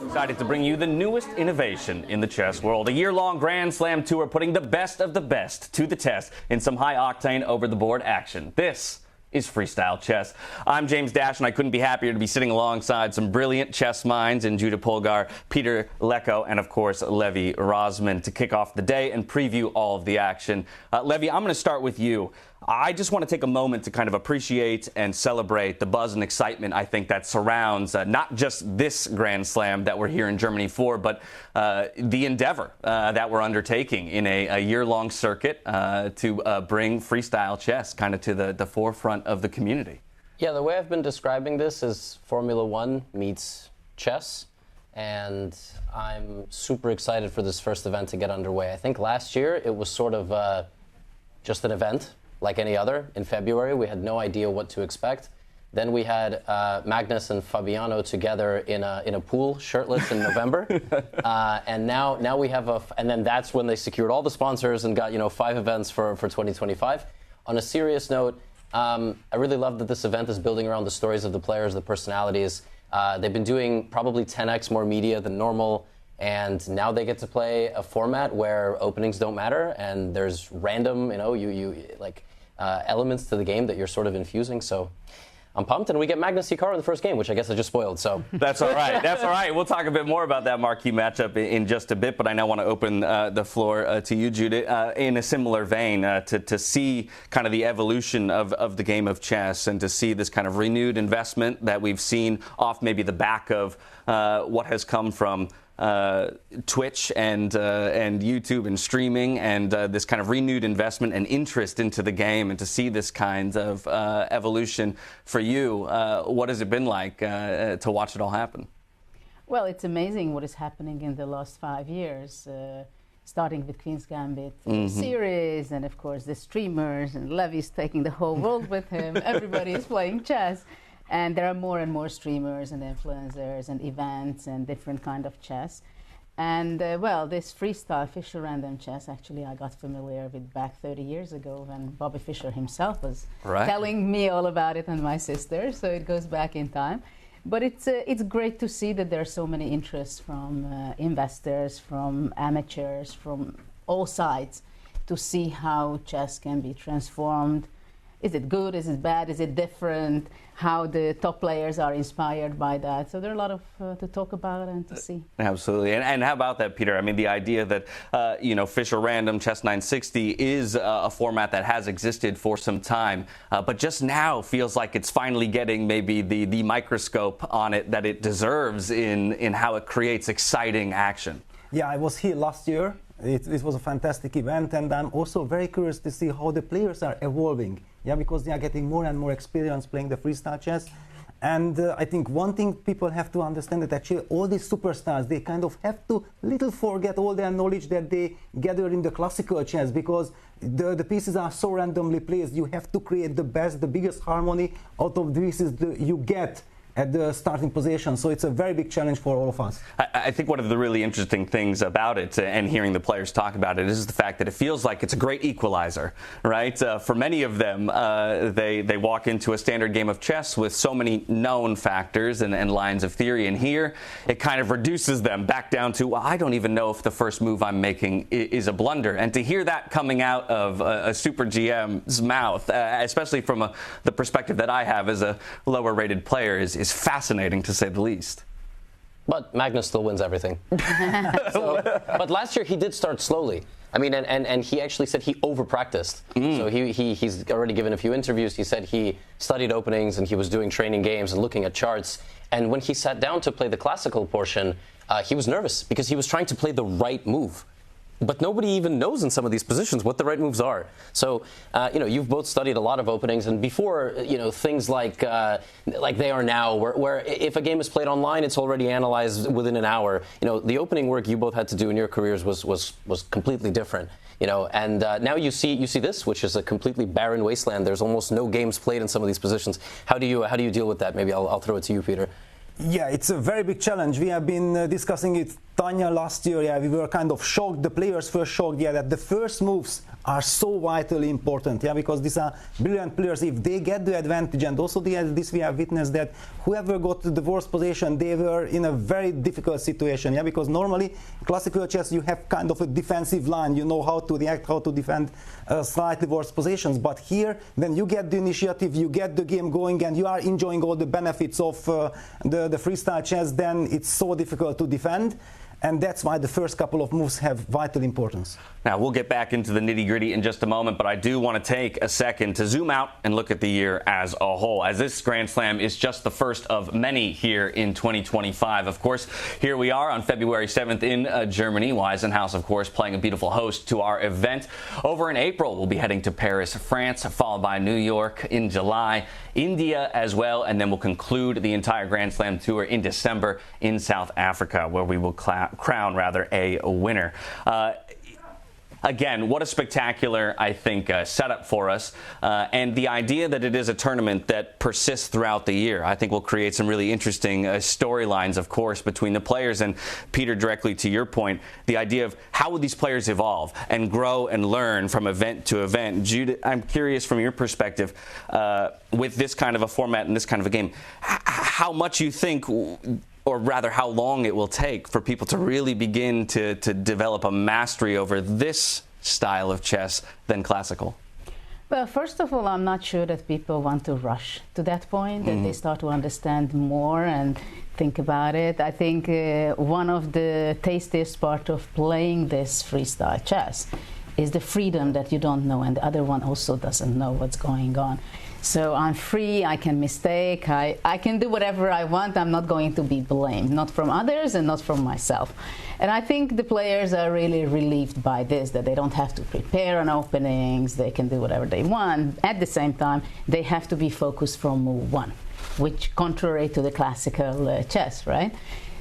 Excited to bring you the newest innovation in the chess world. A year-long Grand Slam tour putting the best of the best to the test in some high-octane over-the-board action. This is Freestyle Chess. I'm James Dash, and I couldn't be happier to be sitting alongside some brilliant chess minds in Judah Polgar, Peter Leko, and of course, Levi Rozman to kick off the day and preview all of the action. Levi, I'm going to start with you. I just want to take a moment to kind of appreciate and celebrate the buzz and excitement I think that surrounds not just this Grand Slam that we're here in Germany for, but the endeavor that we're undertaking in a year-long circuit to bring freestyle chess kind of to the forefront of the community. Yeah, the way I've been describing this is Formula One meets chess, and I'm super excited for this first event to get underway. I think last year it was sort of just an event like any other. In February, we had no idea what to expect. Then we had Magnus and Fabiano together in a pool, shirtless, in November. And now we have and then that's when they secured all the sponsors and got 5 events for 2025. On a serious note, I really love that this event is building around the stories of the players, the personalities. They've been doing probably 10x more media than normal. And now they get to play a format where openings don't matter, and there's random, elements to the game that you're sort of infusing. So I'm pumped, and we get Magnus Hikaru in the first game, which I guess I just spoiled. So that's all right. That's all right. We'll talk a bit more about that marquee matchup in just a bit, but I now want to open the floor to you, Judith, in a similar vein, to see kind of the evolution of the game of chess and to see this kind of renewed investment that we've seen off maybe the back of what has come from Twitch and YouTube and streaming, and this kind of renewed investment and interest into the game, and to see this kind of evolution for you. What has it been like to watch it all happen? Well, it's amazing what is happening in the last 5 years, starting with Queen's Gambit series, and of course the streamers, and Levy's taking the whole world with him. Everybody is playing chess. And there are more and more streamers and influencers and events and different kind of chess. And well, this freestyle Fischer random chess, actually I got familiar with back 30 years ago when Bobby Fischer himself was telling me all about it and my sister, so it goes back in time. But it's great to see that there are so many interests from investors, from amateurs, from all sides, to see how chess can be transformed. Is it good? Is it bad? Is it different? How the top players are inspired by that. So there are a lot of to talk about and to see. Absolutely. And how about that, Peter? I mean, the idea that, Fischer Random Chess 960 is a format that has existed for some time, but just now feels like it's finally getting maybe the microscope on it that it deserves in how it creates exciting action. Yeah, I was here last year. It was a fantastic event, and I'm also very curious to see how the players are evolving. Yeah, because they are getting more and more experience playing the freestyle chess. And I think one thing people have to understand that actually all these superstars, they kind of have to little forget all their knowledge that they gather in the classical chess, because the pieces are so randomly placed. You have to create the best, the biggest harmony out of the pieces you get at the starting position. So it's a very big challenge for all of us. I think one of the really interesting things about it, and hearing the players talk about it, is the fact that it feels like it's a great equalizer, right? For many of them, they walk into a standard game of chess with so many known factors and lines of theory, and here it kind of reduces them back down to, well, I don't even know if the first move I'm making is a blunder. And to hear that coming out of a super GM's mouth, especially from the perspective that I have as a lower rated player, is fascinating to say the least. But Magnus still wins everything. But last year he did start slowly. I mean, and he actually said he over-practiced. So he's already given a few interviews. He said he studied openings and he was doing training games and looking at charts. And when he sat down to play the classical portion, he was nervous because he was trying to play the right move. But nobody even knows in some of these positions what the right moves are. So, you've both studied a lot of openings, and before, things like they are now, where if a game is played online, it's already analyzed within an hour. The opening work you both had to do in your careers was completely different. And now you see this, which is a completely barren wasteland. There's almost no games played in some of these positions. How do you deal with that? Maybe I'll throw it to you, Peter. Yeah, it's a very big challenge. We have been discussing it, Tanya, last year. Yeah, we were kind of shocked. The players were shocked. Yeah, that the first moves are so vitally important, yeah, because these are brilliant players. If they get the advantage, and also this we have witnessed that whoever got to the worst position, they were in a very difficult situation, yeah, because normally classical chess you have kind of a defensive line, you know how to react, how to defend slightly worse positions, but here when you get the initiative, you get the game going and you are enjoying all the benefits of the freestyle chess, then it's so difficult to defend. And that's why the first couple of moves have vital importance. Now, we'll get back into the nitty-gritty in just a moment, but I do want to take a second to zoom out and look at the year as a whole, as this Grand Slam is just the first of many here in 2025. Of course, here we are on February 7th in Germany. WEISSENHAUS, of course, playing a beautiful host to our event. Over in April, we'll be heading to Paris, France, followed by New York in July, India as well, and then we'll conclude the entire Grand Slam tour in December in South Africa, where we will crown a winner. Again, what a spectacular, I think, setup for us. And the idea that it is a tournament that persists throughout the year, I think will create some really interesting storylines, of course, between the players. And Peter, directly to your point, the idea of how would these players evolve and grow and learn from event to event. Jude, I'm curious from your perspective, with this kind of a format and this kind of a game, how much you think, or rather how long it will take for people to really begin to develop a mastery over this style of chess than classical? Well, first of all, I'm not sure that people want to rush to that point, that they start to understand more and think about it. I think one of the tastiest part of playing this freestyle chess is the freedom that you don't know and the other one also doesn't know what's going on. So I'm free, I can mistake, I can do whatever I want, I'm not going to be blamed, not from others and not from myself. And I think the players are really relieved by this, that they don't have to prepare on openings, they can do whatever they want. At the same time, they have to be focused from move one, which contrary to the classical chess, right?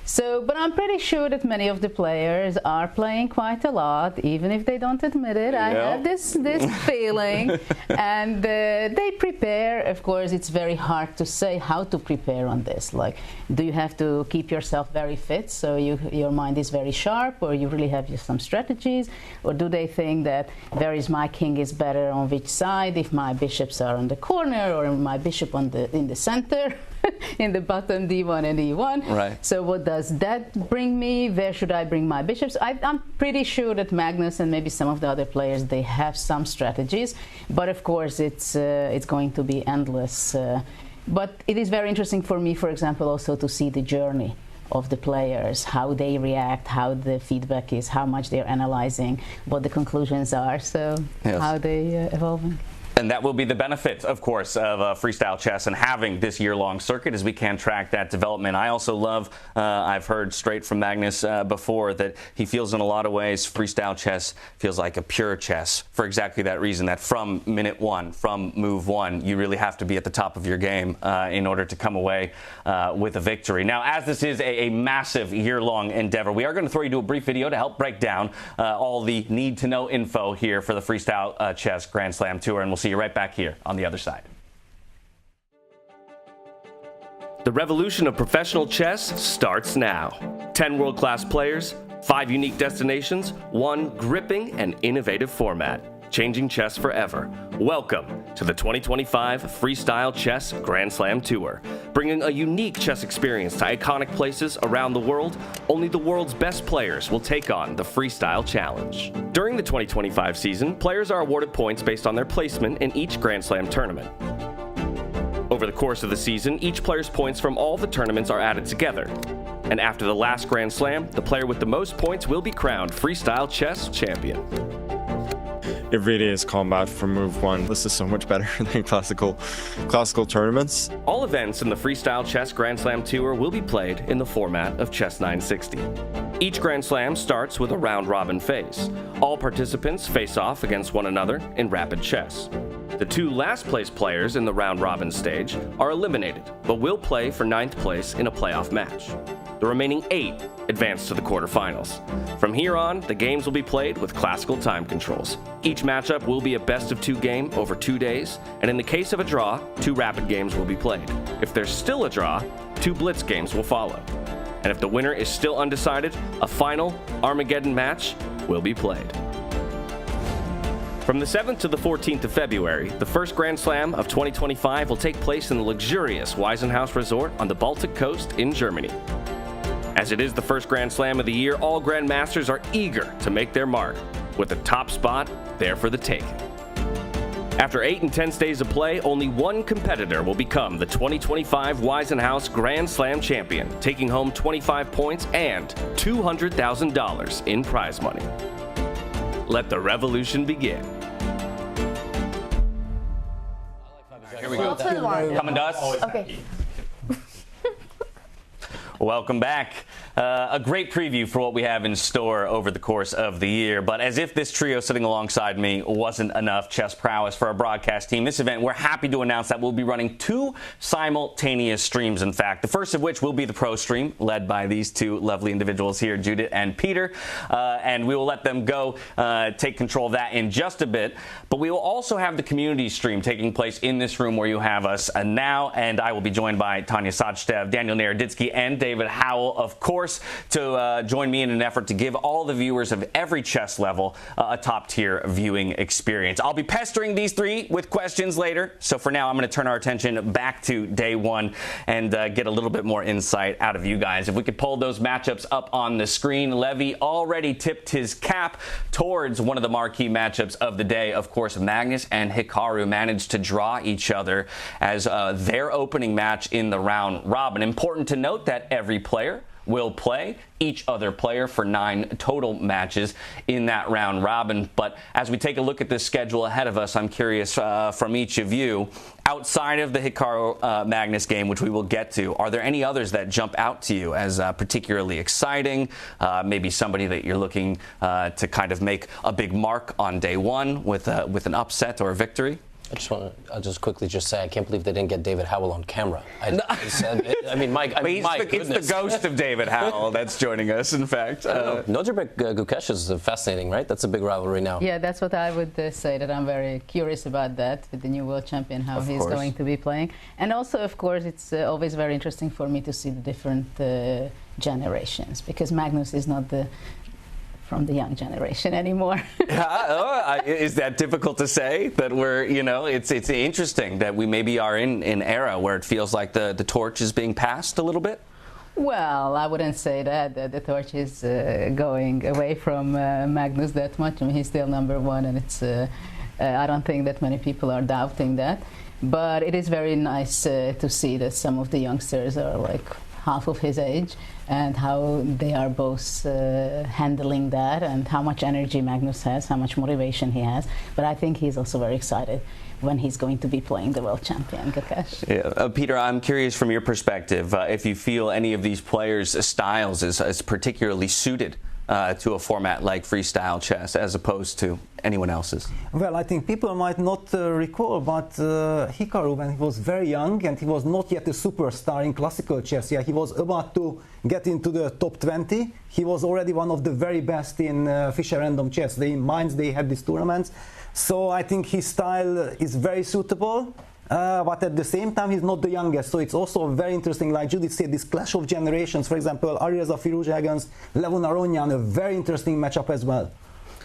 So, but I'm pretty sure that many of the players are playing quite a lot, even if they don't admit it. I have this feeling, and they prepare. Of course, it's very hard to say how to prepare on this. Like, do you have to keep yourself very fit, so your mind is very sharp, or you really have some strategies, or do they think that where is my king is better on which side, if my bishops are on the corner or my bishop in the center? In the bottom, D1 and E1. Right. So what does that bring me? Where should I bring my bishops? I'm pretty sure that Magnus and maybe some of the other players, they have some strategies, but of course it's going to be endless. But it is very interesting for me, for example, also to see the journey of the players, how they react, how the feedback is, how much they're analyzing, what the conclusions are, so how they evolving. And that will be the benefit, of course, of freestyle chess and having this year-long circuit, as we can track that development. I also love, I've heard straight from Magnus before, that he feels in a lot of ways freestyle chess feels like a pure chess for exactly that reason, that from minute one, from move one, you really have to be at the top of your game in order to come away with a victory. Now, as this is a massive year-long endeavor, we are going to throw you to a brief video to help break down all the need-to-know info here for the Freestyle Chess Grand Slam Tour, and we'll see you right back here on the other side. The revolution of professional chess starts now. 10 world-class players, 5 unique destinations, 1 gripping and innovative format. Changing chess forever. Welcome to the 2025 Freestyle Chess Grand Slam Tour. Bringing a unique chess experience to iconic places around the world, only the world's best players will take on the Freestyle Challenge. During the 2025 season, players are awarded points based on their placement in each Grand Slam tournament. Over the course of the season, each player's points from all the tournaments are added together. And after the last Grand Slam, the player with the most points will be crowned Freestyle Chess Champion. It really is combat from move one. This is so much better than classical tournaments. All events in the Freestyle Chess Grand Slam Tour will be played in the format of Chess 960. Each Grand Slam starts with a round-robin phase. All participants face off against one another in rapid chess. The 2 last-place players in the round-robin stage are eliminated, but will play for 9th place in a playoff match. The remaining 8 advance to the quarterfinals. From here on, the games will be played with classical time controls. Each matchup will be a best-of-2 game over 2 days, and in the case of a draw, 2 rapid games will be played. If there's still a draw, 2 blitz games will follow. And if the winner is still undecided, a final Armageddon match will be played. From the 7th to the 14th of February, the first Grand Slam of 2025 will take place in the luxurious WEISSENHAUS Resort on the Baltic coast in Germany. As it is the first Grand Slam of the year, all Grandmasters are eager to make their mark, with the top spot there for the taking. After 8 intense days of play, only one competitor will become the 2025 WEISSENHAUS Grand Slam champion, taking home 25 points and $200,000 in prize money. Let the revolution begin. Here we go. Coming to us. Okay. Welcome back. A great preview for what we have in store over the course of the year. But as if this trio sitting alongside me wasn't enough chess prowess for our broadcast team, this event, we're happy to announce that we'll be running 2 simultaneous streams, in fact. The first of which will be the pro stream, led by these 2 lovely individuals here, Judith and Peter. And we will let them go take control of that in just a bit. But we will also have the community stream taking place in this room where you have us now. And I will be joined by Tanya Sachstev, Daniel Naroditsky, and David Howell, of course, to join me in an effort to give all the viewers of every chess level a top-tier viewing experience. I'll be pestering these 3 with questions later, so for now I'm going to turn our attention back to day 1 and get a little bit more insight out of you guys. If we could pull those matchups up on the screen. Levy already tipped his cap towards one of the marquee matchups of the day. Of course, Magnus and Hikaru managed to draw each other as their opening match in the round robin. Important to note that every player will play each other player for 9 total matches in that round robin. But as we take a look at this schedule ahead of us, I'm curious from each of you, outside of the Hikaru Magnus game, which we will get to, are there any others that jump out to you as particularly exciting? Maybe somebody that you're looking to kind of make a big mark on day 1 with an upset or a victory? I'll just quickly say, I can't believe they didn't get David Howell on camera. My goodness. It's the ghost of David Howell that's joining us, in fact. Nodrbek Gukesh is fascinating, right? That's a big rivalry now. Yeah, that's what I would say, that I'm very curious about that with the new world champion, how he's going to be playing. And also, of course, it's always very interesting for me to see the different generations, because Magnus is not from the young generation anymore. Is that difficult to say? That we're, it's interesting that we maybe are in an era where it feels like the torch is being passed a little bit? Well, I wouldn't say that the torch is going away from Magnus that much. I mean, he's still number 1, and it's I don't think that many people are doubting that. But it is very nice to see that some of the youngsters are like half of his age, and how they are both handling that, and how much energy Magnus has, how much motivation he has. But I think he's also very excited when he's going to be playing the world champion, Gukesh. Yeah. Peter, I'm curious from your perspective, if you feel any of these players' styles is particularly suited to a format like freestyle chess as opposed to anyone else's? Well, I think people might not recall, but Hikaru, when he was very young and he was not yet a superstar in classical chess, he was about to get into the top 20. He was already one of the very best in Fischer Random Chess. In Mainz, they had these tournaments. So I think his style is very suitable. But at the same time, he's not the youngest, so it's also very interesting, like Judith said, this clash of generations. For example, Alireza Firouzja against Levon Aronyan, a very interesting matchup as well.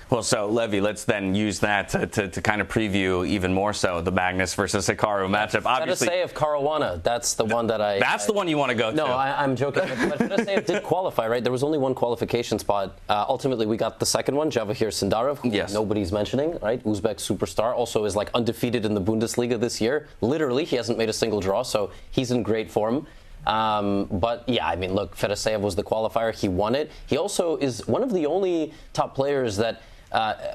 Well, so, Levy, let's then use that to kind of preview even more so the Magnus versus Hikaru matchup. Obviously, Fedoseev Caruana, that's the one that That's the one you want to go to. No, I'm joking. But Fedoseev did qualify, right? There was only one qualification spot. Ultimately, we got the second one, Javahir Sindarov, who nobody's mentioning, right? Uzbek superstar, also is like undefeated in the Bundesliga this year. Literally, he hasn't made a single draw, so he's in great form. But yeah, I mean, look, Fedoseev was the qualifier. He won it. He also is one of the only top players that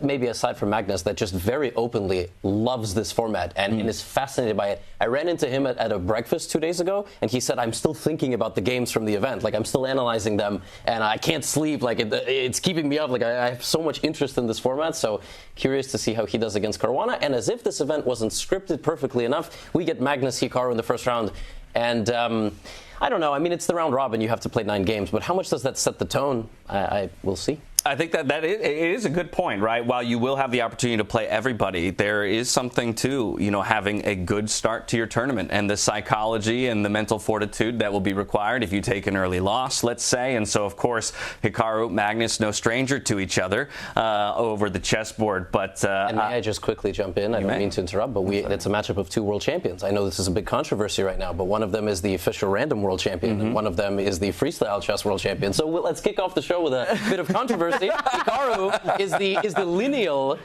maybe aside from Magnus, that just very openly loves this format and is fascinated by it. I ran into him at a breakfast 2 days ago, and he said, I'm still thinking about the games from the event. Like, I'm still analyzing them, and I can't sleep. Like, it's keeping me up. Like, I have so much interest in this format, so curious to see how he does against Caruana. And as if this event wasn't scripted perfectly enough, we get Magnus Hikaru in the first round. And I don't know. I mean, it's the round robin. You have to play 9 games. But how much does that set the tone? I will see. I think that it is a good point, right? While you will have the opportunity to play everybody, there is something to, having a good start to your tournament and the psychology and the mental fortitude that will be required if you take an early loss, let's say. And so, of course, Hikaru, Magnus, no stranger to each other over the chessboard. But and may I just quickly jump in? I don't mean to interrupt, but it's a matchup of two world champions. I know this is a big controversy right now, but one of them is the official random world champion, and one of them is the freestyle chess world champion. So let's kick off the show with a bit of controversy. Hikaru is the lineal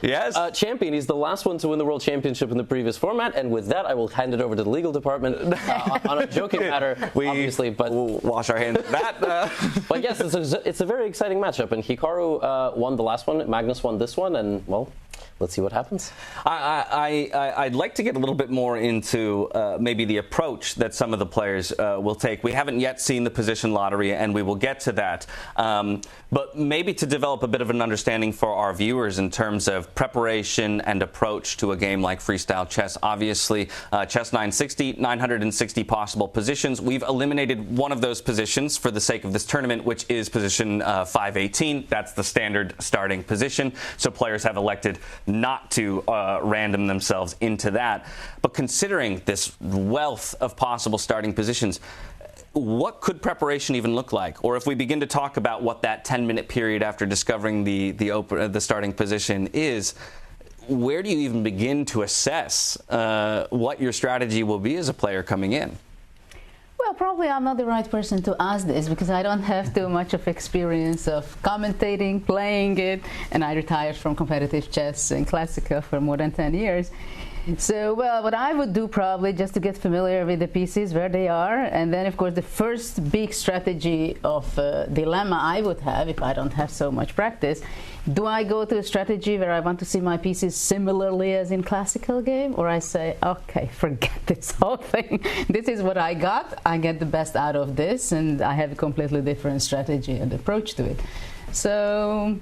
champion. He's the last one to win the world championship in the previous format. And with that, I will hand it over to the legal department on a joking matter, obviously. But we'll wash our hands of that. But yes, it's a very exciting matchup. And Hikaru won the last one. Magnus won this one. And, well, let's see what happens. I'd like to get a little bit more into maybe the approach that some of the players will take. We haven't yet seen the position lottery, and we will get to that. But maybe to develop a bit of an understanding for our viewers in terms of preparation and approach to a game like freestyle chess. Obviously, chess 960 possible positions. We've eliminated one of those positions for the sake of this tournament, which is position 518. That's the standard starting position. So players have elected not to random themselves into that. But considering this wealth of possible starting positions, what could preparation even look like? Or if we begin to talk about what that 10-minute period after discovering the starting position is, where do you even begin to assess what your strategy will be as a player coming in? Well, probably I'm not the right person to ask this because I don't have too much of experience of commentating, playing it, and I retired from competitive chess and classical for more than 10 years. So, well, what I would do probably just to get familiar with the pieces, where they are, and then, of course, the first big strategy of dilemma I would have, if I don't have so much practice, do I go to a strategy where I want to see my pieces similarly as in classical game, or I say, okay, forget this whole thing. This is what I got. I get the best out of this, and I have a completely different strategy and approach to it. So...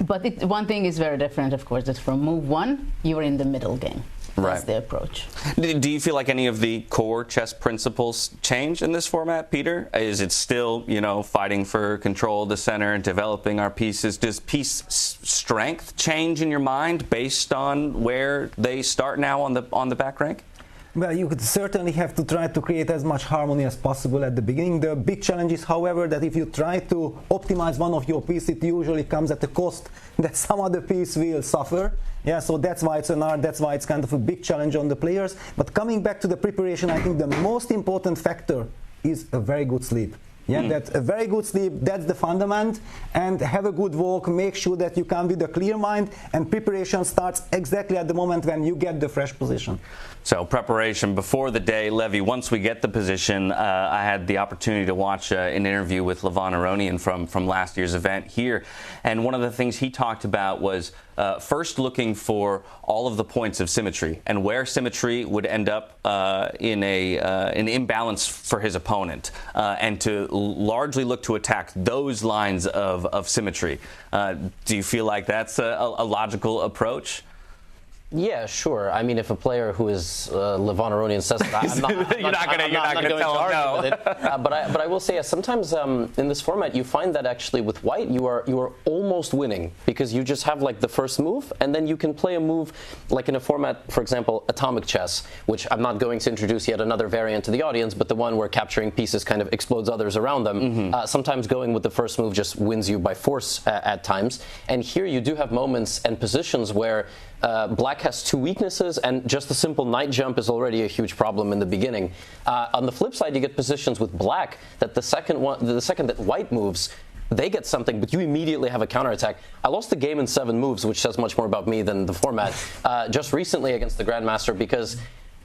But one thing is very different, of course, that from move one, you're in the middle game. That's the approach. Do you feel like any of the core chess principles change in this format, Peter? Is it still, fighting for control of the center and developing our pieces? Does piece strength change in your mind based on where they start now on the back rank? Well, you could certainly have to try to create as much harmony as possible at the beginning. The big challenge is, however, that if you try to optimize one of your pieces, it usually comes at a cost that some other piece will suffer. Yeah, so that's why it's an art, that's why it's kind of a big challenge on the players. But coming back to the preparation, I think the most important factor is a very good sleep. Yeah, that's a very good sleep, that's the fundament, and have a good walk, make sure that you come with a clear mind, and preparation starts exactly at the moment when you get the fresh position. So preparation before the day, Levy, once we get the position, I had the opportunity to watch an interview with Levon Aronian from last year's event here, and one of the things he talked about was first looking for all of the points of symmetry and where symmetry would end up in an imbalance for his opponent, and to largely look to attack those lines of symmetry. Do you feel like that's a logical approach? Yeah, sure. I mean, if a player who is Levon Aronian says that, I'm not going to argue with it. But I will say, sometimes in this format, you find that actually with white, you are almost winning because you just have like the first move, and then you can play a move like in a format, for example, atomic chess, which I'm not going to introduce yet another variant to the audience, but the one where capturing pieces kind of explodes others around them. Sometimes going with the first move just wins you by force at times. And here you do have moments and positions where black has two weaknesses, and just a simple knight jump is already a huge problem in the beginning. On the flip side, you get positions with black that the second that white moves, they get something, but you immediately have a counterattack. I lost the game in 7 moves, which says much more about me than the format, just recently against the Grandmaster because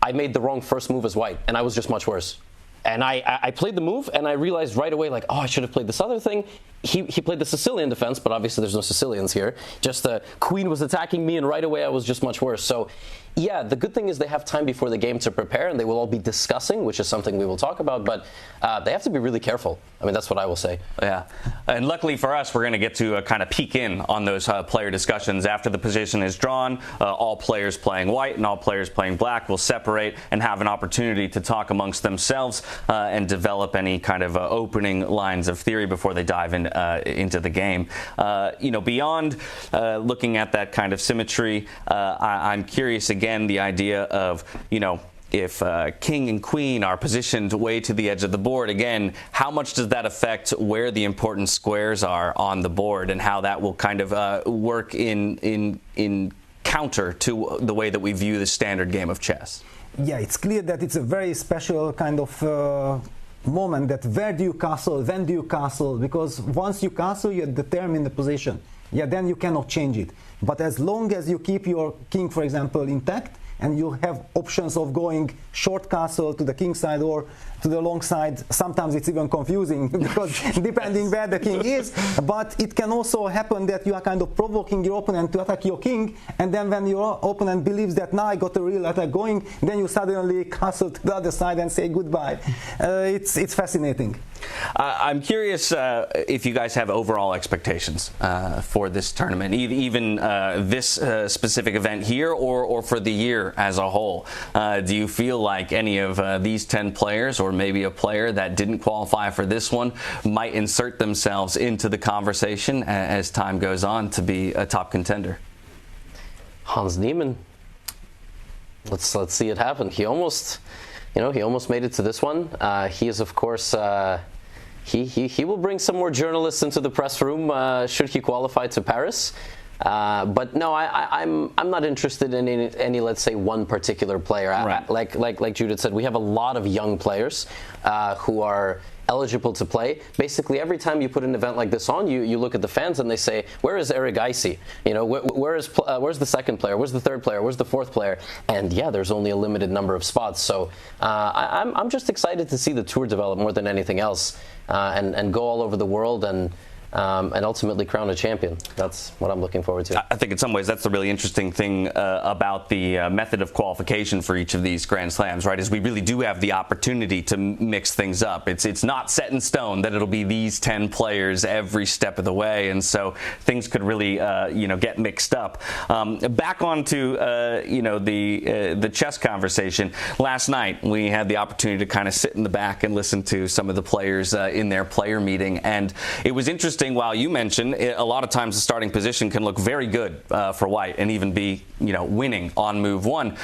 I made the wrong first move as white, and I was just much worse. And I played the move, and I realized right away, like, oh, I should have played this other thing. He played the Sicilian defense, but obviously there's no Sicilians here. Just the queen was attacking me, and right away I was just much worse. So, yeah, the good thing is they have time before the game to prepare, and they will all be discussing, which is something we will talk about, but they have to be really careful. I mean, that's what I will say. Yeah, and luckily for us, we're going to get to kind of peek in on those player discussions. After the position is drawn, all players playing white and all players playing black will separate and have an opportunity to talk amongst themselves and develop any kind of opening lines of theory before they dive into into the game. Beyond looking at that kind of symmetry, I'm curious again the idea of if king and queen are positioned way to the edge of the board, again, how much does that affect where the important squares are on the board, and how that will kind of work in counter to the way that we view the standard game of chess? Yeah, it's clear that it's a very special kind of moment, that where do you castle, when do you castle, because once you castle, you determine the position. Yeah, then you cannot change it. But as long as you keep your king, for example, intact, and you have options of going short castle to the king side or to the long side. Sometimes it's even confusing because depending where the king is, but it can also happen that you are kind of provoking your opponent to attack your king, and then when your opponent believes that now I got a real attack going, then you suddenly castle to the other side and say goodbye. It's fascinating. I'm curious if you guys have overall expectations for this tournament, even this specific event here or for the year as a whole. Do you feel like any of these 10 players, or maybe a player that didn't qualify for this one, might insert themselves into the conversation as time goes on to be a top contender? Hans Niemann. Let's see it happen. He almost made it to this one. He is, of course, he will bring some more journalists into the press room should he qualify to Paris. But no, I'm not interested in any let's say one particular player. Right. Like Judith said, we have a lot of young players who are eligible to play. Basically, every time you put an event like this on, you look at the fans and they say, "Where is Eric Eissi? Where's the second player? Where's the third player? Where's the fourth player?" And yeah, there's only a limited number of spots. So I'm just excited to see the tour develop more than anything else, and go all over the world and ultimately crown a champion. That's what I'm looking forward to. I think in some ways that's the really interesting thing about the method of qualification for each of these Grand Slams, right, is we really do have the opportunity to mix things up. It's not set in stone that it'll be these 10 players every step of the way, and so things could really get mixed up. Back onto the chess conversation. Last night we had the opportunity to kind of sit in the back and listen to some of the players in their player meeting, and it was interesting. While you mentioned a lot of times the starting position can look very good for white and even be winning on move one,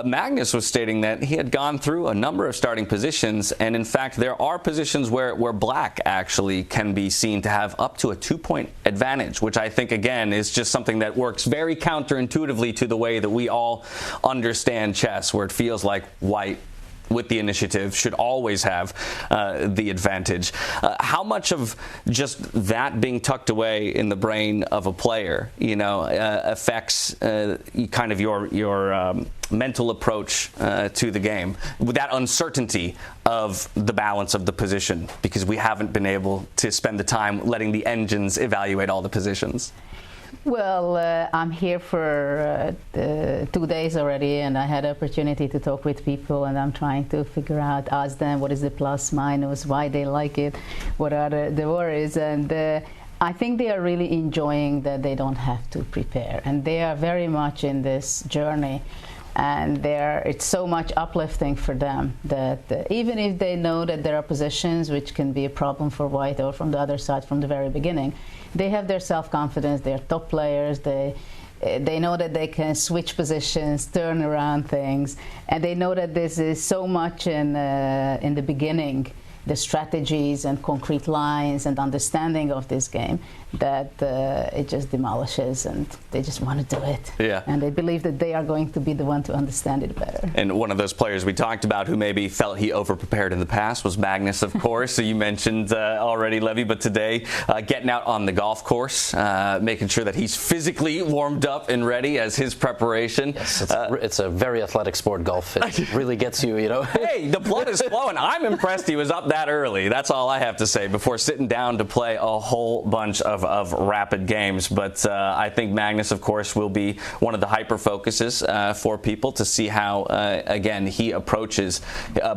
Magnus was stating that he had gone through a number of starting positions, and in fact there are positions where black actually can be seen to have up to a 2-point advantage, which I think again is just something that works very counterintuitively to the way that we all understand chess, where it feels like white with the initiative should always have the advantage. How much of just that being tucked away in the brain of a player, affects kind of your mental approach to the game, with that uncertainty of the balance of the position, because we haven't been able to spend the time letting the engines evaluate all the positions? Well, I'm here for 2 days already, and I had the opportunity to talk with people, and I'm trying to figure out, ask them what is the plus, minus, why they like it, what are the worries, and I think they are really enjoying that they don't have to prepare, and they are very much in this journey, and it's so much uplifting for them that even if they know that there are positions which can be a problem for white or from the other side from the very beginning, they have their self-confidence, they're top players, they know that they can switch positions, turn around things, and they know that this is so much in the beginning, the strategies and concrete lines and understanding of this game, that it just demolishes, and they just want to do it. Yeah. And they believe that they are going to be the one to understand it better. And one of those players we talked about who maybe felt he overprepared in the past was Magnus, of course. So you mentioned already, Levy, but today getting out on the golf course, making sure that he's physically warmed up and ready as his preparation. Yes, it's a very athletic sport, golf. It really gets you, Hey, the blood is flowing. I'm impressed he was up that early. That's all I have to say before sitting down to play a whole bunch of rapid games. But I think Magnus, of course, will be one of the hyper focuses for people to see how, again, he approaches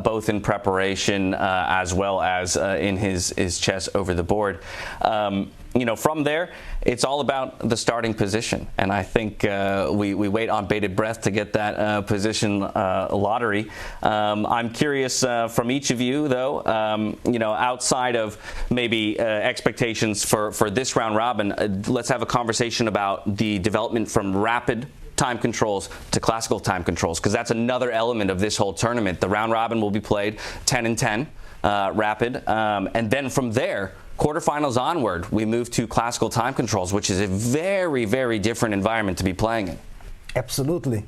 both in preparation as well as in his chess over the board. from there, it's all about the starting position. And I think we wait on bated breath to get that position lottery. I'm curious from each of you, though, outside of maybe expectations for this round robin, let's have a conversation about the development from rapid time controls to classical time controls, because that's another element of this whole tournament. The round robin will be played 10 and 10 rapid, and then from there, quarterfinals onward, we move to classical time controls, which is a very, very different environment to be playing in. Absolutely.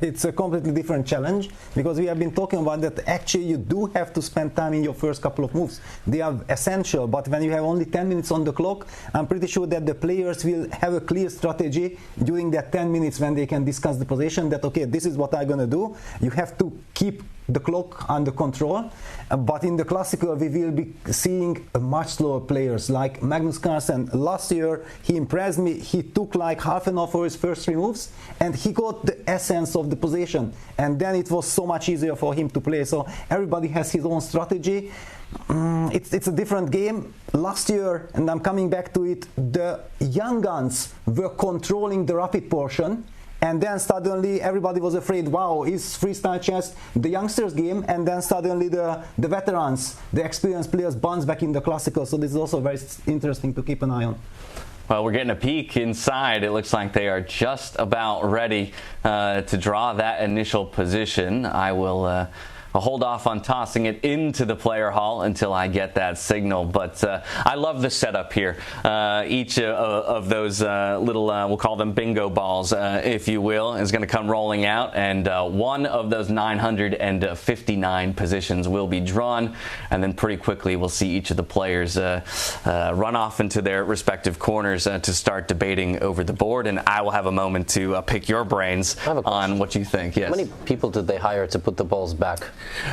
It's a completely different challenge, because we have been talking about that actually you do have to spend time in your first couple of moves. They are essential, but when you have only 10 minutes on the clock, I'm pretty sure that the players will have a clear strategy during that 10 minutes when they can discuss the position that, okay, this is what I'm going to do. You have to keep the clock under control, but in the classical we will be seeing much slower players like Magnus Carlsen. Last year he impressed me. He took like half an hour for his first 3 moves and he got the essence of the position, and then it was so much easier for him to play. So everybody has his own strategy. It's a different game. Last year, and I'm coming back to it, the young guns were controlling the rapid portion, and then suddenly everybody was afraid, wow, is freestyle chess the youngsters' game? And then suddenly the veterans, the experienced players bounce back in the classical. So this is also very interesting to keep an eye on. Well, we're getting a peek inside. It looks like they are just about ready to draw that initial position. I will hold off on tossing it into the player hall until I get that signal. But I love the setup here. Each of those little, we'll call them bingo balls, if you will, is going to come rolling out. And one of those 959 positions will be drawn. And then pretty quickly we'll see each of the players run off into their respective corners to start debating over the board. And I will have a moment to pick your brains on what you think. Yes. How many people did they hire to put the balls back?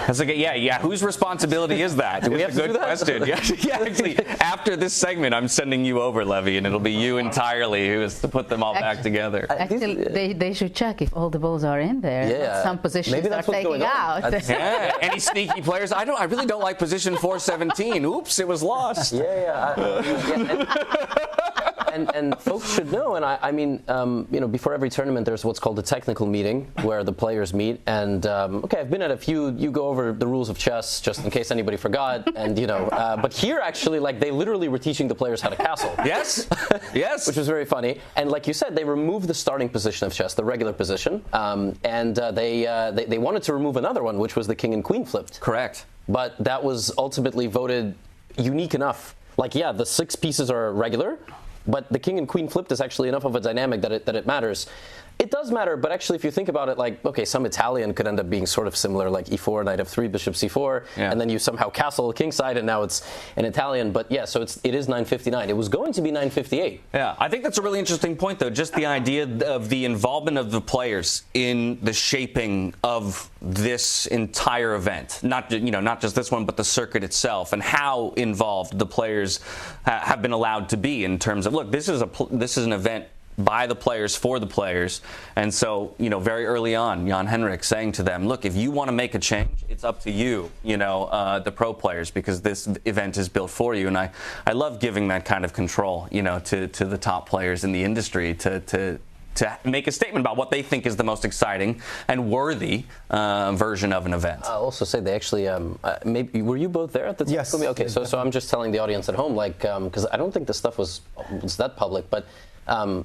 That's like, yeah. Whose responsibility is that? Do we have It's a good question. Yeah, actually, after this segment, I'm sending you over, Levy, and it'll be you entirely who is to put them all back together. Actually, they should check if all the balls are in there. Yeah. Some positions Maybe that's are what's taking going on. out. Yeah, any sneaky players? I really don't like position 417. Oops, it was lost. And folks should know, and I mean, before every tournament, there's what's called a technical meeting where the players meet. And okay, I've been at a few. You go over the rules of chess just in case anybody forgot. And but here actually, like they literally were teaching the players how to castle. Yes, which was very funny. And like you said, they removed the starting position of chess, the regular position, and they wanted to remove another one, which was the king and queen flipped. Correct. But that was ultimately voted unique enough. Like, yeah, the 6 pieces are regular, but the king and queen flipped is actually enough of a dynamic that it matters. It does matter, but actually if you think about it, like, okay, some Italian could end up being sort of similar, like e4, knight f3, bishop c4, and then you somehow castle kingside, and now it's an Italian. But yeah, so it is 959. It was going to be 958. Yeah, I think that's a really interesting point, though. Just the idea of the involvement of the players in the shaping of this entire event, not just this one, but the circuit itself, and how involved the players have been allowed to be in terms of, look, this is an event by the players for the players. And so, very early on, Jan Henrik saying to them, look, if you want to make a change, it's up to you, the pro players, because this event is built for you. And I love giving that kind of control, to the top players in the industry to make a statement about what they think is the most exciting and worthy version of an event. I'll also say they actually, maybe were you both there at the time? Yes. Okay, so I'm just telling the audience at home, like, because I don't think this stuff was that public, but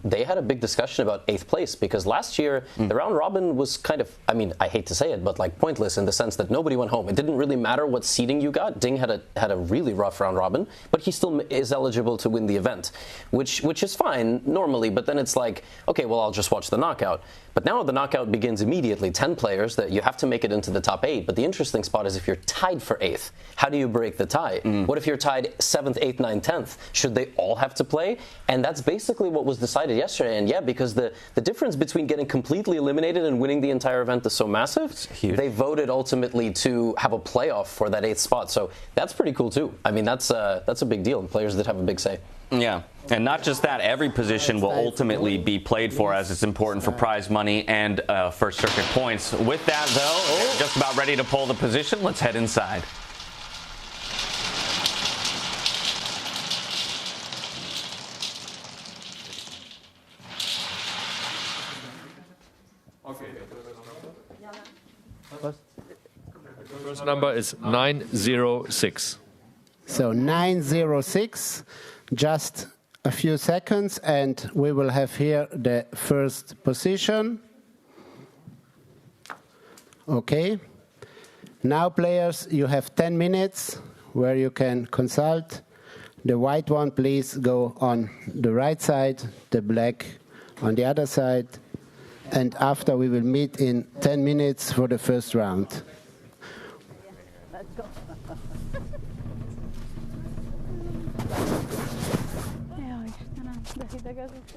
they had a big discussion about 8th place, because last year the round robin was kind of, I hate to say it, but like pointless in the sense that nobody went home. It didn't really matter what seeding you got. Ding had a really rough round robin, but he still is eligible to win the event, which is fine normally, but then it's like, okay, well, I'll just watch the knockout. But now the knockout begins immediately. 10 players that you have to make it into the top 8. But the interesting spot is if you're tied for 8th, how do you break the tie? What if you're tied 7th, 8th, 9th, 10th? Should they all have to play? And that's basically what was decided yesterday. And yeah, because the difference between getting completely eliminated and winning the entire event is so massive, they voted ultimately to have a playoff for that 8th spot. So that's pretty cool too. That's a big deal. And players did have a big say. Yeah, and not just that, every position will ultimately be played for, as it's important for prize money and first circuit points. With that, though, just about ready to pull the position. Let's head inside. First number is 906. So 906, just a few seconds, and we will have here the first position. Okay. Now, players, you have 10 minutes where you can consult. The white one, please go on the right side, the black on the other side. And after, we will meet in 10 minutes for the first round. Let's go. Jaj, Istenem, de hideg ez itt.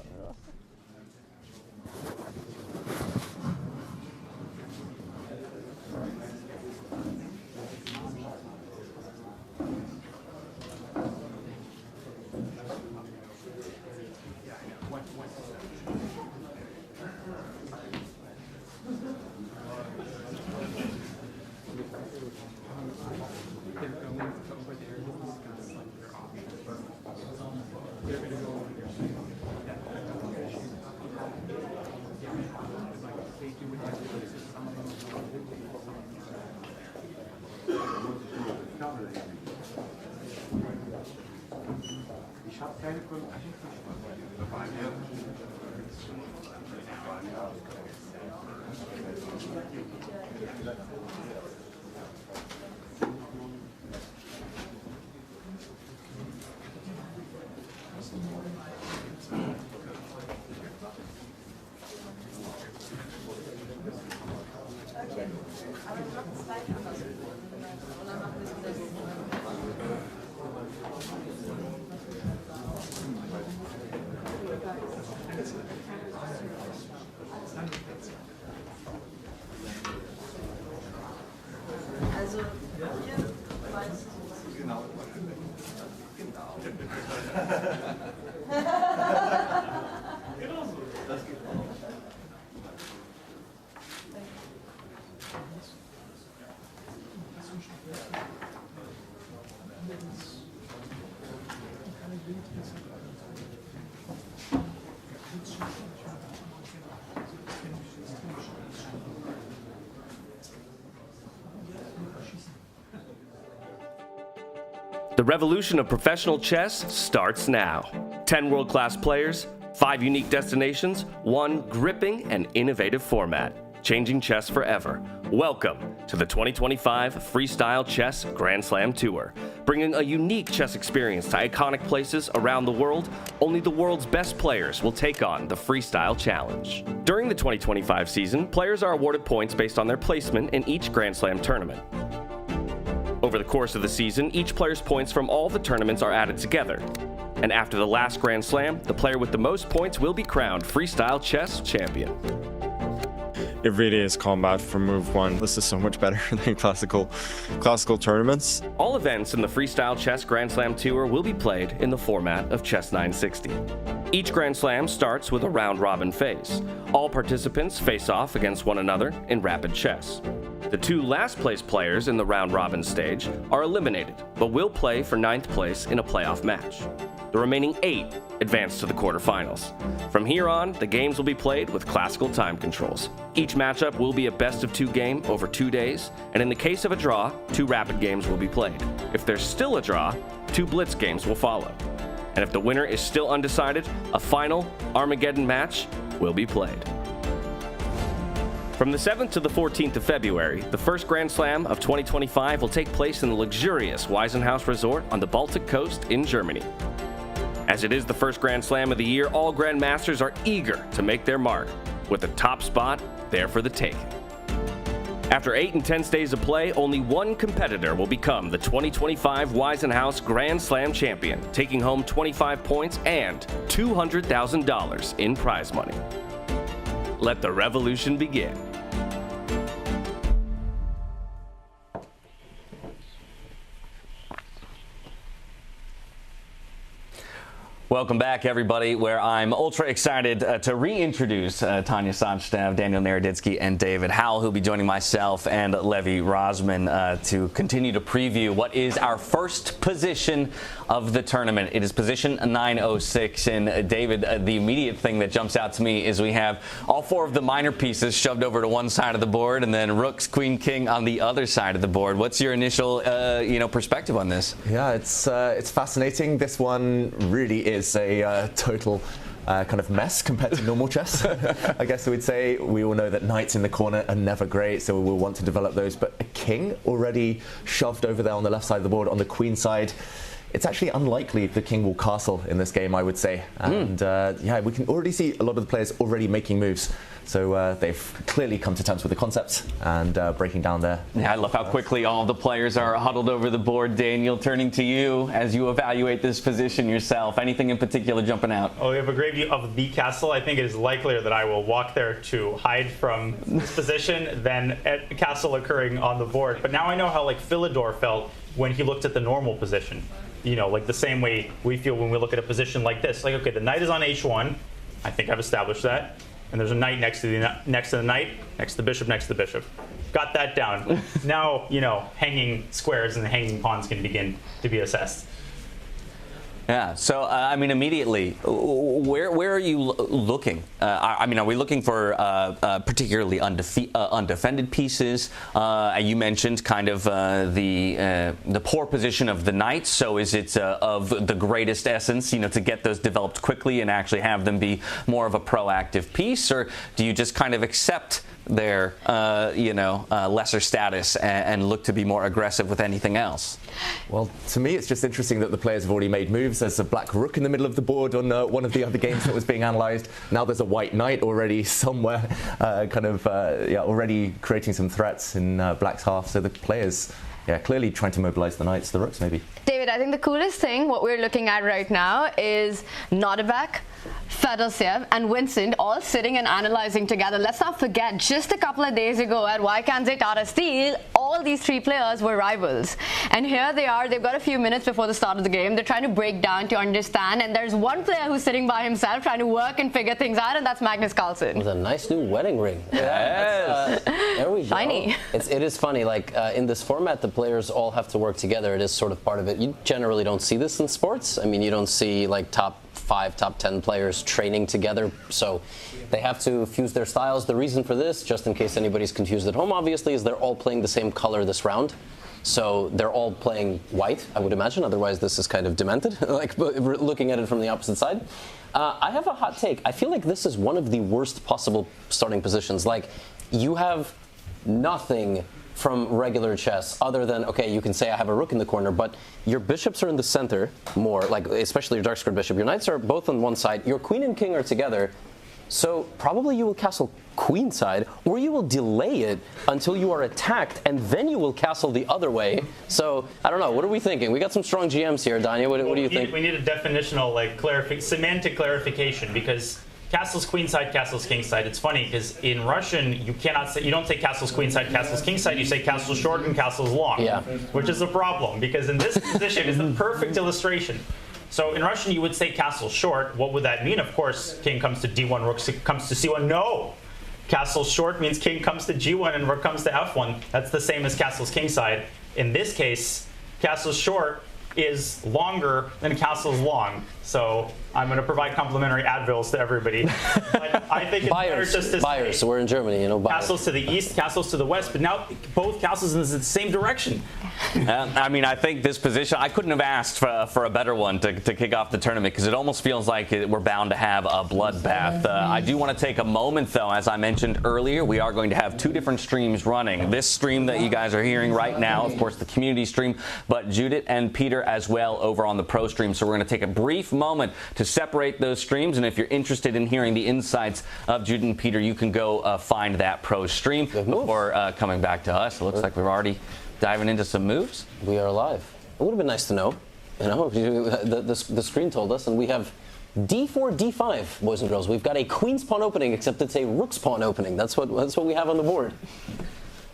The revolution of professional chess starts now. 10 world-class players, 5 unique destinations, 1 gripping and innovative format, changing chess forever. Welcome to the 2025 Freestyle Chess Grand Slam Tour. Bringing a unique chess experience to iconic places around the world, only the world's best players will take on the Freestyle Challenge. During the 2025 season, players are awarded points based on their placement in each Grand Slam tournament. Over the course of the season, each player's points from all the tournaments are added together. And after the last Grand Slam, the player with the most points will be crowned Freestyle Chess Champion. It really is combat from move 1. This is so much better than classical tournaments. All events in the Freestyle Chess Grand Slam Tour will be played in the format of Chess 960. Each Grand Slam starts with a round-robin phase. All participants face off against one another in rapid chess. The 2 last-place players in the round-robin stage are eliminated, but will play for 9th place in a playoff match. The remaining 8 advance to the quarterfinals. From here on, the games will be played with classical time controls. Each matchup will be a best-of-2 game over 2 days, and in the case of a draw, 2 rapid games will be played. If there's still a draw, 2 blitz games will follow. And if the winner is still undecided, a final Armageddon match will be played. From the 7th to the 14th of February, the first Grand Slam of 2025 will take place in the luxurious WEISSENHAUS Resort on the Baltic coast in Germany. As it is the first Grand Slam of the year, all Grandmasters are eager to make their mark, with the top spot there for the taking. After 8 intense days of play, only one competitor will become the 2025 WEISSENHAUS Grand Slam champion, taking home 25 points and $200,000 in prize money. Let the revolution begin. Welcome back, everybody, where I'm ultra excited to reintroduce Tanya Sonstev, Daniel Naroditsky, and David Howell, who'll be joining myself and Levi Rozman to continue to preview what is our first position of the tournament. It is position 906, and David, the immediate thing that jumps out to me is we have all four of the minor pieces shoved over to one side of the board, and then rooks, queen, king on the other side of the board. What's your initial, perspective on this? Yeah, it's fascinating. This one really is a total kind of mess compared to normal chess. I guess we'd say. We all know that knights in the corner are never great, so we'll want to develop those. But a king already shoved over there on the left side of the board. On the queen side, it's actually unlikely the king will castle in this game, I would say. And yeah, we can already see a lot of the players already making moves. So they've clearly come to terms with the concepts and breaking down there. Yeah, I love how quickly all the players are huddled over the board. Daniel, turning to you as you evaluate this position yourself. Anything in particular jumping out? Oh, we have a great view of the castle. I think it is likelier that I will walk there to hide from this position than a castle occurring on the board. But now I know how Philidor felt when he looked at the normal position. The same way we feel when we look at a position like this. Okay, the knight is on h1. I think I've established that. And there's a knight next to the knight, next to the bishop, next to the bishop. Got that down. Now, hanging squares and the hanging pawns can begin to be assessed. Yeah. So, immediately, where are you looking? Are we looking for particularly undefended pieces? You mentioned kind of the poor position of the knights. So, is it of the greatest essence, to get those developed quickly and actually have them be more of a proactive piece, or do you just kind of accept their lesser status and look to be more aggressive with anything else? Well, to me, it's just interesting that the players have already made moves. There's a black rook in the middle of the board on one of the other games that was being analysed. Now there's a white knight already somewhere, already creating some threats in black's half. So the players, clearly trying to mobilise the knights, the rooks maybe. David, I think the coolest thing, what we're looking at right now, is Novak, Fedosiev, and Vincent all sitting and analyzing together. Let's not forget, just a couple of days ago at Wykanze Tata Steel, all these three players were rivals. And here they are, they've got a few minutes before the start of the game. They're trying to break down to understand, and there's one player who's sitting by himself trying to work and figure things out, and that's Magnus Carlsen. With a nice new wedding ring. Yes. There we go. Shiny. It is funny, in this format, the players all have to work together. It is sort of part of it. You generally don't see this in sports. You don't see top 5, top 10 players training together, so they have to fuse their styles. The reason for this, just in case anybody's confused at home, obviously, is they're all playing the same color this round. So they're all playing white, I would imagine. Otherwise, this is kind of demented, looking at it from the opposite side. I have a hot take. I feel like this is one of the worst possible starting positions. You have nothing from regular chess other than, okay, you can say I have a rook in the corner, but your bishops are in the center more, especially your dark squared bishop. Your knights are both on one side. Your queen and king are together. So probably you will castle queen side, or you will delay it until you are attacked, and then you will castle the other way. So I don't know. What are we thinking? We got some strong GMs here, Danya. What do you think? We need a definitional, semantic clarification, because castle's queen side, castle's king side. It's funny because in Russian you don't say castle's queen side, castle's king side. You say castle's short and castle's long. Yeah. Which is a problem, because in this position is the perfect illustration. So in Russian you would say castle short. What would that mean? Of course, king comes to d1, rook comes to c1. No. Castle short means king comes to g1 and rook comes to f1. That's the same as castle's king side. In this case, castle's short is longer than castle's long. So I'm going to provide complimentary Advils to everybody. But I think it's better just to say so we're in Germany, castles to the east, castles to the west, but now both castles in the same direction. I think this position, I couldn't have asked for a better one to kick off the tournament, because it almost feels like we're bound to have a bloodbath. I do want to take a moment, though. As I mentioned earlier, we are going to have 2 different streams running. This stream that you guys are hearing right now, of course, the community stream, but Judith and Peter as well over on the pro stream. So we're going to take a brief moment to separate those streams, and if you're interested in hearing the insights of Judith and Peter, you can go find that pro stream before coming back to us. It looks like we're already diving into some moves. We are live. It would have been nice to know. The screen told us, and we have d4, d5, boys and girls. We've got a queen's pawn opening, except it's a rook's pawn opening. That's what we have on the board.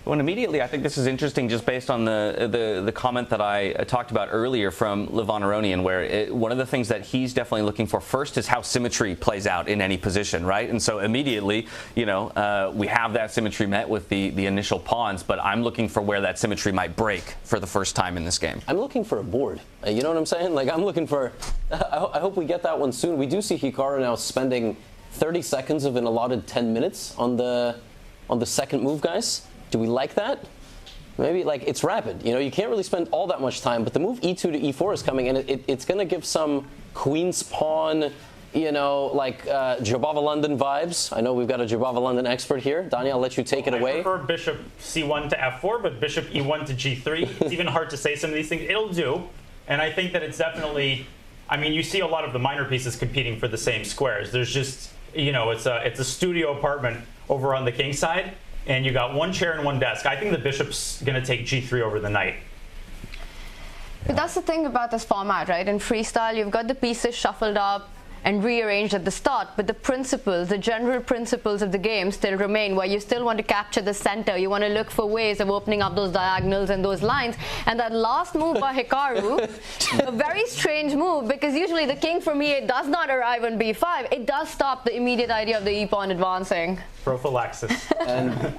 Well, immediately, I think this is interesting just based on the comment that I talked about earlier from Levon Aronian, where one of the things that he's definitely looking for first is how symmetry plays out in any position, right? And so immediately, we have that symmetry met with the initial pawns, but I'm looking for where that symmetry might break for the first time in this game. I'm looking for a board. You know what I'm saying? Like, I'm looking for, I hope we get that one soon. We do see Hikaru now spending 30 seconds of an allotted 10 minutes on the second move, guys. Do we like that? Maybe, like, it's rapid. You can't really spend all that much time, but the move e2 to e4 is coming, and it's going to give some queen's pawn, like Jabava London vibes. I know we've got a Jabava London expert here. Daniel, I'll let you take it away. I prefer bishop c1 to f4, but bishop e1 to g3. It's even hard to say some of these things. It'll do, and I think that it's definitely, you see a lot of the minor pieces competing for the same squares. There's just, it's a studio apartment over on the king side, and you got one chair and one desk. I think the bishop's going to take g3 over the knight. But that's the thing about this format, right? In freestyle, you've got the pieces shuffled up and rearranged at the start, but the general principles of the game still remain, where you still want to capture the center. You want to look for ways of opening up those diagonals and those lines. And that last move by Hikaru, a very strange move, because usually the king from e8 does not arrive on b5. It does stop the immediate idea of the e-pawn advancing. Prophylaxis. And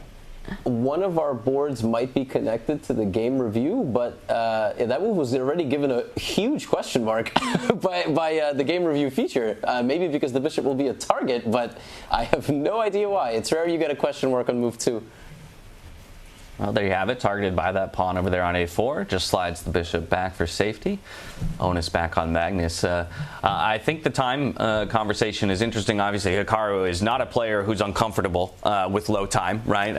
one of our boards might be connected to the game review, but that move was already given a huge question mark by the game review feature. Maybe because the bishop will be a target, but I have no idea why. It's rare you get a question mark on move 2. Well, there you have it, targeted by that pawn over there on a4. Just slides the bishop back for safety. Onus back on Magnus. I think the time conversation is interesting. Obviously, Hikaru is not a player who's uncomfortable with low time, right?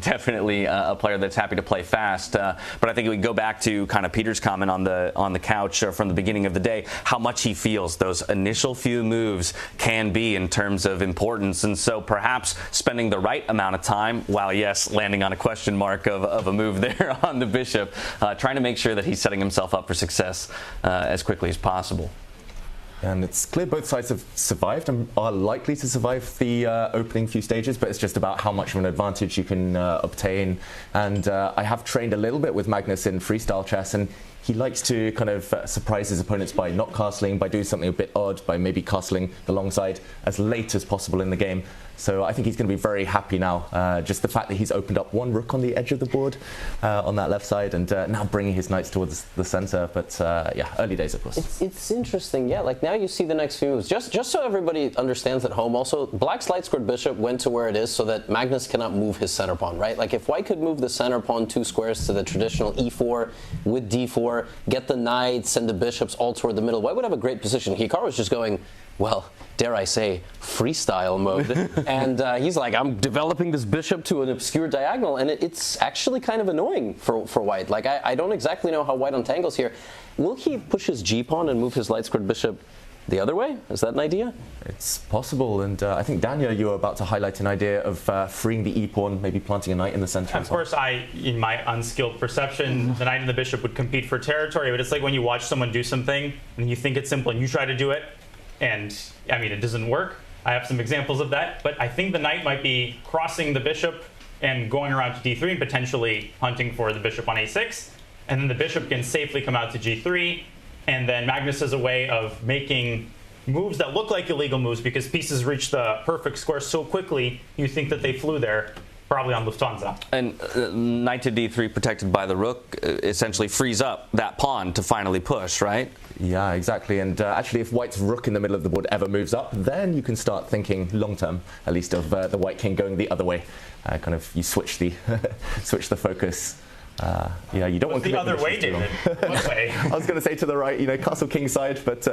Definitely a player that's happy to play fast. But I think we go back to kind of Peter's comment on the couch from the beginning of the day, how much he feels those initial few moves can be in terms of importance. And so perhaps spending the right amount of time, while yes, landing on a question mark of a move there on the bishop, trying to make sure that he's setting himself up for success as quickly as possible. And it's clear both sides have survived and are likely to survive the opening few stages, but it's just about how much of an advantage you can obtain. And I have trained a little bit with Magnus in freestyle chess, and he likes to kind of surprise his opponents by not castling, by doing something a bit odd, by maybe castling the long side as late as possible in the game. So I think he's going to be very happy now. Just the fact that he's opened up one rook on the edge of the board on that left side, and now bringing his knights towards the center. But yeah, early days, of course. It's interesting, yeah. Like now you see the next few moves. Just so everybody understands at home, also, Black's light squared bishop went to where it is so that Magnus cannot move his center pawn, right? Like if White could move the center pawn 2 squares to the traditional e4 with d4, get the knights and the bishops all toward the middle, White would have a great position. Hikaru's just going, well, dare I say, freestyle mode. And he's like, I'm developing this bishop to an obscure diagonal, and it's actually kind of annoying for White. Like, I don't exactly know how White untangles here. Will he push his g-pawn and move his light squared bishop the other way? Is that an idea? It's possible, and I think, Daniel, you were about to highlight an idea of freeing the e-pawn, maybe planting a knight in the center. Of course, in my unskilled perception, the knight and the bishop would compete for territory, but it's like when you watch someone do something, and you think it's simple, and you try to do it, and, I mean, it doesn't work. I have some examples of that, but I think the knight might be crossing the bishop and going around to d3 and potentially hunting for the bishop on a6, and then the bishop can safely come out to g3, and then Magnus has a way of making moves that look like illegal moves because pieces reach the perfect square so quickly you think that they flew there, probably on Lufthansa. And knight to d3 protected by the rook essentially frees up that pawn to finally push, right? Yeah, exactly. And actually, if White's rook in the middle of the board ever moves up, then you can start thinking long-term, at least, of the White king going the other way. Kind of, you switch the switch the focus. Yeah, you don't want the other way, David. What way? I was going to say to the right, castle king side, but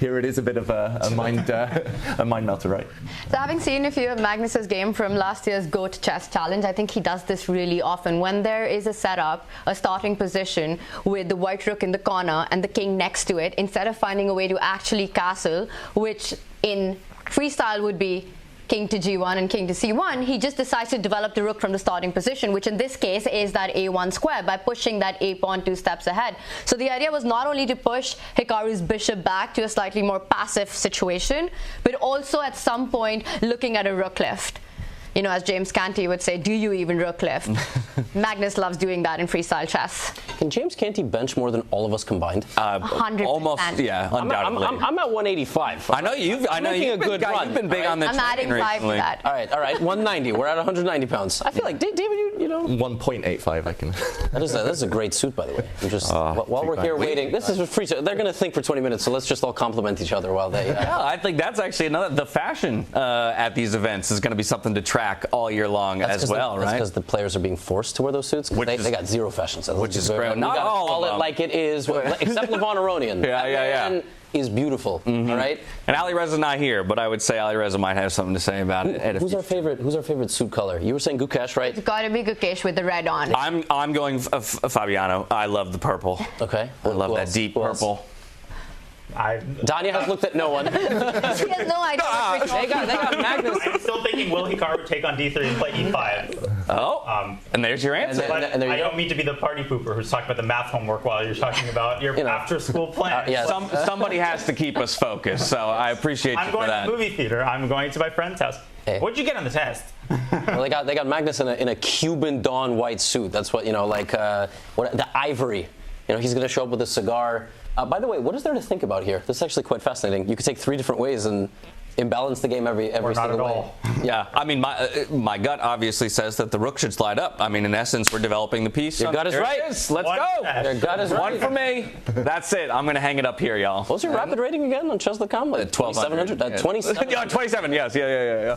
here it is a bit of a mind melter, right? So having seen a few of Magnus's game from last year's GOAT Chess Challenge, I think he does this really often. When there is a setup, a starting position with the white rook in the corner and the king next to it, instead of finding a way to actually castle, which in freestyle would be king to g1 and king to c1, he just decides to develop the rook from the starting position, which in this case is that a1 square, by pushing that a pawn 2 steps ahead. So the idea was not only to push Hikaru's bishop back to a slightly more passive situation, but also at some point looking at a rook lift. as James Canty would say, do you even rook lift? Magnus loves doing that in freestyle chess. Can James Canty bench more than all of us combined? 100%. Almost, yeah, undoubtedly. I'm at 185. I know you've been big on this. I'm adding 5 to that. All right, 190. We're at 190 pounds. I feel like David, you know. 1.85, I can. That is a great suit, by the way. I'm just while we're here waiting. This is free. They're going to think for 20 minutes, so let's just all compliment each other while they. Yeah, I think that's actually the fashion at these events is going to be something to track all year long as well, right? That's because the players are being forced to wear those suits. They got zero fashion sense. Which is great. Not all of them. Like it is, except Levon Aronian. Yeah. Is beautiful, all right? And Ali Reza's not here, but I would say Ali Reza might have something to say about it. Who's our favorite suit color? You were saying Gukesh, right? It's got to be Gukesh with the red on. I'm going Fabiano. I love the purple. Okay. I love that deep purple. Danya has looked at no one. She has no idea. They got Magnus. I'm still thinking, will Hikaru take on D3 and play E5? Oh, and there's your answer. And I don't mean to be the party pooper who's talking about the math homework while you're talking about your after-school plans. Somebody has to keep us focused, so I appreciate you for that. I'm going to the movie theater. I'm going to my friend's house. Hey. What'd you get on the test? Well, they got Magnus in a Cuban Dawn white suit. That's what the ivory. He's going to show up with a cigar. By the way, what is there to think about here? This is actually quite fascinating. You could take 3 different ways and imbalance the game every single way. Yeah, I mean, my gut obviously says that the rook should slide up. I mean, in essence, we're developing the piece. Your gut is right. Let's go. Your gut is right. One for me. That's it. I'm going to hang it up here, y'all. What's your rapid rating again on chess.com? 1,200. 27? Yeah, 27, yes. Yeah.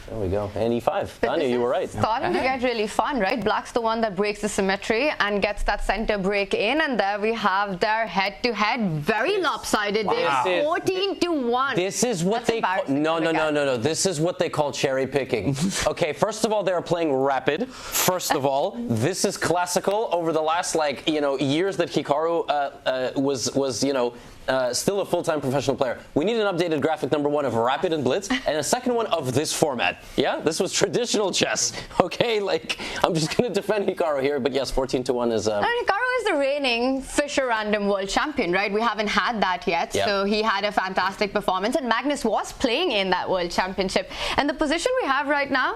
There we go. And E5. Danya, you were right. Starting to get really fun, right? Black's the one that breaks the symmetry and gets that center break in, and there we have their head-to-head, very lopsided. Wow. They're 14-1. This is what they call, no. This is what they call cherry picking. Okay, first of all, they're playing rapid. First of all, this is classical. Over the last years that Hikaru was still a full-time professional player. We need an updated graphic, number 1, of Rapid and Blitz, and a second one of this format. Yeah, this was traditional chess. Okay, I'm just going to defend Hikaru here, but yes, 14-1 is. Hikaru is the reigning Fischer Random World Champion, right? We haven't had that yet, so he had a fantastic performance, and Magnus was playing in that World Championship. And the position we have right now,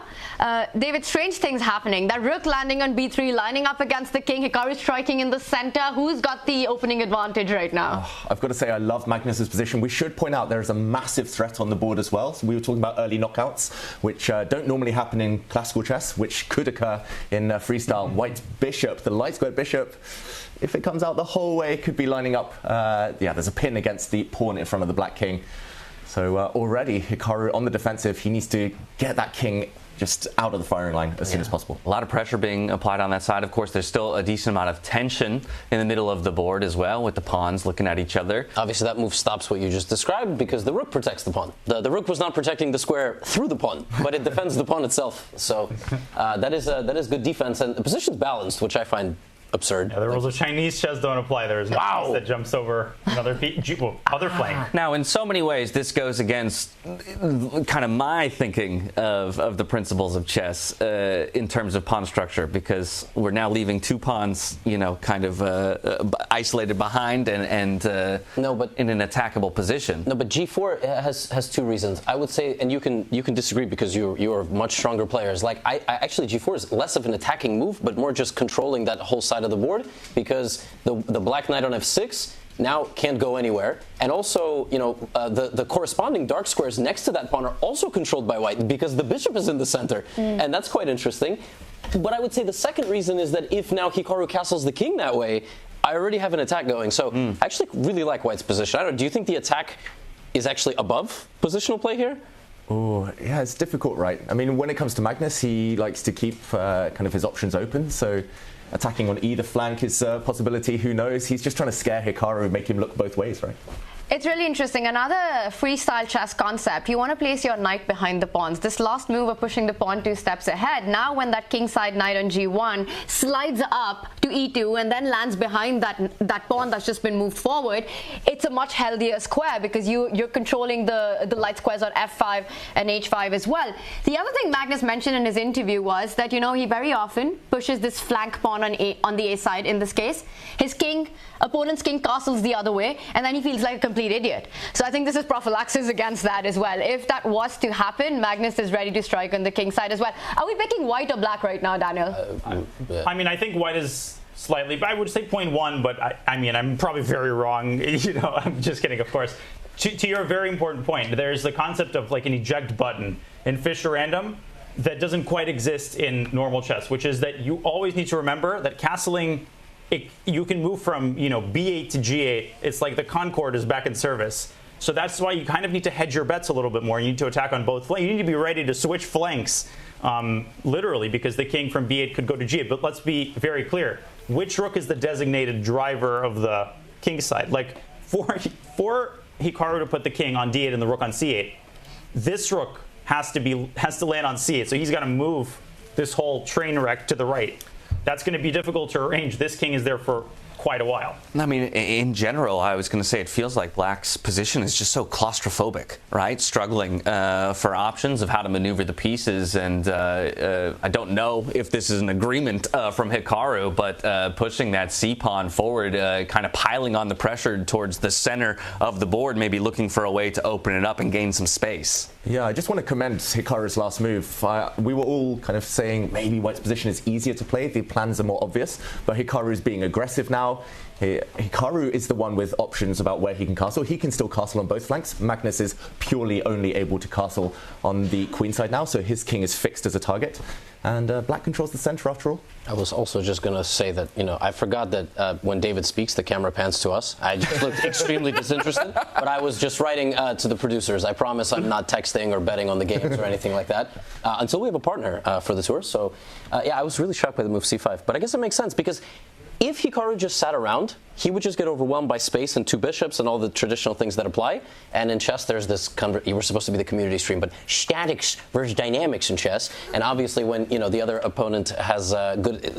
David, strange things happening. That rook landing on B3, lining up against the king. Hikaru striking in the center. Who's got the opening advantage right now? I've got to say, I love Magnus's position. We should point out there is a massive threat on the board as well. So we were talking about early knockouts, which don't normally happen in classical chess, which could occur in freestyle. White's bishop, the light squared bishop, if it comes out the whole way, could be lining up. There's a pin against the pawn in front of the black king. So already Hikaru on the defensive. He needs to get that king just out of the firing line as soon as possible. A lot of pressure being applied on that side. Of course, there's still a decent amount of tension in the middle of the board as well, with the pawns looking at each other. Obviously, that move stops what you just described because the rook protects the pawn. The rook was not protecting the square through the pawn, but it defends the pawn itself. So that is good defense, and the position's balanced, which I find absurd. Yeah, the rules of Chinese chess don't apply. There's no piece that jumps over another other flank. Now, in so many ways, this goes against kind of my thinking of the principles of chess in terms of pawn structure, because we're now leaving 2 pawns, kind of isolated behind and in an attackable position. No, but G4 has 2 reasons. I would say, and you can disagree because you are much stronger players. I actually G4 is less of an attacking move, but more just controlling that whole side of the board, because the black knight on f6 now can't go anywhere, and also the corresponding dark squares next to that pawn are also controlled by white because the bishop is in the center, and that's quite interesting. But I would say the second reason is that if now Hikaru castles the king that way, I already have an attack going. So I actually really like white's position. I don't know, do you think the attack is actually above positional play here? Oh, yeah, it's difficult, right? I mean, when it comes to Magnus, he likes to keep kind of his options open, so attacking on either flank is a possibility. Who knows? He's just trying to scare Hikaru and make him look both ways, right? It's really interesting. Another freestyle chess concept. You want to place your knight behind the pawns. This last move of pushing the pawn 2 steps ahead. Now when that kingside knight on g1 slides up to e2 and then lands behind that pawn that's just been moved forward, it's a much healthier square because you're controlling the light squares on f5 and h5 as well. The other thing Magnus mentioned in his interview was that, he very often pushes this flank pawn on the a side in this case. His opponent's king castles the other way, and then he feels like a complete idiot. So I think this is prophylaxis against that as well. If that was to happen, Magnus is ready to strike on the king side as well. Are we picking white or black right now, Daniel? I mean, I think white is slightly, I would say 0.1, but I mean, I'm probably very wrong. You know, I'm just kidding, of course. To your very important point, there's the concept of like an eject button in Fischer Random that doesn't quite exist in normal chess, which is that you always need to remember that castling, you can move from, you know, B8 to G8. It's like the Concorde is back in service. So that's why you kind of need to hedge your bets a little bit more. You need to attack on both flanks. You need to be ready to switch flanks, literally, because the king from B8 could go to G8. But let's be very clear. Which rook is the designated driver of the king side? Like, for Hikaru to put the king on D8 and the rook on C8, this rook has to land on C8. So he's got to move this whole train wreck to the right. That's going to be difficult to arrange. This king is there for quite a while. I mean, in general, I was going to say it feels like Black's position is just so claustrophobic, right? Struggling for options of how to maneuver the pieces. And I don't know if this is an agreement from Hikaru, but pushing that c-pawn forward, kind of piling on the pressure towards the center of the board, maybe looking for a way to open it up and gain some space. Yeah, I just want to commend Hikaru's last move. We were all kind of saying maybe White's position is easier to play, the plans are more obvious, but Hikaru's being aggressive now. Hikaru is the one with options about where he can castle. He can still castle on both flanks. Magnus is purely only able to castle on the queen side now, so his king is fixed as a target. And Black controls the center after all. I was also just going to say that, you know, I forgot that when David speaks, the camera pans to us. I just looked extremely disinterested, but I was just writing to the producers. I promise I'm not texting or betting on the games or anything like that until we have a partner for the tour. So, yeah, I was really shocked by the move c5. But I guess it makes sense because if Hikaru just sat around, he would just get overwhelmed by space and two bishops and all the traditional things that apply. And in chess, there's this, you were supposed to be the community stream, but statics versus dynamics in chess. And obviously when, you know, the other opponent has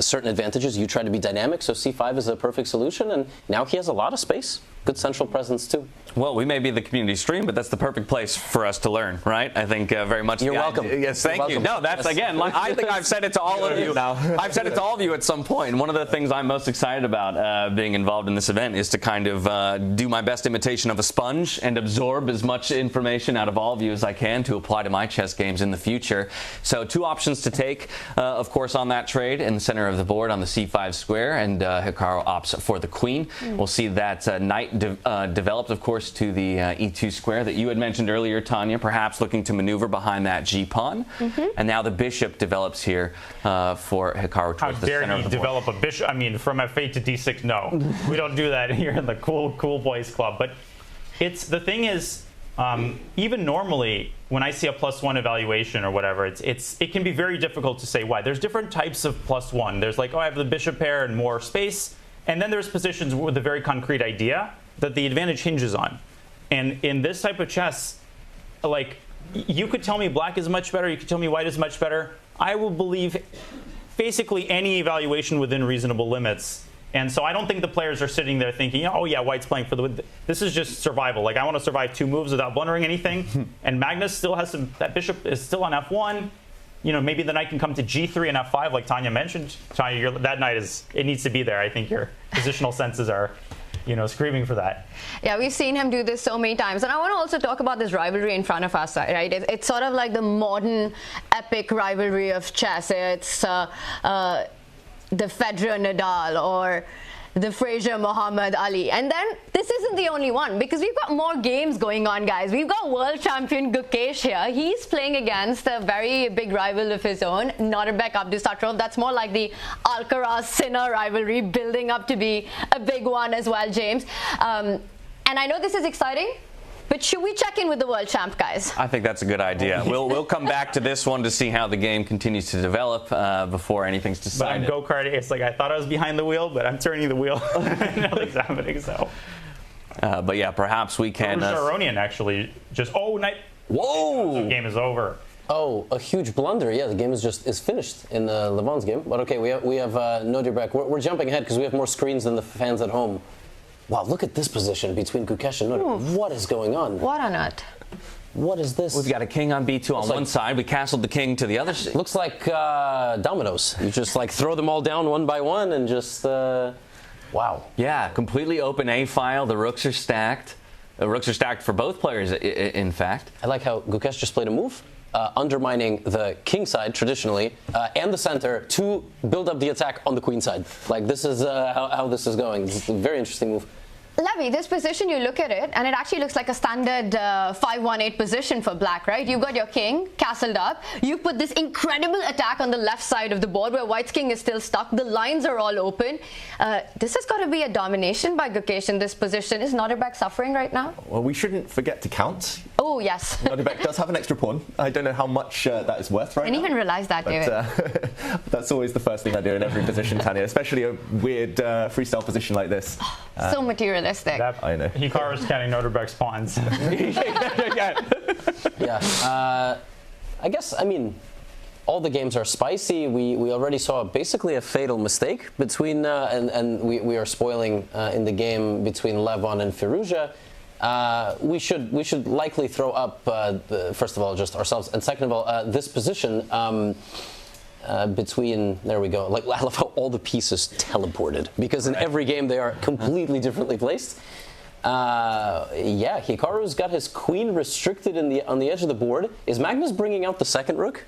certain advantages, you try to be dynamic. So c5 is a perfect solution. And now he has a lot of space. Good central presence, too. Well, we may be the community stream, but that's the perfect place for us to learn, right? I think very much. You're welcome. Yes, thank you. No, that's, again, like, I think I've said it to all of you. I've said it to all of you at some point. One of the things I'm most excited about being involved in this event is to kind of do my best imitation of a sponge and absorb as much information out of all of you as I can to apply to my chess games in the future. So two options to take, of course, on that trade in the center of the board on the c5 square, and Hikaru opts for the queen. We'll see that knight developed, of course, to the e2 square that you had mentioned earlier, Tanya, perhaps looking to maneuver behind that g-pawn. And now the bishop develops here for Hikaru towards the center of the board. How dare you develop a bishop? I mean, from f8 to d6, no. We don't do that here in the cool boys club. But the thing is, even normally, when I see a +1 evaluation or whatever, it can be very difficult to say why. There's different types of +1. There's like, oh, I have the bishop pair and more space. And then there's positions with a very concrete idea that the advantage hinges on. And in this type of chess, like, you could tell me black is much better, you could tell me white is much better. I will believe basically any evaluation within reasonable limits. And so I don't think the players are sitting there thinking, oh yeah, white's playing for the... This is just survival. Like, I want to survive 2 moves without blundering anything. And Magnus still has some... That bishop is still on f1. You know, maybe the knight can come to g3 and f5, like Tanya mentioned. Tanya, that knight it needs to be there. I think your positional senses are, you know, screaming for that. Yeah, we've seen him do this so many times. And I want to also talk about this rivalry in front of us, right? It's sort of like the modern epic rivalry of chess. It's the Federer-Nadal or the Frazier-Muhammad Ali. And then this isn't the only one, because we've got more games going on, guys. We've got world champion Gukesh here. He's playing against a very big rival of his own, Nakamura Abdusattorov. That's more like the Alcaraz-Sinner rivalry, building up to be a big one as well, James. And I know this is exciting, but should we check in with the world champ, guys? I think that's a good idea. We'll come back to this one to see how the game continues to develop before anything's decided. But on go-kart, it's like I thought I was behind the wheel, but I'm turning the wheel. Nothing's happening, so. But yeah, perhaps we can... Aronian actually just... Oh, night. Whoa! The game is over. Oh, a huge blunder. Yeah, the game is finished in Levon's game. But okay, we have Nodir back. We're jumping ahead because we have more screens than the fans at home. Wow, look at this position between Gukesh and Nodir. What is going on? What on earth? What is this? We've got a king on b2 on one side. We castled the king to the other side. Looks like dominoes. You just like throw them all down one by one and just... wow. Yeah, completely open A file. The rooks are stacked. Rooks are stacked for both players, in fact. I like how Gukesh just played a move, undermining the king side traditionally, and the center to build up the attack on the queen side. Like, this is how this is going. It's a very interesting move. Levy, this position, you look at it, and it actually looks like a standard 5-1-8 position for black, right? You've got your king castled up. You put this incredible attack on the left side of the board where white's king is still stuck. The lines are all open. This has got to be a domination by Gukesh in this position. Is Nordebek suffering right now? Well, we shouldn't forget to count. Oh, yes. Nordebek does have an extra pawn. I don't know how much that is worth right now. I didn't even realize that, David. That's always the first thing I do in every position, Tanya, especially a weird freestyle position like this. So materialistic. I know. Hikaru's counting Nordebek's pawns. Yeah. I guess, I mean, all the games are spicy. We already saw basically a fatal mistake between, and we are spoiling in the game between Levon and Firouzja. We should likely throw up, first of all, just ourselves, and second of all, this position between, there we go, like, I love how all the pieces teleported, because in every game they are completely differently placed. Yeah, Hikaru's got his queen restricted on the edge of the board. Is Magnus bringing out the second rook?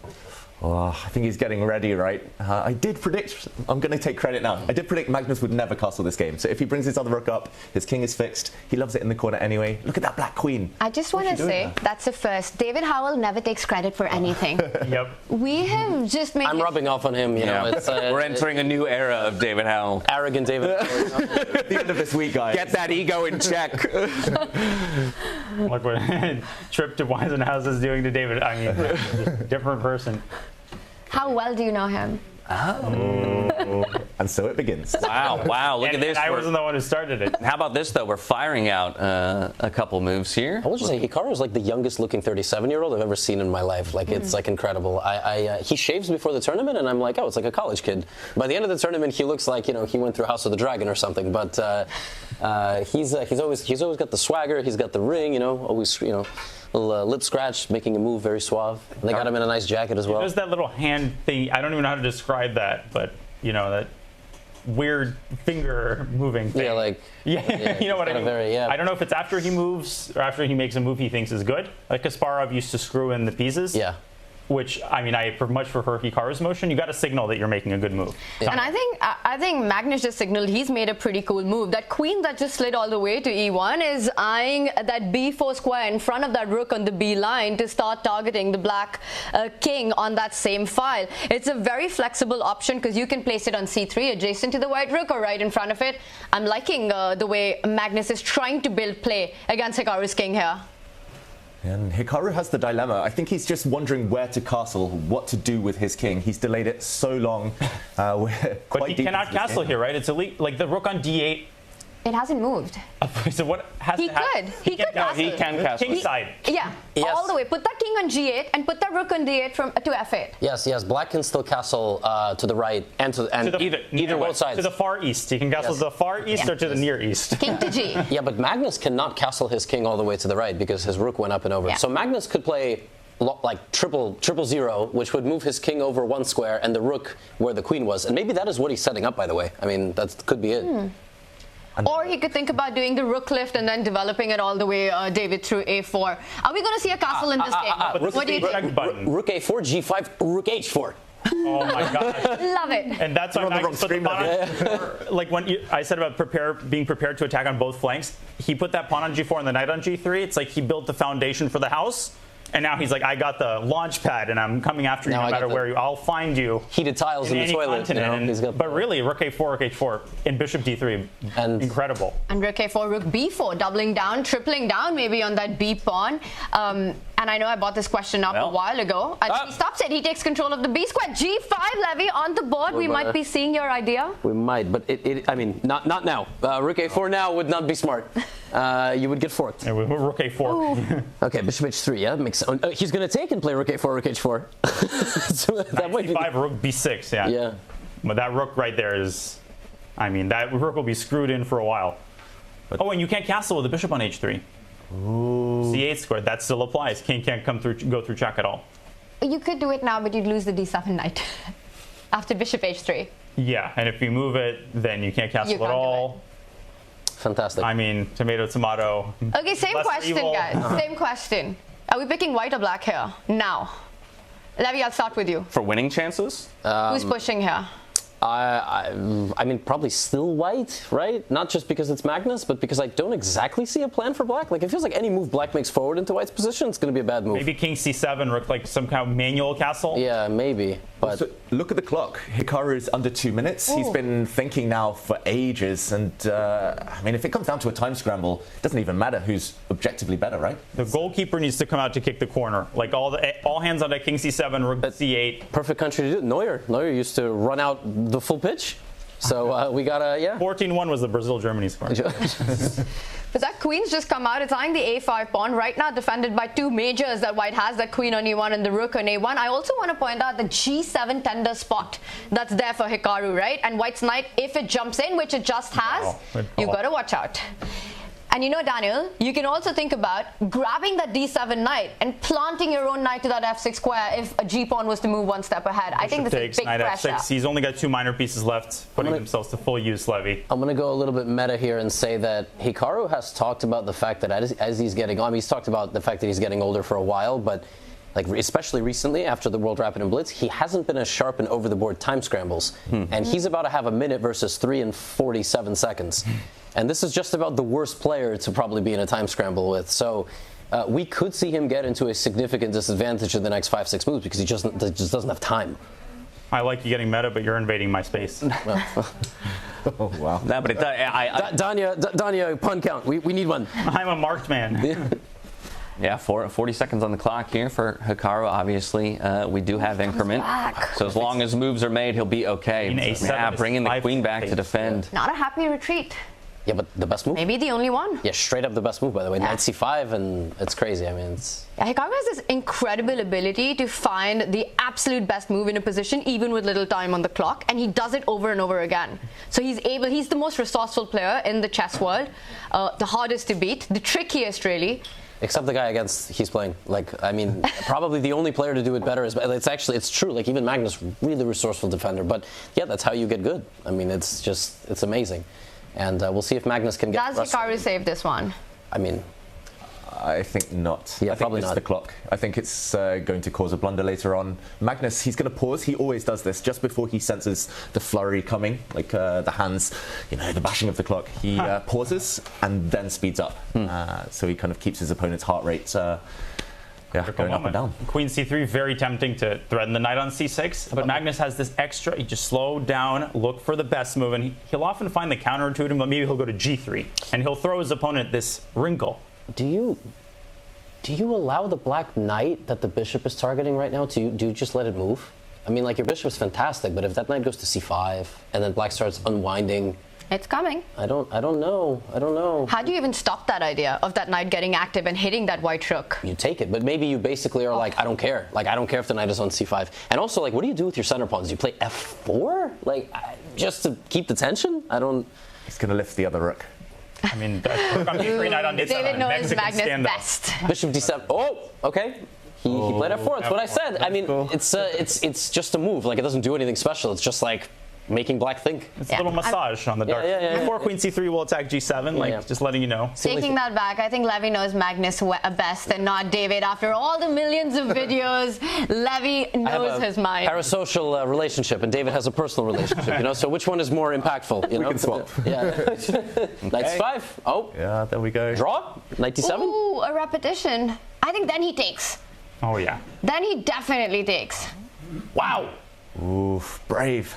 Oh, I think he's getting ready, right? I did predict, I'm going to take credit now, I did predict Magnus would never castle this game. So if he brings his other rook up, his king is fixed, he loves it in the corner anyway. Look at that black queen. I just want to say, that's a first. David Howell never takes credit for anything. Yep. We have just made... I'm rubbing off on him, you know. It's, we're entering a new era of David Howell. Arrogant David. At the end of this week, guys. Get that ego in check. Look what Trip to Weisenhaus is doing to David. I mean, different person. How well do you know him? Oh. And so it begins. Wow, look at this. I wasn't the one who started it. How about this, though? We're firing out a couple moves here. I would just say Hikaru is like the youngest looking 37-year-old I've ever seen in my life. Like, it's like incredible. He shaves before the tournament, and I'm like, oh, it's like a college kid. By the end of the tournament, he looks like, you know, he went through House of the Dragon or something. But he's always got the swagger. He's got the ring, you know, always, you know, little lip scratch, making a move very suave. And they got him in a nice jacket as well. There's that little hand thing. I don't even know how to describe that, but you know, that weird finger moving thing. Yeah, like yeah, you know what I mean. I don't know if it's after he moves or after he makes a move he thinks is good. Like Kasparov used to screw in the pieces. Yeah. Which, I mean, I much prefer Hikaru's motion. You got to signal that you're making a good move. Yeah. And I think Magnus just signaled he's made a pretty cool move. That queen that just slid all the way to e1 is eyeing that b4 square in front of that rook on the b line to start targeting the black king on that same file. It's a very flexible option because you can place it on c3 adjacent to the white rook or right in front of it. I'm liking the way Magnus is trying to build play against Hikaru's king here. And Hikaru has the dilemma. I think he's just wondering where to castle, what to do with his king. He's delayed it so long. But he cannot castle here, right? It's elite. Like the rook on d8. It hasn't moved. So what has to happen? He could castle. He can castle. King side. Yeah, all the way. Put that king on g8 and put that rook on d8 to f8. Yes. Black can still castle to the right and either way. Both sides. To the far east. He can castle to the far east or to the near east. King to g. Yeah, but Magnus cannot castle his king all the way to the right because his rook went up and over. Yeah. So Magnus could play like triple zero, which would move his king over one square and the rook where the queen was. And maybe that is what he's setting up, by the way. I mean, that could be it. Or he could think about doing the rook lift and then developing it all the way, David, through a4. Are we going to see a castle in this game? What do you think? Rook a4, g5, rook h4. Oh my gosh. Love it. And that's why Magnus put the pawn on, like when I said about being prepared to attack on both flanks, he put that pawn on g4 and the knight on g3. It's like he built the foundation for the house. And now he's like, I got the launch pad, and I'm coming after you no matter where you. I'll find you. Heated tiles in the toilet. You know? But really, rook a4, rook h4, and bishop d3, and incredible. And rook a4, rook b4, doubling down, tripling down, maybe on that b pawn. And I know I brought this question up a while ago. He stops it. He takes control of the b square. g5, Levy, on the board. We might be seeing your idea. We might, but I mean, not now. Rook a4 now would not be smart. You would get forked. Yeah, rook a4. Okay, bishop h3. Yeah, that makes sense. He's going to take and play rook a4, rook h4. So that might be rook b6. Yeah. But that rook right there is, I mean, that rook will be screwed in for a while. But, and you can't castle with the bishop on h3. Ooh. c8 squared. That still applies. King can't go through check at all. You could do it now, but you'd lose the d7 knight after bishop h3. Yeah, and if you move it, then you can't castle at all. fantastic. I mean, tomato. Okay, same question, guys. Same question. Are we picking white or black here? Now. Levy, I'll start with you. For winning chances? Who's pushing here? I mean, probably still white, right? Not just because it's Magnus, but because I don't exactly see a plan for black. Like, it feels like any move black makes forward into white's position, it's going to be a bad move. Maybe king c7, rook, like some kind of manual castle? Yeah, maybe. But also, look at the clock. Hikaru's under 2 minutes. Ooh. He's been thinking now for ages. And, I mean, if it comes down to a time scramble, it doesn't even matter who's objectively better, right? The goalkeeper needs to come out to kick the corner. Like, all hands on deck, king c7, rook c8. Perfect country to do it. Neuer used to run out the full pitch. So we got a, 14-1 was the Brazil-Germany score. But that queen's just come out. It's eyeing the a5 pawn. Right now defended by two majors that white has, that queen on e1 and the rook on a1. I also want to point out the g7 tender spot that's there for Hikaru, right? And white's knight, if it jumps in, which it just has, you've got to watch out. And you know, Daniel, you can also think about grabbing that d7 knight and planting your own knight to that f6 square if a g-pawn was to move one step ahead. I think this is big knight pressure. F6. He's only got 2 minor pieces left, putting themselves to full use, Levy. I'm going to go a little bit meta here and say that Hikaru has talked about the fact that as he's getting on, he's talked about the fact that he's getting older for a while, but like especially recently after the World Rapid and Blitz, he hasn't been as sharp in over-the-board time scrambles. And he's about to have a minute versus 3 and 47 seconds. And this is just about the worst player to probably be in a time scramble with. So we could see him get into a significant disadvantage in the next 5-6 moves because he just doesn't have time. I like you getting meta, but you're invading my space. Oh, wow. No, but Danya, pun count. We need one. I'm a marked man. Yeah, 40 seconds on the clock here for Hikaru. Obviously, we do have increment. So as long as moves are made, he'll be okay. Yeah, bringing the queen back to defend. Not a happy retreat. Yeah, but the best move? Maybe the only one. Yeah, straight up the best move, by the way. Knight c5, and it's crazy. I mean, it's... Yeah, Hikaru has this incredible ability to find the absolute best move in a position, even with little time on the clock, and he does it over and over again. So he's the most resourceful player in the chess world, the hardest to beat, the trickiest, really. Except the guy against he's playing. Like, I mean, probably the only player to do it better is... It's true. Like, even Magnus, really resourceful defender. But, yeah, that's how you get good. I mean, it's amazing. And we'll see if Magnus can get... Does Hikaru save this one? I mean... I think not. Yeah, I think probably it's not. the clock. I think it's going to cause a blunder later on. Magnus, he's going to pause. He always does this just before he senses the flurry coming, like the hands, the bashing of the clock. He pauses and then speeds up. So he kind of keeps his opponent's heart rate going up and down. Queen c3, very tempting to threaten the knight on c6, but Magnus has this extra. He just slow down, look for the best move, and he'll often find the counter to him, but maybe he'll go to g3, and he'll throw his opponent this wrinkle. Do you allow the black knight that the bishop is targeting right now do you just let it move? I mean, like, your bishop's fantastic, but if that knight goes to c5 and then black starts unwinding, it's coming. I don't know. How do you even stop that idea of that knight getting active and hitting that white rook? You take it, but maybe you basically are like, I don't care. Like, I don't care if the knight is on c5. And also, like, what do you do with your center pawns? Do you play f4? Like, just to keep the tension? He's going to lift the other rook. I mean, knight on d7. David knows Magnus best. Bishop d7. Oh, okay. He played f4. That's what I said. I mean, it's just a move. Like, it doesn't do anything special. It's just like making black think. It's a little massage on the dark. Before queen c3 will attack g7, just letting you know. Taking that back, I think Levy knows Magnus best and not David. After all the millions of videos, Levy knows his mind. Parasocial relationship, and David has a personal relationship, so which one is more impactful? We can swap. Knight c5. Oh. Yeah, there we go. Draw. Knight d7. Ooh, a repetition. I think then he takes. Oh, yeah. Then he definitely takes. Wow. Oof, brave.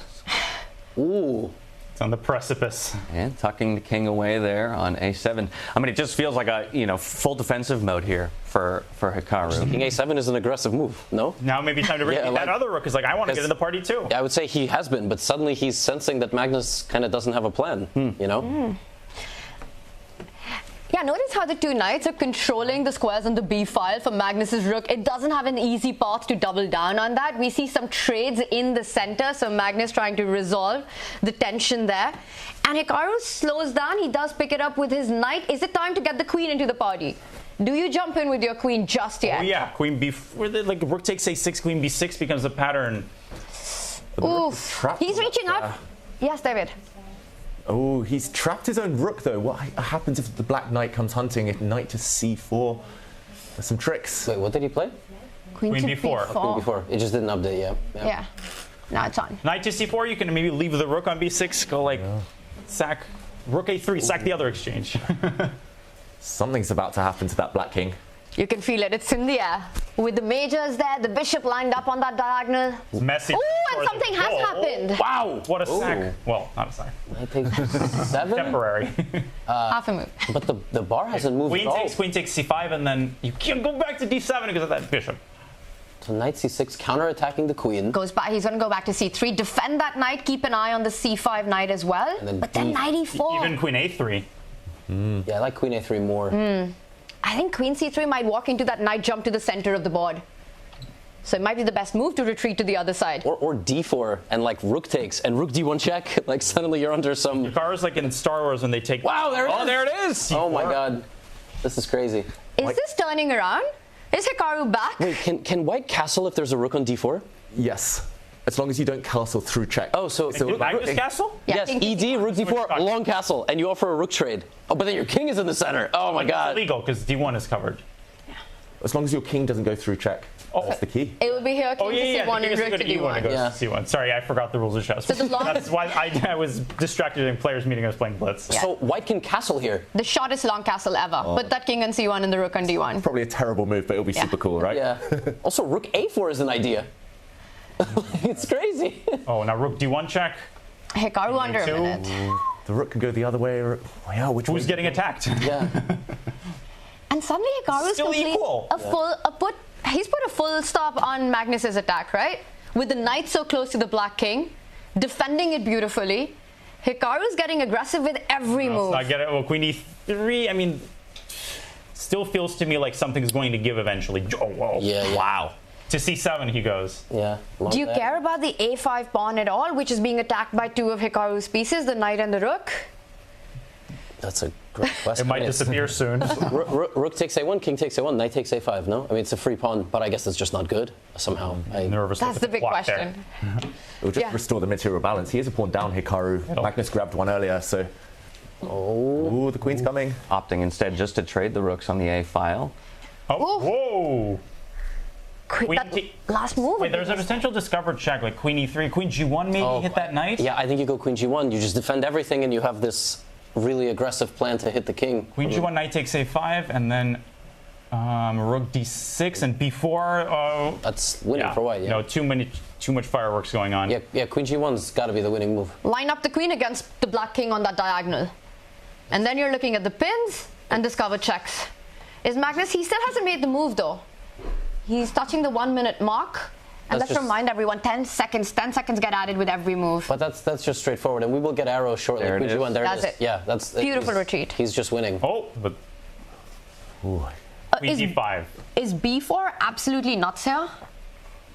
Ooh. It's on the precipice. And tucking the king away there on a7. I mean, it just feels like a full defensive mode here for Hikaru. King a7 is an aggressive move, no? Now maybe time to bring that other rook is like, I want to get in the party too. I would say he has been, but suddenly he's sensing that Magnus kind of doesn't have a plan, Yeah, notice how the two knights are controlling the squares on the b file for Magnus's rook. It doesn't have an easy path to double down on that. We see some trades in the center, so Magnus trying to resolve the tension there. And Hikaru slows down. He does pick it up with his knight. Is it time to get the queen into the party? Do you jump in with your queen just yet? Oh yeah, queen b4. Like rook takes a6, queen b6 becomes a pattern. Oof. He's reaching up. Yes, David. Oh, he's trapped his own rook, though. What happens if the black knight comes hunting? If knight to c4, there's some tricks. Wait, what did he play? Queen b4. Queen b4. It just didn't update yet. Yeah. Now it's on. Knight to c4, you can maybe leave the rook on b6, go like sack rook a3, sack the other exchange. Something's about to happen to that black king. You can feel it. It's in the air. With the majors there, the bishop lined up on that diagonal. It's messy. Ooh, and something has happened. Wow, what a sack. Well, not a sack. I think 7? Temporary. Half a move. But the bar hasn't moved at all. Queen takes c5, and then you can't go back to d7 because of that bishop. So knight c6, counter-attacking the queen. Goes back. He's going to go back to c3. Defend that knight. Keep an eye on the c5 knight as well. But then knight e4. Even queen a3. Yeah, I like queen a3 more. I think queen c3 might walk into that knight jump to the center of the board. So it might be the best move to retreat to the other side. Or d4 and like rook takes and rook d1 check. Like suddenly you're under some... Hikaru's like in Star Wars when they take... Wow, there it is! Oh, there it is! C4. Oh my god. This is crazy. Is this turning around? Is Hikaru back? Wait, can white castle if there's a rook on d4? Yes. As long as you don't castle through check. Oh, so Magnus castle? Yeah, yes, ED, rook d4, long castle, and you offer a rook trade. Oh, but then your king is in the center. Oh my god. It's illegal because d1 is covered. As long as your king doesn't go through check. That's the key. It would be here, king to c1 and rook to d1. Goes to c1. Sorry, I forgot the rules of chess. So the long That's why I was distracted in players' meeting. I was playing Blitz. Yeah. So white can castle here. The shortest long castle ever. Put that king on c1 and the rook on d1. Probably a terrible move, but it'll be super cool, right? Yeah. Also, rook a4 is an idea. It's crazy. Oh, now rook d1 check. Hikaru under a minute. The rook could go the other way. Yeah, Who's getting attacked? Yeah. And suddenly Hikaru's Still complete equal. He's put a full stop on Magnus's attack, right? With the knight so close to the black king, defending it beautifully. Hikaru's getting aggressive with every move. I get it. Well, queen e3, I mean, still feels to me like something's going to give eventually. Oh, whoa. Yeah. Wow. To c7 he goes. Yeah. Do you care about the a5 pawn at all, which is being attacked by two of Hikaru's pieces, the knight and the rook? That's a great question. It might disappear soon. Rook takes a1, king takes a1, knight takes a5, no? I mean, it's a free pawn, but I guess it's just not good, somehow. Nervous. That's the big question. It will just restore the material balance. He is a pawn down, Hikaru. Magnus grabbed one earlier, so... Oh, the queen's coming. Opting instead just to trade the rooks on the a file. Oh, whoa! Last move. Wait, there's a potential discovered check, like queen e3, queen g1 maybe hit that knight? Yeah, I think you go queen g1, you just defend everything and you have this really aggressive plan to hit the king. Queen g1, knight takes a5, and then rook d6 and b4. That's winning for white, yeah. No, too much fireworks going on. Yeah, queen g1's got to be the winning move. Line up the queen against the black king on that diagonal. And then you're looking at the pins and discover checks. Is Magnus, he still hasn't made the move though. He's touching the 1 minute mark. And let's remind everyone, 10 seconds get added with every move. But that's just straightforward, and we will get arrows shortly. There it Queen g1, there That's it is. it. Yeah, that's Beautiful retreat. He's just winning. Oh, but queen d5. Is b4 absolutely nuts here?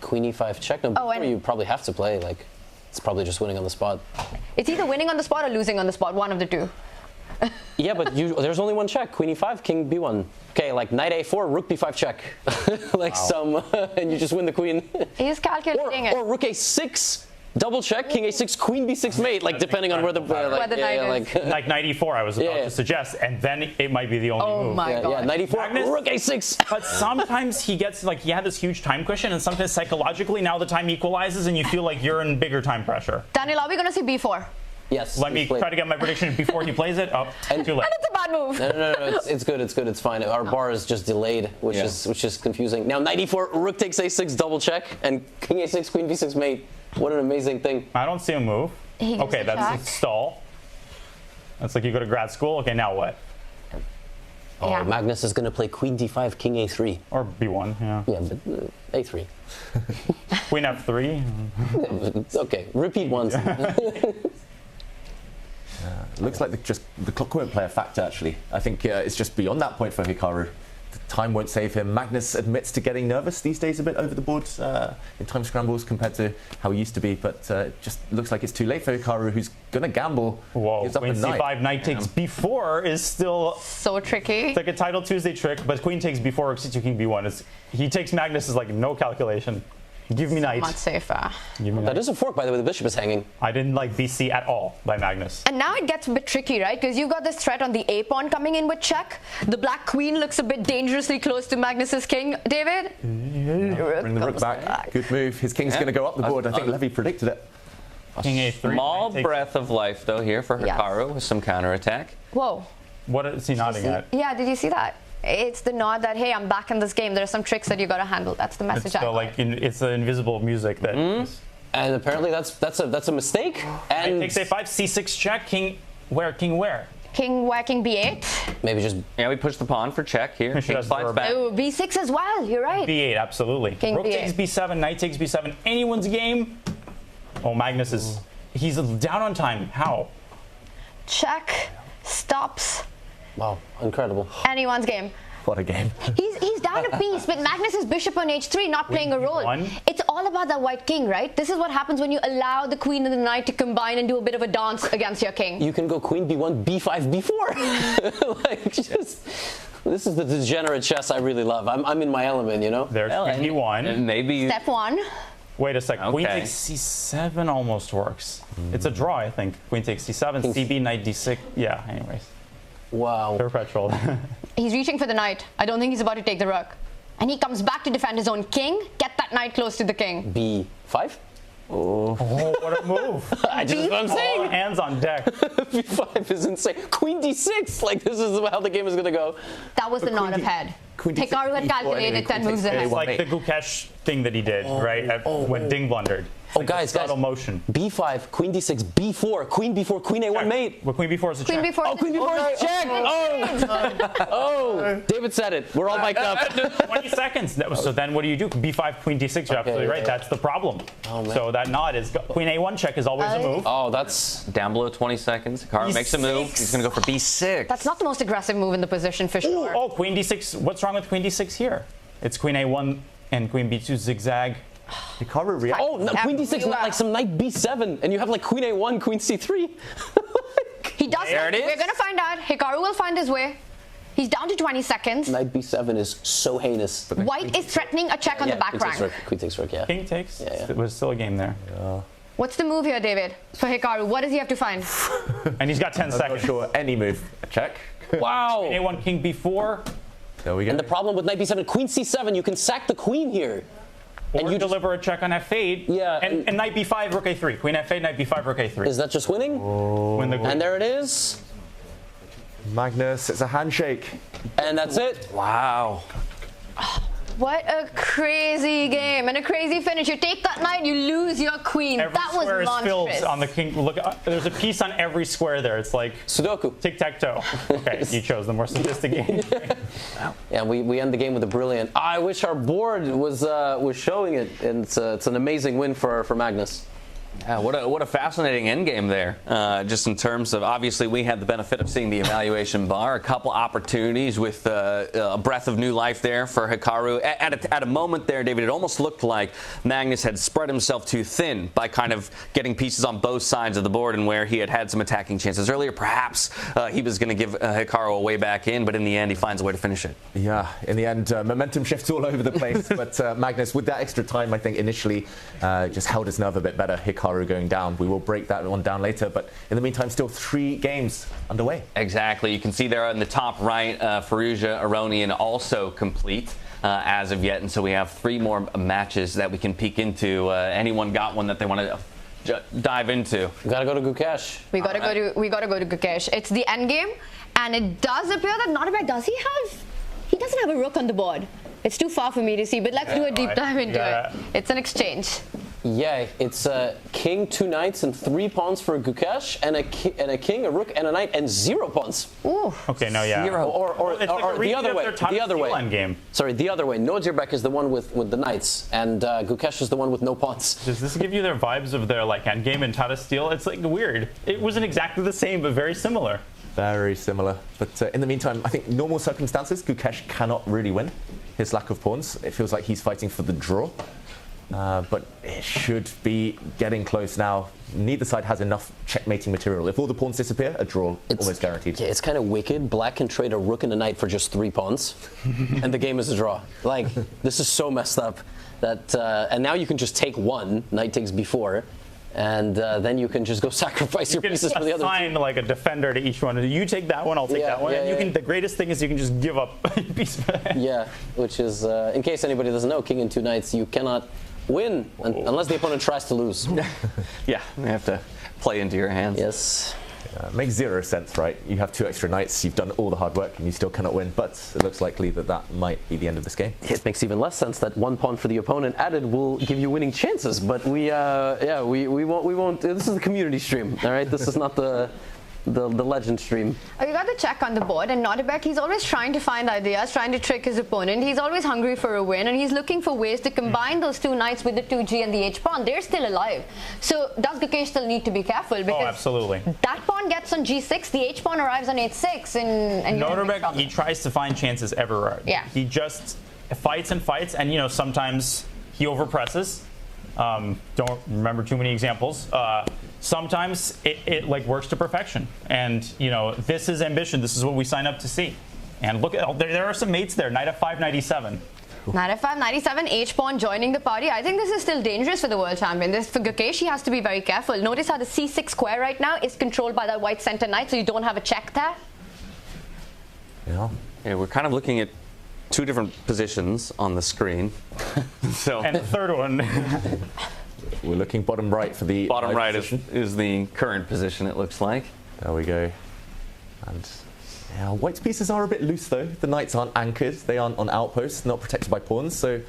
Queen e5 check. No, before you probably have to play. Like, it's probably just winning on the spot. It's either winning on the spot or losing on the spot, one of the two. Yeah, but there's only one check. Queen e5, king b1. Okay, like knight a4, rook b5 check. Like and you just win the queen. He's calculating it. Or rook a6, double check, king a6, queen b6 mate, like depending on where the knight is. Like knight e4 I was about to suggest, and then it might be the only move. Oh my god. Yeah, knight e4, Magnus, rook a6. But sometimes he gets, like, he had this huge time cushion, and sometimes psychologically now the time equalizes and you feel like you're in bigger time pressure. Daniel, are we going to see b4? Yes. Let me try to get my prediction before he plays it. Oh, too late. And it's a bad move. No, it's good, it's fine. Our bar is just delayed, which is confusing. Now knight e4, rook takes a6, double check, and king a6, queen b6 mate. What an amazing thing. I don't see a move. Okay, that's a stall. That's like you go to grad school. Okay, now what? Oh, Magnus is going to play queen d5, king a3. Or b1, yeah. Yeah, but a3. Queen f3. Okay, repeat once. Looks like the clock won't play a factor, actually. I think it's just beyond that point for Hikaru. The time won't save him. Magnus admits to getting nervous these days a bit over the board in time scrambles compared to how he used to be, but it just looks like it's too late for Hikaru, who's going to gamble. Whoa, queen c5, knight takes b4 is still... So tricky. It's like a Title Tuesday trick, but queen takes b4, rook c2, king b1. He takes Magnus as like no calculation. Give me knight. Much safer. Give me That knight. is a fork, by the way. The bishop is hanging. I didn't like BC at all by Magnus. And now it gets a bit tricky, right? Because you've got this threat on the A pawn coming in with check. The black queen looks a bit dangerously close to Magnus's king. David? Bring the rook back. Good move. His king's going to go up the board. I think Levy predicted it. King A3. Small breath of life, though, here for Hikaru with some counterattack. Whoa. What is he nodding at? Yeah, did you see that? It's the nod that, hey, I'm back in this game. There are some tricks that you got to handle. That's the message I got. It's the invisible music that. And apparently that's a mistake. And takes A5, C6 check. King where? King B8. Maybe just we push the pawn for check here. King slides back. Oh, B6 as well. You're right. B8, absolutely. King Rook B8. takes B7, knight takes B7. Anyone's game. Oh, Magnus is. He's down on time. How? Check. Stops. Wow, incredible. Anyone's game. What a game. He's down a piece, but Magnus's bishop on H3 not playing a role. It's all about that white king, right? This is what happens when you allow the queen and the knight to combine and do a bit of a dance against your king. You can go queen B1, B5, B4. Like, just this is the degenerate chess I really love. I'm in my element, you know. There's queen B1. And maybe Step 1. Wait a second. Queen takes C7 almost works. It's a draw, I think. Queen takes C7, CB, knight D6. Yeah. Anyways. Wow. Perpetual. He's reaching for the knight. I don't think he's about to take the rook. And he comes back to defend his own king. Get that knight close to the king. B5? Oh, what a move. That's what I'm saying. Hands on deck. B5 is insane. Queen D6. Like, this is how the game is going to go. That was the nod of head. Hikaru had calculated 10 moves ahead. It's like the Gukesh thing that he did, right? When Ding blundered. Oh, guys, motion. B5, Queen D6, B4, Queen B4, Queen A1 check. mate. Well, Queen B4 is a check. Queen B4 Queen B4 is a check. Oh, David said it. We're all mic'd up. 20 seconds. So then what do you do? B5, Queen D6, you're absolutely right. That's the problem. So that nod is, Queen A1 check is always a move. Oh, that's down below 20 seconds. Hikaru makes a move. He's going to go for B6. That's not the most aggressive move in the position for sure. Oh, Queen D6. What's wrong with Queen D6 here? It's Queen A1 and Queen B2 zigzag. Hikaru reacts. Oh, no, Queen D6, not like some knight B7, and you have like Queen A1, Queen C3. He does. There it is. We're going to find out. Hikaru will find his way. He's down to 20 seconds. Knight B7 is so heinous. White is threatening a check on the back rank. Queen takes rook, yeah. King takes. It was still a game there. What's the move here, David? For Hikaru, what does he have to find? And he's got 10 seconds. Not sure any move. A check. Wow. A1, King B4. There we go. And the problem with knight B7, Queen C7, you can sack the queen here. And you deliver a check on F8. Yeah. And knight B5, Rook A3. Queen F8, knight B5, Rook A3. Is that just winning? Win the And there it is. Magnus, it's a handshake. And that's it. Wow. What a crazy game and a crazy finish. You take that knight, you lose your queen. Every that was square is filled monstrous. on the king. Look, there's a piece on every square there. It's like Sudoku. tic-tac-toe. Okay, you chose the more sophisticated. Yeah, we end the game with a brilliant. I wish our board was showing it, and it's an amazing win for Magnus. Yeah, what a fascinating endgame there. Just in terms of, obviously, we had the benefit of seeing the evaluation bar, a couple opportunities with a breath of new life there for Hikaru. At a moment there, David, it almost looked like Magnus had spread himself too thin by kind of getting pieces on both sides of the board, and where he had some attacking chances earlier. Perhaps he was going to give Hikaru a way back in, but in the end, he finds a way to finish it. Yeah, in the end, momentum shifts all over the place. But Magnus, with that extra time, I think initially just held his nerve a bit better. Hikaru going down. We will break that one down later, but in the meantime, still 3 games underway. Exactly. You can see there on the top right, Firouzja Aronian also complete as of yet, and so we have 3 more matches that we can peek into. Anyone got one that they want to dive into? We gotta go to Gukesh. We gotta go to Gukesh. It's the end game, and it does appear that not bad. Does he have? He doesn't have a rook on the board. It's too far for me to see, but let's do a deep dive into it. It's an exchange. Yeah, it's a king, 2 knights, and 3 pawns for Gukesh, and a king, a rook, and a knight, and 0 pawns. Ooh. Okay, no, yeah. Or the other way. The other way. Game. Sorry, the other way. Nodzirbek is the one with the knights, and Gukesh is the one with no pawns. Does this give you their vibes of their like endgame and Tata Steel? It's like weird. It wasn't exactly the same, but very similar. Very similar. But in the meantime, I think normal circumstances, Gukesh cannot really win. His lack of pawns, it feels like he's fighting for the draw. but it should be getting close now. Neither side has enough checkmating material. If all the pawns disappear, a draw, almost guaranteed. Yeah, it's kind of wicked. Black can trade a rook and a knight for just 3 pawns, and the game is a draw. Like, this is so messed up. That and now you can just take one, knight takes b4, and then you can just go sacrifice your pieces for the other. Assign like a defender to each one. You take that one, I'll take that one. Yeah, and you can. The greatest thing is you can just give up a piece. Yeah, which is in case anybody doesn't know, king and 2 knights, you cannot win unless the opponent tries to lose. Yeah, you have to play into your hands. Yes. Makes 0 sense, right? You have 2 extra knights, you've done all the hard work, and you still cannot win. But it looks likely that that might be the end of this game. It makes even less sense that 1 pawn for the opponent added will give you winning chances. But we won't. This is the community stream, all right? This is not the legend stream. You got the check on the board, and Nordebek, he's always trying to find ideas, trying to trick his opponent. He's always hungry for a win, and he's looking for ways to combine those 2 knights with the 2G and the H pawn. They're still alive. So does Gukesh still need to be careful? Because absolutely. That pawn gets on G6, the H pawn arrives on H6, and Nordebek, he tries to find chances everywhere. Yeah. He just fights and fights, and sometimes he overpresses. Don't remember too many examples. Sometimes it like works to perfection, and this is ambition. This is what we sign up to see. And look at there are some mates there. Knight f5, knight e7. Knight f5, knight e7, H pawn joining the party. I think this is still dangerous for the world champion. For Gukesh, he has to be very careful. Notice how the c6 square right now is controlled by that white center knight, so you don't have a check there. Yeah, we're kind of looking at 2 different positions on the screen. And the third one. We're looking bottom right for the bottom right is the current position, it looks like. There we go. And white's pieces are a bit loose though. The knights aren't anchored. They aren't on outposts, not protected by pawns. So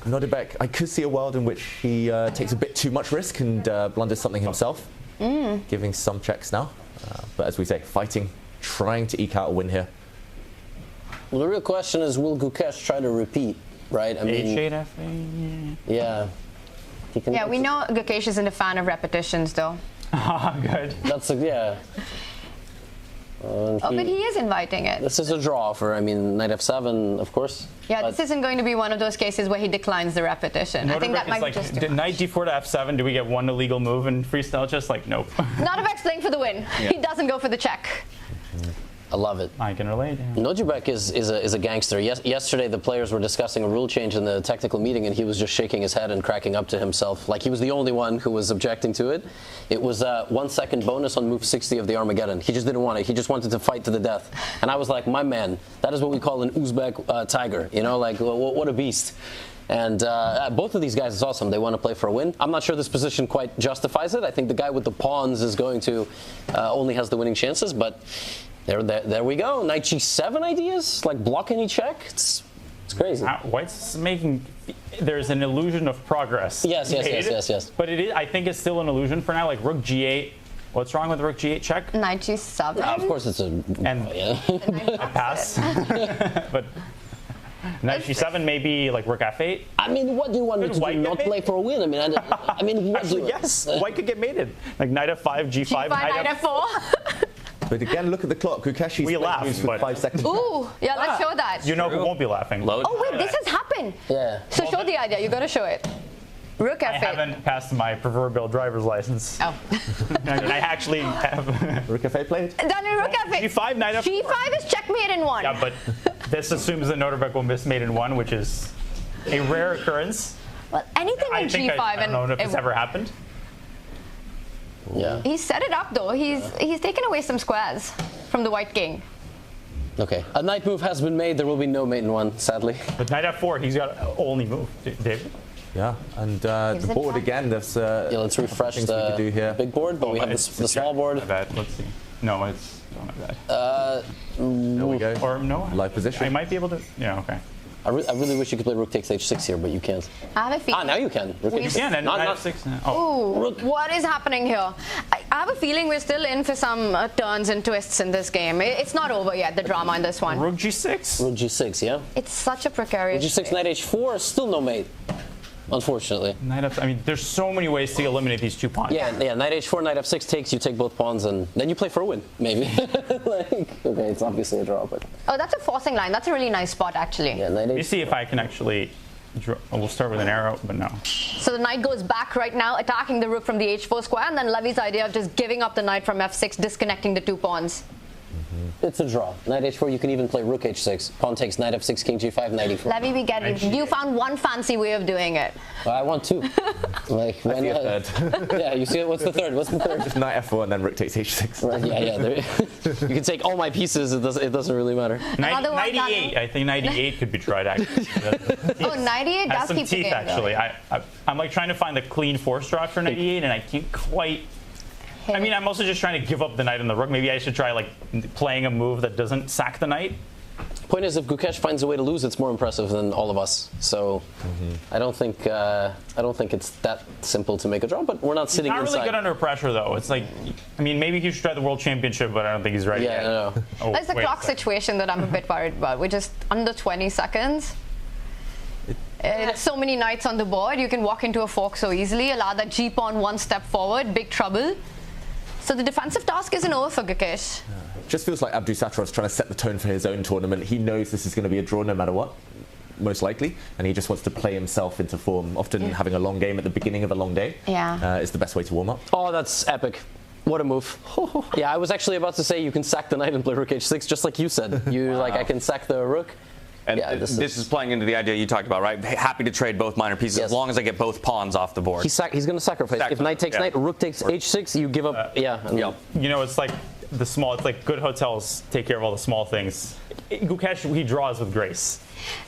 Nordebek, I could see a world in which he takes a bit too much risk and blunders something himself, giving some checks now. But as we say, fighting, trying to eke out a win here. Well, the real question is, will Gukesh try to repeat, right? I mean, H8, F8, yeah. Yeah, we know Gukesh isn't a fan of repetitions, though. Good. That's yeah. But he is inviting it. This is a draw for, knight f7, of course. Yeah, this isn't going to be one of those cases where he declines the repetition. I think that might be just knight d4 to f7. Do we get one illegal move in freestyle? Just like nope. Nordebek's playing for the win. Yeah. He doesn't go for the check. I love it. I can relate. Yeah. Nordebek is a gangster. Yesterday, the players were discussing a rule change in the technical meeting, and he was just shaking his head and cracking up to himself, like he was the only one who was objecting to it. It was 1 second bonus on move 60 of the Armageddon. He just didn't want it. He just wanted to fight to the death. And I was like, my man, that is what we call an Uzbek tiger. Like what a beast. And both of these guys is awesome. They want to play for a win. I'm not sure this position quite justifies it. I think the guy with the pawns is going to only has the winning chances, but. There we go. Knight g7 ideas, like block any check. It's crazy. White's making. There's an illusion of progress. Yes. But it is. I think it's still an illusion for now. Like rook g8. What's wrong with rook g8 check? Knight g7. Of course, it's a a pass. But knight g7 maybe like rook f8. What do you want me to do? Not play for a win? What Actually, do yes. White could get mated. Like knight f5, g5, knight f4. But again, look at the clock. Gukeshi's we laugh, for 5 seconds. Ooh, yeah, let's show that. You know who won't be laughing. Load. Oh wait, this has happened. Yeah. So show the idea. You got to show it. Rook f8. I haven't passed my proverbial driver's license. Oh. I actually have. Rook f8 played? Done in rook f8. g5, knight f4. g5 is checkmate in 1. Yeah, but this assumes that Nordebek will miss mate in 1, which is a rare occurrence. Well, anything in g5 I don't know if it's ever happened. Yeah. He set it up though. He's taken away some squares from the white king. Okay. A knight move has been made. There will be no mate in 1, sadly. But knight f4, he's got only move, David. Yeah, and the board again. There's let's refresh the do here. big board, but we have the small board. Let's see. No, it's not bad. There we go. Or no. Live position. I might be able to. Yeah. Okay. I really wish you could play rook takes h6 here, but you can't. I have a feeling. Now you can. You can, and knight f6. Oh. Ooh, what is happening here? I have a feeling we're still in for some turns and twists in this game. It's not over yet, the drama in this one. Rook g6? Rook g6, yeah. It's such a precarious Rook g6, knight h4, still no mate. Unfortunately. Knight f. There's so many ways to eliminate these 2 pawns. Yeah. Knight h4, knight f6 takes. You take both pawns, and then you play for a win, maybe. Okay, it's obviously a draw, but. Oh, that's a forcing line. That's a really nice spot, actually. Yeah, knight h4. Let me see if I can actually We'll start with an arrow, but no. So the knight goes back right now, attacking the rook from the h4 square, and then Levy's idea of just giving up the knight from f6, disconnecting the 2 pawns. It's a draw. Knight h4, you can even play rook h6. Pawn takes knight f6, king g5, knight e4. Levy, we get it. You found one fancy way of doing it. Well, I want 2. Like, I see a third. Yeah, you see it? What's the third? Just knight f4 and then rook takes h6. Right, yeah. You can take all my pieces. It doesn't really matter. Knight e8. I think knight e8 could be tried actually. Oh, knight e8 does some keep the teeth game actually. I'm like trying to find the clean force draw for knight e8, and I can't quite. I mean, I'm also just trying to give up the knight and the rook. Maybe I should try like playing a move that doesn't sack the knight. Point is, if Gukesh finds a way to lose, it's more impressive than all of us. So I don't think it's that simple to make a draw. But we're not sitting He's not inside. really good under pressure though. It's like, I mean, maybe he should try the world championship, but I don't think he's ready yet. No. Oh, That's the clock situation that I'm a bit worried about. We're just under 20 seconds. So many knights on the board. You can walk into a fork so easily. Allow that g pawn 1 step forward. Big trouble. So the defensive task isn't over for Gukesh. Just feels like Abdusattorov's trying to set the tone for his own tournament. He knows this is going to be a draw no matter what, most likely, and he just wants to play himself into form. Often having a long game at the beginning of a long day is the best way to warm up. Oh, that's epic. What a move. Yeah, I was actually about to say you can sack the knight and play rook h6, just like you said. You're like, I can sack the rook. And this is playing into the idea you talked about, right? Happy to trade both minor pieces as long as I get both pawns off the board. He's going to sacrifice. If knight takes knight, rook takes h6, you give up. You know, it's like it's like good hotels take care of all the small things. Gukesh, he draws with grace.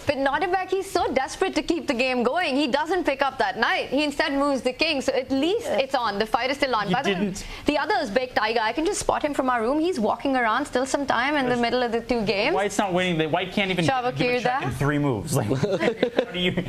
But Nodebek, he's so desperate to keep the game going. He doesn't pick up that knight. He instead moves the king. So at least it's on. The fight is still on. By the way, the other is Big Tiger. I can just spot him from our room. He's walking around still some time in the middle of the 2 games. White's not winning. The White can't even give a check in 3 moves. Like, how do you...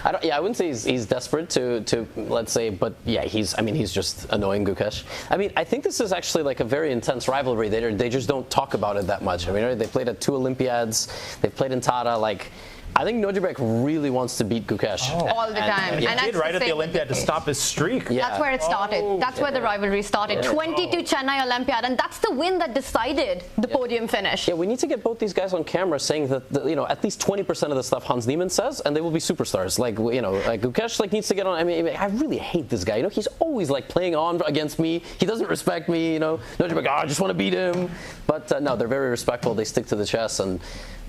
I wouldn't say he's desperate to let's say, but yeah, he's just annoying Gukesh. I mean, I think this is actually like a very intense rivalry. They just don't talk about it that much. I mean, they played at 2 Olympiads. They've played in Tara. Like, I think Nodebek really wants to beat Gukesh. All the time. He did right at the Olympiad to stop his streak. Yeah. That's where it started. That's where the rivalry started. 22 Chennai Olympiad, and that's the win that decided the podium finish. Yeah, we need to get both these guys on camera saying that at least 20% of the stuff Hans Niemann says, and they will be superstars. Like like Gukesh needs to get on. I mean, I really hate this guy. He's always like playing on against me. He doesn't respect me. Nodebek, I just want to beat him. But no, they're very respectful. They stick to the chess and.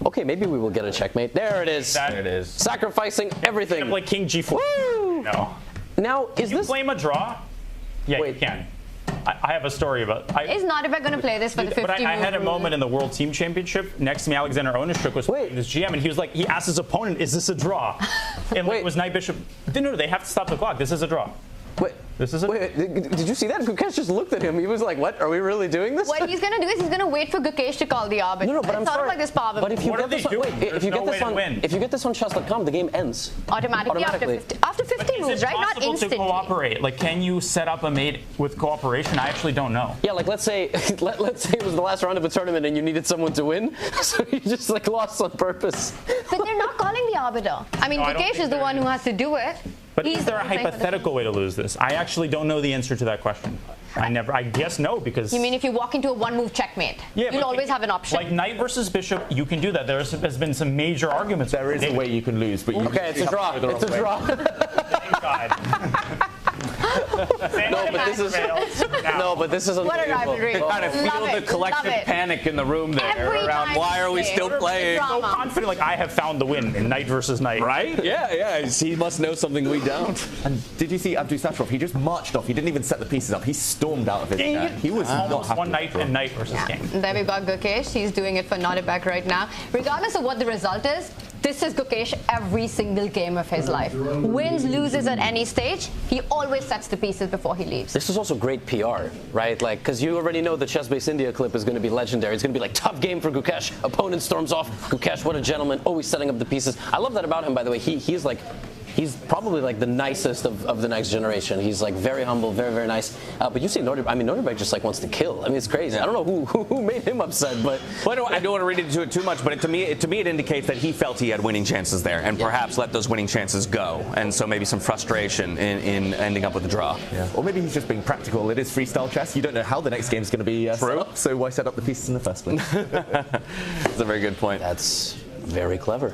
Okay, maybe we will get a checkmate. There it is. There it is. Sacrificing everything. Like King G4. Woo! No. Now, is this... claim a draw? Yeah, you can. I have a story about... Is Nodebek going to play this for the 50 But I had a moment in the World Team Championship. Next to me, Alexander Onishchuk was playing this GM, and he was like, he asked his opponent, is this a draw? And it was Knight Bishop. No, they have to stop the clock. This is a draw. Wait, did you see that? Gukesh just looked at him. He was like, what? Are we really doing this? What he's going to do is he's going to wait for Gukesh to call the arbiter. No, but I'm sorry. Like this problem. But if you get this on, if you get this on chess.com, the game ends. Automatically. After 50 moves, right? Not instantly. Is it possible to cooperate? Like, can you set up a mate with cooperation? I actually don't know. Yeah, like let's say it was the last round of a tournament and you needed someone to win, so you just like lost on purpose. But they're not calling the arbiter. I mean, Gukesh is the one who has to do it. But is there a hypothetical way to lose this? I actually don't know the answer to that question. I guess no, because... You mean if you walk into a 1-move checkmate? Yeah, you'll always have an option. Like knight versus bishop, you can do that. There's been some major arguments. There is a way you can lose, but you it's a draw. It's a draw. Thank God. No, but this is what a rivalry. I kind of feel the collective panic in the room there around why are we still playing? So confident, like I have found the win in knight versus knight. Right? Yeah. He must know something we don't. And did you see Abdusattorov? He just marched off. He didn't even set the pieces up. He stormed out of his chair. He was almost one knight and knight versus king. There we got Gukesh. He's doing it for Nodebek right now. Regardless of what the result is, this is Gukesh every single game of his life. Wins, loses at any stage, he always sets the pieces before he leaves. This is also great PR, right? Like, because you already know the Chess Base India clip is going to be legendary. It's going to be like, tough game for Gukesh. Opponent storms off. Gukesh, what a gentleman. Always setting up the pieces. I love that about him, by the way. He's like... He's probably like the nicest of the next generation. He's like very humble, very, very nice. But you see Nodebek just like wants to kill. I mean, it's crazy. I don't know who made him upset, but... Well, I don't want to read into it too much, but to me it indicates that he felt he had winning chances there and perhaps let those winning chances go. And so maybe some frustration in ending up with a draw. Yeah. Or maybe he's just being practical. It is freestyle chess. You don't know how the next game's going to be set up, so why set up the pieces in the first place? That's a very good point. That's Very clever.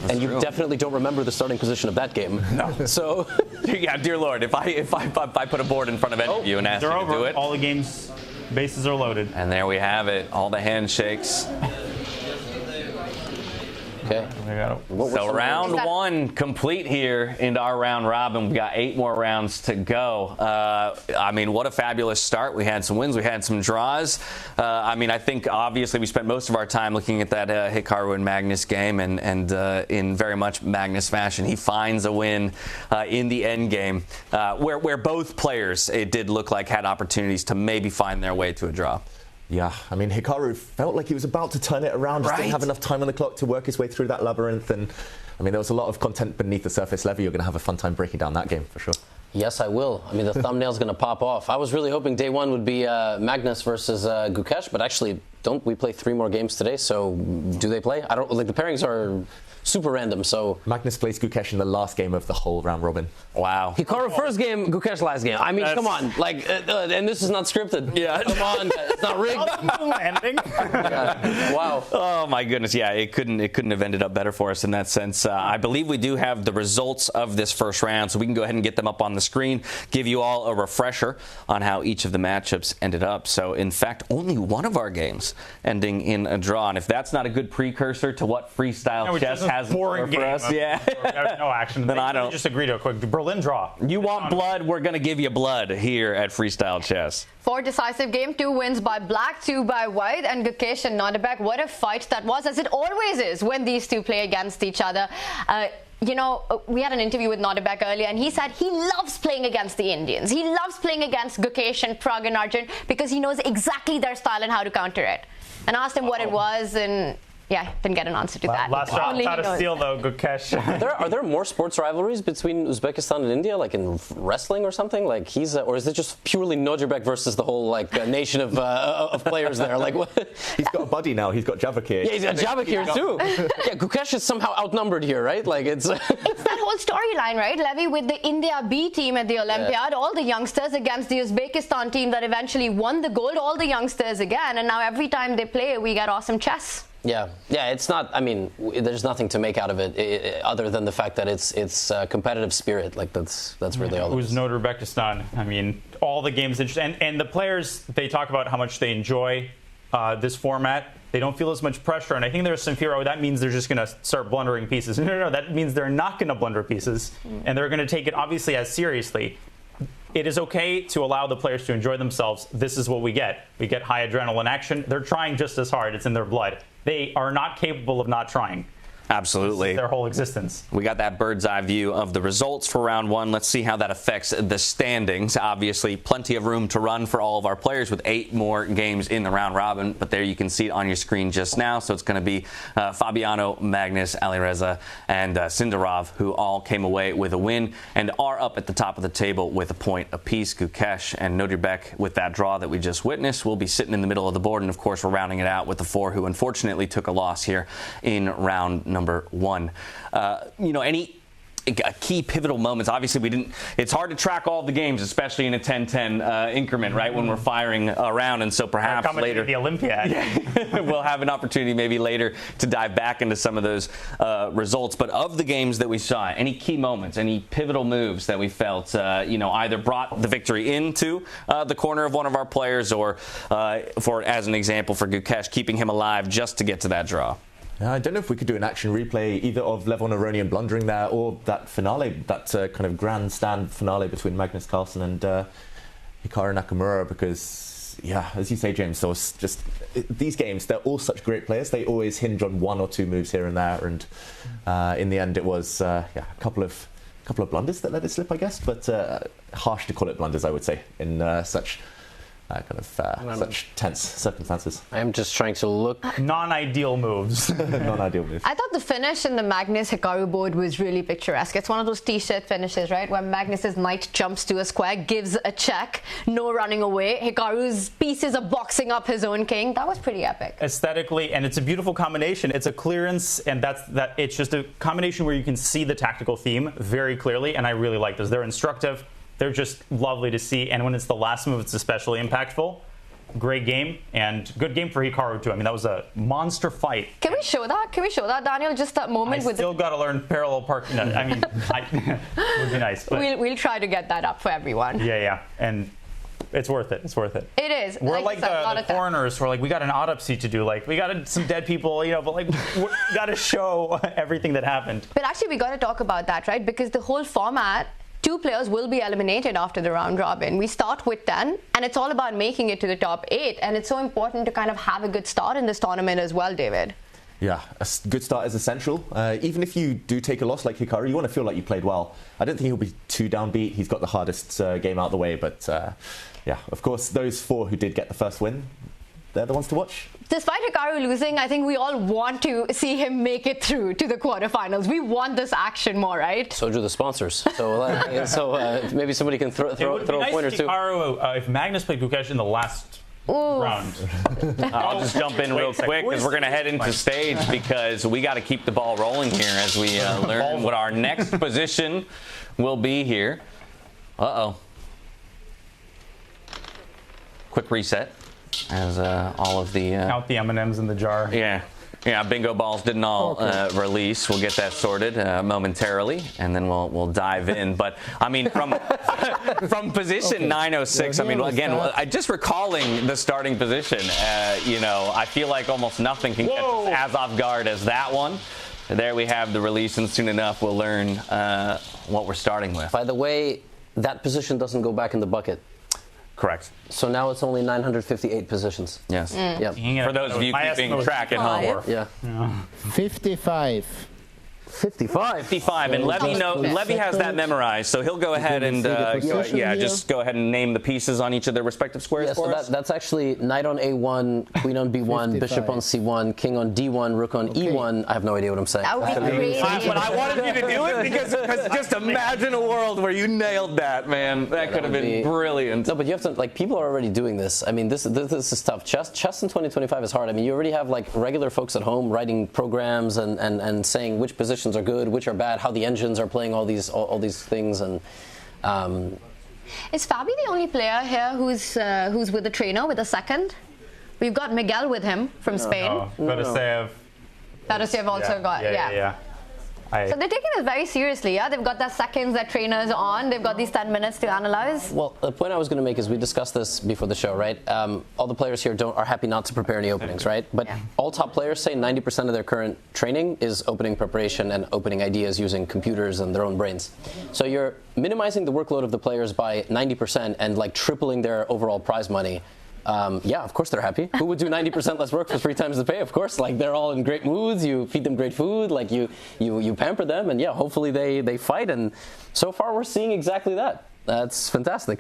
And you definitely don't remember the starting position of that game. No. So, yeah, dear Lord, if I put a board in front of any of you and ask you to do it. All the games, bases are loaded. And there we have it, all the handshakes. okay. So round one complete here into our round robin. We've got 8 more rounds to go. I mean, what a fabulous start. We had some wins. We had some draws. I mean, I think obviously we spent most of our time looking at that Hikaru and Magnus game, and in very much Magnus fashion, he finds a win in the end game where both players, it did look like, had opportunities to maybe find their way to a draw. Yeah, I mean, Hikaru felt like he was about to turn it around, just didn't have enough time on the clock to work his way through that labyrinth. And I mean, there was a lot of content beneath the surface. Levy, you're going to have a fun time breaking down that game for sure. Yes, I will. I mean, the thumbnail's going to pop off. I was really hoping day one would be Magnus versus Gukesh, but actually, don't we play 3 more games today? So, do they play? I don't like the pairings are super random. So Magnus plays Gukesh in the last game of the whole round robin. Wow. Hikaru first game, Gukesh last game. I mean, come on, like, and this is not scripted. Yeah, come on, it's not rigged. Ending. Wow. Oh my goodness. Yeah, it couldn't have ended up better for us in that sense. I believe we do have the results of this first round, so we can go ahead and get them up on the screen, give you all a refresher on how each of the matchups ended up. So, in fact, only one of our games ending in a draw, and if that's not a good precursor to what freestyle chess has boring for us, yeah, no action. Then I don't just agree to a quick Berlin draw. You want blood? We're going to give you blood here at Freestyle Chess. 4 decisive game, 2 wins by black, 2 by white, and Gukesh and Nodebek. What a fight that was, as it always is when these two play against each other. You know, we had an interview with Nodebek earlier, and he said he loves playing against the Indians. He loves playing against Gukesh and Prag and Arjun because he knows exactly their style and how to counter it. And I asked him what it was, and yeah, didn't get an answer to that. Last round out of steal, though, Gukesh. Are there more sports rivalries between Uzbekistan and India, like in wrestling or something? Like or is it just purely Nodebek versus the whole nation of players there? Like what? He's got a buddy now. He's got Javakir. Yeah, he's got Javakir too. Yeah, Gukesh is somehow outnumbered here, right? Like it's that whole storyline, right, Levy, with the India B team at the Olympiad, all the youngsters against the Uzbekistan team that eventually won the gold, all the youngsters again, and now every time they play, we get awesome chess. Yeah, it's not. I mean, there's nothing to make out of it other than the fact that it's competitive spirit. Like that's really all. Who's Uzbekistan? I mean, all the games and the players, they talk about how much they enjoy this format. They don't feel as much pressure, and I think there's some fear. Oh, that means they're just going to start blundering pieces. No, that means they're not going to blunder pieces, and they're going to take it obviously as seriously. It is okay to allow the players to enjoy themselves. This is what we get. We get high adrenaline action. They're trying just as hard. It's in their blood. They are not capable of not trying. Absolutely. Their whole existence. We got that bird's eye view of the results for round one. Let's see how that affects the standings. Obviously, plenty of room to run for all of our players with 8 more games in the round robin. But there you can see it on your screen just now. So it's going to be Fabiano, Magnus, Alireza, and Sindarov, who all came away with a win and are up at the top of the table with a point apiece. Gukesh and Nodebek, with that draw that we just witnessed, will be sitting in the middle of the board. And, of course, we're rounding it out with the 4 who unfortunately took a loss here in round number 1. Any key pivotal moments? Obviously, it's hard to track all the games, especially in a 10-10 increment, right, when we're firing around, and so perhaps later the Olympiad. We'll have an opportunity maybe later to dive back into some of those results. But of the games that we saw, any key moments, any pivotal moves that we felt either brought the victory into the corner of one of our players, or as an example for Gukesh, keeping him alive just to get to that draw? I don't know if we could do an action replay either of Levon Aronian blundering there, or that finale, that kind of grandstand finale between Magnus Carlsen and Hikaru Nakamura, because, yeah, as you say, James, so it's just these games, they're all such great players. They always hinge on 1 or 2 moves here and there, and in the end it was a couple of blunders that let it slip, I guess, but harsh to call it blunders, I would say, in such tense circumstances. I'm just trying to look. Non-ideal moves. Non-ideal moves. I thought the finish in the Magnus Hikaru board was really picturesque. It's one of those t-shirt finishes, right, where Magnus's knight jumps to a square, gives a check, no running away. Hikaru's pieces are boxing up his own king. That was pretty epic. Aesthetically, and it's a beautiful combination. It's a clearance, and it's just a combination where you can see the tactical theme very clearly, and I really like those. They're instructive. They're just lovely to see, and when it's the last move, it's especially impactful. great game, and good game for Hikaru too. I mean, that was a monster fight. Can we show that? Can we show that, Daniel? Just that moment I with still got to learn parallel parking. No, I mean, it would be nice. But we'll try to get that up for everyone. yeah, and it's worth it. It's worth it. It is. We're like the foreigners. We're like, we got an autopsy to do. Like, we got some dead people, but like, we got to show everything that happened. But actually, we got to talk about that, right? Because the whole format, 2 players will be eliminated after the round robin. We start with 10, and it's all about making it to the top 8. And it's so important to kind of have a good start in this tournament as well, David. Yeah, a good start is essential. Even if you do take a loss like Hikaru, you want to feel like you played well. I don't think he'll be too downbeat. He's got the hardest game out of the way. But yeah, of course, those 4 who did get the first win, they're the ones to watch. Despite Hikaru losing, I think we all want to see him make it through to the quarterfinals. We want this action more, right? So do the sponsors. So, maybe somebody can throw a point or two. Hikaru, if Magnus played Gukesh in the last round. I'll just jump in real quick because we're going to head into stage because we got to keep the ball rolling here as we learn what our next position will be here. Uh-oh. Quick reset as all of the... Count the M&Ms in the jar. Yeah, bingo balls didn't all release. We'll get that sorted momentarily, and then we'll dive in. But I mean, from position 906, I mean, again, just recalling the starting position, I feel like almost nothing can catch us as off guard as that one. There we have the release, and soon enough we'll learn what we're starting with. By the way, that position doesn't go back in the bucket. Correct. So now it's only 958 positions. Yes. Yep. For those of you keeping track at home. Yeah. 55. 55, and Levy has that memorized, so he'll go ahead and just go ahead and name the pieces on each of their respective squares for us. That's actually knight on A1, queen on B1, 55. bishop on C1, king on D1, rook on E1. I have no idea what I'm saying. That would be crazy. But I wanted you to do it because just imagine a world where you nailed that, man. That could have been brilliant. No, but you have to, people are already doing this. I mean, this is tough. Chess in 2025 is hard. I mean, you already have regular folks at home writing programs and saying which positions are good, which are bad, how the engines are playing all these things, and is Fabi the only player here who's with a trainer with a second? We've got Miguel with him from Spain. Batasev also got So they're taking this very seriously, yeah? They've got their seconds, their trainers on, they've got these 10 minutes to analyze. Well, the point I was going to make is we discussed this before the show, right? All the players here are happy not to prepare any openings, right? But all top players say 90% of their current training is opening preparation and opening ideas using computers and their own brains. So you're minimizing the workload of the players by 90% and tripling their overall prize money. Yeah, of course they're happy. Who would do 90% less work for 3 times the pay? Of course, they're all in great moods. You feed them great food, you pamper them, and yeah, hopefully they fight. And so far, we're seeing exactly that. That's fantastic.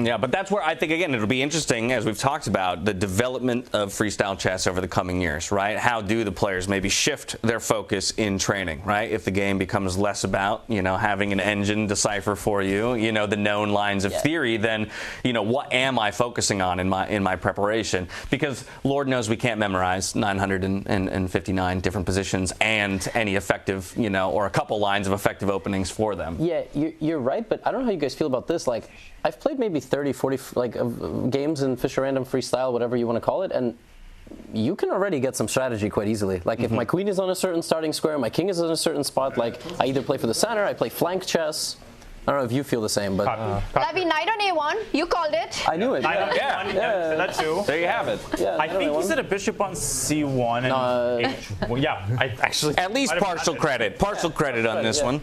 Yeah, but that's where I think, again, it'll be interesting, as we've talked about, the development of freestyle chess over the coming years, right? How do the players maybe shift their focus in training, right? If the game becomes less about, having an engine decipher for you, the known lines of theory, then, what am I focusing on in my preparation? Because Lord knows we can't memorize 959 different positions and any effective, or a couple lines of effective openings for them. Yeah, you're right, but I don't know how you guys feel about this. I've played maybe 30, 40 games in Fischer Random Freestyle, whatever you want to call it, and you can already get some strategy quite easily. If my queen is on a certain starting square, my king is in a certain spot, I either play for the center, I play flank chess. I don't know if you feel the same, but... Levy, knight on A1, you called it. I knew it. Yeah, that too. There you have it. Yeah, I think he said a bishop on C1 and H1. Well, yeah, I actually... At least partial credit on this one.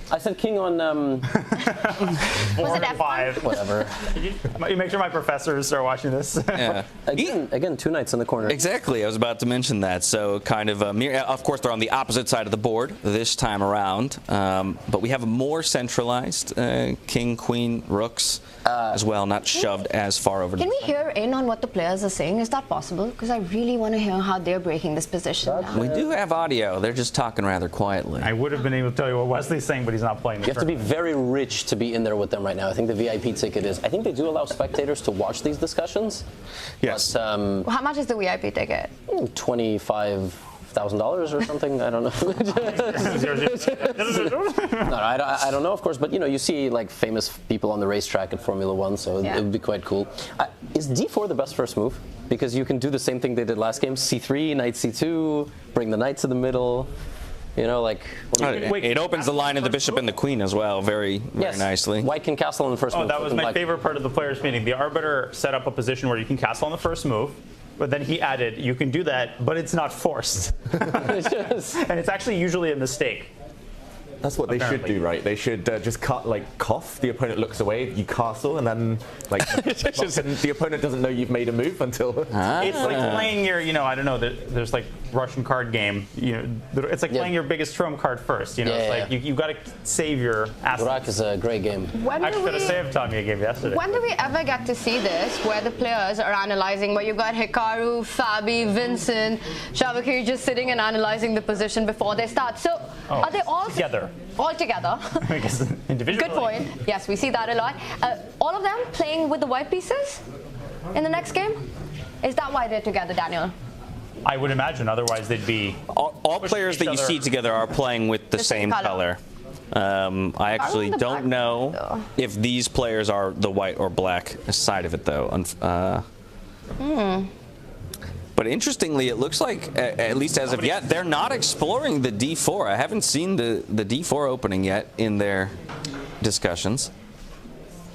I said king on... 4 and 5. Whatever. You make sure my professors are watching this. Yeah. Again, 2 knights in the corner. Exactly. I was about to mention that. So kind of of course, they're on the opposite side of the board this time around. But we have a more centralized king, queen, rooks as well, not shoved as far over. Can we hear in on what the players are saying? Is that possible? Because I really want to hear how they're breaking this position down. We do have audio. They're just talking rather quietly. I would have been able to tell you what Wesley's saying, but he's not playing the You have to be very rich to be in there with them right now. I think the VIP ticket is... I think they do allow spectators to watch these discussions. Yes. But, how much is the VIP ticket? 25,000 $5,000 or something. I don't know. No, I don't know, of course, but you see like famous people on the racetrack at Formula 1, so it would be quite cool. Is D4 the best first move? Because you can do the same thing they did last game: C3, knight C2, bring the knight to the middle. It opens the line of the bishop and the queen as well, very nicely. White can castle on the first move. Oh, that was my favorite part of the players' meeting. The arbiter set up a position where you can castle on the first move, but then he added, you can do that, but it's not forced. And it's actually usually a mistake. That's what they should do, right? They should just cough. The opponent looks away. You castle, and then the opponent doesn't know you've made a move until. It's like playing your, I don't know. There's like Russian card game. It's like playing your biggest trump card first. You've got to save your assets. Durak is a great game. Fedorsev taught me a game yesterday. When do we ever get to see this, where the players are analyzing, where you've got Hikaru, Fabi, Vincent, Shabakir just sitting and analyzing the position before they start? So are they all together? All together. Good point. Yes, we see that a lot. All of them playing with the white pieces in the next game? Is that why they're together, Daniel? I would imagine. Otherwise, they'd be. All players that you see together are playing with the same color. I actually don't know if these players are the white or black side of it, though. But interestingly, it looks like, at least as of yet, they're not exploring the D4. I haven't seen the D4 opening yet in their discussions.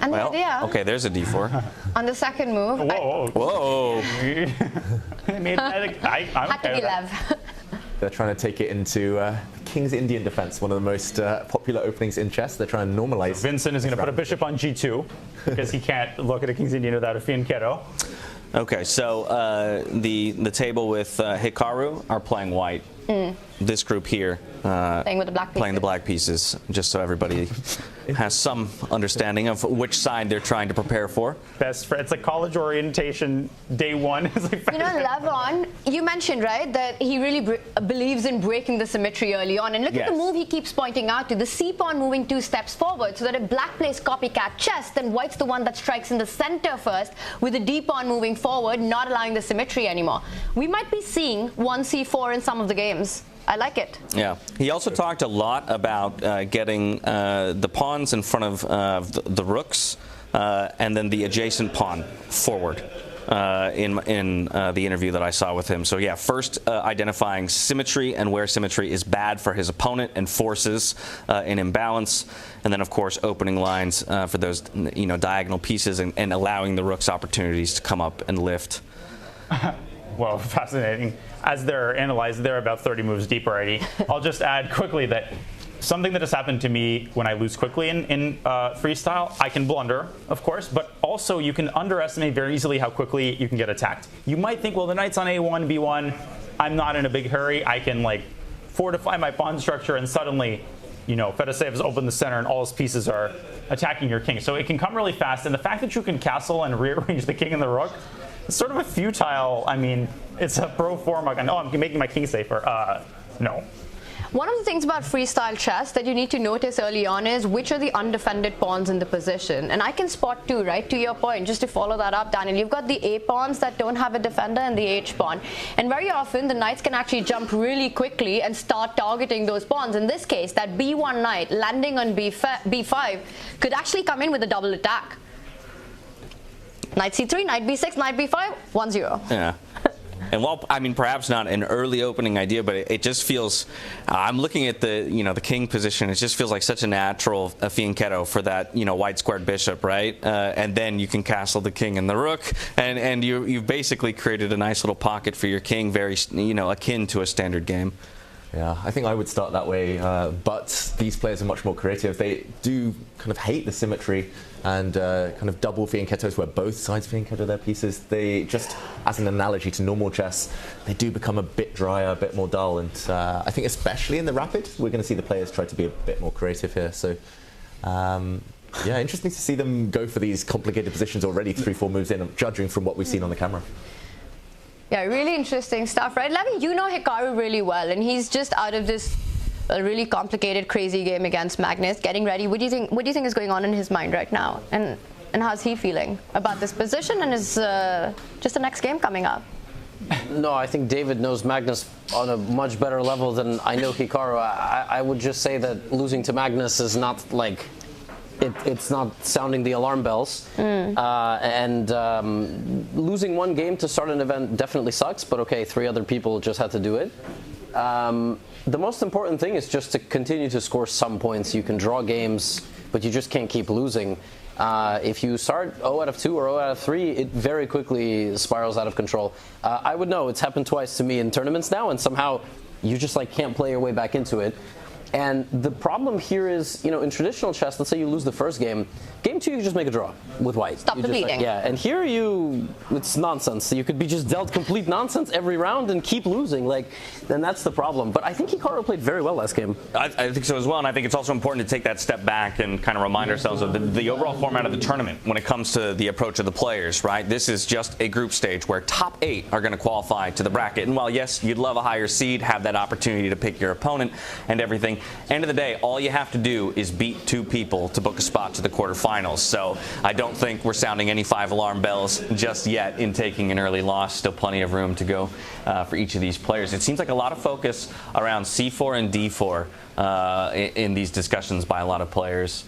And the idea. Okay, there's a D4. On the second move. Whoa. Had to be Lev. They're trying to take it into King's Indian Defense, one of the most popular openings in chess. They're trying to normalize. Vincent is going to put a bishop on G2 because he can't look at a King's Indian without a fianchetto. Okay, so the table with Hikaru are playing white. This group here playing with the black pieces. Playing the black pieces, just so everybody has some understanding of which side they're trying to prepare for. Best friend. It's like college orientation day one. Levon, you mentioned, right, that he really believes in breaking the symmetry early on. And look at the move he keeps pointing out to, the c-pawn moving 2 steps forward, so that if black plays copycat chess, then white's the one that strikes in the center first, with the d-pawn moving forward, not allowing the symmetry anymore. We might be seeing 1c4 in some of the games. I like it. Yeah. He also talked a lot about getting the pawns in front of the rooks and then the adjacent pawn forward in the interview that I saw with him. So yeah, first identifying symmetry and where symmetry is bad for his opponent and forces an imbalance, and then of course opening lines for those diagonal pieces and allowing the rooks opportunities to come up and lift. Well, fascinating. As they're analyzed, they're about 30 moves deep already. I'll just add quickly that something that has happened to me when I lose quickly in freestyle, I can blunder, of course, but also you can underestimate very easily how quickly you can get attacked. You might think, well, the knight's on A1, B1, I'm not in a big hurry. I can fortify my pawn structure, and suddenly, Fedorsev has opened the center and all his pieces are attacking your king. So it can come really fast, and the fact that you can castle and rearrange the king and the rook, it's sort of a futile, it's a pro forma. I'm making my king safer. No. One of the things about freestyle chess that you need to notice early on is which are the undefended pawns in the position. And I can spot 2, right? To your point, just to follow that up, Daniel, you've got the A pawns that don't have a defender and the H pawn. And very often, the knights can actually jump really quickly and start targeting those pawns. In this case, that B1 knight landing on B5 could actually come in with a double attack. Knight C3, knight B6, knight B5, 1-0. Yeah. And while, perhaps not an early opening idea, but it just feels, I'm looking at the king position, it just feels like such a natural fianchetto for that, white squared bishop, right? And then you can castle the king and the rook, and you've basically created a nice little pocket for your king, very, akin to a standard game. Yeah, I think I would start that way, but these players are much more creative. They do kind of hate the symmetry and kind of double fianchettos where both sides fianchetto their pieces. They just, as an analogy to normal chess, they do become a bit drier, a bit more dull, and I think especially in the rapid, we're going to see the players try to be a bit more creative here. So, yeah, interesting to see them go for these complicated positions already 3-4 moves in, judging from what we've seen on the camera. Yeah, really interesting stuff, right? Levy, you know Hikaru really well, and he's just out of this really complicated, crazy game against Magnus, getting ready. What do you think is going on in his mind right now, and how's he feeling about this position and his just the next game coming up? No, I think David knows Magnus on a much better level than I know Hikaru. I would just say that losing to Magnus is not like it's not sounding the alarm bells. Losing one game to start an event definitely sucks, but okay, 3 other people just had to do it. The most important thing is just to continue to score some points. You can draw games, but you just can't keep losing. If you start 0 out of 2 or 0 out of 3, it very quickly spirals out of control. I would know. It's happened twice to me in tournaments now, and somehow you just like can't play your way back into it. And the problem here is, in traditional chess, let's say you lose the first game. Game 2, you just make a draw with white. Stop the bleeding. And here it's nonsense. You could be just dealt complete nonsense every round and keep losing. Then that's the problem. But I think Hikaru played very well last game. I think so as well, and I think it's also important to take that step back and kind of remind ourselves of the overall format of the tournament when it comes to the approach of the players, right? This is just a group stage where top 8 are going to qualify to the bracket. And while, yes, you'd love a higher seed, have that opportunity to pick your opponent and everything, end of the day, all you have to do is beat 2 people to book a spot to the quarterfinals. So I don't think we're sounding any 5 alarm bells just yet in taking an early loss. Still plenty of room to go for each of these players. It seems like a lot of focus around C4 and D4 in these discussions by a lot of players.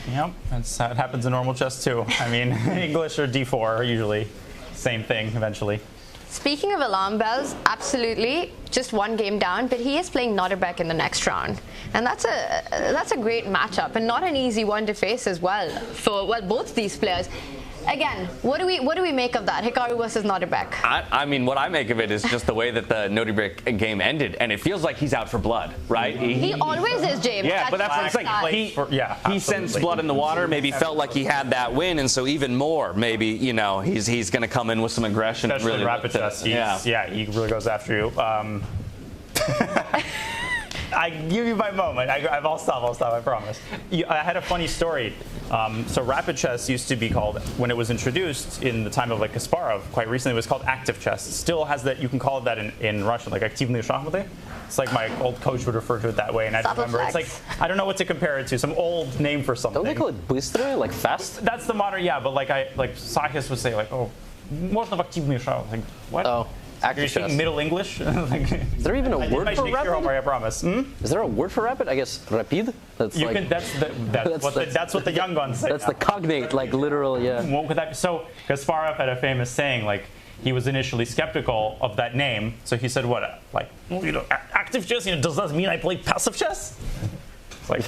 Yep, that's how it happens in normal chess too. I mean, English or D4 are usually same thing eventually. Speaking of alarm bells, absolutely, just 1 game down, but he is playing Notterbeck in the next round. And that's a great matchup, and not an easy one to face as well for both these players. Again, what do we make of that? Hikaru versus Notterbeck. I mean, what I make of it is just the way that the Notterbeck game ended, and it feels like he's out for blood, right? He always is, James. Yeah, but that's what I'm saying. He sensed blood in the water, maybe felt like he had that win, and so even more, maybe, he's going to come in with some aggression. Especially really in rapid chess. He really goes after you. I give you my moment. I'll stop, I promise. I had a funny story. So rapid chess used to be called, when it was introduced in the time of Kasparov, quite recently, it was called active chess. It still has that, you can call it that in Russian, like aktivные шахматы. It's like my old coach would refer to it that way, and I remember it's like, I don't know what to compare it to, some old name for something. Don't they call it быстрое, like fast? That's the modern, yeah, but like Sakis would say можно в активные шахматы. Like, what? Oh. You're speaking Middle English? Is there even a word for rapid? Homework, I promise. Is there a word for rapid? I guess rapid. That's what the young guns say. That's the cognate, like literal, yeah. So Kasparov had a famous saying, he was initially skeptical of that name. So he said, active chess, does that mean I play passive chess?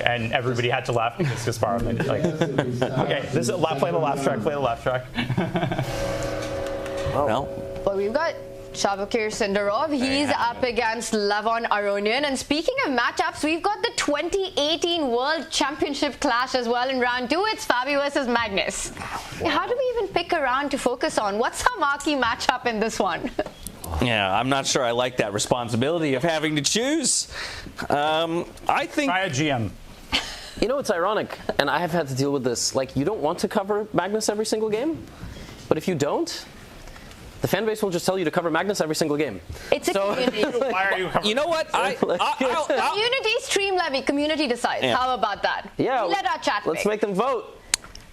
And everybody had to laugh because Kasparov made it. Okay, this is play the laugh track. Well, we've got Shavakir Sindarov, he's up against Levon Aronian. And speaking of matchups, we've got the 2018 World Championship clash as well in round 2. It's Fabi versus Magnus. How do we even pick a round to focus on? What's our marquee matchup in this one? Yeah, I'm not sure I like that responsibility of having to choose. I think... Try a GM. It's ironic, and I have had to deal with this. You don't want to cover Magnus every single game, but if you don't, the fan base will just tell you to cover Magnus every single game. It's a community. Why are you covering? You know what? Community stream levy. Community decides. Yeah. How about that? Yeah. Let our chat Let's make them vote.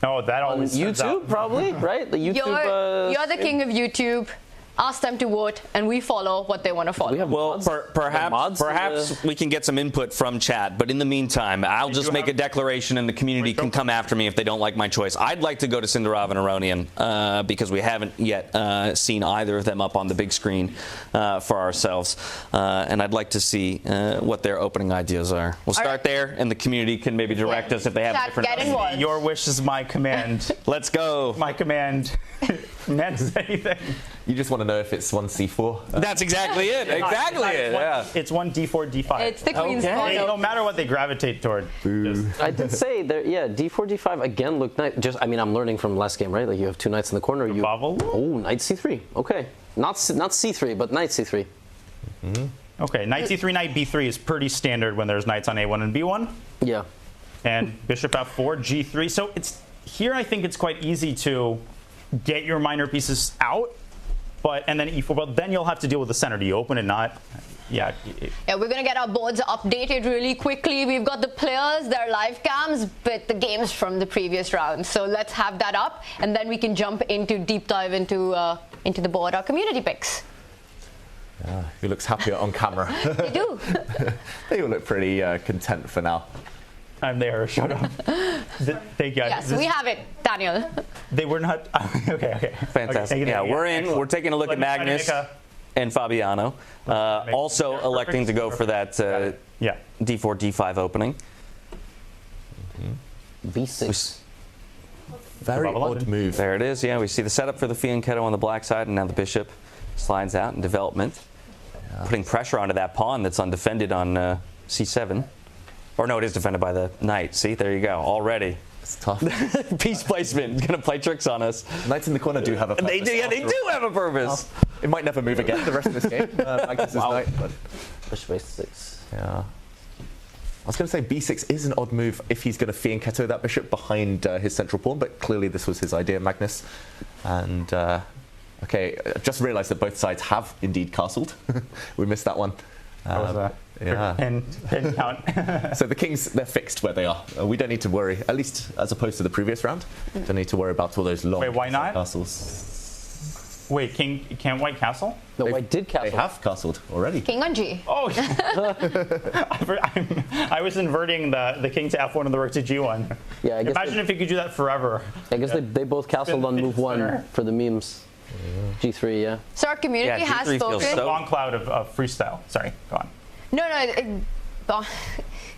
No, that always on YouTube, probably, right? The YouTube. You're the king of YouTube. Ask them to vote, and we follow what they want to follow. Perhaps we can get some input from chat, but in the meantime, I'll just make a declaration and the community can come after me if they don't like my choice. I'd like to go to Sindarov and Aronian because we haven't yet seen either of them up on the big screen for ourselves, and I'd like to see what their opening ideas are. We'll start there, and the community can maybe direct us if they have different ideas. Your wish is my command. Let's go. My command. Commands anything. You just want to know if it's 1c4. That's exactly it. It's 1 d4, d5. It's the queen's photo. No matter what they gravitate toward. I did say that. Yeah, d4, d5 again. Look, I'm learning from last game, right? You have 2 knights in the corner. Knight c3. Okay, not c3, but knight c3. Mm-hmm. Okay, knight c3, knight b3 is pretty standard when there's knights on a1 and b1. Yeah. And bishop f4, g3. So it's here. I think it's quite easy to get your minor pieces out, and then e4. But then you'll have to deal with the center. Do you open it? Not. Yeah. Yeah, we're gonna get our boards updated really quickly. We've got the players, their live cams, but the games from the previous round. So let's have that up, and then we can jump into deep dive into the board, our community picks. Who looks happier on camera? They do. They all look pretty content for now. I'm there. Shut up. Thank you. Yes, we have it, Daniel. They were not. Okay. Fantastic. Okay, yeah, we're in. excellent. We're taking a look at Magnus and Fabiano. Also electing to go for that D4, D5 opening. B6. Very odd move. There it is. Yeah, we see the setup for the fianchetto on the black side, and now the bishop slides out in development, putting pressure onto that pawn that's undefended on C7. Or no, it is defended by the knight. See, there you go. Already. It's tough. Piece placement. Going to play tricks on us. Knights in the corner do have a purpose. They do. Yeah, they do have a purpose. It might never move again the rest of this game. Magnus's knight. But Bishop A6. yeah. I was going to say B6 is an odd move if he's going to fianchetto that bishop behind his central pawn, but clearly this was his idea, Magnus. And, okay, I just realised that both sides have indeed castled. We missed that one. Pin count. So the kings, they're fixed where they are. We don't need to worry, at least as opposed to the previous round. Don't need to worry about all those long why not? castles. Wait, can't white castle? No, white did castle. They have castled already. King on G. Oh, I was inverting the king to F1 and the rook to G1. Yeah, I guess Imagine if you could do that forever. I guess they both castled on move 1 for the memes. G3, yeah. So our community has spoken. Long cloud of freestyle. Sorry, go on. No.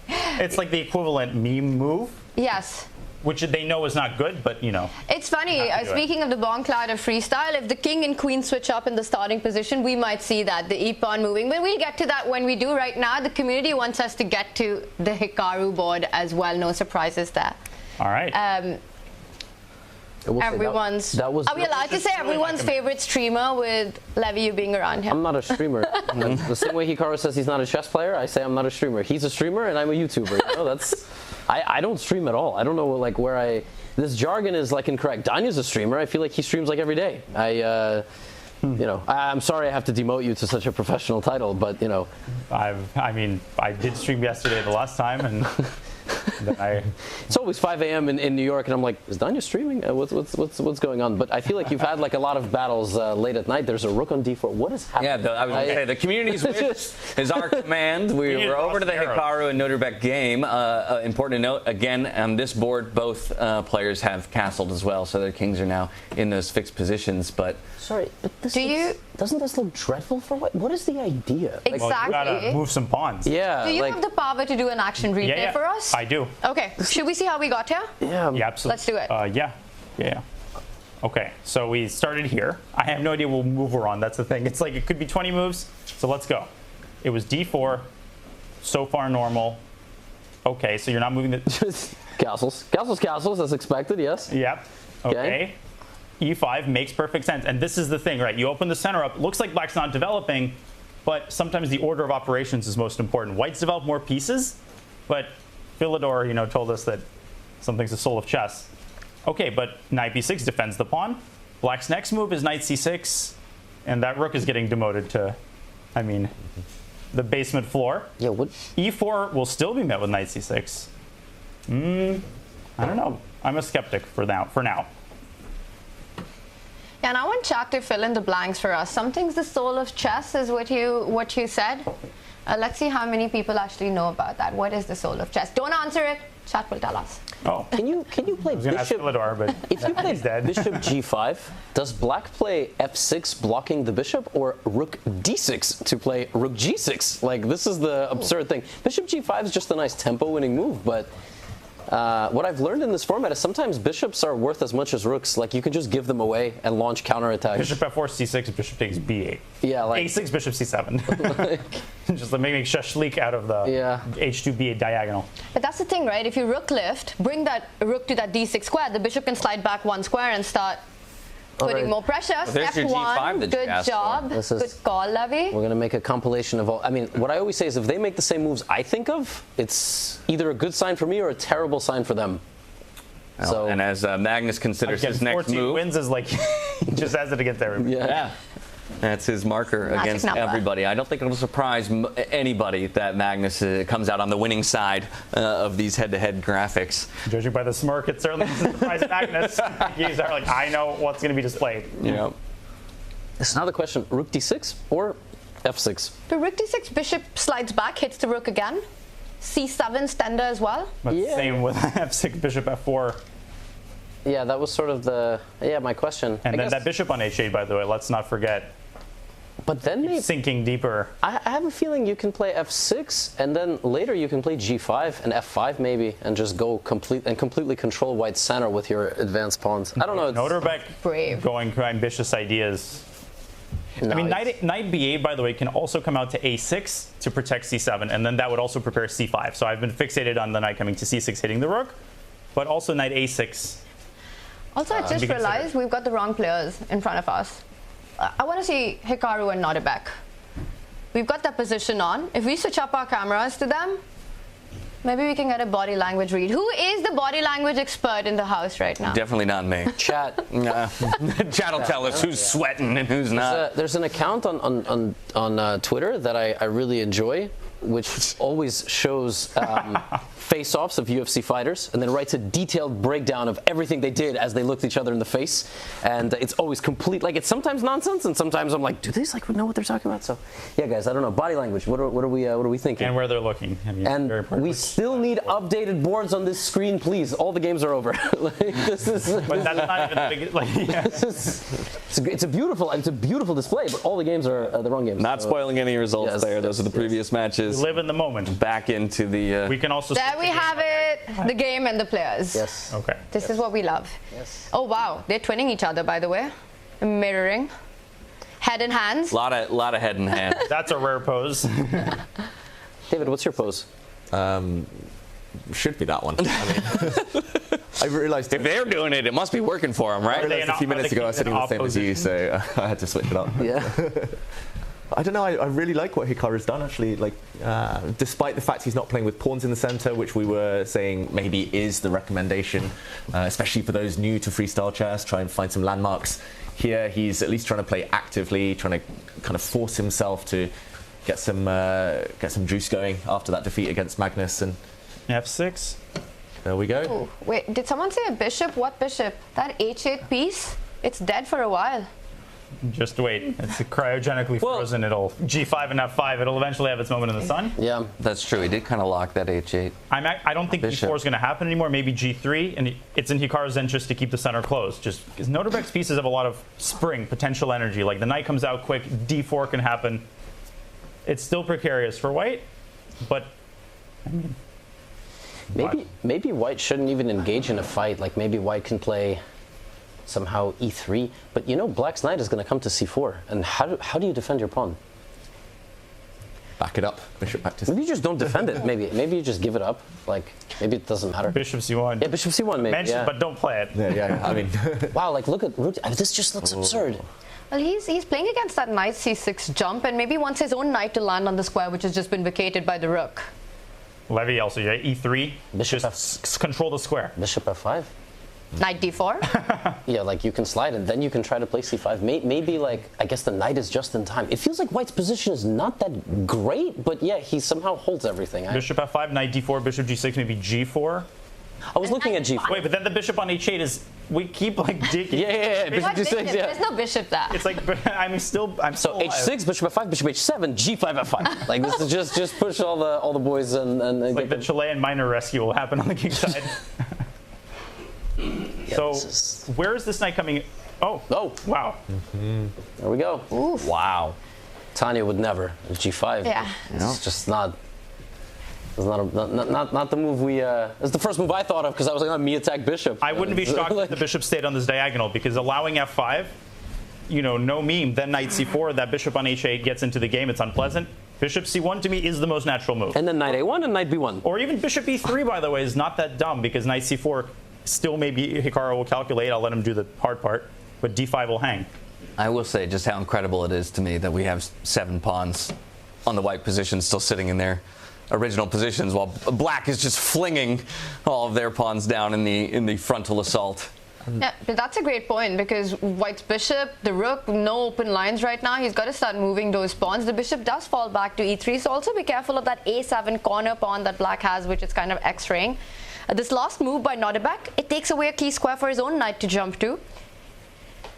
It's like the equivalent meme move. Yes. Which they know is not good, but you know. It's funny, speaking of the long cloud of freestyle, if the king and queen switch up in the starting position, we might see that, the e-pawn moving. But we'll get to that when we do. Right now, the community wants us to get to the Hikaru board as well. No surprises there. All right. Everyone's. Are we allowed to say everyone's favorite streamer with Levy, you being around him? I'm not a streamer. The same way Hikaru says he's not a chess player, I say I'm not a streamer. He's a streamer and I'm a YouTuber. You know, that's. I don't stream at all. I don't know like where this jargon is like incorrect. Danya's a streamer. I feel like he streams like every day. You know, I'm sorry I have to demote you to such a professional title, but you know. I did stream yesterday the last time, and it's always 5 a.m. in New York, and I'm like, is Danya streaming? What's going on? But I feel like you've had like a lot of battles late at night. There's a rook on d4. What is happening? Yeah, I was going to say, the community's wish is our command. We're over to the Hikaru and Noterbeck game. Important to note, again, on this board, both players have castled as well, so their kings are now in those fixed positions. But sorry, but doesn't this look dreadful for what? What is the idea? Exactly. Well, you gotta move some pawns. Yeah. Do you have the power to do an action replay for us? I do. Okay. Should we see how we got here? Yeah, absolutely. Let's do it. Yeah. Okay, so we started here. I have no idea what move we're on. That's the thing. It's like it could be 20 moves. So let's go. It was D4. So far normal. Okay, so you're not moving the castles as expected. Yes. Yep. Okay. E5 makes perfect sense. And this is the thing, right? You open the center up. Looks like black's not developing, but sometimes the order of operations is most important. White's develop more pieces, but Philidor, told us that something's the soul of chess. Okay, but knight b6 defends the pawn. Black's next move is knight c6, and that rook is getting demoted to, the basement floor. Yeah. What? E4 will still be met with knight c6. I don't know. I'm a skeptic for now. Yeah, and I want Chat to fill in the blanks for us. Something's the soul of chess is what you said. Let's see how many people actually know about that. What is the soul of chess? Don't answer it. Chat will tell us. Oh. Can you play bishop? But if you play bishop g5, does black play f6 blocking the bishop, or rook d6 to play rook g6? Like, this is the absurd thing. Bishop g5 is just a nice tempo-winning move, but what I've learned in this format is sometimes bishops are worth as much as rooks. Like, you can just give them away and launch counterattacks. Bishop f4, c6, bishop takes b8. Yeah, like a6, bishop c7. Just like making shashlik out of the h2 b8 diagonal. But that's the thing, right? If you rook lift, bring that rook to that d6 square, the bishop can slide back one square and start putting more pressure. Well, Step one, good job. Good call, Levy. We're going to make a compilation of all. What I always say is if they make the same moves I think of, it's either a good sign for me or a terrible sign for them. So, and as Magnus considers his next 14 move. wins is like, he just has it against everybody. Yeah. That's his marker against everybody. I don't think it'll surprise anybody that Magnus comes out on the winning side of these head-to-head graphics. Judging by the smirk, it certainly doesn't surprise Magnus. He's like, I know what's going to be displayed. Yeah. It's another question. Rook d6 or F6. The rook d6, bishop slides back, hits the rook again. C7 tender as well. But same with F6, bishop F4. Yeah, that was sort of my question. And then that bishop on H8, by the way, let's not forget. But then maybe sinking deeper. I have a feeling you can play F6, and then later you can play G5 and F5 maybe, and just go completely control White's center with your advanced pawns. I don't know. Noterbeck going ambitious ideas. No, I mean, knight B8, by the way, can also come out to A6 to protect C7, and then that would also prepare C5. So I've been fixated on the knight coming to C6 hitting the rook, but also knight A6. Also, I just realized we've got the wrong players in front of us. I want to see Hikaru and Noterbeck. We've got that position on. If we switch up our cameras to them, maybe we can get a body language read. Who is the body language expert in the house right now? Definitely not me. Chat. Chat will tell us who's sweating and who's not. There's an account on Twitter that I really enjoy, which always shows face-offs of UFC fighters, and then writes a detailed breakdown of everything they did as they looked each other in the face. And it's always complete. Like, it's sometimes nonsense, and sometimes I'm like, do they know what they're talking about? So, yeah, guys, I don't know. Body language. What are we thinking? And where they're looking. I mean, and we still need updated boards on this screen, please. All the games are over. This is. But that's not even the big. Like, yeah. It's a beautiful display, but all the games are the wrong games. Not spoiling any results there. Those are the previous matches. We live in the moment. Back into the. We can also. There we have it. The game and the players. Yes. Okay. This is what we love. Yes. Oh wow, they're twinning each other, by the way. Mirroring. Head and hands. Lot of head and hands. That's a rare pose. David, what's your pose? Should be that one. I mean, I realised if they're doing it, it must be working for them, right? I realised a few minutes ago I was sitting the same as you, so I had to switch it up. Yeah. I don't know, I really like what Hikaru's done, actually. Like, despite the fact he's not playing with pawns in the center, which we were saying maybe is the recommendation, especially for those new to freestyle chess, try and find some landmarks. Here, he's at least trying to play actively, trying to kind of force himself to get some juice going after that defeat against Magnus. And F6. There we go. Ooh, wait, did someone say a bishop? What bishop? That H8 piece? It's dead for a while. Just wait. It's cryogenically frozen. It'll G5 and F5. It'll eventually have its moment in the sun. Yeah, that's true. He did kind of lock that H8. I don't think Bishop. E4 is going to happen anymore. Maybe G3, and it's in Hikaru's interest to keep the center closed. Just because Noterbeck's pieces have a lot of spring potential energy. Like the knight comes out quick, D4 can happen. It's still precarious for White, but I mean, maybe White shouldn't even engage in a fight. Like maybe White can play somehow E3, but you know Black's knight is going to come to C4, and how do you defend your pawn? Back it up, bishop back to. Maybe you just don't defend it. Maybe you just give it up. Like maybe it doesn't matter. Bishop C1. Yeah, bishop C1 maybe. Mention, but don't play it. Yeah. I mean, wow. Like look at this. Just looks absurd. Well, he's playing against that knight C6 jump, and maybe wants his own knight to land on the square, which has just been vacated by the rook. Levy also, yeah, E3. Bishop just control the square. Bishop F5. Knight D4. Yeah, like you can slide and then you can try to play C5. Maybe like I guess the knight is just in time. It feels like White's position is not that great, but yeah, he somehow holds everything. Bishop F5, Knight D4, Bishop G6, maybe G4. I was looking at G4. Wait, but then the bishop on H8 is we keep like digging. Yeah. Bishop G6. Yeah. There's no bishop there. It's like I'm still so alive. H6, Bishop F5, Bishop H7, G5 F5. Like this is just push all the boys and like the Chilean minor rescue will happen on the king side. So where is this knight coming? Oh, wow. Mm-hmm. There we go. Oof. Wow. Tanya would never. G5. Yeah. It's just not. It's not the move we. It's the first move I thought of because I was like, me attack bishop. I wouldn't be shocked if the bishop stayed on this diagonal because allowing F5, no meme. Then Knight C4, that bishop on H8 gets into the game. It's unpleasant. Bishop C1 to me is the most natural move. And then Knight A1 and Knight B1. Or even Bishop E3, by the way, is not that dumb because Knight C4 still maybe Hikaru will calculate. I'll let him do the hard part, but D5 will hang. I will say just how incredible it is to me that we have 7 pawns on the white position still sitting in their original positions while black is just flinging all of their pawns down in the frontal assault. Yeah, but that's a great point because White's bishop, the rook, no open lines right now. He's got to start moving those pawns. The bishop does fall back to E3, so also be careful of that A7 corner pawn that black has, which is kind of X-raying. This last move by Noterbeck, it takes away a key square for his own knight to jump to.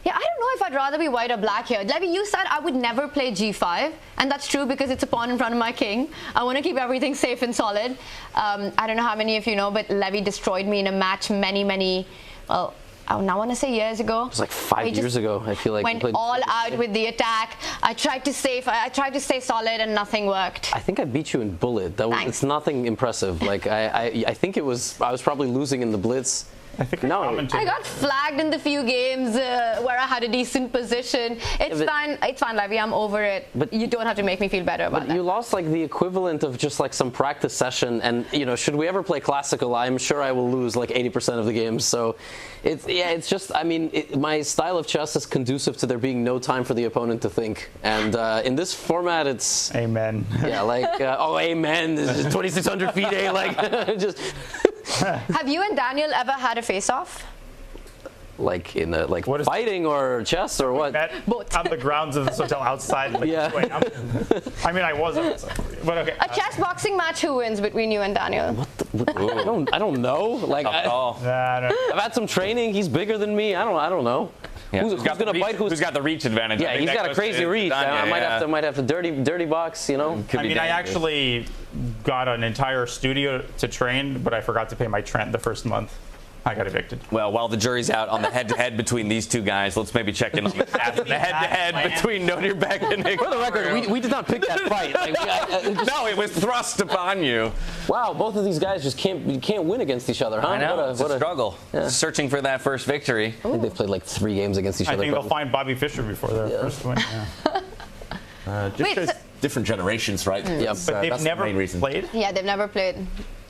Yeah, I don't know if I'd rather be white or black here. Levy, you said I would never play g5, and that's true because it's a pawn in front of my king. I want to keep everything safe and solid. I don't know how many of you know, but Levy destroyed me in a match well, I now want to say years ago. It was like 5 years ago, I feel like. Went all out with the attack. I tried to stay solid and nothing worked. I think I beat you in bullet. It's nothing impressive. Like I think I was probably losing in the blitz. I think I got flagged in the few games where I had a decent position. It's fine, Levy. I'm over it. But you don't have to make me feel better about that. You lost like the equivalent of just like some practice session, and should we ever play classical, I'm sure I will lose like 80% of the games. So, it's just, I mean, my style of chess is conducive to there being no time for the opponent to think, and in this format, it's amen. Yeah, like amen. This is 2,600 feet, just. Have you and Daniel ever had a face-off? Like in fighting or chess or what? Both. On the grounds of this hotel outside. I mean, I wasn't. But okay. A chess boxing match. Who wins between you and Daniel? I don't know. Like I've had some training. He's bigger than me. I don't know. Yeah. Who's gonna bite? Who's got the reach advantage? Yeah, he's got a crazy reach. I might have to dirty box. I actually got an entire studio to train, but I forgot to pay my rent the first month. I got evicted. Well, while the jury's out on the head-to-head between these two guys, let's maybe check in on the head-to-head between Nodirbek and Nick. For the record, we did not pick that fight. No, it was thrust upon you. Wow, both of these guys just can't win against each other, huh? I know. What a struggle. Yeah. Searching for that first victory. I think they've played like 3 games against each other. I think they'll find Bobby Fischer before their first win. Yeah. Different generations, right? Yeah, but they've never played. Yeah, they've never played.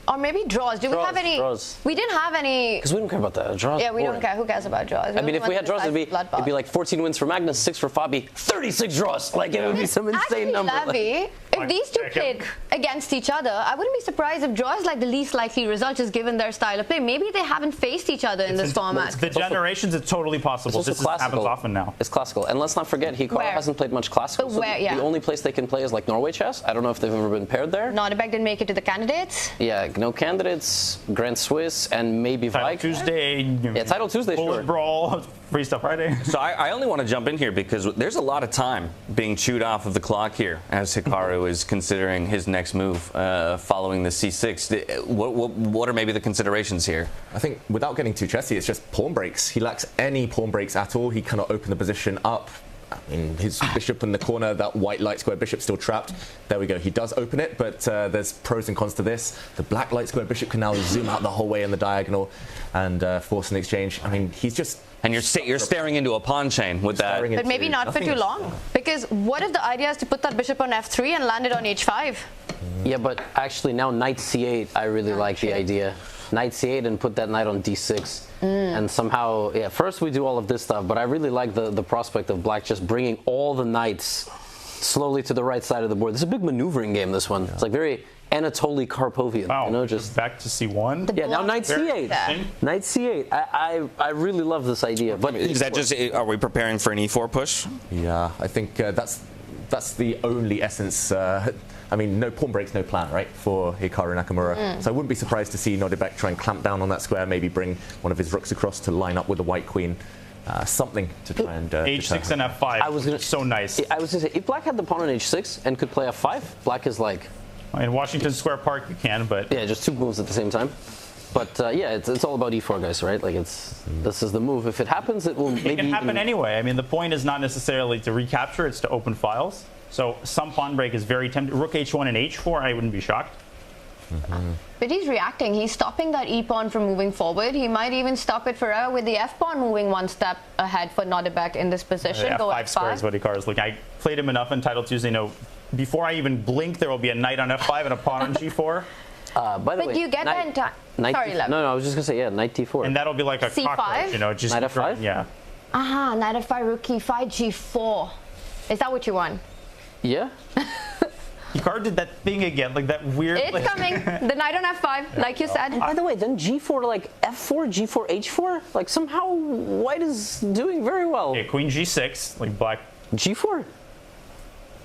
Or maybe draws. We have any? Draws. We didn't have any. Because we don't care about that. Draws. Yeah, we don't care. Who cares about draws? I mean, if we had draws, it'd be like 14 wins for Magnus, 6 for Fabi, 36 draws. Like it would be some insane number. Levy, if these two played against each other, I wouldn't be surprised if draws like the least likely result, just given their style of play. Maybe they haven't faced each other in this format. The generations, it's totally possible. This happens often now. It's classical, and let's not forget, Hikaru hasn't played much classical. So the only place they can play is like Norway chess. I don't know if they've ever been paired there. Nodirbek didn't make it to the candidates. Yeah, no candidates. Grand Swiss and maybe Title Vike. Tuesday. Yeah, Title Tuesday, Bullet Brawl, Freestyle Friday. So I only want to jump in here because there's a lot of time being chewed off of the clock here as Hikaru is considering his next move following the c6. What are maybe the considerations here? I think without getting too chessy, it's just pawn breaks. He lacks any pawn breaks at all. He cannot open the position up. I mean, his bishop in the corner, that white light square bishop still trapped. There we go. He does open it, but there's pros and cons to this. The black light square bishop can now zoom out the whole way in the diagonal and force an exchange. I mean, he's just... And you're staring into a pawn chain with that. But maybe not for too long. Because what if the idea is to put that bishop on f3 and land it on h5? Yeah, but actually now knight c8, I really like the idea. Knight c8 and put that knight on d6. And somehow, first we do all of this stuff, but I really like the prospect of black just bringing all the knights slowly to the right side of the board. This is a big maneuvering game, this one. Yeah. It's like very Anatoly Karpovian. Wow, just back to c1. Yeah, now knight c8. Knight c8. I really love this idea. But is that just, are we preparing for an e4 push? Yeah, I think that's the only essence. I mean, no pawn breaks, no plan, right, for Hikaru Nakamura. So I wouldn't be surprised to see Nodirbek try and clamp down on that square, maybe bring one of his rooks across to line up with the white queen. Something to try and h6 and f5. So nice. I was going to say, if black had the pawn on h6 and could play f5, black is like... In Washington Square Park, you can, but... Yeah, just 2 moves at the same time. But yeah, it's all about e4, guys, right? Like this is the move. If it happens, it will maybe... It can happen anyway. I mean, the point is not necessarily to recapture, it's to open files. So some pawn break is very tempting. Rook h1 and h4, I wouldn't be shocked. But he's reacting. He's stopping that e-pawn from moving forward. He might even stop it forever with the f-pawn moving 1 step ahead for Nodirbek in this position. Go f5 square is what Hikaru is looking. I played him enough in Title Tuesday. Before I even blink, there will be a knight on f5 and a pawn on g4. By the way, you get that in time. Sorry, no, I was just going to say, yeah, knight d4. And that'll be like a c5? cockroach, just knight f5? Yeah. Knight f5, rook e5, g4. Is that what you want? Yeah. Hikaru did that thing again, like that weird... It's coming. The knight on f5, like you said. And by the way, then g4, like f4, g4, h4? Like somehow white is doing very well. Okay, queen g6, like black... g4.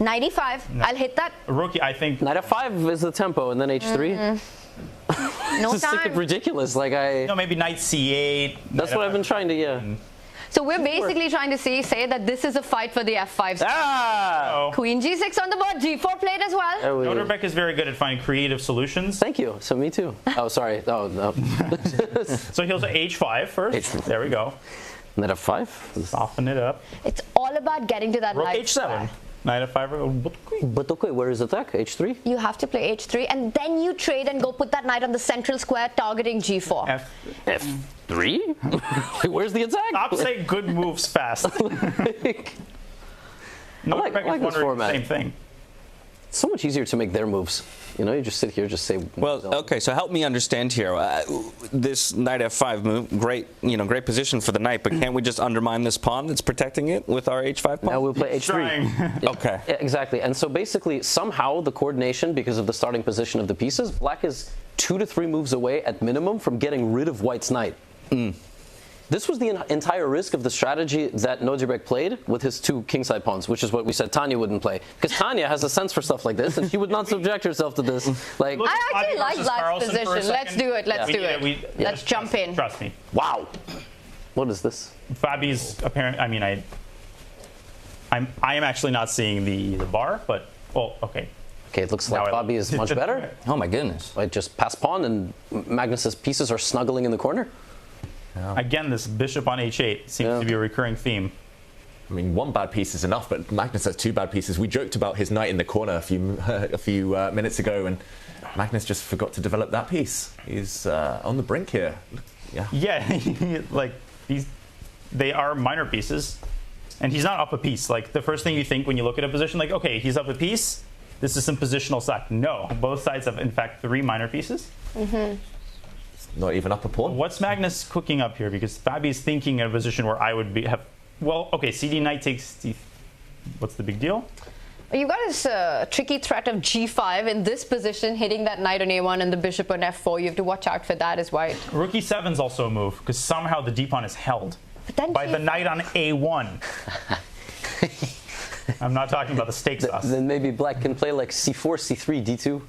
Knight e5. No. I'll hit that. Rookie, I think... Knight f5 is the tempo, and then h3. No this time. is ridiculous. Like No, maybe knight c8. That's what I've been trying to, So we're basically trying to say that this is a fight for the F5. Queen G6 on the board, G4 played as well. Noterbeck is very good at finding creative solutions. Thank you. So me too. Oh, sorry. Oh, no. So he'll say H5 first. There we go. Knight F5. Soften it up. It's all about getting to that Rook light H7. square. Knight F5. But okay, where is attack? H3? You have to play H3, and then you trade and go put that knight on the central square, targeting G4. F3? Where's the attack? Stop saying good moves fast. I like this format. Same thing. It's so much easier to make their moves. You know, you just sit here, just say. Well, okay. So help me understand here. This knight f5 move, great, great position for the knight. But can't we just undermine this pawn that's protecting it with our h5 pawn? Now we'll play h3. Okay. Yeah, exactly. And so basically, somehow the coordination, because of the starting position of the pieces, black is 2 to 3 moves away at minimum from getting rid of white's knight. This was the entire risk of the strategy that Noterbeck played with his 2 kingside pawns, which is what we said Tanya wouldn't play. Because Tanya has a sense for stuff like this, and she would not subject herself to this. Like, I actually like black's position. Let's do it. Let's do it. Let's jump in. Trust me. Wow. What is this? Fabi's apparent. I mean, I am actually not seeing the bar, but okay. Okay, it looks like Fabi is much better. Oh my goodness! I just pass pawn, and Magnus's pieces are snuggling in the corner. Yeah. Again, this bishop on h8 seems to be a recurring theme. I mean, 1 bad piece is enough, but Magnus has 2 bad pieces. We joked about his knight in the corner a few minutes ago, and Magnus just forgot to develop that piece. He's on the brink here. Yeah, like they are minor pieces, and he's not up a piece. Like the first thing you think when you look at a position, like, okay, he's up a piece. This is some positional sack. No, both sides have in fact 3 minor pieces. Not even up a pawn. What's Magnus cooking up here? Because Fabi's thinking in a position where I would have. Well, okay, CD knight takes. What's the big deal? You've got this tricky threat of G5 in this position, hitting that knight on A1 and the bishop on F4. You have to watch out for that as white. Rook E7 is also a move because somehow the d pawn is held by the knight on A1. I'm not talking about the stake sauce. Then maybe black can play like C4, C3, D2.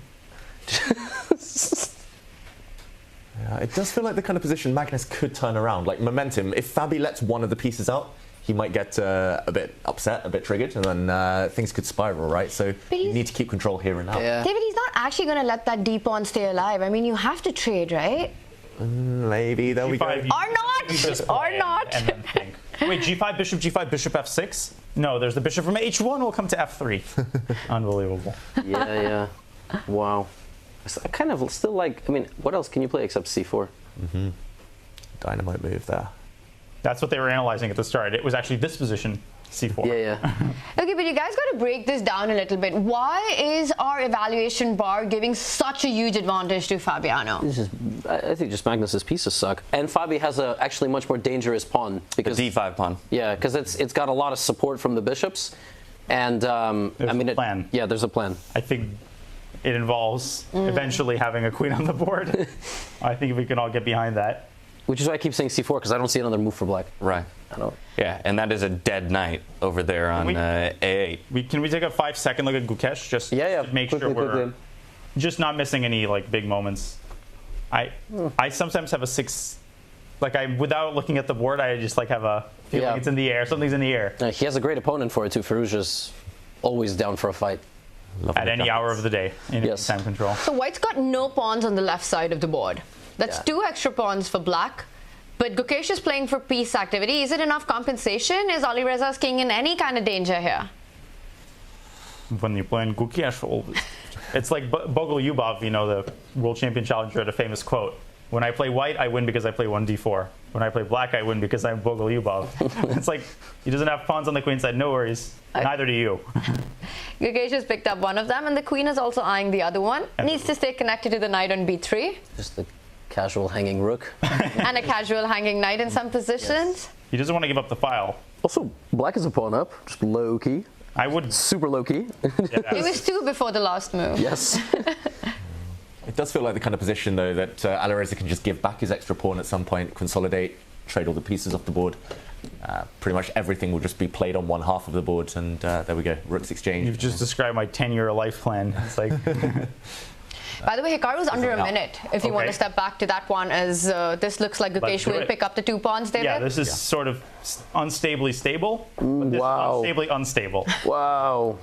Yeah, it does feel like the kind of position Magnus could turn around. Like momentum, if Fabi lets one of the pieces out, he might get a bit upset, a bit triggered, and then things could spiral, right? So you need to keep control here and now. Yeah. David, he's not actually going to let that d pawn stay alive. I mean, you have to trade, right? Maybe, there we go. Or not! Or not! And then think. Wait, G5, bishop F6? No, there's the bishop from H1 will come to F3. Unbelievable. Yeah. Wow. I kind of still like, I mean, what else can you play except C4? Dynamite move there. That's what they were analyzing at the start. It was actually this position, C4. Yeah. Okay, but you guys got to break this down a little bit. Why is our evaluation bar giving such a huge advantage to Fabiano? I think just Magnus's pieces suck. And Fabi has a actually much more dangerous pawn. Because the D5 pawn. Yeah, because it's got a lot of support from the bishops. And, there's a plan. Yeah, there's a plan. I think it involves eventually having a queen on the board. I think we can all get behind that. Which is why I keep saying C4, because I don't see another move for black. Right. Yeah, and that is a dead knight over there on A8. Can we take a 5-second look at Gukesh? Just to make sure we're just not missing any big moments. I sometimes have a 6. Without looking at the board, I just have a feeling it's in the air. Something's in the air. He has a great opponent for it too. Firouzja's always down for a fight. At any hour of the day in time control. So white's got no pawns on the left side of the board. That's 2 extra pawns for black. But Gukesh is playing for piece activity. Is it enough compensation? Is Alireza's king in any kind of danger here? When you're playing Gukesh, it's like Bogolyubov, the world champion challenger, had a famous quote. When I play white, I win because I play 1d4. When I play black, I win because I'm Bogolyubov. It's like, he doesn't have pawns on the queen side, no worries. Neither do you. Gukesh has picked up one of them, and the queen is also eyeing the other one. Needs to stay connected to the knight on b3. Just the casual hanging rook. And a casual hanging knight in some positions. He doesn't want to give up the file. Also, black is a pawn up, just low key. I would. Super low key. It was 2 before the last move. Yes. It does feel like the kind of position, though, that Alireza can just give back his extra pawn at some point, consolidate, trade all the pieces off the board. Pretty much everything will just be played on one half of the board, and there we go, rooks exchange. You've just described my 10-year life plan. It's like... By the way, Hikaru's under a minute. If you want to step back to that one, as this looks like Gukesh will pick up the 2 pawns, David. Yeah, this is sort of unstably stable, but this is unstably unstable. Wow.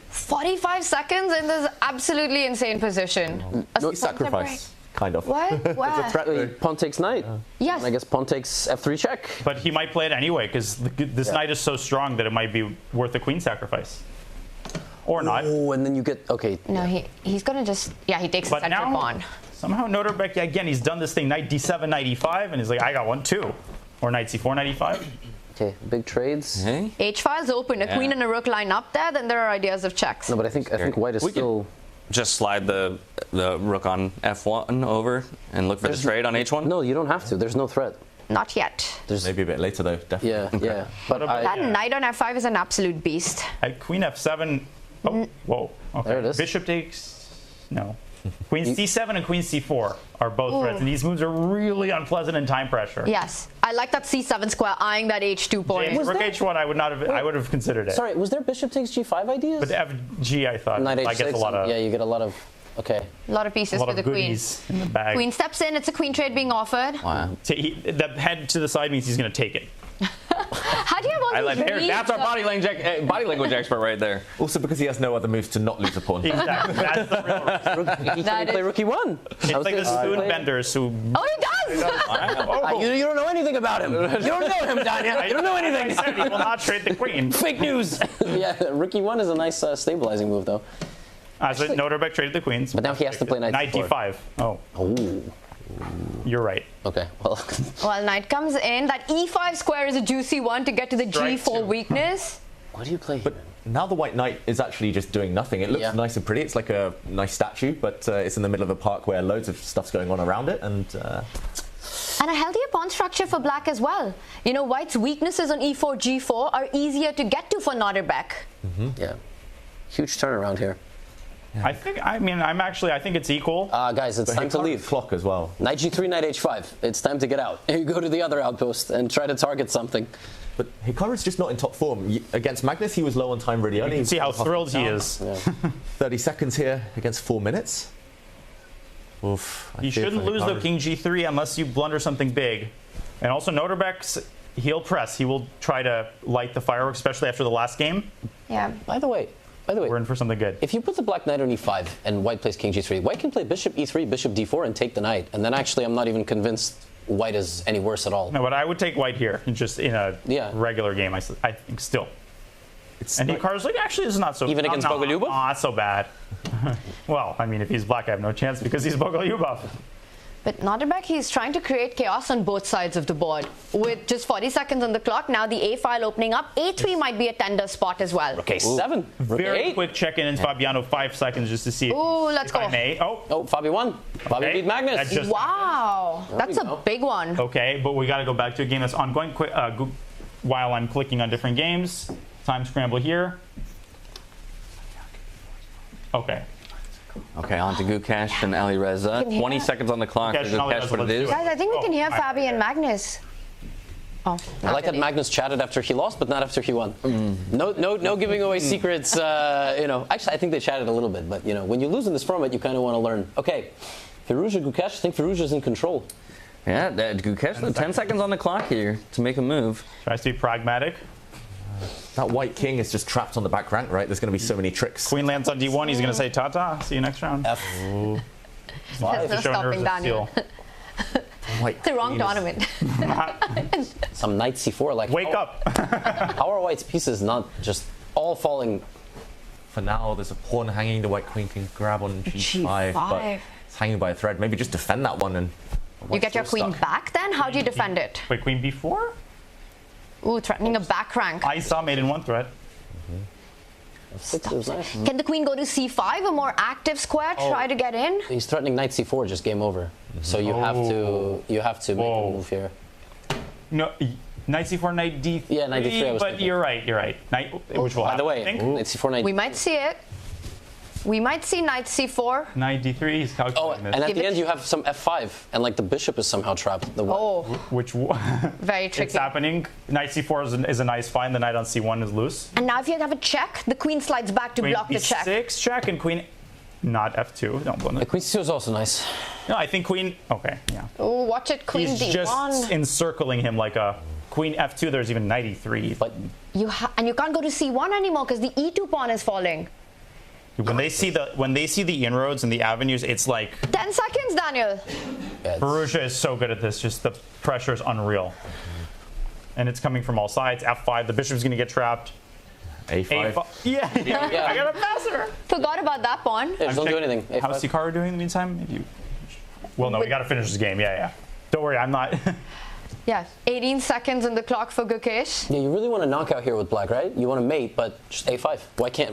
45 seconds in this absolutely insane position. No sacrifice. Kind of. What? Wow. Pawn takes knight. Yes. And I guess pawn takes f3 check. But he might play it anyway, because this knight is so strong that it might be worth a queen sacrifice. Or not. Oh, and then you get, okay. No, he's going to just, he takes the center pawn. Somehow Noterbek, again, he's done this thing, knight d7, knight e5, and he's like, I got one too. Or knight c4, knight e5. Okay, big trades. H5 is open. A queen and a rook line up there, then there are ideas of checks. No, but I think white is still... Just slide the rook on f1 over and look for the trade on h1? No, you don't have to. There's no threat. Not yet. There's maybe a bit later though, definitely. Yeah. But that knight on f5 is an absolute beast. At queen f7. Oh, whoa. Okay. There it is. Bishop takes. No. Queen c7 and queen c4 are both threats, and these moves are really unpleasant in time pressure. Yes, I like that c7 square eyeing that h2 point. James, rook h1, I would not have. I would have considered it. Sorry, was there bishop takes g5 ideas? But fg, I thought. Knight h6. I guess a lot of. Yeah, you get a lot of. Okay. A lot of pieces for the queen. In the bag. Queen steps in. It's a queen trade being offered. Wow. The head to the side means he's going to take it. How do you have all these reads? That's our body language expert right there. Also because he has no other moves to not lose a pawn. Exactly. That's the real reason. He can play rook e1. It's like the spoon benders who. Oh, he does! You don't know anything about him. You don't know him, Danya. You don't know anything. I said he will not trade the queen. Fake news. Yeah, rook e1 is a nice stabilizing move, though. So Noterbek traded the queens. But now he has to play knight d5. d5. Oh. You're right. Okay, well. Well, knight comes in. That e5 square is a juicy one to get to the g4 weakness. What do you play? But now the white knight is actually just doing nothing. It looks nice and pretty. It's like a nice statue, but it's in the middle of a park where loads of stuff's going on around it. And a healthier pawn structure for black as well. You know, white's weaknesses on e4, g4 are easier to get to for Noterbek. Yeah. Huge turnaround here. Yeah. I think it's equal. Guys, it's time to leave. Clock as well. Knight g3, knight h5. It's time to get out. You go to the other outpost and try to target something. But Hikaru's just not in top form. Against Magnus, he was low on time really early. You can see how thrilled he is. Yeah. 30 seconds here against 4 minutes. Oof. You shouldn't lose the king g3 unless you blunder something big. And also Noterbek's, he'll press. He will try to light the fireworks, especially after the last game. Yeah. By the way, we're in for something good. If you put the black knight on e5 and white plays king g3, white can play bishop e3, bishop d4, and take the knight. And then actually, I'm not even convinced white is any worse at all. No, but I would take white here, just in a regular game. I think still. And Hikaru's like, actually, this is not so. Even against Bogolyubov? Not so bad. Well, I mean, if he's black, I have no chance because he's Bogolyubov. But Noterbek, he's trying to create chaos on both sides of the board. With just 40 seconds on the clock, now the A file opening up. A3 might be a tender spot as well. Okay, 7. Very quick check-in in Fabiano, 5 seconds just to see if let's go. I may. Oh, Fabi won. Fabi beat Magnus. Wow, that's a big one. Okay, but we got to go back to a game that's ongoing while I'm clicking on different games. Time scramble here. Okay. Okay, on to Gukesh and Ali Reza. 20 seconds on the clock. Gukesh, what it is. Guys, I think we can hear Fabi and Magnus. Oh, I like that Magnus chatted after he lost, but not after he won. No giving away secrets. Actually, I think they chatted a little bit, but when you lose in this format, you kind of want to learn. Okay, Firouzja Gukesh. I think Firouzja's in control. Yeah, Gukesh. 10 seconds on the clock here to make a move. Tries to be pragmatic. That white king is just trapped on the back rank, right? There's going to be so many tricks. Queen lands on d1. He's going to say ta-ta. See you next round. F. There's no stopping Daniel. It's the wrong tournament. Some knight c4. Like wake up. How are white's pieces not just all falling? For now, there's a pawn hanging. The white queen can grab on g5, but it's hanging by a thread. Maybe just defend that one and. You get your queen back then? How do you defend it? Wait, queen b4? Ooh, threatening a back rank. I saw made in one threat. Nice. Can the queen go to c5, a more active square, try to get in? He's threatening knight c4, just game over. So you have to make a move here. No, knight c4, knight d3. Yeah, knight d3. But you're right. Knight, which will by the way, knight c4, knight. We might see it. We might see knight c4. Knight d3, he's calculating this. And at the end you have some f5, and like the bishop is somehow trapped. Which very tricky. It's happening. Knight c4 is a nice find. The knight on c1 is loose. And now if you have a check, the queen slides back to block the check. Queen b6 check and queen not f2. Don't blame it. Queen c2 is also nice. No, I think queen. Okay, yeah. Oh, watch it, queen He's d1. just encircling him like a queen f2. There's even knight e3. But And you can't go to c1 anymore because the e2 pawn is falling. When they see the inroads and the avenues, it's like 10 seconds, Daniel. Borussia is so good at this. Just the pressure is unreal, and it's coming from all sides. F5. The bishop's gonna get trapped. A5. Yeah. I got a passer. Forgot about that pawn. Yeah, don't do anything. How's Hikaru doing in the meantime? Well, no, we got to finish this game. Yeah. Don't worry, I'm not. Yeah, 18 seconds on the clock for Gukesh. Yeah, you really want to knock out here with black, right? You want to mate, but just a5.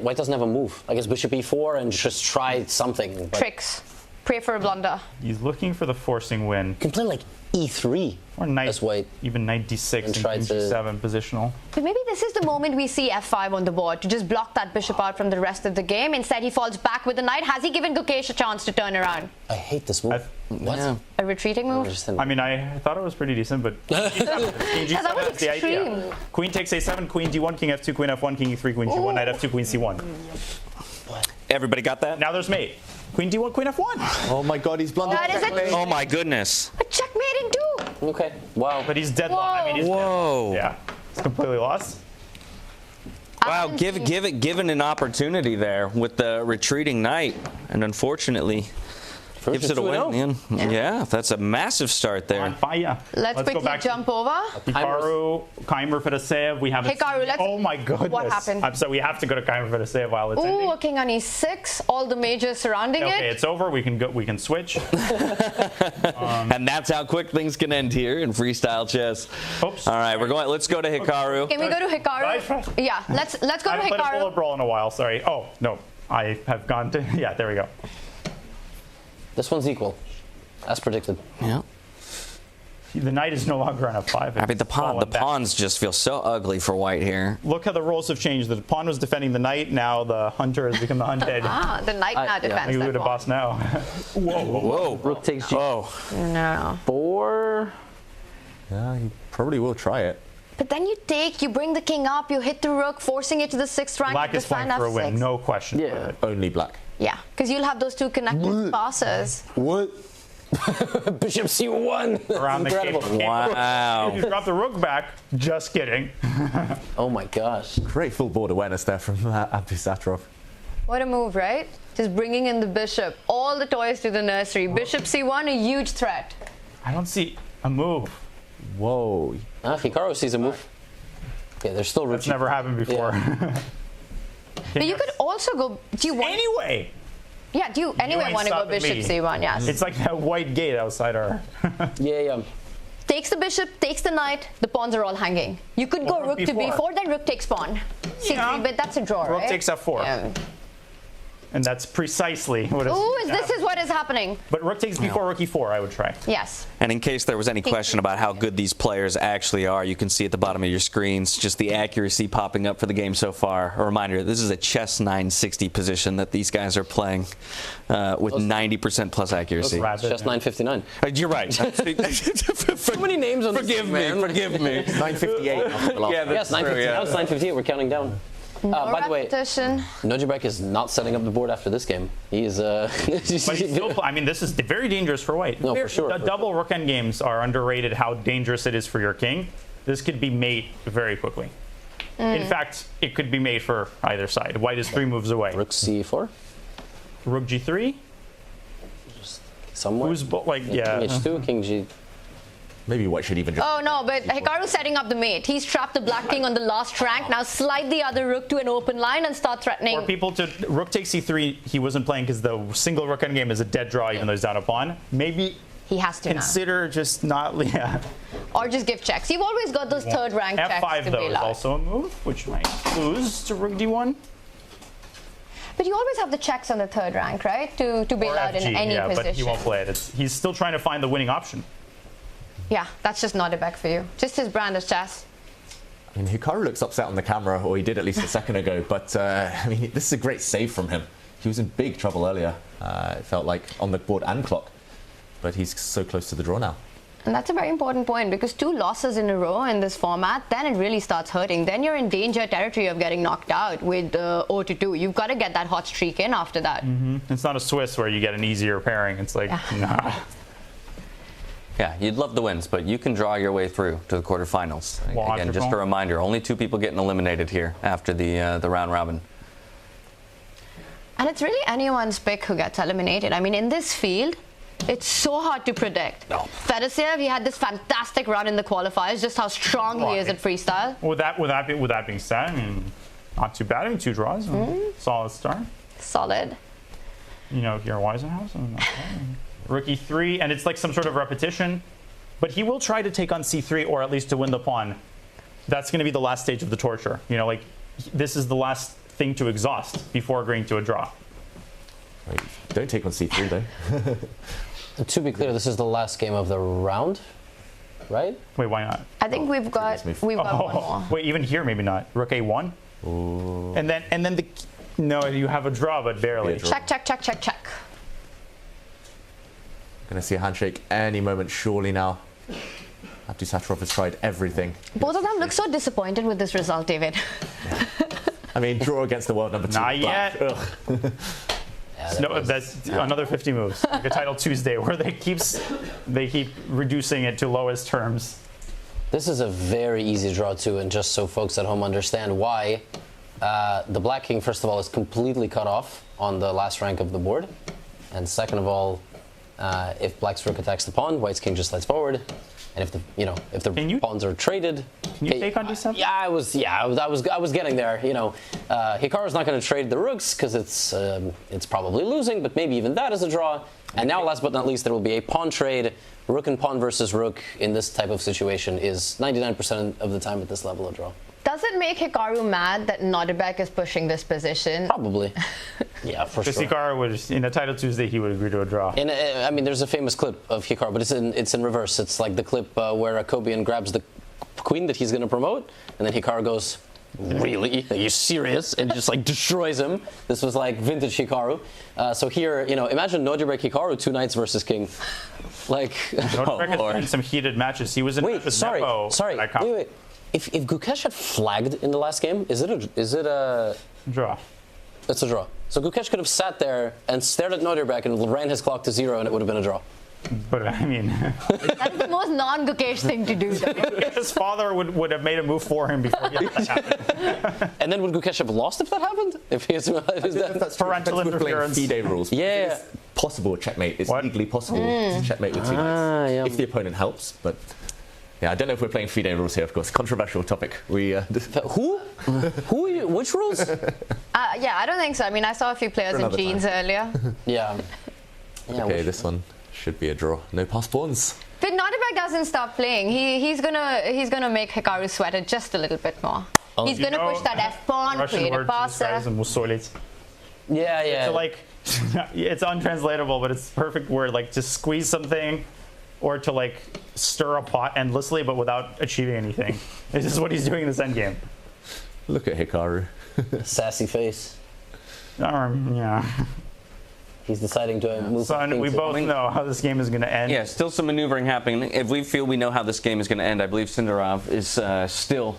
White doesn't have a move. I guess bishop e4 and just try something. Tricks. Pray for a blunder. He's looking for the forcing win. You can play like e3. Or knight, as white. Even knight d6 and g7 positional. But maybe this is the moment we see f5 on the board to just block that bishop out from the rest of the game. Instead, he falls back with the knight. Has he given Gukesh a chance to turn around? I hate this move. What? Yeah. A retreating move? I mean, I thought it was pretty decent, but king g7 that was is the idea. Queen takes a7, queen d1, king f2, queen f1, king e3, queen g1, knight f2, queen c1. Everybody got that? Now there's mate. Queen d1, queen f1. Oh my god, he's blundered. Oh my goodness. A checkmate in 2. Okay. Wow. But he's deadlocked. I mean, he's Whoa. Yeah. It's completely lost. Wow, given an opportunity there with the retreating knight, and unfortunately gives it away in the end. Yeah, that's a massive start there. On fire. Let's quickly jump over. Hikaru, Kaimer Fedoseev. We haven't. Hikaru, let's. Oh my goodness. What happened? I'm sorry. We have to go to Kaimer Fedoseev while it's ending. Ooh, king on e6. All the majors surrounding it. Okay, it's over. We can go. We can switch. And that's how quick things can end here in freestyle chess. Oops. All right, let's go to Hikaru. Can we go to Hikaru? Yeah, let's go to Hikaru. I haven't played a bullet brawl in a while. Sorry. Oh no, I have gone to. Yeah, there we go. This one's equal, as predicted. Yeah. The knight is no longer on f5. I mean, the pawns just feel so ugly for white here. Look how the roles have changed. The pawn was defending the knight. Now the hunter has become the hunted. The knight now defends Maybe that we're the pawn. boss now. Whoa. Rook takes g. Oh. No. 4. Yeah, he probably will try it. But then you bring the king up, you hit the rook, forcing it to the 6th rank. Black is playing for a win, no question. Yeah. Only black. Yeah, because you'll have those two connected passes. What? Bishop c1. Around Incredible. the king. Wow. You drop the rook back. Just kidding. Oh my gosh. Great full board awareness there from Abdusattorov. What a move, right? Just bringing in the bishop. All the toys to the nursery. Bishop c1, a huge threat. I don't see a move. Whoa. Hikaru sees a move. Yeah, there's still That's never happened before. Yeah. But you could also go. Do you want? Anyway. Yeah. Do you anyway want to go bishop c1? Yes. It's like that white gate outside our. Yeah. Takes the bishop, takes the knight. The pawns are all hanging. You could go rook to b4, then rook takes pawn. C3, but that's a draw, right? Rook takes f4. Yeah. And that's precisely what is. Ooh, this is what is happening. But rook takes b4, rook e4, I would try. Yes. And in case there was any question about how good these players actually are, you can see at the bottom of your screens just the accuracy popping up for the game so far. A reminder, this is a chess 960 position that these guys are playing with 90% plus accuracy. Chess 959. You're right. So many names on this thing, man. Forgive me. 958. Yes, 958. Now it's 958. We're counting down. By the way, Nojibek is not setting up the board after this game. He's but he's still, I mean, this is very dangerous for white. No, for sure. Double rook end games are underrated how dangerous it is for your king. This could be mate very quickly. In fact, it could be mate for either side. White is 3 moves away. Rook c4. Rook g3. Just somewhere. Who's like yeah. King h2, king g. Maybe white should even just. Oh no, but Hikaru's setting up the mate. He's trapped the black king on the last rank. Now slide the other rook to an open line and start threatening. For people to rook takes c3, he wasn't playing because the single rook endgame is a dead draw, even though he's down a pawn. Maybe he has to consider just not, yeah. Or just give checks. You've always got those third rank checks F5 to though bail is out. also a move, which might lose to rook d1. But you always have the checks on the third rank, right? To bail out in any position. But he won't play it. He's still trying to find the winning option. Yeah, that's just not a back for you. Just his brand of chess. I mean, Hikaru looks upset on the camera, or he did at least a second ago, but I mean, this is a great save from him. He was in big trouble earlier, it felt like, on the board and clock, but he's so close to the draw now. And that's a very important point, because 2 losses in a row in this format, then it really starts hurting. Then you're in danger territory of getting knocked out with 0-2. You've got to get that hot streak in after that. It's not a Swiss where you get an easier pairing. It's like, nah. Yeah, you'd love the wins, but you can draw your way through to the quarterfinals. Again, just a reminder, only 2 people getting eliminated here after the round robin. And it's really anyone's pick who gets eliminated. I mean, in this field, it's so hard to predict. Fedosiev, he had this fantastic run in the qualifiers, just how strong he is at freestyle. With that being said, I mean, not too bad. I mean, 2 draws, solid start. Solid. You know, if you're Weisenhaus, rookie 3, and it's like some sort of repetition. But he will try to take on c3, or at least to win the pawn. That's going to be the last stage of the torture. You know, like, this is the last thing to exhaust before agreeing to a draw. Wait, don't take on c3 though. To be clear, this is the last game of the round, right? Wait, why not? I think we've got one more. Wait, even here maybe not. Rook a1. Ooh. And then no, you have a draw, but barely. Check, check, check, check, check. Gonna see a handshake any moment, surely now. Abdusattorov has tried everything. Both of them look so disappointed with this result, David. Yeah. I mean, draw against the world number 2. Not yet. No, that's another 50 moves. Like a Title Tuesday, where they keep reducing it to lowest terms. This is a very easy draw too, and just so folks at home understand why, the Black King, first of all, is completely cut off on the last rank of the board, and second of all, if Black's rook attacks the pawn, White's king just slides forward, and if the pawns are traded, can you take on d7? Yeah, I was getting there. You know, Hikaru's not going to trade the rooks because it's probably losing, but maybe even that is a draw. And now, last but not least, there will be a pawn trade. Rook and pawn versus rook in this type of situation is 99% of the time at this level a draw. Does it make Hikaru mad that Nodebek is pushing this position? Probably. Yeah, for sure. Because Hikaru would, in a Title Tuesday, he would agree to a draw. I mean, there's a famous clip of Hikaru, but it's in reverse. It's like the clip where Kobian grabs the queen that he's going to promote, and then Hikaru goes, "Really? Are you serious?" and just like destroys him. This was like vintage Hikaru. So here, you know, imagine Nodebek Hikaru 2 knights versus king. Like, Nodebek has been in some heated matches. He was in wait. If Gukesh had flagged in the last game, is it a draw? It's a draw. So Gukesh could have sat there and stared at Nodebek and ran his clock to 0, and it would have been a draw. But I mean, that's the most non-Gukesh thing to do. His father would have made a move for him before he let that happen. And then would Gukesh have lost if that happened? If that's parental interference. FIDE rules. Yeah. It's possible checkmate. It's legally possible to checkmate with 2 knights if the opponent helps. But yeah, I don't know if we're playing FIDE rules here. Of course, controversial topic. Who? Which rules? Yeah, I don't think so. I mean, I saw a few players in jeans earlier. Yeah. Okay, this one should be a draw. No pass pawns. But Nodebek doesn't stop playing. He's gonna make Hikaru sweat it just a little bit more. He's gonna push that F pawn, create a passer. Yeah. It's like it's untranslatable, but it's a perfect word. Like to squeeze something, or to like stir a pot endlessly, but without achieving anything. This is what he's doing in this endgame. Look at Hikaru. Sassy face. Yeah. He's deciding to move. Son, we both know how this game is going to end. Yeah, still some maneuvering happening. If we feel we know how this game is going to end, I believe Sindarov is still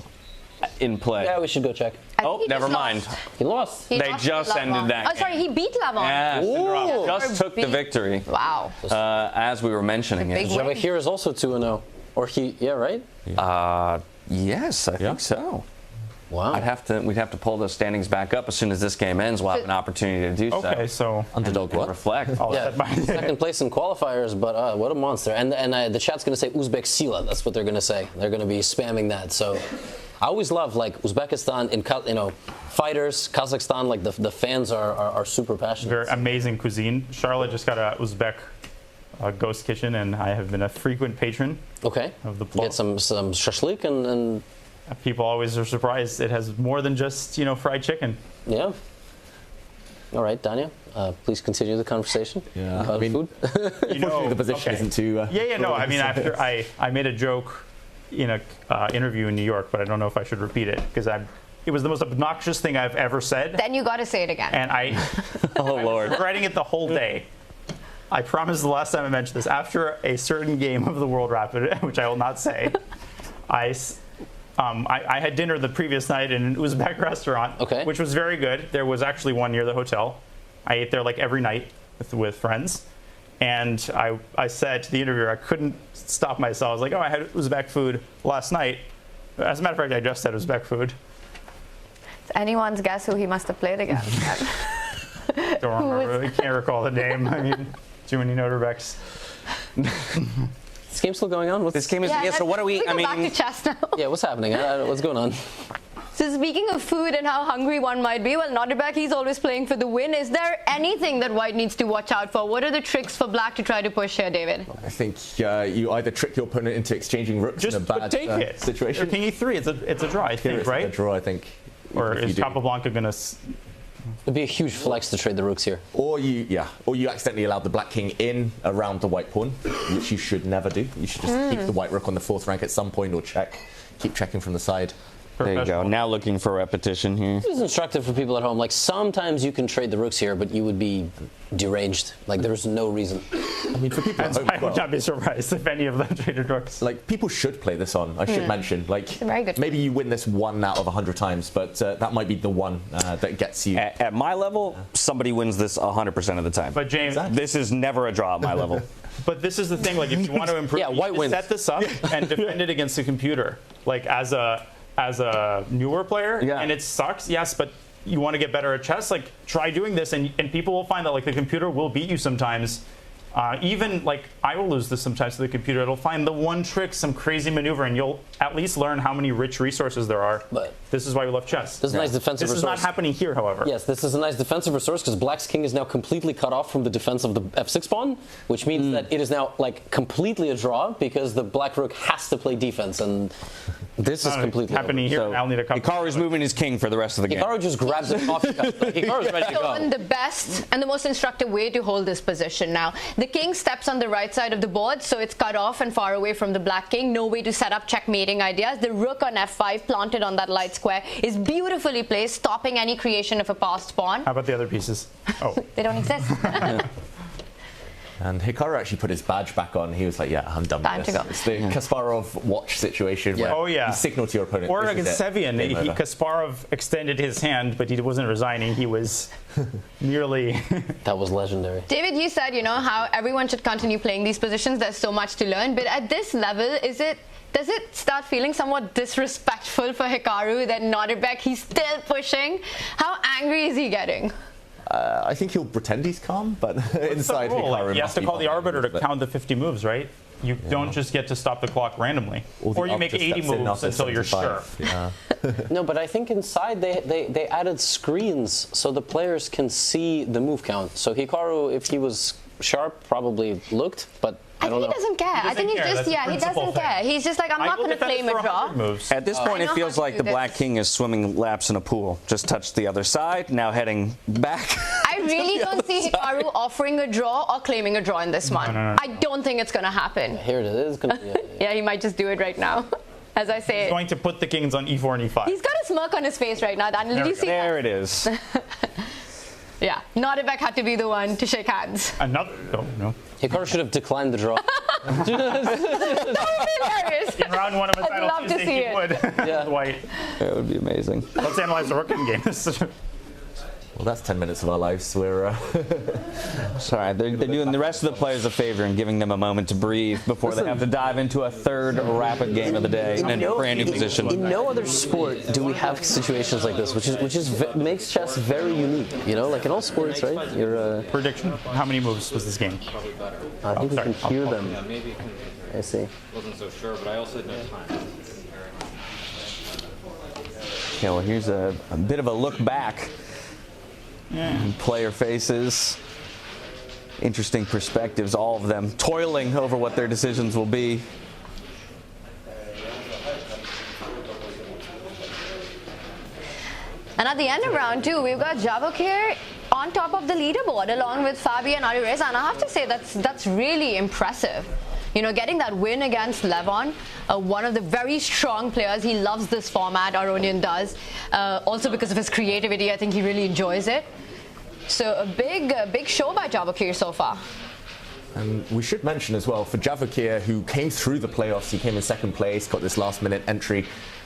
in play. Yeah, we should go check. Oh, never mind. He lost. They just ended that game. Oh, sorry, he beat Lavon. Yeah, Sindarov just took the victory. Wow. As we were mentioning it. Javahir is also 2-0. Or right? Yes, I think so. Wow. We'd have to pull those standings back up as soon as this game ends. We'll have an opportunity to do so. Okay, so underdog and reflect. Second place in qualifiers, but what a monster! And the chat's going to say Uzbek Sila. That's what they're going to say. They're going to be spamming that. So I always love like Uzbekistan in fighters. Kazakhstan, like the fans are super passionate. Very amazing cuisine. Charlotte just got a Uzbek ghost kitchen, and I have been a frequent patron. Okay. Of the place. Get some shashlik and. People always are surprised. It has more than just fried chicken. Yeah. All right, Daniel. Please continue the conversation. Yeah. About food. Unfortunately, the position isn't too. No. I mean, after I made a joke in a interview in New York, but I don't know if I should repeat it because it was the most obnoxious thing I've ever said. Then you got to say it again. And I was regretting it the whole day. I promised the last time I mentioned this, after a certain game of the World Rapid, which I will not say, I had dinner the previous night in an Uzbek restaurant, which was very good. There was actually one near the hotel. I ate there like every night with friends. And I said to the interviewer, I couldn't stop myself. I was like, oh, I had Uzbek food last night. As a matter of fact, I just had Uzbek food. It's anyone's guess who he must have played against. Don't remember. I can't recall the name. I mean, too many Noterbecks. This game's still going on? This game is, so what are we, I mean... back to chess now. Yeah, what's happening? What's going on? So speaking of food and how hungry one might be, well, Noterbek, he's always playing for the win. Is there anything that White needs to watch out for? What are the tricks for Black to try to push here, David? I think you either trick your opponent into exchanging rooks in a bad situation. King E3, it's a draw, I think, right? It's a draw, I think. Or is Capablanca going to... It'd be a huge flex to trade the rooks here. Or you accidentally allowed the black king in around the white pawn, which you should never do. You should just keep the white rook on the 4th rank at some point, or keep checking from the side. There you go. Now looking for repetition here. This is instructive for people at home. Like, sometimes you can trade the rooks here, but you would be deranged. Like, there's no reason. I mean, for people at home, I would not be surprised if any of them traded rooks. Like, people should play this on. I should mention. Like, very good. Maybe you win this 1 out of 100 times, but that might be the one that gets you. At my level, somebody wins this 100% of the time. But James, this is never a draw at my level. But this is the thing. Like, if you want to improve, White wins. Set this up and defend it against the computer. Like, as a newer player, and it sucks, yes, but you want to get better at chess, like, try doing this, and people will find that, like, the computer will beat you sometimes. Even, like, I will lose this sometimes to the computer. It'll find the one trick, some crazy maneuver, and you'll at least learn how many rich resources there are. But this is why we love chess. This is a nice defensive resource. This is not happening here, however. Yes, this is a nice defensive resource because Black's king is now completely cut off from the defense of the f6 pawn, which means that it is now, like, completely a draw because the black rook has to play defense, and this is completely happening here. So I'll need a couple. Hikaru's moving his king for the rest of the game. Hikaru just grabs it off. Hikaru's ready to go. The best and the most instructive way to hold this position now. The king steps on the right side of the board, so it's cut off and far away from the black king. No way to set up checkmating ideas. The rook on f5 planted on that light square is beautifully placed, stopping any creation of a passed pawn. How about the other pieces? Oh. They don't exist. And Hikaru actually put his badge back on. He was like, yeah, I'm done with this. It's the Kasparov watch situation where you signal to your opponent. Or against Sevian, Kasparov extended his hand, but he wasn't resigning. He was merely... That was legendary. David, you said, you know, how everyone should continue playing these positions. There's so much to learn. But at this level, does it start feeling somewhat disrespectful for Hikaru that Noterbek, he's still pushing? How angry is he getting? I think he'll pretend he's calm, but inside Hikaru, he has to call the arbiter to count the 50 moves, right? You don't just get to stop the clock randomly. Or you make 80 moves until you're sure. Yeah. No, but I think inside they added screens so the players can see the move count. So Hikaru, if he was sharp, probably looked, but I don't know. He doesn't care. I think he's just, he doesn't care. He's just like, I'm not going to claim a draw. At this point, it feels like the black king is swimming laps in a pool. Just touched the other side, now heading back. I really don't see Hikaru offering a draw or claiming a draw in this one. No. I don't think it's going to happen. Here it is. Yeah, he might just do it right now. As I say, he's going to put the kings on e4 and e5. He's got a smirk on his face right now, Daniel. Did you see that? There it is. Yeah, Noterbek had to be the one to shake hands. No. Hikaru should have declined the draw. That would be hilarious. In round 1 of a title, I'd love to see it. Would. Yeah. White. That would be amazing. Let's analyze the rook in game. Well, that's 10 minutes of our lives. We're sorry. They're doing the rest of the players a favor and giving them a moment to breathe before they have to dive into a third rapid game of the day in a brand new position. In no other sport do we have situations like this, which makes chess very unique. You know, like in all sports, right? Your prediction. How many moves was this game? I think we can hear them. I see. Wasn't so sure, but I also had no time. Okay, well, here's a bit of a look back. Player faces, interesting perspectives, all of them toiling over what their decisions will be. And at the end of round 2, we've got Javok here on top of the leaderboard along with Fabi and Arireza, and I have to say that's really impressive. You know, getting that win against Levon, one of the very strong players. He loves this format, Aronian does. Also because of his creativity, I think he really enjoys it. So a big show by Javok here so far. And we should mention as well, for Javakir, who came through the playoffs, he came in second place, got this last-minute entry.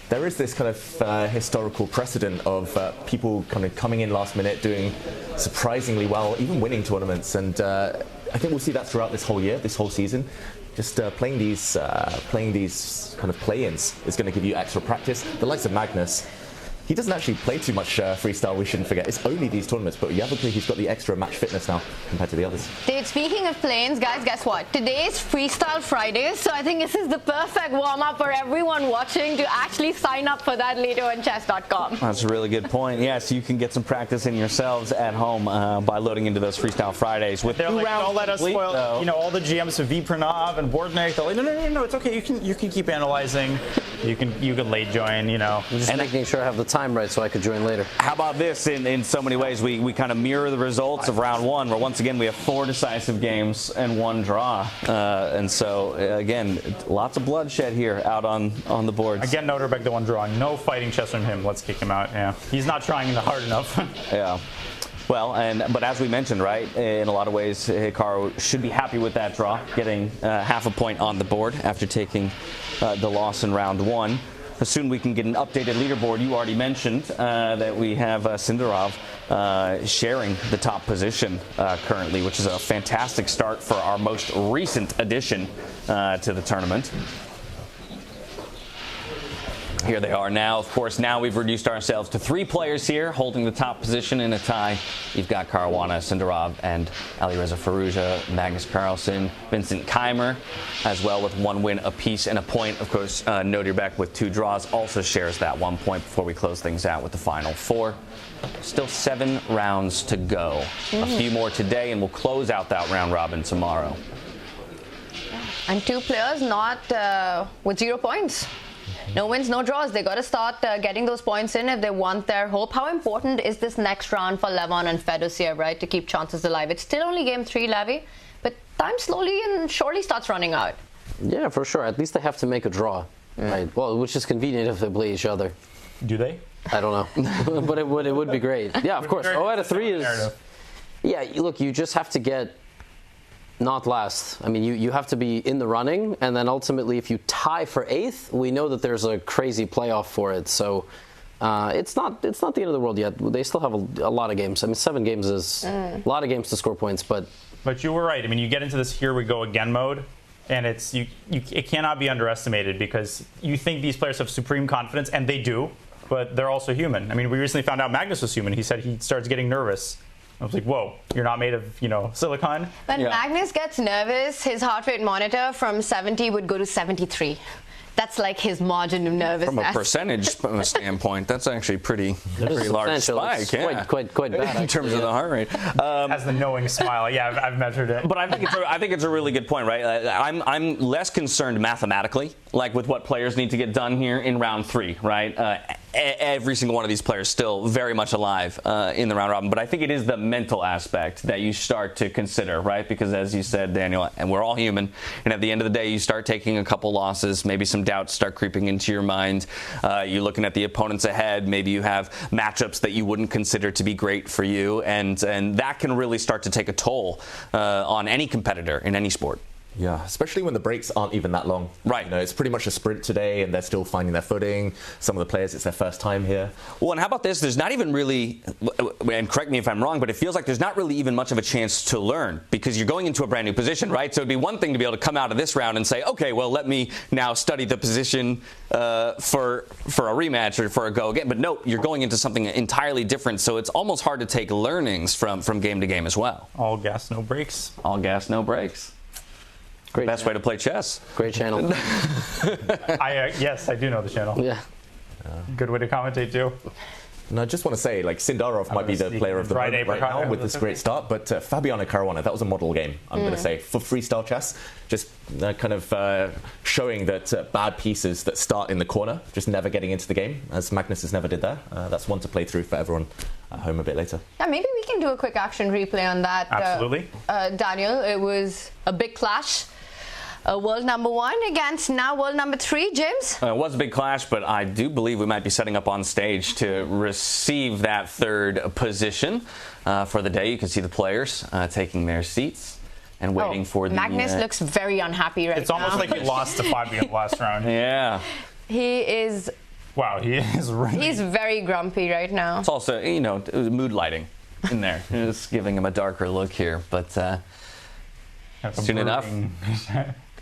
There is this kind of historical precedent of people kind of coming in last minute, doing surprisingly well, even winning tournaments. And I think we'll see that throughout this whole year, this whole season. Just playing these kind of play-ins is going to give you extra practice. The likes of Magnus, he doesn't actually play too much freestyle, we shouldn't forget. It's only these tournaments, but Javakir, he's got the extra match fitness now compared to the others. Dude, speaking of planes, guys, guess what? Today is Freestyle Friday, so I think this is the perfect warm-up for everyone watching to actually sign up for that later on chess.com. That's a really good point. Yes, you can get some practice in yourselves at home by loading into those Freestyle Fridays. With They're like, don't let us spoil, all the GMs of V Pranav and Bordnik. They're like, no, it's okay. You can keep analyzing. You can late join, Just making sure I have the time right so I could join later. How about this? In so many ways, we kind of mirror the results of round one, where once again we have 4 decisive games and 1 draw. And so, again, lots of bloodshed here out on the boards. Again, Noterbeck, the one drawing. No fighting chess from him. Let's kick him out. Yeah, he's not trying hard enough. Yeah. Well, but as we mentioned, right, in a lot of ways, Hikaru should be happy with that draw, getting half a point on the board after taking the loss in round one. Soon we can get an updated leaderboard. You already mentioned that we have Sindarov sharing the top position currently, which is a fantastic start for our most recent addition to the tournament. Here they are now. Of course, now we've reduced ourselves to 3 players here, holding the top position in a tie. You've got Caruana, Sindarov, and Alireza Firouzja, Magnus Carlsen, Vincent Keimer, as well with 1 win apiece and a point. Of course, Noterbeck with 2 draws also shares that 1 point before we close things out with the final 4. Still 7 rounds to go. A few more today, and we'll close out that round robin tomorrow. And 2 players not with 0 points. No wins, no draws. They got to start getting those points in if they want their hope. How important is this next round for Levon and Fedosiev, right, to keep chances alive? It's still only game 3, Levy, but time slowly and surely starts running out. Yeah, for sure. At least they have to make a draw, right? Well, which is convenient if they play each other. Do they? I don't know, but it would be great. Yeah, of course. 0 out of 3 is. Yeah, look, you just have to get. Not last. I mean, you have to be in the running, and then ultimately, if you tie for 8th, we know that there's a crazy playoff for it. So it's not the end of the world yet. They still have a lot of games. I mean, 7 games is a lot of games to score points, but you were right. I mean, you get into this here we go again mode, and it cannot be underestimated because you think these players have supreme confidence, and they do, but they're also human. I mean, we recently found out Magnus was human. He said he starts getting nervous. I was like, whoa, you're not made of, silicon? When Magnus gets nervous, his heart rate monitor from 70 would go to 73. That's like his margin of nervousness. From a percentage standpoint, that's actually pretty large spike. Yeah. Quite bad in terms of the heart rate. Has the knowing smile. Yeah, I've measured it. But I think it's a really good point, right? I'm less concerned mathematically, like with what players need to get done here in round 3, right? Every single one of these players still very much alive in the round robin, but I think it is the mental aspect that you start to consider, right? Because as you said, Daniel, and we're all human, and at the end of the day, you start taking a couple losses, maybe some doubts start creeping into your mind. You're looking at the opponents ahead. Maybe you have matchups that you wouldn't consider to be great for you, and that can really start to take a toll on any competitor in any sport. Yeah, especially when the breaks aren't even that long. Right. It's pretty much a sprint today, and they're still finding their footing. Some of the players, it's their first time here. Well, and how about this? There's not even really, and correct me if I'm wrong, but it feels like there's not really even much of a chance to learn because you're going into a brand new position, right? So it'd be one thing to be able to come out of this round and say, okay, well, let me now study the position for a rematch or for a go again. But no, you're going into something entirely different, so it's almost hard to take learnings from game to game as well. All gas, no brakes. All gas, no brakes. Great Best way to play chess. Great channel. Yes, I do know the channel. Yeah. Good way to commentate too. And I just want to say, Sindarov might be the player of the moment right now with this great start, but Fabiano Caruana, that was a model game, I'm going to say, for freestyle chess. Just kind of showing that bad pieces that start in the corner, just never getting into the game, as Magnus has never did there. That's one to play through for everyone at home a bit later. Yeah, maybe we can do a quick action replay on that. Absolutely. Daniel, it was a big clash. World number 1 against now world number 3, James? It was a big clash, but I do believe we might be setting up on stage to receive that 3rd position for the day. You can see the players taking their seats. and waiting for the... Magnus looks very unhappy right now. It's almost like he lost to Fabiano last round. Yeah. He is... Wow, he is really... He's very grumpy right now. It's also, you know, mood lighting in there. It's giving him a darker look here, but soon enough.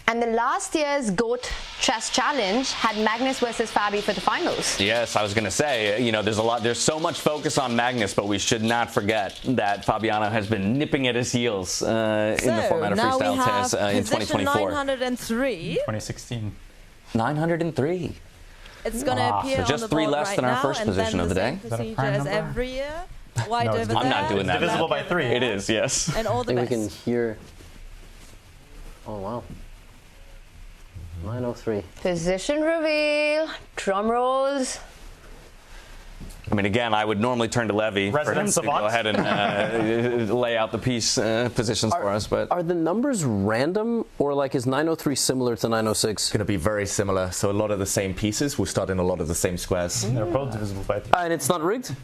And the last year's GOAT Chess Challenge had Magnus versus Fabi for the finals. Yes, I was going to say, you know, there's so much focus on Magnus, but we should not forget that Fabiano has been nipping at his heels in the format of Freestyle Tennis in 2024. 903. 2016. 903. It's going to appear so just on the 3 board less right than our now, first position of the day. Is that a prime number? As every year. White over there. I'm not doing that. Divisible by 3. It is, yes. And all the I think best. we can hear... Oh, wow. 903. Position reveal. Drum rolls. I mean, again, I would normally turn to Levy for him to go ahead and lay out the piece positions for us. But are the numbers random, or like is 903 similar to 906? It's going to be very similar. So a lot of the same pieces will start in a lot of the same squares. They're both divisible by 3. And it's not rigged?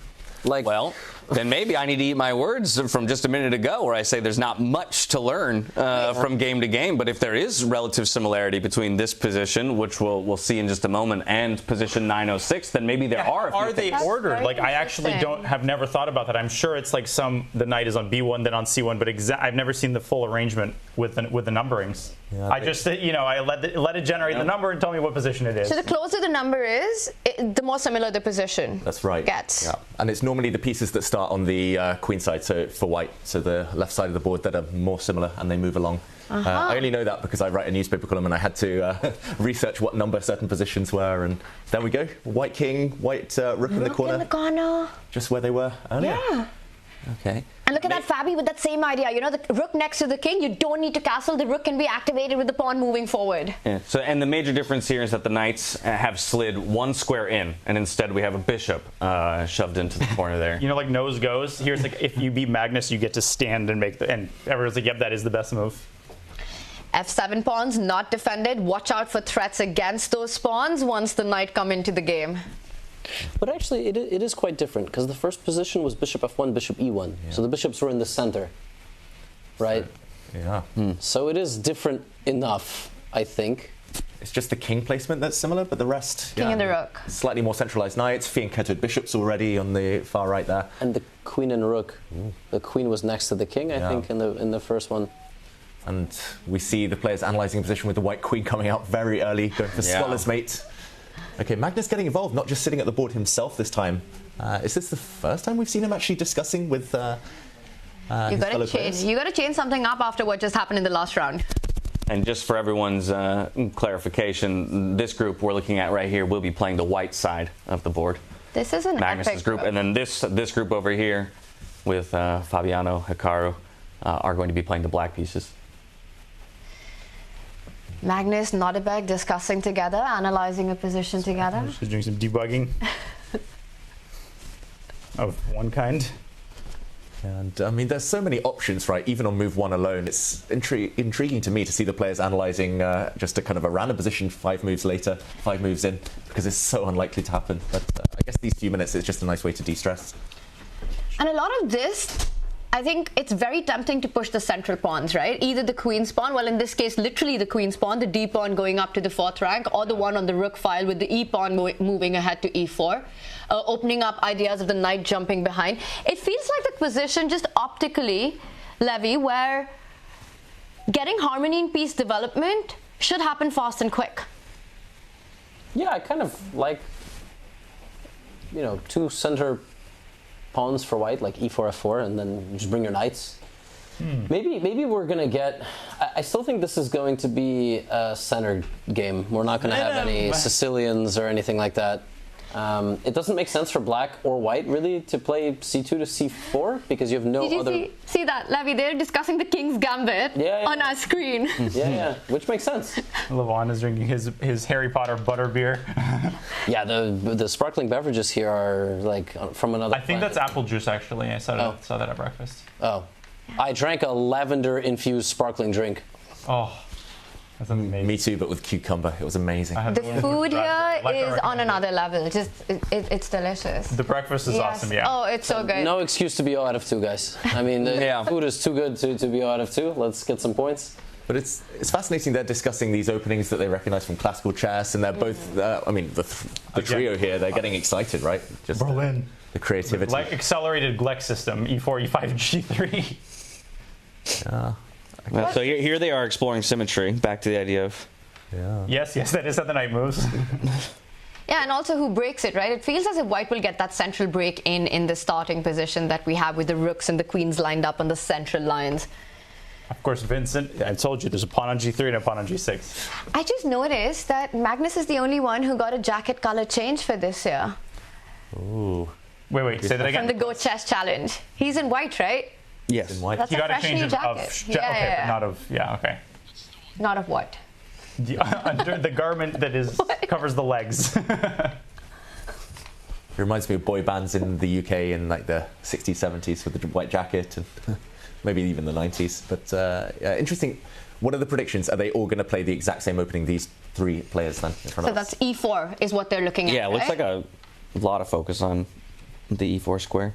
Like, well, then maybe I need to eat my words from just a minute ago where I say there's not much to learn from game to game. But if there is relative similarity between this position, which we'll see in just a moment, and position 906, then maybe there are a few Are they things. ordered? Like, I actually have never thought about that. I'm sure it's like the knight is on B1, then on C1, but I've never seen the full arrangement with the numberings. Yeah, I just, you know, I let it generate the number and tell me what position it is. So the closer the number is, the more similar the position That's right. gets. Yeah. And it's normally the pieces that start on the queen side, so for white, so the left side of the board that are more similar and they move along. I only know that because I write a newspaper column and I had to research what number certain positions were, and there we go. White king, white rook in the corner. Just where they were earlier. Yeah. Okay. And look at that Fabi with that same idea. You know, the rook next to the king, you don't need to castle. The rook can be activated with the pawn moving forward. Yeah. So, and the major difference here is that the knights have slid 1 square in, and instead we have a bishop shoved into the corner there. You know, like nose goes. Here's like, if you beat Magnus, you get to stand and and everyone's like, yep, that is the best move. F7 pawns not defended. Watch out for threats against those pawns once the knight come into the game. But actually, it is quite different, because the first position was bishop f1, bishop e1. Yeah. So the bishops were in the center, right? Yeah. So it is different enough, I think. It's just the king placement that's similar, but the rest... King and the rook. Slightly more centralized knights, fianchetted bishops already on the far right there. And the queen and rook. The queen was next to the king, I think, in the first one. And we see the players analysing a position with the white queen coming out very early, going for Swaller's mate. Okay, Magnus getting involved, not just sitting at the board himself this time. Is this the first time we've seen him actually discussing with his fellow players? You got to change something up after what just happened in the last round. And just for everyone's clarification, this group we're looking at right here will be playing the white side of the board. This is an Magnus's epic group, and then this group over here with Fabiano, Hikaru are going to be playing the black pieces. Magnus, Nodebeg discussing together, analyzing a position together. Just doing some debugging of one kind. And I mean, there's so many options, right? Even on move 1 alone, it's intriguing to me to see the players analysing just a kind of a random position 5 moves later, 5 moves in, because it's so unlikely to happen. But I guess these few minutes is just a nice way to de-stress. And a lot of this, I think it's very tempting to push the central pawns, right? Either the queen's pawn, well, in this case, literally the queen's pawn, the d pawn going up to the 4th rank, or the one on the rook file with the e pawn moving ahead to e4, opening up ideas of the knight jumping behind. It feels like the position just optically, Levy, where getting harmony in piece development should happen fast and quick. Yeah, I kind of like, you know, 2 center pawns for white, like e4, f4, and then you just bring your knights. Maybe we're gonna get. I still think this is going to be a center game. We're not gonna have any Sicilians or anything like that. It doesn't make sense for black or white really to play c2 to c4 because you have no other. Did you see that, Levy? They're discussing the king's gambit on our screen. Yeah, which makes sense. Levon is drinking his Harry Potter butter beer. Yeah, the sparkling beverages here are like from another. I think that's apple juice actually. I saw that at breakfast. Oh, I drank a lavender infused sparkling drink. Oh. Me too, but with cucumber. It was amazing. The food here is right on another level. Just it's delicious. The breakfast is awesome, yeah. Oh, it's so good. No excuse to be 0 out of 2, guys. I mean, the food is too good to be 0 out of 2. Let's get some points. But it's fascinating they're discussing these openings that they recognize from classical chess, and they're both, I mean, the trio here, they're getting excited, right? Just Berlin. The creativity. Like accelerated Gleck system, E4, E5, G3. So here they are exploring symmetry. Back to the idea of. Yeah. Yes, that is how the knight moves. Yeah, and also who breaks it, right? It feels as if white will get that central break in the starting position that we have with the rooks and the queens lined up on the central lines. Of course, Vincent, I told you there's a pawn on G3 and a pawn on G6. I just noticed that Magnus is the only one who got a jacket color change for this year. Ooh. Wait, say that again. From the Go Chess Challenge. He's in white, right? Yes. In white. That's You a got a fresh change new of jacket. okay, but not of, okay. Not of what? Under the garment that is covers the legs. It reminds me of boy bands in the UK in like the 60s, 70s with the white jacket, and maybe even the 90s. But interesting. What are the predictions? Are they all going to play the exact same opening, these 3 players then in front So of us? that's E4 is what they're looking at. Yeah, it looks right? like a lot of focus on the E4 square.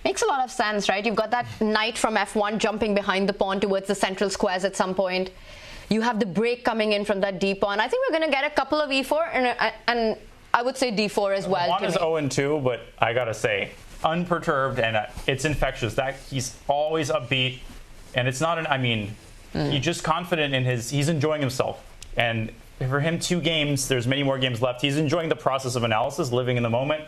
Makes a lot of sense, right? You've got that knight from F1 jumping behind the pawn towards the central squares at some point. You have the break coming in from that D pawn. I think we're going to get a couple of E4 and I would say D4 as well. Pawn is 0-2, but I gotta say, unperturbed, and it's infectious. That he's always upbeat, and it's not he's just confident in he's enjoying himself. And for him, 2 games, there's many more games left. He's enjoying the process of analysis, living in the moment,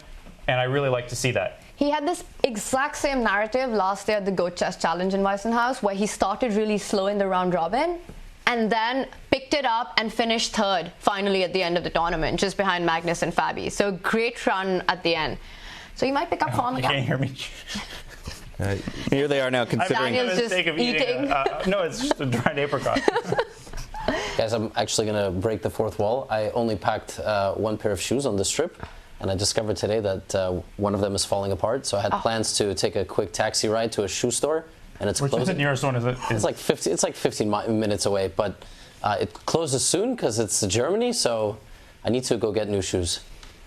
and I really like to see that. He had this exact same narrative last year at the Go Chess Challenge in WEISSENHAUS, where he started really slow in the round robin and then picked it up and finished 3rd finally at the end of the tournament, just behind Magnus and Fabi. So great run at the end. So you might pick up form again. You can't hear me. Here they are now considering. Daniel's just eating. No, it's just a dried apricot. Guys, I'm actually going to break the 4th wall. I only packed 1 pair of shoes on this trip. And I discovered today that one of them is falling apart. So I had plans to take a quick taxi ride to a shoe store, and it's Which closing. is the nearest one? Is it? It's like 15 minutes away, but it closes soon because it's Germany. So I need to go get new shoes.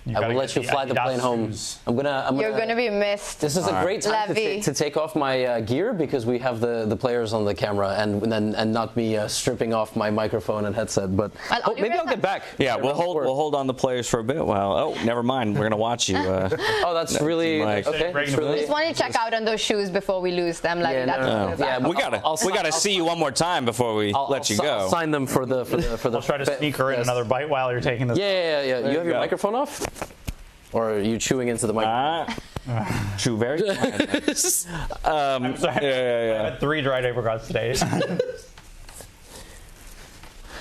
I will let you fly the plane home. You're going to be missed. This is a great time to take off my gear because we have the players on the camera and not me stripping off my microphone and headset. But maybe I'll get back. Yeah, we'll hold on the players for a bit. Well, never mind. We're gonna watch you. Oh, that's really okay. Just wanted to check out on those shoes before we lose them. Like we gotta see you one more time before we let you go. I'll sign them for the. I'll try to sneak her in another bite while you're taking this. Yeah. You have your microphone off? Or are you chewing into the microphone? Chew very quietly. I'm sorry. I had 3 dried apricots today.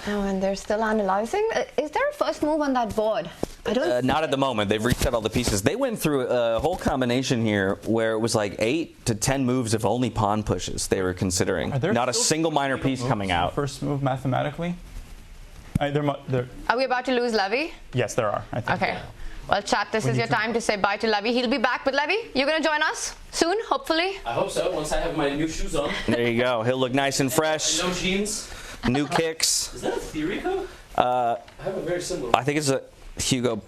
Oh, and they're still analyzing. Is there a first move on that board? I don't. Not at the moment. They've reset all the pieces. They went through a whole combination here where it was like 8 to 10 moves of only pawn pushes they were considering. Not a single minor piece coming out. First move mathematically? Are we about to lose Levy? Yes, there are. I think. Okay. Well, chat, this is your time to say bye to Levy. He'll be back. But Levy, you're going to join us soon, hopefully? I hope so, once I have my new shoes on. There you go. He'll look nice and fresh. No jeans. New kicks. Is that a theory code? I have a very similar one. I think it's a Hugo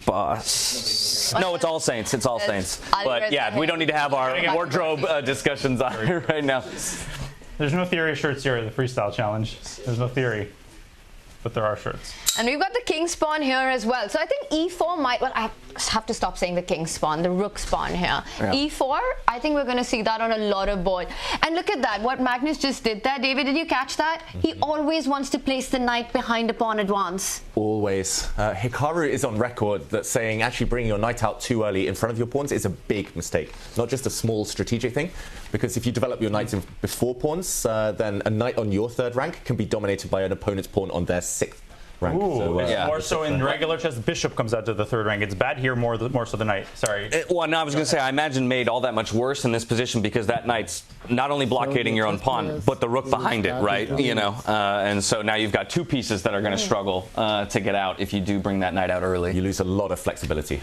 Boss. No, it's All Saints. It's All Saints. But yeah, we don't need to have our wardrobe discussions on here right now. There's no theory shirts here at the Freestyle Challenge. There's no theory. But there are shirts. And we've got the king spawn here as well. So I think E4 might, well, I have to stop saying the king spawn, the rook spawn here. Yeah. E4, I think we're going to see that on a lot of boards. And look at that, what Magnus just did there. David, did you catch that? He always wants to place the knight behind a pawn advance. Always. Hikaru is on record that saying actually bringing your knight out too early in front of your pawns is a big mistake. Not just a small strategic thing, because if you develop your knights before pawns, then a knight on your 3rd rank can be dominated by an opponent's pawn on their 6th rank. Ooh, so, more so in regular chess, bishop comes out to the 3rd rank. It's bad here more so the knight. Sorry. Well, no, I was going to say, I imagine made all that much worse in this position because that knight's not only blockading your own pawn, but the rook behind it, right? You know, and so now you've got 2 pieces that are going to struggle to get out if you do bring that knight out early. You lose a lot of flexibility.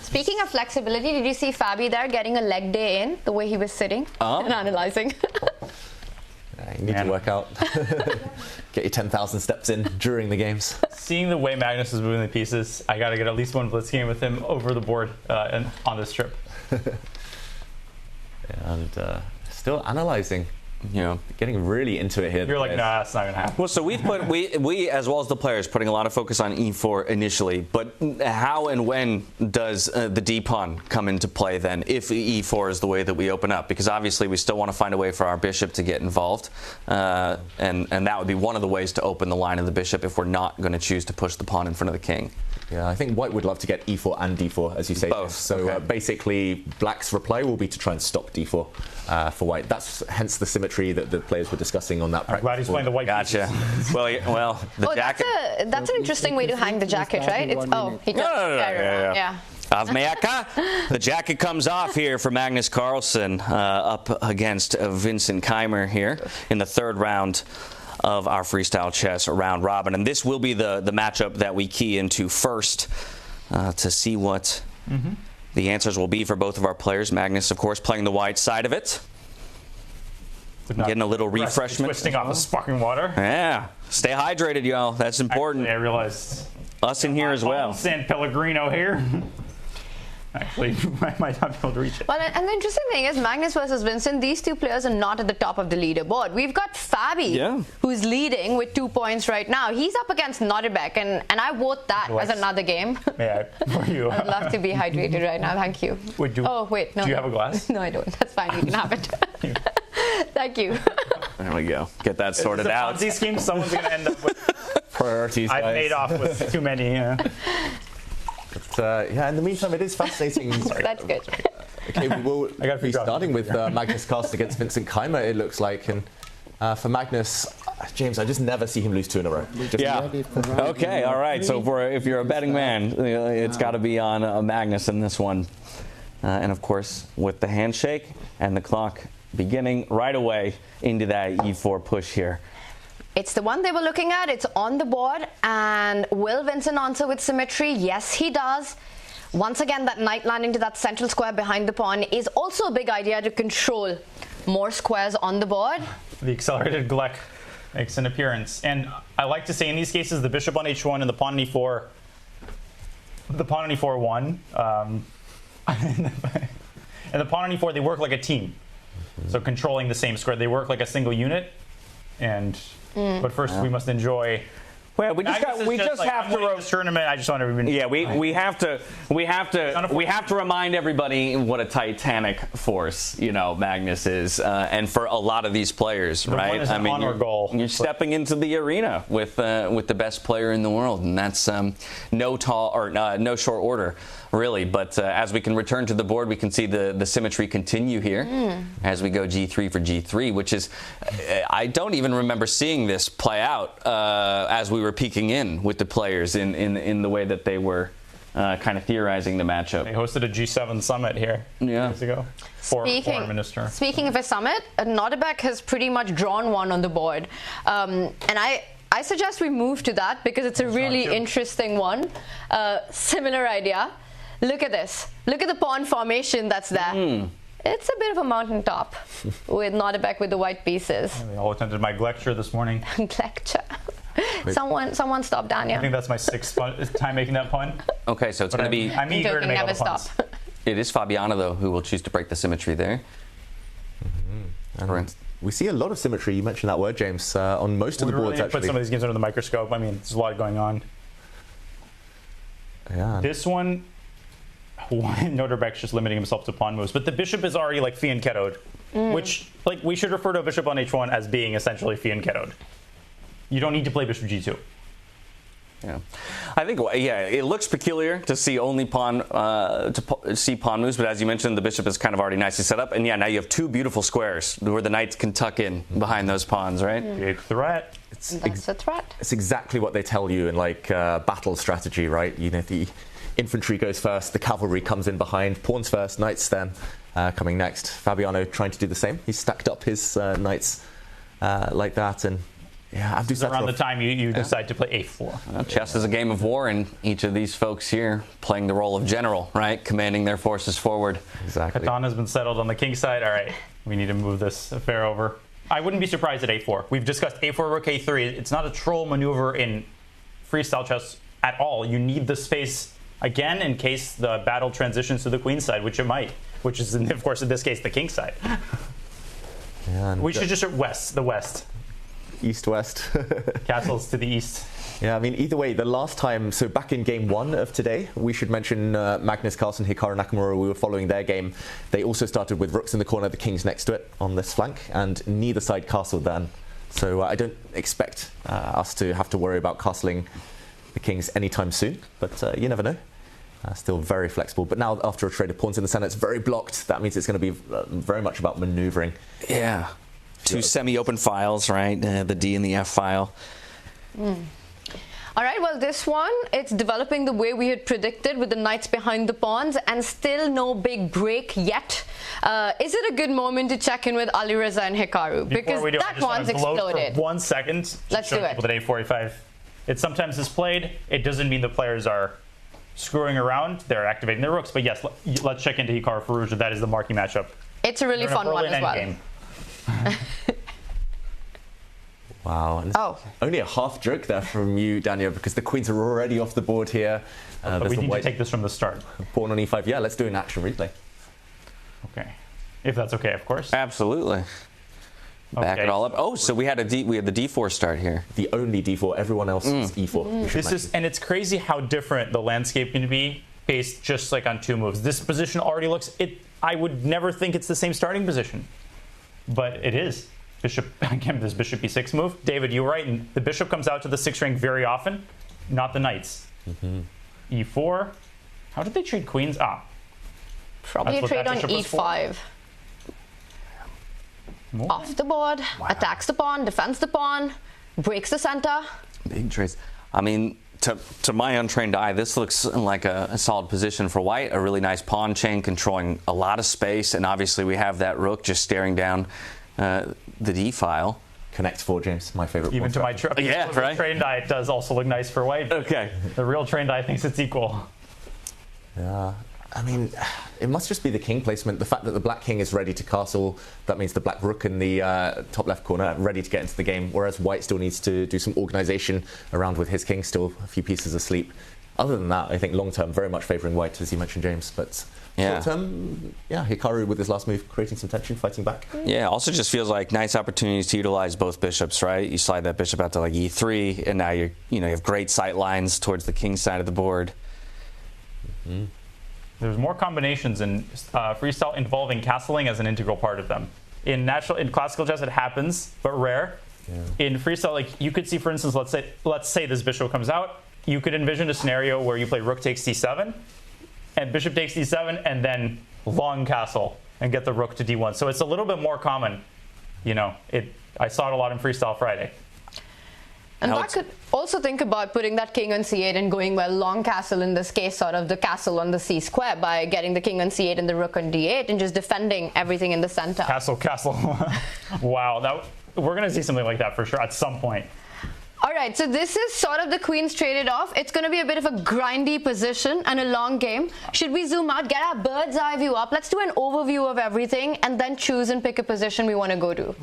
Speaking of flexibility, did you see Fabi there getting a leg day in, the way he was sitting and analyzing? you need to work out. Get your 10,000 steps in during the games. Seeing the way Magnus is moving the pieces, I got to get at least one blitz game with him over the board and on this trip. And still analyzing. Getting really into it here. You're like, nah, it's not gonna happen. Well, so we as well as the players putting a lot of focus on e4 initially, but how and when does the D pawn come into play then, if e4 is the way that we open up? Because obviously we still want to find a way for our bishop to get involved, and that would be one of the ways to open the line of the bishop if we're not going to choose to push the pawn in front of the king. Yeah, I think white would love to get e4 and d4, as you say. Both. So basically, black's reply will be to try and stop d4 for white. That's hence the symmetry that the players were discussing on that practice. I'm glad he's playing the white. Gotcha. well, the jacket. That's an interesting way to hang the jacket, right? He Yeah. The jacket comes off here for Magnus Carlsen up against Vincent Keimer here in the third round of our freestyle chess round robin, and this will be the matchup that we key into first to see what the answers will be for both of our players. Magnus, of course, playing the white side of it, getting a little refreshment. Twisting off the sparkling water. Yeah, stay hydrated, y'all. That's important. Actually, I realized us in here as well. San Pellegrino here. Actually, I might not be able to reach it. Well, and the interesting thing is Magnus versus Vincent, these two players are not at the top of the leaderboard. We've got Fabi, who's leading with 2 points right now. He's up against Nordebek, and I vote that as another game. May I pour you? I'd love to be hydrated right now. Thank you. Wait, no. Do you have a glass? No, I don't. That's fine. You can have it. Thank you. There we go. Get that sorted out. Ponzi scheme, someone's going to end up with priorities. I've made off with too many. But in the meantime, it is fascinating. That's good. Okay, we will be starting with Magnus Carlsen against Vincent Keimer, it looks like. And for Magnus, James, I just never see him lose 2 in a row. Okay, all right. So if you're a betting man, it's got to be on Magnus in this one. And of course, with the handshake and the clock beginning right away into that e4 push here. It's the one they were looking at. It's on the board. And will Vincent answer with symmetry? Yes, he does. Once again, that knight landing to that central square behind the pawn is also a big idea to control more squares on the board. The accelerated Gleck makes an appearance. And I like to say in these cases, the bishop on h1 and the pawn on e4, the pawn on e4 won. And the pawn on e4, they work like a team. So controlling the same square, they work like a single unit. And but first, we must enjoy. Well, we just have to this tournament. I just want to. Yeah, we have to remind everybody what a titanic force Magnus is, and for a lot of these players, right? I mean, you're stepping into the arena with the best player in the world, and that's no short order, really. But as we can return to the board, we can see the symmetry continue here as we go g3 for g3, which is I don't even remember seeing this play out as we were peeking in with the players in the way that they were kind of theorizing the matchup. They hosted a G7 summit here years ago. Foreign minister. Speaking of a summit, Nordebek has pretty much drawn one on the board, and I suggest we move to that because it's a really interesting one. Similar idea. Look at this. Look at the pawn formation that's there. It's a bit of a mountaintop with Nordebek with the white pieces. They all attended my lecture this morning. Lecture. Someone stop Daniel. I think that's my 6th time making that pun. Okay, so it's going to be. I'm eager to make all the puns. Stop. It is Fabiano though who will choose to break the symmetry there. We see a lot of symmetry. You mentioned that word, James, on most of the boards. Put some of these games under the microscope. I mean, there's a lot going on. Yeah. This one. Nordebek's just limiting himself to pawn moves, but the bishop is already like fianchettoed, which we should refer to a bishop on h1 as being essentially fianchettoed. You don't need to play bishop g2. Yeah, I think it looks peculiar to see only pawn see pawn moves, but as you mentioned, the bishop is kind of already nicely set up, and now you have 2 beautiful squares where the knights can tuck in behind those pawns, right? Big threat. That's a threat. It's exactly what they tell you in battle strategy, right? The infantry goes first, the cavalry comes in behind, pawns first, knights then coming next. Fabiano trying to do the same. He's stacked up his knights like that, and Abdusattorov. Around the time you decide to play a4. Chess is a game of war, and each of these folks here playing the role of general, right? Commanding their forces forward. Exactly. Katana's been settled on the king side. All right, we need to move this affair over. I wouldn't be surprised at a4. We've discussed a4, rook a3. It's not a troll maneuver in freestyle chess at all. You need the space again in case the battle transitions to the queen side, which it might, which is, of course, in this case, the king side. Yeah, we should just the west. East-west. Castles to the east. Yeah, I mean, either way, the last time, so back in game 1 of today, we should mention Magnus Carlsen, Hikaru Nakamura, we were following their game. They also started with rooks in the corner, the kings next to it on this flank, and neither side castled then. So I don't expect us to have to worry about castling the kings anytime soon, but you never know. Still very flexible. But now, after a trade of pawns in the center, it's very blocked. That means it's going to be very much about maneuvering. Yeah. Two semi-open files, right? The D and the F file. All right, well, this one, it's developing the way we had predicted with the knights behind the pawns and still no big break yet. Is it a good moment to check in with Alireza and Hikaru? Because that one's exploded. For 1 second. Let's do it. With an a45. It sometimes is played. It doesn't mean the players are screwing around. They're activating their rooks. But yes, let's check into Hikaru Firouzja. That is the marquee matchup. It's a really fun one as well. Wow. And only a half joke there from you, Daniel, because the queens are already off the board here. But we need to take this from the start. Pawn on e5. Yeah, let's do an action replay. Okay. If that's okay, of course. Absolutely. Back it all up. Oh, so we had the d4 start here. The only d4. Everyone else is e4. And it's crazy how different the landscape can be based just like on 2 moves. This position already looks. I would never think it's the same starting position, but it is. Bishop, again, this bishop e6 move. David, you were right. And the bishop comes out to the 6th rank very often, not the knights. E4. How did they trade queens? Probably a trade on e5. Off the board, attacks the pawn, defends the pawn, breaks the center. Big trades. I mean, to my untrained eye, this looks like a solid position for white. A really nice pawn chain controlling a lot of space, and obviously we have that rook just staring down the D file. Connect 4, James, my favorite. Even to my trained eye, it does also look nice for white. Okay. The real trained eye thinks it's equal. Yeah. I mean, it must just be the king placement. The fact that the black king is ready to castle, that means the black rook in the top left corner ready to get into the game, whereas white still needs to do some organization around with his king still a few pieces asleep. Other than that, I think long term, very much favoring white, as you mentioned, James. But short term, Hikaru with his last move, creating some tension, fighting back. Yeah, also just feels like nice opportunities to utilize both bishops, right? You slide that bishop out to like e3, and now you have great sight lines towards the king side of the board. There's more combinations in freestyle involving castling as an integral part of them. In classical chess, it happens, but rare. Yeah. In freestyle, like you could see, for instance, let's say this bishop comes out. You could envision a scenario where you play rook takes d7, and bishop takes d7, and then long castle and get the rook to d1. So it's a little bit more common. I saw it a lot in Freestyle Friday. And I could also think about putting that king on c8 and going long castle, in this case, sort of the castle on the c square, by getting the king on c8 and the rook on d8 and just defending everything in the center. Castle. Wow, we're going to see something like that for sure at some point. All right, so this is sort of the queens traded off. It's going to be a bit of a grindy position and a long game. Should we zoom out, get our bird's eye view up? Let's do an overview of everything and then choose and pick a position we want to go to.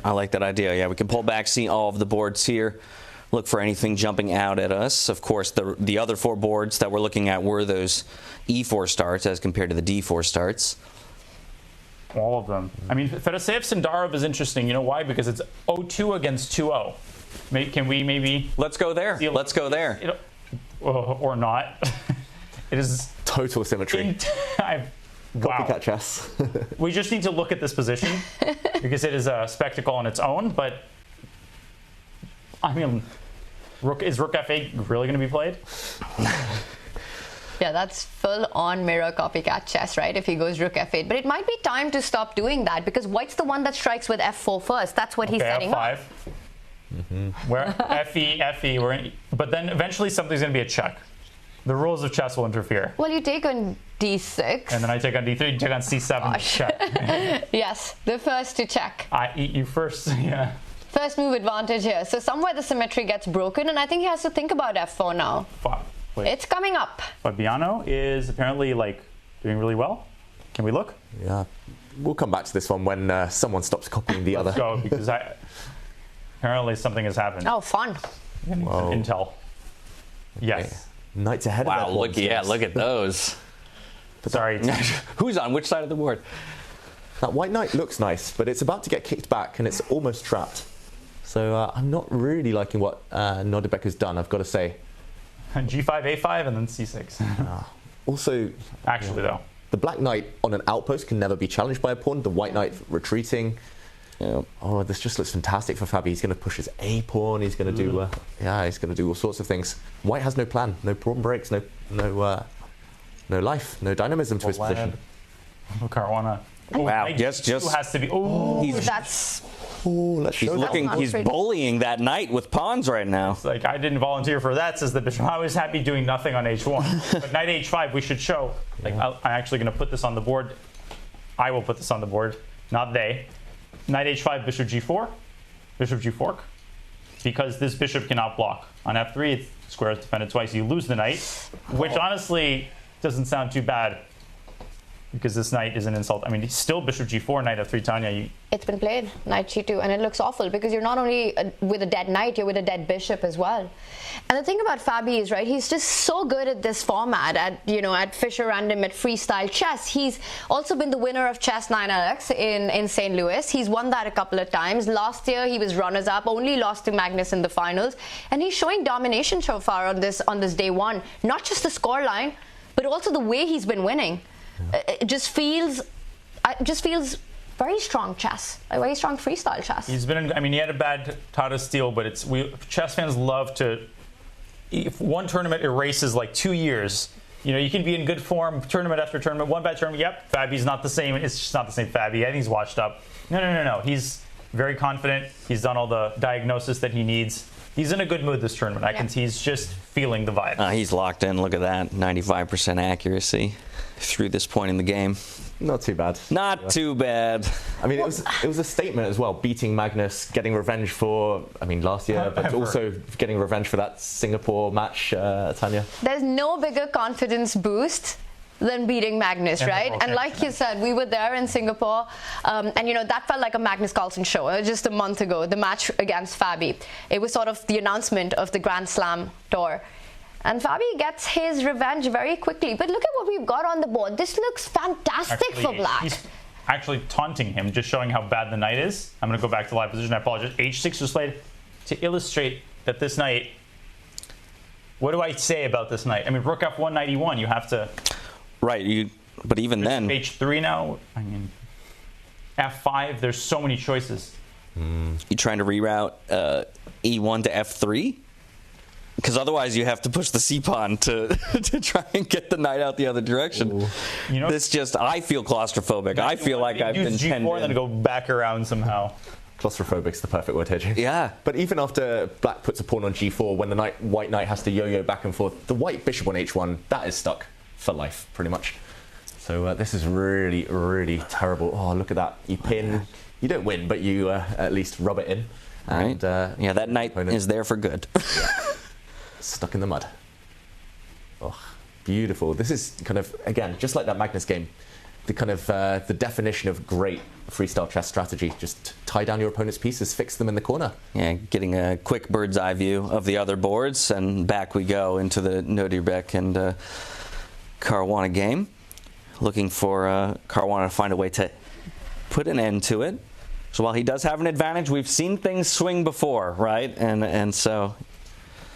I like that idea. Yeah, we can pull back, see all of the boards here, look for anything jumping out at us. Of course, the other 4 boards that we're looking at were those e4 starts as compared to the d4 starts. All of them. I mean, Fedoseev Sindarov is interesting. You know why? Because it's 0-2 against 2-0. Can we maybe... Let's go there. Let's go there. Or not. It is... Total symmetry. Copycat chess. We just need to look at this position because it is a spectacle on its own, but... I mean, is Rook F8 really going to be played? Yeah, that's full-on mirror copycat chess, right, if he goes Rook F8. But it might be time to stop doing that because white's the one that strikes with F4 first. That's what he's setting F5. up. Where FE, but then eventually something's going to be a check. The rules of chess will interfere. Well, you take on D6. And then I take on D3, you take on C7, check. Yes, the first to check. I eat you first, yeah. First move advantage here. So somewhere the symmetry gets broken, and I think he has to think about F4 now. It's coming up. Fabiano is apparently doing really well. Can we look? Yeah. we'll come back to this one when someone stops copying the other. Let's go, because apparently something has happened. Oh, fun. Intel. Yes. Knights ahead of Wow, look at those. Sorry. Who's on which side of the board? That white knight looks nice, but it's about to get kicked back and it's almost trapped. So I'm not really liking what Nodibek has done, I've got to say. G5, A5, and then C6. Also, actually, though, the black knight on an outpost can never be challenged by a pawn. The white knight retreating. Yeah. Oh, this just looks fantastic for Fabi. He's going to push his A pawn. He's going to do, he's going to do all sorts of things. White has no plan, no pawn breaks, no life, no dynamism to his position. Caruana. Wow, yes, just has to be. Oh, that's. He's bullying that knight with pawns right now. It's like, I didn't volunteer for that, says the bishop. I was happy doing nothing on H1. But knight H5, we should show. Like, I'm actually going to put this on the board. I will put this on the board, not they. Knight H5, bishop G4, bishop G4. Because this bishop cannot block. On F3, it's square is defended twice. You lose the knight, which honestly doesn't sound too bad. Because this knight is an insult. I mean, still bishop G4, knight F3, Tanya. It's been played, knight G2, and it looks awful because you're not only with a dead knight, you're with a dead bishop as well. And the thing about Fabi is, right, he's just so good at this format, at Fisher Random, at freestyle chess. He's also been the winner of Chess 9LX in St. Louis. He's won that a couple of times. Last year, he was runners-up, only lost to Magnus in the finals. And he's showing domination so far on this day one. Not just the scoreline, but also the way he's been winning. It just feels very strong chess, a very strong freestyle chess. He's been, he had a bad Tata Steel, but chess fans love to, if one tournament erases like 2 years, you can be in good form, tournament after tournament, one bad tournament, yep, Fabi's not the same, it's just not the same Fabi, I think he's washed up. No, he's very confident, he's done all the diagnosis that he needs. He's in a good mood this tournament. I can see he's just feeling the vibe. He's locked in. Look at that. 95% accuracy through this point in the game. Not too bad. Not too bad. I mean, it was a statement as well, beating Magnus, getting revenge for, last year, but also getting revenge for that Singapore match, Tanya. There's no bigger confidence boost than beating Magnus, right? And like you said, we were there in Singapore, and that felt like a Magnus Carlsen show just a month ago, the match against Fabi. It was sort of the announcement of the Grand Slam tour. And Fabi gets his revenge very quickly. But look at what we've got on the board. This looks fantastic for black. He's actually taunting him, just showing how bad the knight is. I'm going to go back to live position. I apologize. H6 was played to illustrate that this knight, what do I say about this knight? Rook F1, knight E1, you have to... Right, but even then... H3 now, F5, there's so many choices. You trying to reroute E1 to F3? Because otherwise you have to push the C-pawn to try and get the knight out the other direction. I feel claustrophobic. I feel like I've been G4 and then go back around somehow. Claustrophobic's the perfect word here, James. Yeah. But even after black puts a pawn on G4, when the white knight has to yo-yo back and forth, the white bishop on H1, that is stuck for life, pretty much. So this is really, really terrible. Oh, look at that. You pin. You don't win, but you at least rub it in. And, right. That knight is there for good. Stuck in the mud. Oh, beautiful. This is kind of, again, just like that Magnus game, the kind of the definition of great freestyle chess strategy. Just tie down your opponent's pieces, fix them in the corner. Yeah, getting a quick bird's eye view of the other boards, and back we go into the Nodibek and Caruana game. Looking for Caruana to find a way to put an end to it. So while he does have an advantage, we've seen things swing before, right? And so...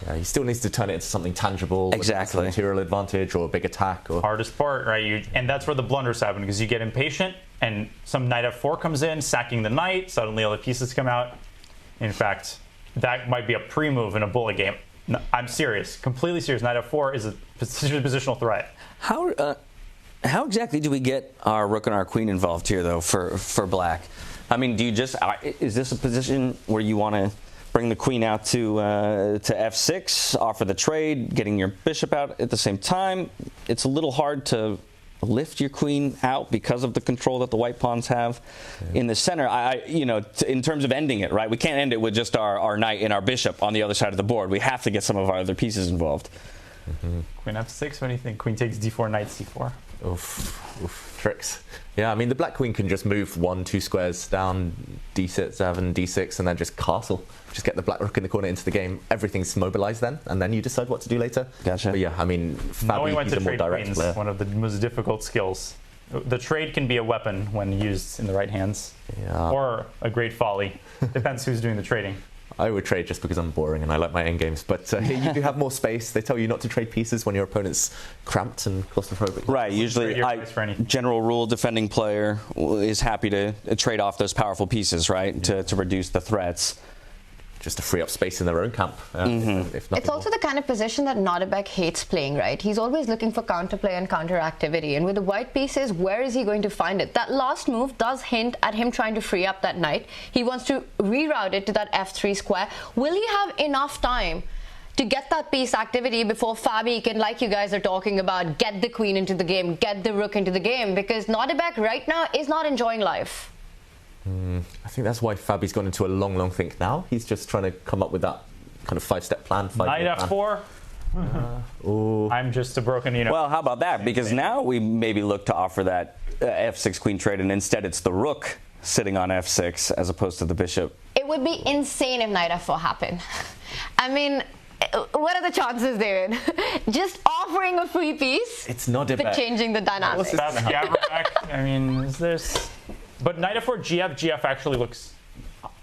Yeah, he still needs to turn it into something tangible. Exactly. A material advantage or a big attack. Hardest part, right? And that's where the blunders happen, because you get impatient and some knight F4 comes in, sacking the knight. Suddenly all the pieces come out. In fact, that might be a pre-move in a bullet game. No, I'm serious. Completely serious. Knight F4 is a positional threat. How exactly do we get our rook and our queen involved here, though, for black? Do you just... is this a position where you want to bring the queen out to F6, offer the trade, getting your bishop out at the same time? It's a little hard to lift your queen out because of the control that the white pawns have in the center. In terms of ending it, right? We can't end it with just our knight and our bishop on the other side of the board. We have to get some of our other pieces involved. Queen F6, what do you think? Queen takes D4, knight C4. Oof, tricks. Yeah, I mean, the black queen can just move 1-2 squares down, d7, d6, and then just castle. Just get the black rook in the corner into the game. Everything's mobilized then, and then you decide what to do later. Gotcha. But yeah, I mean, Knowing when Fabi, he's to a more trade direct queens, player. one of the most difficult skills. The trade can be a weapon when used in the right hands, or a great folly. Depends who's doing the trading. I would trade just because I'm boring and I like my endgames, but here you do have more space. They tell you not to trade pieces when your opponent's cramped and claustrophobic. Right, usually general rule, defending player is happy to trade off those powerful pieces, right, to reduce the threats. Just to free up space in their own camp. If It's also the kind of position that Nodebek hates playing, right? He's always looking for counterplay and counteractivity. And with the white pieces, where is he going to find it? That last move does hint at him trying to free up that knight. He wants to reroute it to that f3 square. Will he have enough time to get that piece activity before Fabi can, like you guys are talking about, get the queen into the game, get the rook into the game? Because Nodebek right now is not enjoying life. I think that's why Fabi's gone into a long think now. He's just trying to come up with that kind of 5-step plan. Knight f4. I'm just a broken, Well, how about that? Because now we maybe look to offer that f6 queen trade, and instead it's the rook sitting on f6 as opposed to the bishop. It would be insane if knight f4 happened. I mean, what are the chances, David? Just offering a free piece. It's not but changing the dynamics. I mean, is this? But knight f4, GF actually looks.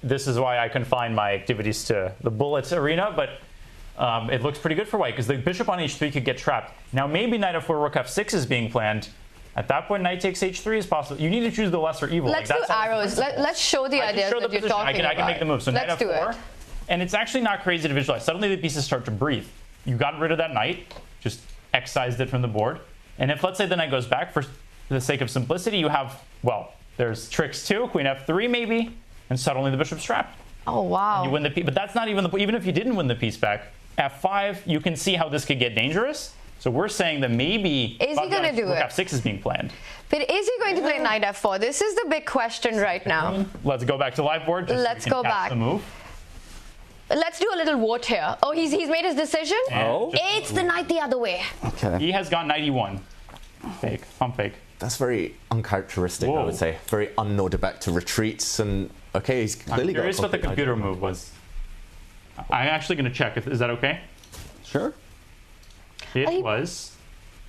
This is why I confine my activities to the bullet arena, but it looks pretty good for white because the bishop on h3 could get trapped. Now maybe knight f4, rook f6 is being planned. At that point, knight takes h3 is possible. You need to choose the lesser evil. Let's do arrows. Let's show the ideas that you're talking about. I can make the move. So knight f4, and it's actually not crazy to visualize. Suddenly the pieces start to breathe. You got rid of that knight, just excised it from the board. And if let's say the knight goes back, for the sake of simplicity, you have there's tricks too, queen f3 maybe, and suddenly the bishop's trapped. Oh, wow. And you win the piece, but that's not even even if you didn't win the piece back, f5, you can see how this could get dangerous. So we're saying that maybe is he going to do it? f6 is being planned. But is he going to play knight f4? This is the big question right now. Let's go back to live board. Let's go back. The move. Let's do a little vote here. Oh, he's made his decision? Oh. It's the knight the other way. Okay. He has gone knight e1. Fake. Pump fake. That's very uncharacteristic, I would say. Very un-Nodebek to retreats, and okay, he's clearly I'm curious what the computer move was. I'm actually going to check. Is that okay? Sure. It was.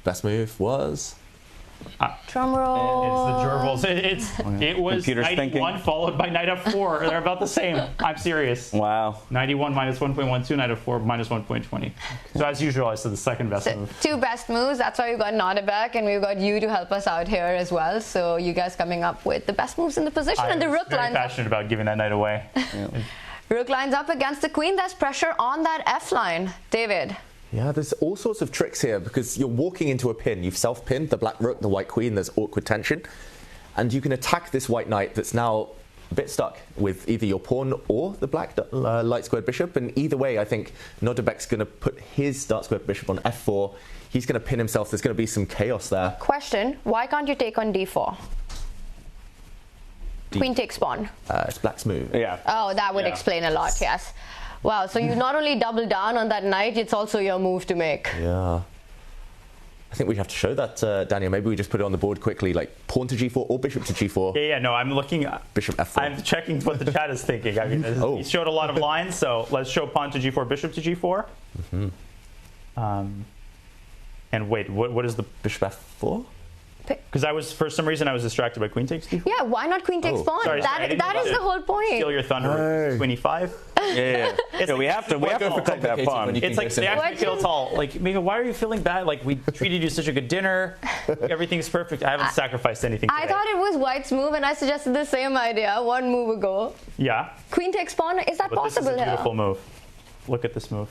Best move was. Drum roll. It's the gerbils. It was Computer's knight thinking. e1 followed by knight f4. They're about the same. I'm serious. Wow. Knight e1 minus 1.12, knight f4 minus 1.20. So as usual, I said the second best move. Two best moves. That's why we got Nodebek, and we've got you to help us out here as well. So you guys coming up with the best moves in the position, and the rook very lines passionate about giving that knight away. Rook lines up against the queen. There's pressure on that F line. David. Yeah, there's all sorts of tricks here because you're walking into a pin. You've self-pinned the black rook, the white queen. There's awkward tension. And you can attack this white knight that's now a bit stuck with either your pawn or the black light squared bishop. And either way, I think Nodebek's going to put his dark squared bishop on f4. He's going to pin himself. There's going to be some chaos there. Question, why can't you take on d4? Queen takes pawn. It's black's move. Yeah. Oh, that would explain a lot, yes. Wow, so you not only double down on that knight, it's also your move to make. Yeah. I think we have to show that, Daniel. Maybe we just put it on the board quickly, like pawn to g4 or bishop to g4. Yeah, no, I'm looking. Bishop f4. I'm checking what the chat is thinking. I mean, he showed a lot of lines, so let's show pawn to g4, bishop to g4. And wait, what is the bishop f4? Because for some reason I was distracted by queen takes d4. Yeah, why not queen takes pawn? Sorry, that is the whole point. Steal your thunder. Queen e5. Yeah. So we have to protect that pawn. It's like they actually feel tall. Like, Mika, why are you feeling bad? Like, we treated you such a good dinner. Everything's perfect. I haven't sacrificed anything today. I thought it was white's move, and I suggested the same idea one move ago. Yeah. Queen takes pawn. Is that possible this is a here? beautiful move. Look at this move.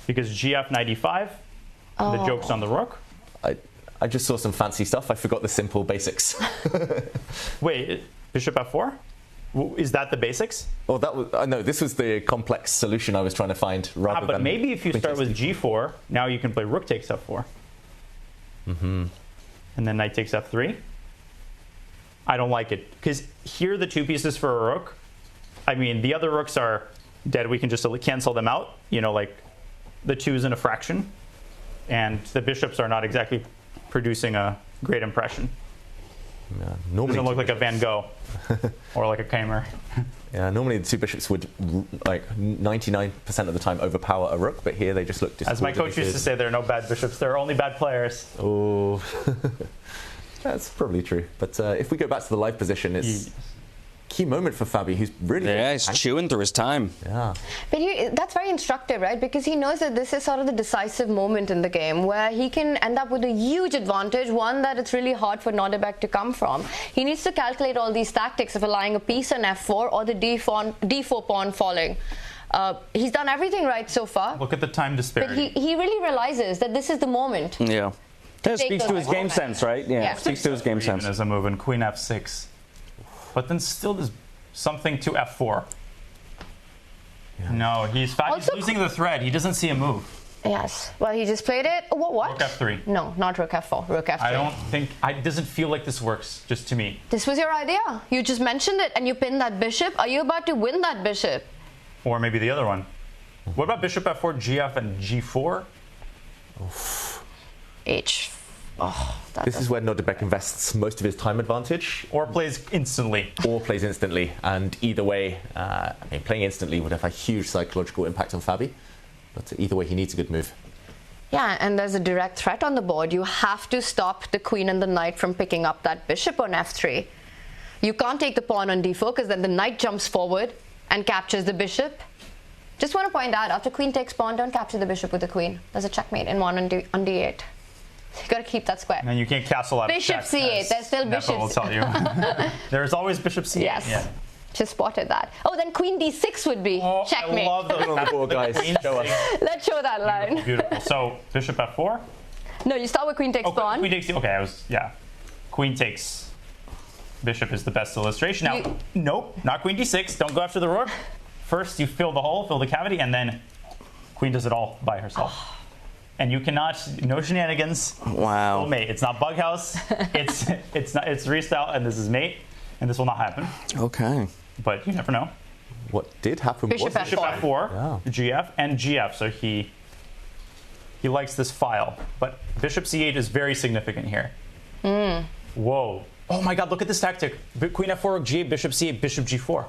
Because gf knight e5. The joke's on the rook. I just saw some fancy stuff. I forgot the simple basics. Wait, bishop f4? Is that the basics? Oh, that was no. This was the complex solution I was trying to find. Rather but than maybe if you start with g4, now you can play rook takes f4. And then knight takes f3. I don't like it because here are the two pieces for a rook. I mean, the other rooks are dead. We can just cancel them out. You know, like the 2's in a fraction, and the bishops are not exactly producing a great impression. Yeah, normally doesn't look like a Van Gogh or like a Kramer. Yeah, normally the two bishops would, like 99% of the time, overpower a rook, but here they just look As my coach used to say, there are no bad bishops, there are only bad players. Oh, that's probably true. But if we go back to the live position, it's key moment for Fabi, who's really... Yeah, he's chewing through his time. Yeah. But that's very instructive, right? Because he knows that this is sort of the decisive moment in the game where he can end up with a huge advantage, one that it's really hard for Nordebek to come from. He needs to calculate all these tactics of allowing a piece on f4 or the d4 pawn falling. He's done everything right so far. Look at the time disparity. But he really realizes that this is the moment. Yeah. That speaks to his game sense, right? Yeah, speaks to his game sense. As a move in queen f6. But then still there's something to f4. Yeah. No, he's losing the thread. He doesn't see a move. Yes. Well, he just played it. What? Rook f3. No, not rook f4. Rook f3. I don't think... It doesn't feel like this works, just to me. This was your idea. You just mentioned it and you pinned that bishop. Are you about to win that bishop? Or maybe the other one. What about bishop f4, gf, and g4? Oof. H. Oh, this is where Nordebek invests most of his time advantage. Or plays instantly. And either way, I mean, playing instantly would have a huge psychological impact on Fabi. But either way, he needs a good move. Yeah, and there's a direct threat on the board. You have to stop the queen and the knight from picking up that bishop on f3. You can't take the pawn on d4 because then the knight jumps forward and captures the bishop. Just want to point out, after queen takes pawn, don't capture the bishop with the queen. There's a checkmate in one on d8. You got to keep that square. And you can't castle out bishop of check, c8. There's still bishops. will tell you. There's always bishop c8. Yes. Yeah. Just spotted that. Oh, then queen d6 would be checkmate. I love those on the board, guys. Show us. Let's show that line. Beautiful. So bishop f4. No, you start with queen takes pawn. Queen takes. Okay, queen takes. Bishop is the best illustration. Now, nope, not queen d6. Don't go after the rook. First, you fill the hole, fill the cavity, and then queen does it all by herself. And you cannot, no shenanigans. Wow. Mate, it's not Bughouse. it's Freestyle, and this is mate, and this will not happen. Okay. But you never know. What did happen Bishop was Bishop f4, GF, and GF. So he likes this file. But Bishop c8 is very significant here. Whoa. Oh my God, look at this tactic. Queen f4, g8, Bishop c8, Bishop g4.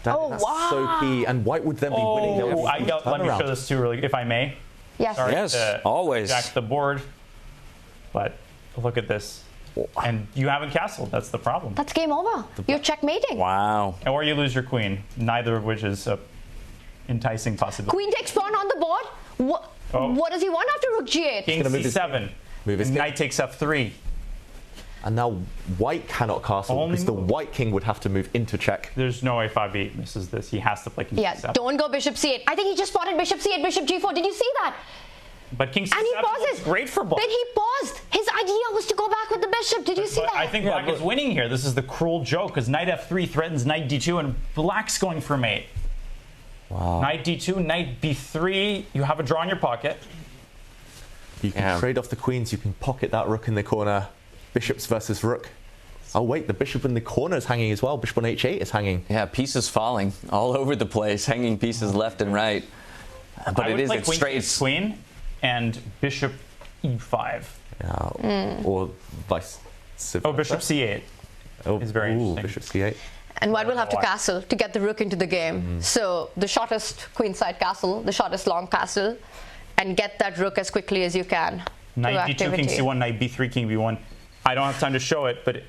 That's so key. And white would then be winning. Let me show this too, really, if I may. Yes. Sorry always. Jack the board. But look at this. And you haven't castled. That's the problem. That's game over. You're checkmating. Wow. Or you lose your queen. Neither of which is a enticing possibility. Queen takes pawn on the board. What does he want after rook g8? King c7. Knight takes f3. And now white cannot castle because the white king would have to move into check. There's no way Fabi misses this. He has to play king c7. Don't go bishop c8. I think he just spotted bishop c8, bishop g4. Did you see that? But king c7 and he pauses. Is great for black. But he paused. His idea was to go back with the bishop. Did you see that? I think black is winning here. This is the cruel joke because knight f3 threatens knight d2 and black's going for mate. Wow. Knight d2, knight b3. You have a draw in your pocket. You can trade off the queens. You can pocket that rook in the corner. Bishops versus rook. Oh wait, the bishop in the corner is hanging as well. Bishop on h8 is hanging. Yeah, pieces falling all over the place, hanging pieces left and right. But it's straight. Queen and bishop e5. Yeah, or vice versa. Oh, bishop c8 is very interesting. Bishop c8. And white will have to castle to get the rook into the game. So the shortest queenside castle, the shortest long castle, and get that rook as quickly as you can. Knight d2, king c1, knight b3, king b1. I don't have time to show it, but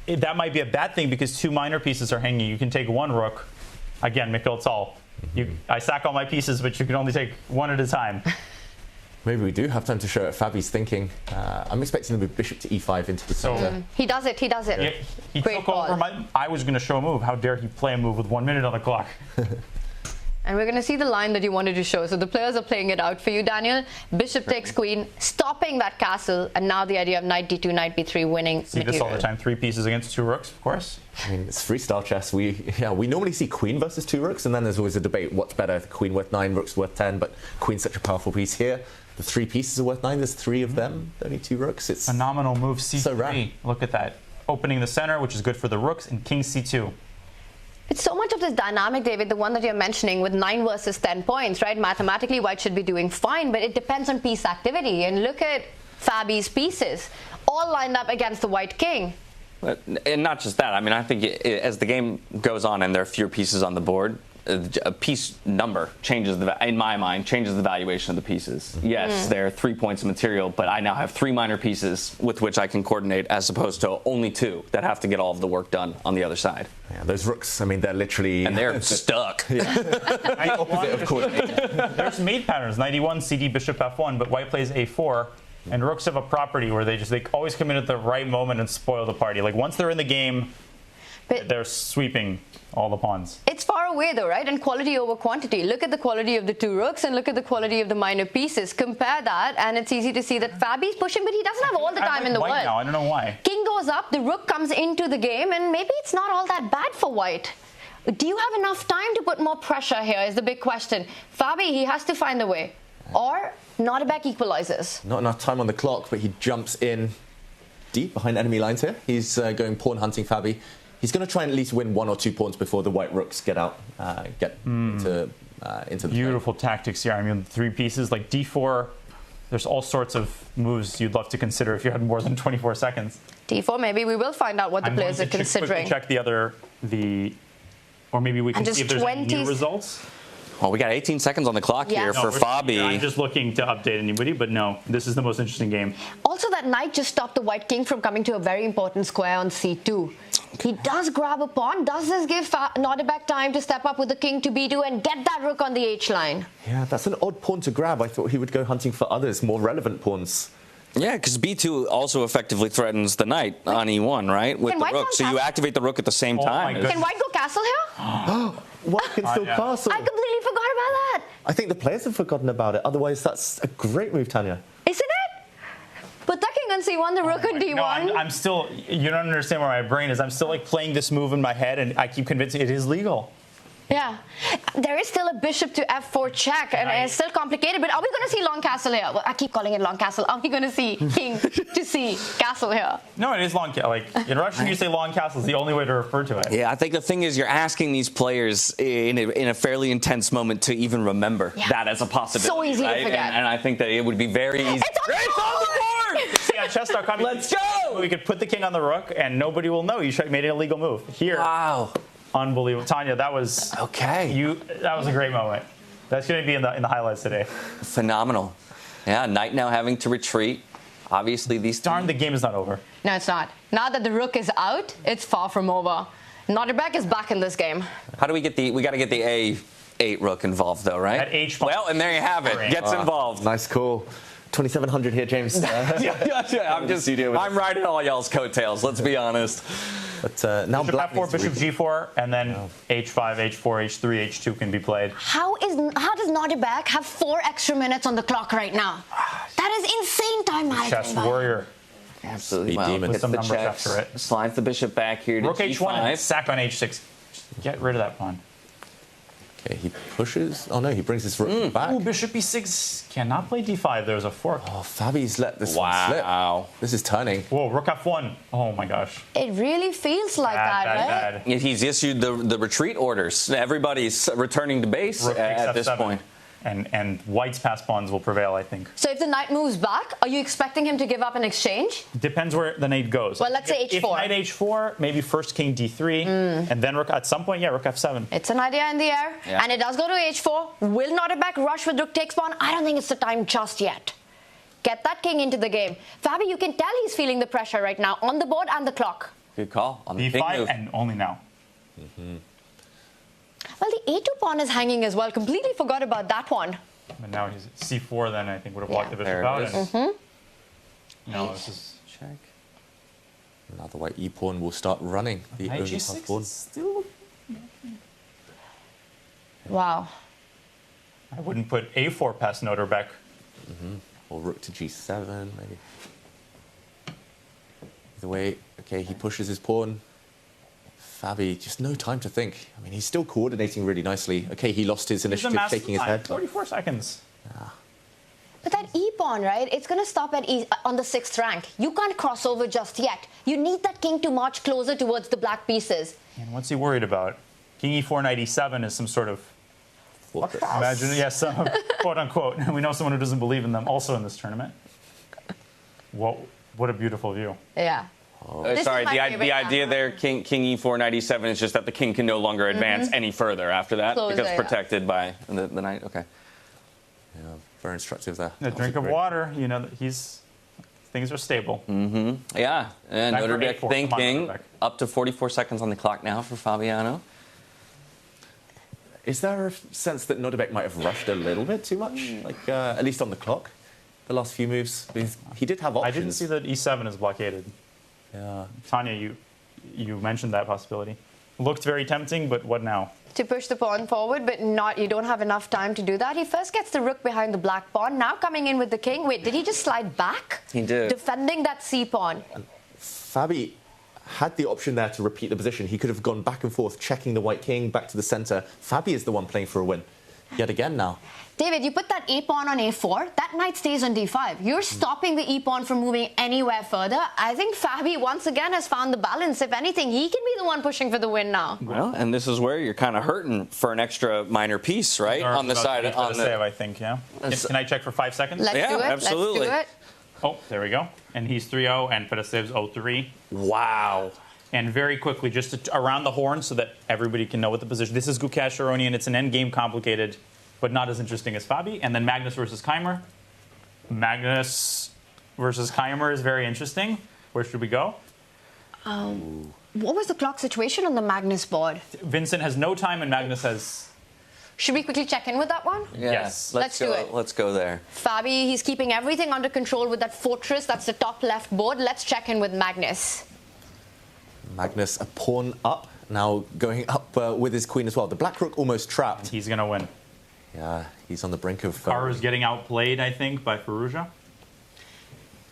that might be a bad thing because two minor pieces are hanging. You can take one rook. Again, Mikhail Tal. I sack all my pieces, but you can only take one at a time. Maybe we do have time to show it. Fabi's thinking. I'm expecting to move bishop to e5 into the center. He does it. He does it. Yeah, he took over I was going to show a move. How dare he play a move with 1 minute on the clock? And we're going to see the line that you wanted to show. So the players are playing it out for you, Daniel. Bishop takes queen, stopping that castle, and now the idea of knight d2, knight b3 winning See material. this all the time. 3 pieces against 2 rooks, of course. I mean, it's freestyle chess. We normally see queen versus 2 rooks, and then there's always a debate. What's better? Queen worth 9, rooks worth 10, but queen's such a powerful piece here. The 3 pieces are worth 9. There's 3 of them. Only 2 rooks. It's phenomenal move. C3. So rare. Look at that. Opening the center, which is good for the rooks, and king c2. It's so much of this dynamic, David, the one that you're mentioning with 9 versus 10 points, right? Mathematically, white should be doing fine, but it depends on piece activity. And look at Fabi's pieces, all lined up against the white king. And not just that. I mean, I think as the game goes on and there are fewer pieces on the board, a piece number changes, in my mind, changes the valuation of the pieces. Yes, there are 3 points of material, but I now have 3 minor pieces with which I can coordinate as opposed to only 2 that have to get all of the work done on the other side. Yeah, those rooks, I mean, they're literally... And they're stuck. Opposite of coordination. There's mate patterns, 91, CD, bishop f1, but white plays a4. And rooks have a property where they always come in at the right moment and spoil the party. Like once they're in the game, they're sweeping all the pawns. It's far away though, right? And quality over quantity. Look at the quality of the 2 rooks and look at the quality of the minor pieces. Compare that and it's easy to see that Fabi's pushing, but he doesn't have all the time in the world. Now. I don't know why. King goes up, the rook comes into the game, and maybe it's not all that bad for white. Do you have enough time to put more pressure here is the big question. Fabi, he has to find a way. Or Nordebek equalizes. Not enough time on the clock, but he jumps in deep behind enemy lines here. He's going pawn hunting Fabi. He's going to try and at least win 1 or 2 pawns before the white rooks get out, into the beautiful tactics here. I mean, 3 pieces like d4. There's all sorts of moves you'd love to consider if you had more than 24 seconds. d4, maybe we will find out what the players are considering. Check or maybe we can see if there's any new results. Well, we got 18 seconds on the clock here for Fabi. I'm just looking to update anybody, but no, this is the most interesting game. Also, that knight just stopped the white king from coming to a very important square on c2. He does grab a pawn. Does this give Nordebek time to step up with the king to b2 and get that rook on the h line? Yeah, that's an odd pawn to grab. I thought he would go hunting for others, more relevant pawns. Yeah, because b2 also effectively threatens the knight on e1, right? With the rook. So you activate the rook at the same time. Can white go castle here? White can still castle. I completely forgot about that. I think the players have forgotten about it. Otherwise, that's a great move, Tanya. Isn't it? Put the king on c1, the rook on d1. No, I'm still, you don't understand where my brain is. I'm still like playing this move in my head, and I keep convincing it is legal. Yeah. There is still a bishop to f4 check, and it's still complicated, but are we going to see long castle here? Well, I keep calling it long castle. Are we going to see king to c castle here? No, it is long castle. Like, in Russian, you say long castle is the only way to refer to it. Yeah, I think the thing is you're asking these players in a fairly intense moment to even remember that as a possibility. So easy right? to forget. And I think that it would be very easy. It's on the board! See, on chess.com, let's go! We could put the king on the rook, and nobody will know you made an illegal move. Here. Wow. Unbelievable. Tanya, that was that was a great moment. That's going to be in the highlights today. Phenomenal. Yeah, knight now having to retreat. Obviously, these... Darn, the game is not over. No, it's not. Now that the rook is out, it's far from over. Nordebek is back in this game. How do we get we got to get the A8 rook involved, though, right? At H5. Well, and there you have it. Gets involved. Nice call. 2,700 here, James. I'm riding all y'all's coattails, let's be honest. But now bishop f4, bishop g4, and then h5, h4, h3, h2 can be played. How does Nordebek have 4 extra minutes on the clock right now? That is insane time management. Chess warrior. Absolutely. With some numbers after it. Slides the bishop back here to rook g5. h1 and sack on h6. Get rid of that pawn. Okay, he pushes. Oh no, he brings his rook back. Ooh, bishop b6 cannot play d5. There's a fork. Oh, Fabi's let this one slip. Wow. This is turning. Whoa, rook f1. Oh my gosh. It really feels like that, right? He's issued the retreat orders. Everybody's returning to base at this point. And white's passed pawns will prevail, I think. So if the knight moves back, are you expecting him to give up an exchange? Depends where the knight goes. Well, let's say h4. If knight h4, maybe first king d3, and then rook at some point, rook f7. It's an idea in the air, and it does go to h4. Will Nordebek rush with rook takes pawn? I don't think it's the time just yet. Get that king into the game. Fabi, you can tell he's feeling the pressure right now on the board and the clock. Good call. On the b5 and only now. Well, the a2 pawn is hanging as well. Completely forgot about that one. But now he's at c4, then I think would have blocked the bishop out. No, this is check. Now the white e-pawn will start running. The only half pawn. Still... Wow. I wouldn't put a4 past Nordebek. Or rook to g7, maybe. Either way, okay, he pushes his pawn. Fabi, just no time to think. I mean, he's still coordinating really nicely. Okay, he lost his initiative, shaking his head. 44 seconds. But that e-pawn, right, it's going to stop at on the 6th rank. You can't cross over just yet. You need that king to march closer towards the black pieces. And what's he worried about? King e4, knight e7 is some sort of... Imagine, yes, quote unquote. We know someone who doesn't believe in them also in this tournament. What a beautiful view. Yeah. Sorry, the idea there, king e4, knight e7, is just that the king can no longer advance any further after that because protected by the knight. Okay. Yeah, very instructive there. A drink of water. You know, things are stable. Yeah, and Nordebek thinking up to 44 seconds on the clock now for Fabiano. Is there a sense that Nordebek might have rushed a little bit too much, like at least on the clock? The last few moves, he did have options. I didn't see that e7 is blockaded. Yeah, Tanya, you mentioned that possibility. Looked very tempting, but what now? To push the pawn forward, but you don't have enough time to do that. He first gets the rook behind the black pawn, now coming in with the king. Wait, did he just slide back? He did. Defending that c pawn. Fabi had the option there to repeat the position. He could have gone back and forth, checking the white king back to the center. Fabi is the one playing for a win. Yet again now. David, you put that a pawn on a4, that knight stays on d5. You're stopping the e pawn from moving anywhere further. I think Fabi once again has found the balance. If anything, he can be the one pushing for the win now. Well, and this is where you're kind of hurting for an extra minor piece, right? On the side on the save, I think, yeah. Can I check for 5 seconds? Let's do it. Absolutely. Let's do it. Oh, there we go. And he's 3-0, and Pedasev's 0-3. Wow. And very quickly, just around the horn so that everybody can know what the position. This is Gukesh Aronian. It's an endgame complicated, but not as interesting as Fabi. And then Magnus versus Keimer. Magnus versus Keimer is very interesting. Where should we go? What was the clock situation on the Magnus board? Vincent has no time, and Magnus has... Should we quickly check in with that one? Yeah. Yes. Let's do it. Let's go there. Fabi, he's keeping everything under control with that fortress. That's the top left board. Let's check in with Magnus. Magnus, a pawn up, now going up with his queen as well. The black rook almost trapped. He's going to win. Yeah, he's on the brink of... Karu's getting outplayed, I think, by Firouzja.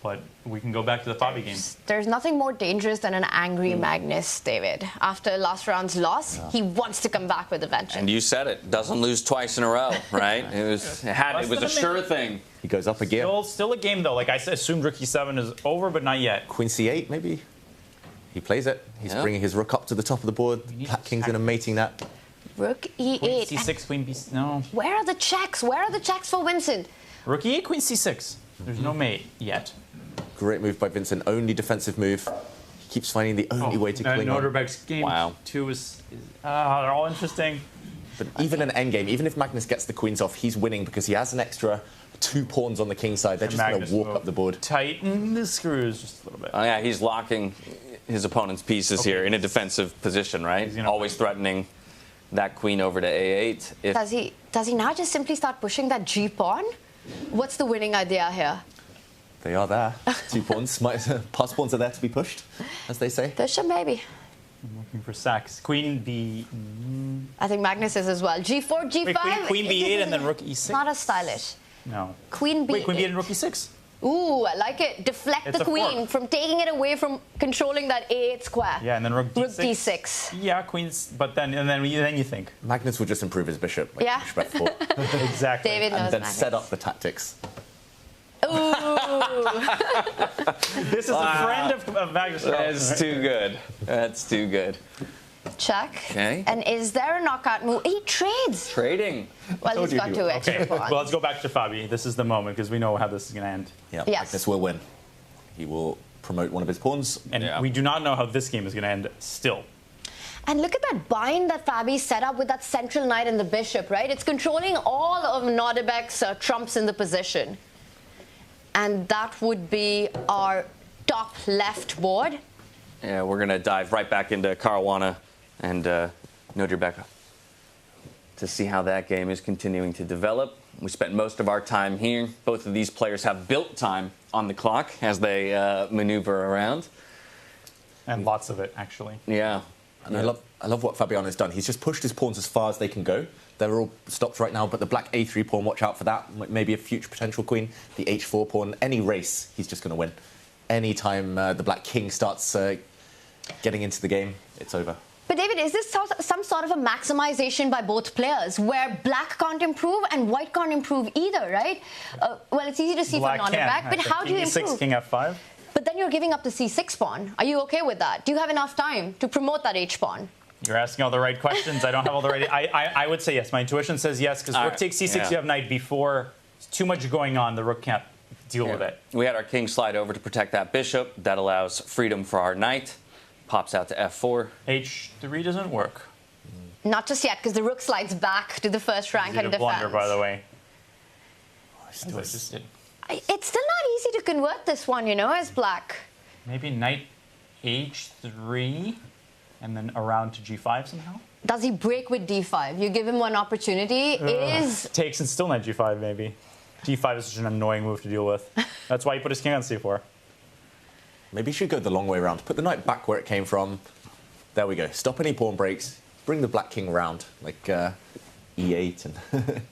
But we can go back to the Fabi game. There's nothing more dangerous than an angry Magnus, David. After last round's loss, he wants to come back with a vengeance. And you said it. Doesn't lose twice in a row, right? It was a sure thing. He goes up again. Still a game, though. Like I assumed rook e7 is over, but not yet. Queen c8, maybe? He plays it. He's bringing his rook up to the top of the board. Black king's in a mating that. Rook e8. Queen c6, queen b6. No. Where are the checks? Where are the checks for Vincent? Rook e8, queen c6. There's no mate yet. Great move by Vincent. Only defensive move. He keeps finding the only way to cling on. Nordebek's game 2 is they're all interesting. But even an endgame, even if Magnus gets the queens off, he's winning because he has an extra 2 pawns on the king side. They're just going to walk up the board. Tighten the screws just a little bit. Oh yeah, he's locking his opponent's pieces here in a defensive position, right? Always threatening that queen over to a8. Does he now just simply start pushing that g pawn? What's the winning idea here? They are there. 2 pawns. Pass pawns are there to be pushed, as they say. Push him, maybe. I'm looking for sacks. Queen b... I think Magnus is as well. g4, g5. Wait, queen b8 and then rook e6. Not as stylish. No. Queen b8. Wait, queen b8 and rook e6. Ooh, I like it. Deflect the queen from taking it away from controlling that a8 square. Yeah, and then rook d6. Rook d6. Yeah, queens, but then you think. Magnus will just improve his bishop. Like, yeah. Push back forward. Exactly. David knows and then Magnus. set up the tactics. Ooh. This is a friend of Magnus. That's too good. That's too good. Check. Okay. And is there a knockout move? He trades. Trading. Well, he's got 2 extra Okay, pawns. well, let's go back to Fabi. This is the moment because we know how this is going to end. Yeah, Yes. Magnus will win. He will promote one of his pawns. And we do not know how this game is going to end still. And look at that bind that Fabi set up with that central knight and the bishop, right? It's controlling all of Nordebek's trumps in the position. And that would be our top left board. Yeah, we're going to dive right back into Caruana and Nordebek to see how that game is continuing to develop. We spent most of our time here. Both of these players have built time on the clock as they maneuver around. And lots of it, actually. Yeah. And I love what Fabiano has done. He's just pushed his pawns as far as they can go. They're all stopped right now, but the black a3 pawn, watch out for that. Maybe a future potential queen. The h4 pawn, any race, he's just going to win. Anytime the black king starts getting into the game, it's over. But David, is this some sort of a maximization by both players where black can't improve and white can't improve either, right? Well, it's easy to see Black from Nordebek, but how do you King e6, improve? King f5. But then you're giving up the c6 pawn. Are you okay with that? Do you have enough time to promote that h pawn? You're asking all the right questions. I don't have all the right... I would say yes. My intuition says yes, because rook takes c6, you have knight b4. There's too much going on. The rook can't deal with it. We had our king slide over to protect that bishop. That allows freedom for our knight. Pops out to f4. H3 doesn't work. Not just yet, because the rook slides back to the first rank and defense. Blunder, by the way. It's still not easy to convert this one, you know, as black. Maybe knight H3 and then around to G5 somehow? Does he break with D5? You give him one opportunity. It is... Takes and still knight G5, maybe. G5 is such an annoying move to deal with. That's why he put his king on C4. Maybe you should go the long way around. Put the knight back where it came from. There we go. Stop any pawn breaks. Bring the black king round, like E8 and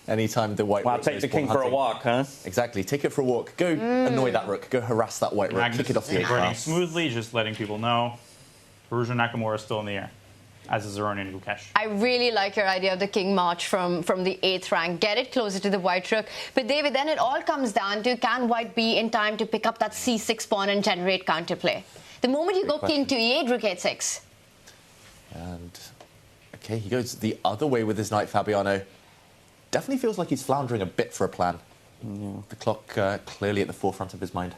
anytime the white rook take the king hunting. for a walk, huh? Exactly. Take it for a walk. Go annoy that rook. Go harass that white rook. Kick it off the 8 running pass. smoothly, just letting people know. Perugia Nakamura is still in the air, as is Zaroni and Gukesh. I really like your idea of the king march from the 8th rank. Get it closer to the white rook. But David, then it all comes down to, can white be in time to pick up that C6 pawn and generate counterplay? The moment you go king to E8, rook H6. And okay, he goes the other way with his knight, Fabiano. Definitely feels like he's floundering a bit for a plan. The clock clearly at the forefront of his mind.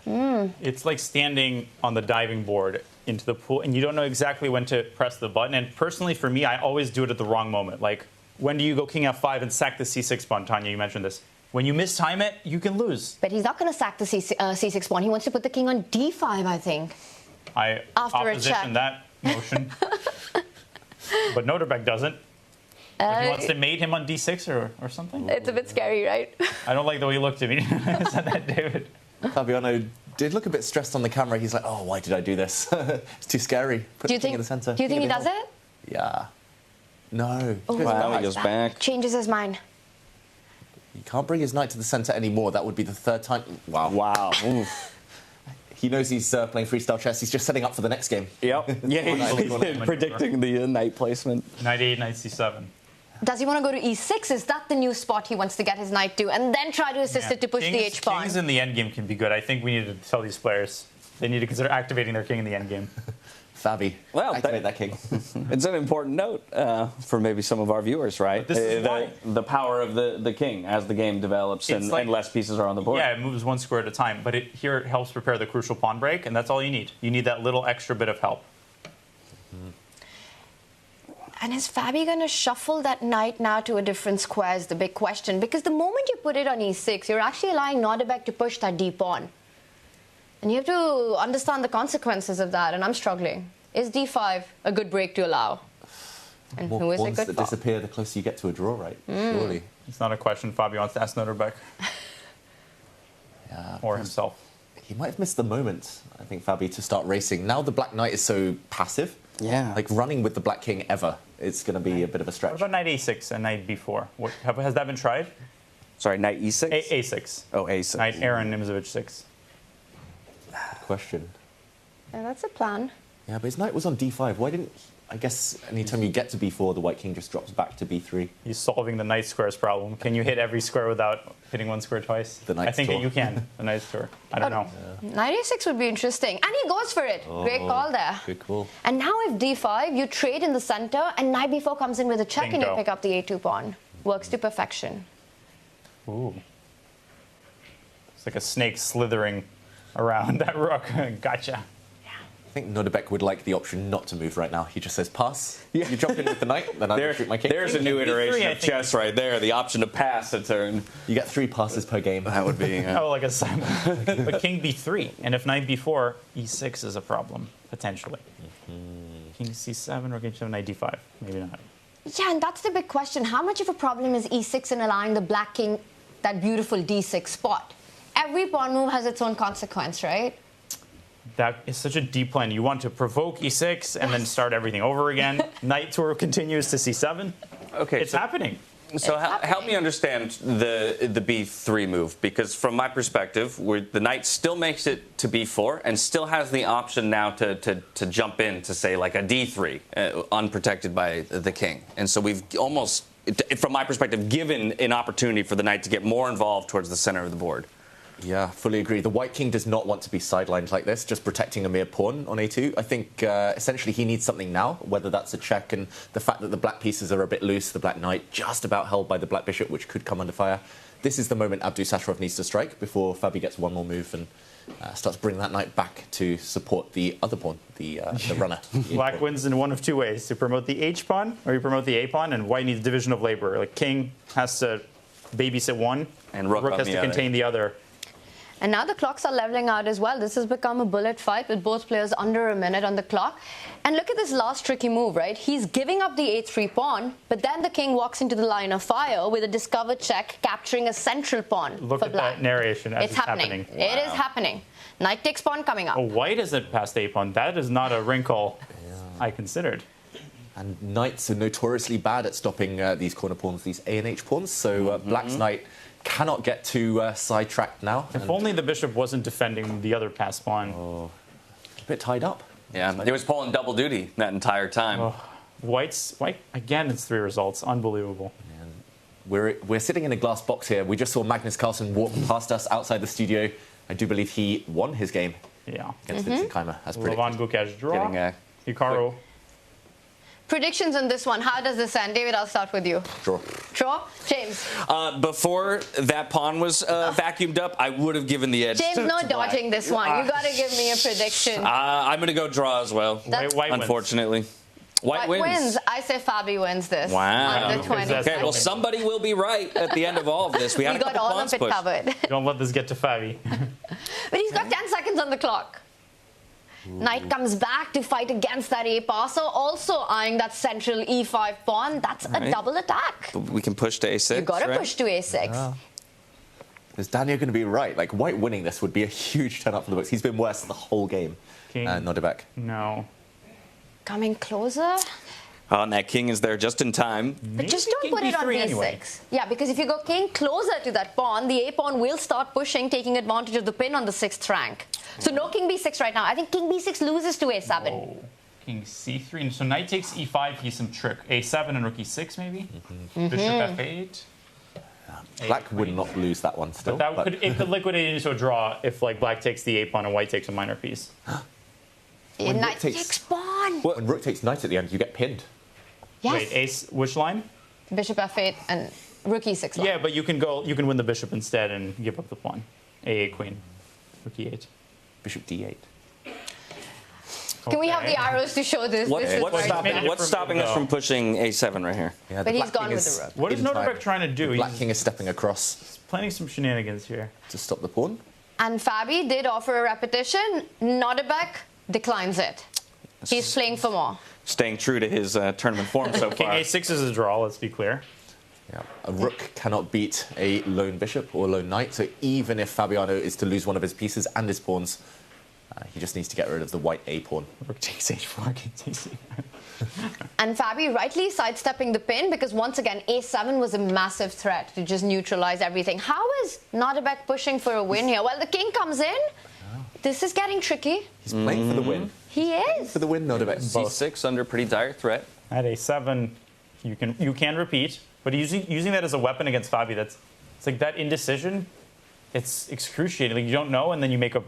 It's like standing on the diving board into the pool, and you don't know exactly when to press the button. And personally, for me, I always do it at the wrong moment. Like, when do you go king f5 and sack the c6 pawn? Tanya, you mentioned this. When you mistime it, you can lose. But he's not going to sack the c6 pawn. He wants to put the king on d5, I think. I opposition that motion. But Noterbeck doesn't. He wants to mate him on d6 or something. It's a bit scary, right? I don't like the way he looked at me. I said that, David. Fabiano did look a bit stressed on the camera. He's like, oh, why did I do this? It's too scary. Put the king in the center. Do you think he does it? Yeah. No. He goes back. Changes his mind. He can't bring his knight to the center anymore. That would be the 3rd time. Wow. He knows he's playing freestyle chess. He's just setting up for the next game. Yep. Yeah, he's predicting the knight placement. Knight 8, knight c7. Does he want to go to e6? Is that the new spot he wants to get his knight to? And then try to assist it to push the h-pawn? Kings in the endgame can be good. I think we need to tell these players they need to consider activating their king in the endgame. Fabi, activate that king. It's an important note for maybe some of our viewers, right? This is the power of the king as the game develops and less pieces are on the board. Yeah, it moves 1 square at a time, but here it helps prepare the crucial pawn break, and that's all you need. You need that little extra bit of help. And is Fabi going to shuffle that knight now to a different square is the big question. Because the moment you put it on e6, you're actually allowing Noterbeck to push that d-pawn. And you have to understand the consequences of that, and I'm struggling. Is d5 a good break to allow? And More who is it pawns good that for? disappear the closer you get to a draw, right? Surely. It's not a question Fabi wants to ask Noterbeck. Or himself. He might have missed the moment, I think, Fabi, to start racing. Now the black knight is so passive. Yeah. Like running with the black king ever, it's going to be a bit of a stretch. What about knight a6 and knight b4? Has that been tried? Sorry, knight e6? A6. Oh, a6. Knight Aaron Nimzovich 6. Good question. Yeah, that's a plan. Yeah, but his knight was on d5. Why didn't... I guess anytime you get to b4, the white king just drops back to b3. He's solving the knight squares problem. Can you hit every square without hitting 1 square twice? The knight's I think tour. you can. The knight's tour. I don't know. Knight a6 would be interesting. And he goes for it. Great call there. Good call. And now if d5, you trade in the center, and knight b4 comes in with a check, and you Bingo. pick up the a2 pawn. Works to perfection. Ooh. It's like a snake slithering around that rook. Gotcha. I think Noterbeck would like the option not to move right now. He just says, pass. You jump in with the knight, then I retreat my king. There's a new iteration of chess right there, the option to pass a turn. You get 3 passes per game. That would be... Oh, like a but king b3. And if knight b4, e6 is a problem, potentially. King c7 or king c7, knight d5. Maybe not. Yeah, and that's the big question. How much of a problem is e6 in allowing the black king that beautiful d6 spot? Every pawn move has its own consequence, right? That is such a deep plan. You want to provoke e6 and then start everything over again. Knight tour continues to c7. Okay, It's happening. So help me understand the b3 move, because from my perspective, the knight still makes it to b4 and still has the option now to jump in to say like a d3, unprotected by the king. And so we've almost, from my perspective, given an opportunity for the knight to get more involved towards the center of the board. Yeah, fully agree. The white king does not want to be sidelined like this, just protecting a mere pawn on a2. I think essentially he needs something now, whether that's a check, and the fact that the black pieces are a bit loose, the black knight just about held by the black bishop, which could come under fire. This is the moment Abdusattorov needs to strike before Fabi gets one more move and starts bringing that knight back to support the other pawn, the runner. Black wins in one of two ways: to promote the H pawn or you promote the A pawn, and white needs division of labor. Like king has to babysit one, and rook has to contain the other. And now the clocks are leveling out as well. This has become a bullet fight with both players under a minute on the clock. And look at this last tricky move, right? He's giving up the a3 pawn, but then the king walks into the line of fire with a discovered check, capturing a central pawn Look for at black. that narration as It's happening. Wow. It is happening. Knight takes pawn coming up. Oh, white isn't past a pawn. That is not a wrinkle I considered. And knights are notoriously bad at stopping these corner pawns, these A and H pawns. So black's knight cannot get too sidetracked now. If only the bishop wasn't defending the other passed pawn. Oh, a bit tied up. Yeah, he was pulling double duty that entire time. Oh, white, again, it's 3 results. Unbelievable. We're sitting in a glass box here. We just saw Magnus Carlsen walk past us outside the studio. I do believe he won his game against Vincent Keimer, as predicted. Levon Gukesh draw. Hikaru. Predictions on this one. How does this end? David, I'll start with you. Draw. Draw? James? Before that pawn was vacuumed up, I would have given the edge James, to no black. dodging this one. You got to give me a prediction. I'm going to go draw as well, White unfortunately. White wins. I say Fabi wins this. Wow. On the 20. Okay, well, somebody will be right at the end of all of this. We had a got couple all pawns of it pushed. covered. Don't let this get to Fabi. But he's got 10 seconds on the clock. Knight comes back to fight against that A pass, so also eyeing that central E5 pawn. That's a double attack. We can push to A6. You got to push to A6. Yeah. Is Daniel going to be right? Like, white winning this would be a huge turn up for the books. He's been worse the whole game. King. Nodebek. No. Coming closer. Oh, and that king is there just in time. But just don't put it on B6. Anyway. Yeah, because if you go king closer to that pawn, the A pawn will start pushing, taking advantage of the pin on the 6th rank. So no king B6 right now. I think king B6 loses to A7. Whoa. King C3. So knight takes E5, he's some trick. A7 and rook E6 maybe? Bishop F8. Black would not lose that one still. But it could liquidate into a draw if like black takes the A pawn and white takes a minor piece. Knight takes pawn. When rook takes knight at the end, you get pinned. Yes. Wait, ace, which line? Bishop F8 and rook E6 line. Yeah, but you can win the bishop instead and give up the pawn. A8 queen. Rook E8. Bishop D8. Can we have the arrows to show this? What's stopping us from pushing A7 right here? Yeah, But he's gone with the rook. What is Nodebek trying to do? The black king is stepping across. He's planning some shenanigans here. To stop the pawn. And Fabi did offer a repetition. Nodebek declines it. He's playing for more. Staying true to his tournament form so King far. A6 is a draw, let's be clear. Yeah. A rook cannot beat a lone bishop or lone knight, so even if Fabiano is to lose one of his pieces and his pawns, he just needs to get rid of the white A pawn. Rook takes H4, king takes And Fabi rightly sidestepping the pin because once again A7 was a massive threat to just neutralize everything. How is Nodebek pushing for a win here? Well, the king comes in. This is getting tricky. He's playing for the win. He is. For the win, Nodebek. C6 under pretty dire threat. At A7, you can repeat, but using that as a weapon against Fabi, it's like that indecision. It's excruciating. Like you don't know, and then you make a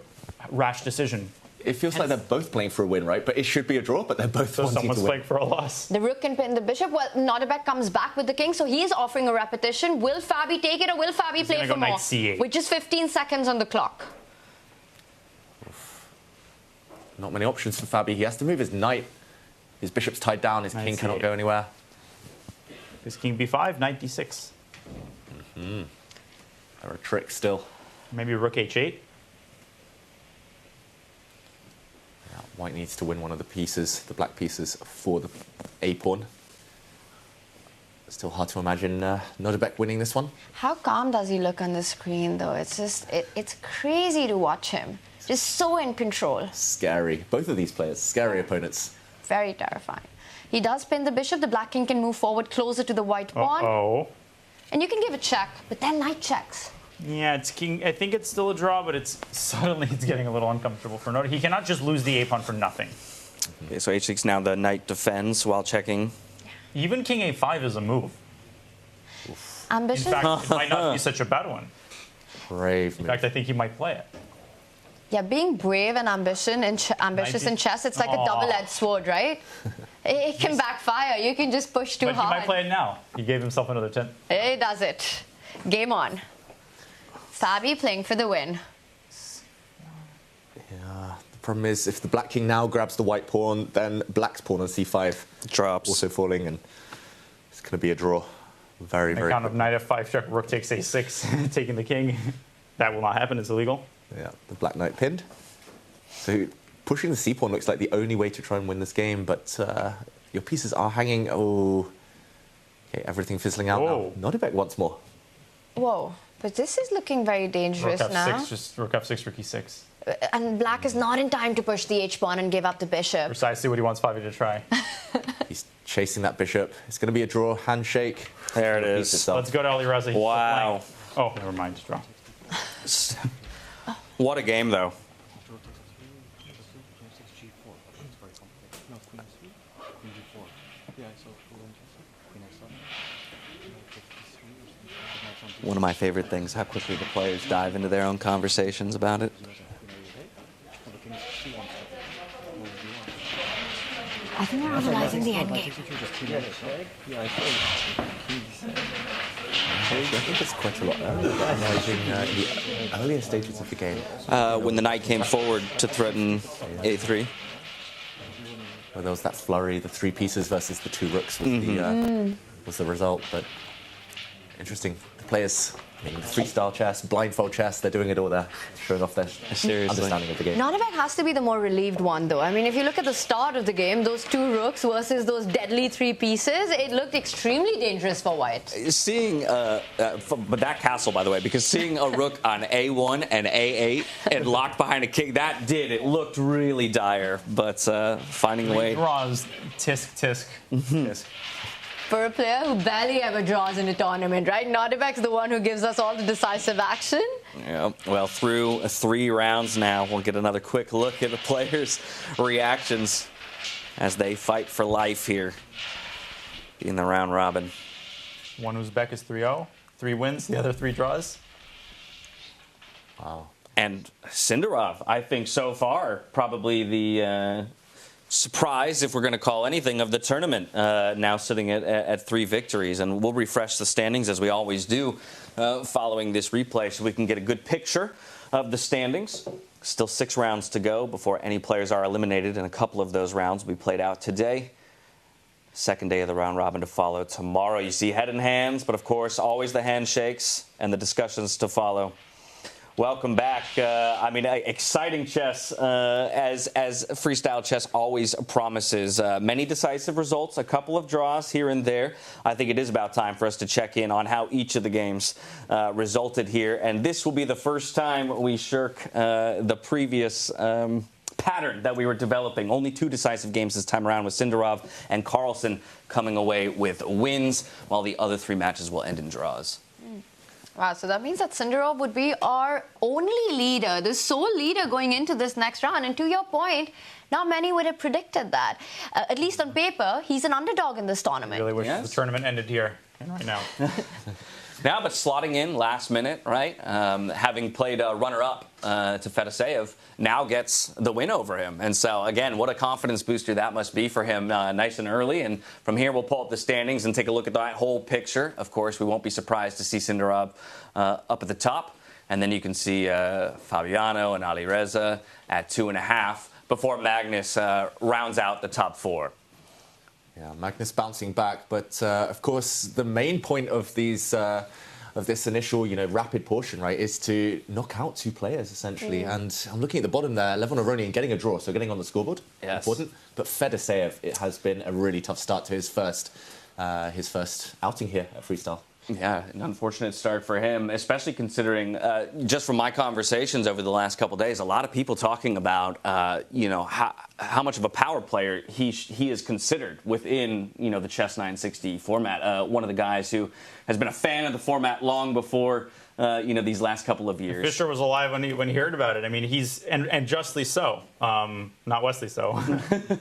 rash decision. It feels like they're both playing for a win, right? But it should be a draw, but they're both So wanting someone's to win. playing for a loss. The rook can pin the bishop. Well, Nodebek comes back with the king, so he is offering a repetition. Will Fabi take it or will Fabi play for go knight more? C8. With just 15 seconds on the clock. Not many options for Fabi. He has to move his knight. His bishop's tied down. His king cannot go anywhere. His king B5, knight D6. There are tricks still. Maybe rook H8. Yeah, white needs to win one of the pieces, the black pieces, for the A pawn. Still hard to imagine Nodebek winning this one. How calm does he look on the screen, though? It's just, it's crazy to watch him. Just so in control. Scary. Both of these players, scary opponents. Very terrifying. He does pin the bishop. The black king can move forward closer to the white pawn. Oh. And you can give a check, but then knight checks. Yeah, it's king. I think it's still a draw, but suddenly it's getting a little uncomfortable for Node. He cannot just lose the A pawn for nothing. Okay, so H6 now the knight defends while checking. Even king A5 is a move. Ambitious. In fact, it might not be such a bad one. Brave In move. fact, I think he might play it. Yeah, being brave and ambitious in chess, it's like a double-edged sword, right? It can backfire. You can just push too But hard. he might play it now. He gave himself another 10. He does it. Game on. Fabi playing for the win. Yeah. The problem is, if the black king now grabs the white pawn, then black's pawn on c5 drops, also falling, and it's going to be a draw. Very, very. Count of knight f5 check, rook takes a6, taking the king. That will not happen. It's illegal. Yeah, the black knight pinned. So pushing the c pawn looks like the only way to try and win this game, but your pieces are hanging. Oh, okay, everything fizzling out now. Nodibek once more. Whoa, but this is looking very dangerous Rook f6, now. just rook f6, rook e6. And black is not in time to push the h-pawn and give up the bishop. Precisely what he wants Fabi to try. He's chasing that bishop. It's going to be a draw, handshake. There it is. Let's go to Ali Reza. Wow. Oh, never mind. Draw. What a game, though. One of my favorite things, how quickly the players dive into their own conversations about it. I think we're analyzing the endgame. I think it's quite a lot analyzing the earlier stages of the game. When the knight came forward to threaten a3. Well, there was that flurry, the 3 pieces versus the 2 rooks was the result, but interesting. The players, I mean, freestyle chess, blindfold chess, they're doing it all there, showing off their understanding of the game. Nodibek has to be the more relieved one, though. I mean, if you look at the start of the game, those 2 rooks versus those deadly 3 pieces, it looked extremely dangerous for white. Seeing, but that castle, by the way, because seeing a rook on A1 and A8 and locked behind a king, it looked really dire, but finding a way. Draws, tisk. For a player who barely ever draws in a tournament, right? Nodibek's the one who gives us all the decisive action. Yeah, well, through 3 rounds now, we'll get another quick look at the players' reactions as they fight for life here in the round robin. One Uzbek is 3-0, 3 wins, the other 3 draws. Wow. And Sindarov, I think so far, probably the surprise, if we're going to call anything, of the tournament, now sitting at 3 victories. And we'll refresh the standings as we always do following this replay so we can get a good picture of the standings. Still 6 rounds to go before any players are eliminated, and a couple of those rounds will be played out today. Second day of the round robin to follow tomorrow. You see head and hands, but of course always the handshakes and the discussions to follow. Welcome back. I mean, exciting chess, as freestyle chess always promises. Many decisive results, a couple of draws here and there. I think it is about time for us to check in on how each of the games resulted here. And this will be the first time we shirk the previous pattern that we were developing. Only 2 decisive games this time around, with Sindarov and Carlsen coming away with wins, while the other 3 matches will end in draws. Wow, so that means that Sindarov would be our only leader, the sole leader going into this next round. And to your point, not many would have predicted that. At least on paper, he's an underdog in this tournament. I really wish the tournament ended here and right now. Now, but slotting in last minute, right? Having played runner-up to Fedoseev, now gets the win over him. And so, again, what a confidence booster that must be for him nice and early. And from here, we'll pull up the standings and take a look at that whole picture. Of course, we won't be surprised to see Sindarov up at the top. And then you can see Fabiano and Ali Reza at 2.5 before Magnus rounds out the top 4. Yeah, Magnus bouncing back, but of course the main point of these of this initial, rapid portion, right, is to knock out 2 players essentially. And I'm looking at the bottom there, Levon Aronian getting a draw, so getting on the scoreboard, important. But Fedoseev, it has been a really tough start to his first outing here at Freestyle. Yeah, an unfortunate start for him, especially considering, just from my conversations over the last couple of days, a lot of people talking about, how much of a power player he is considered within, the Chess 960 format. One of the guys who has been a fan of the format long before, these last couple of years. Fischer was alive when he heard about it. I mean, he's, and justly so, not Wesley so,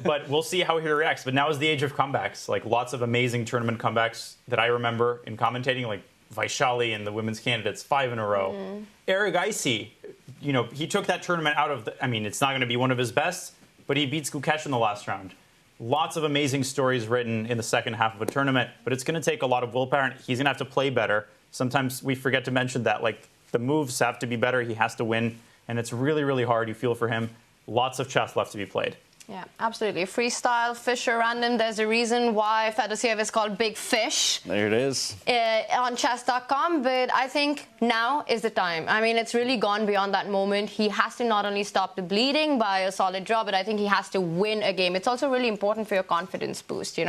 but we'll see how he reacts. But now is the age of comebacks, like lots of amazing tournament comebacks that I remember in commentating, like Vaishali and the women's candidates 5 in a row. Eric Icey, he took that tournament out of it's not going to be one of his best, but he beats Gukesh in the last round. Lots of amazing stories written in the second half of a tournament, but it's going to take a lot of willpower, and he's going to have to play better. Sometimes we forget to mention that, the moves have to be better. He has to win, and it's really, really hard. You feel for him. Lots of chess left to be played. Yeah, absolutely. Freestyle, fish are random. There's a reason why Fedosiev is called Big Fish. There it is. On chess.com, but I think now is the time. It's really gone beyond that moment. He has to not only stop the bleeding by a solid draw, but I think he has to win a game. It's also really important for your confidence boost,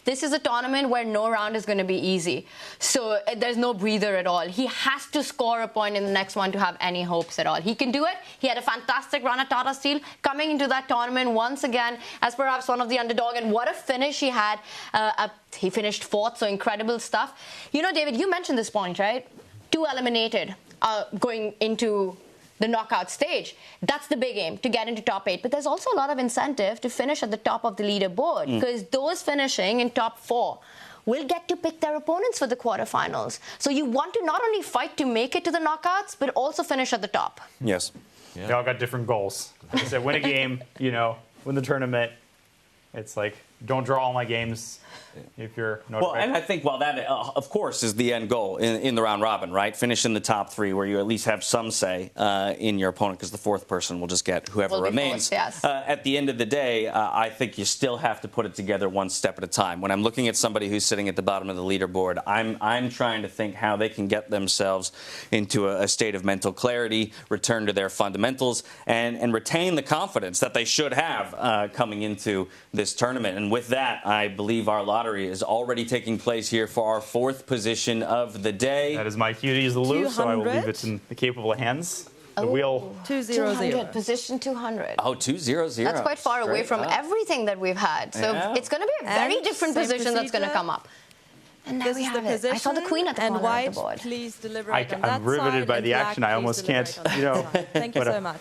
This is a tournament where no round is going to be easy. So there's no breather at all. He has to score a point in the next one to have any hopes at all. He can do it. He had a fantastic run at Tata Steel. Coming into that tournament once again as perhaps one of the underdog, and what a finish he had. He finished 4th, so incredible stuff. David, you mentioned this point, right? 2 eliminated going into the knockout stage. That's the big aim, to get into top 8. But there's also a lot of incentive to finish at the top of the leaderboard, because those finishing in top 4 will get to pick their opponents for the quarterfinals. So you want to not only fight to make it to the knockouts, but also finish at the top. Yes. They all got different goals. Like I said, win a game, win the tournament. It's don't draw all my games if you're notified. Well, and I think, that, of course, is the end goal in the round robin, right? Finish in the top 3 where you at least have some say in your opponent, because the 4th person will just get whoever remains. Yes. At the end of the day, I think you still have to put it together one step at a time. When I'm looking at somebody who's sitting at the bottom of the leaderboard, I'm trying to think how they can get themselves into a state of mental clarity, return to their fundamentals, and retain the confidence that they should have coming into this tournament. And with that, I believe our lottery is already taking place here for our 4th position of the day. That is my cue to use the loop, so I will leave it in the capable hands. The wheel. 200, position 200. Oh, 200. That's quite far away from everything that we've had. So it's going to be a very different position that's going to come up. And now we have it. I saw the queen at the corner white, of the board. Please deliberate on that I'm riveted by the action. I almost can't. Thank you so much.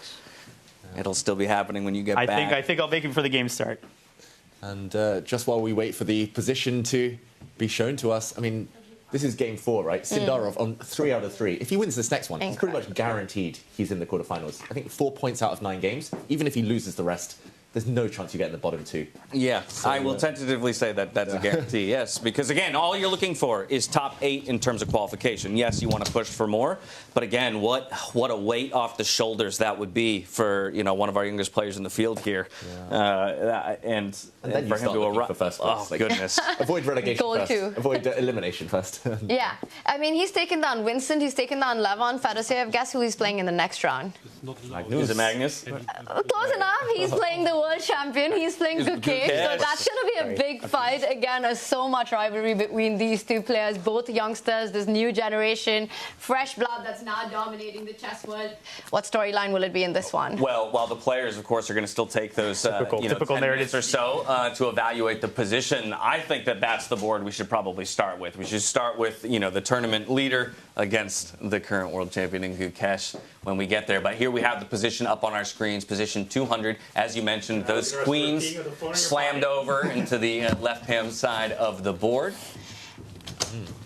It'll still be happening when you get back. I think I'll make it for the game start. And just while we wait for the position to be shown to us, this is game 4, right? Sindarov on 3 out of 3. If he wins this next one, he's pretty much guaranteed he's in the quarterfinals. I think 4 points out of 9 games. Even if he loses the rest, there's no chance you get in the bottom 2. Yeah, so, I will tentatively say that that's a guarantee, yes. Because, again, all you're looking for is top 8 in terms of qualification. Yes, you want to push for more. But, again, what a weight off the shoulders that would be for, one of our youngest players in the field here. Yeah. And then for him to arrive for first place. Oh, goodness. Avoid relegation Goal first. 2. Avoid elimination first. Yeah. He's taken down Vincent. He's taken down Levon. Fedosiev. Guess who he's playing in the next round? Is it Magnus? Close enough. He's playing the world champion. He's playing Gukesh. So that's going to be a big fight. Again, there's so much rivalry between these two players. Both youngsters, this new generation, fresh blood that's now dominating the chess world. What storyline will it be in this one? Well, while the players, of course, are going to still take those typical 10 narratives minutes or so to evaluate the position, I think that's the board we should probably start with. We should start with, the tournament leader against the current world champion in Gukesh when we get there. But here we have the position up on our screens, position 200. As you mentioned, those queens slammed over into the left-hand side of the board.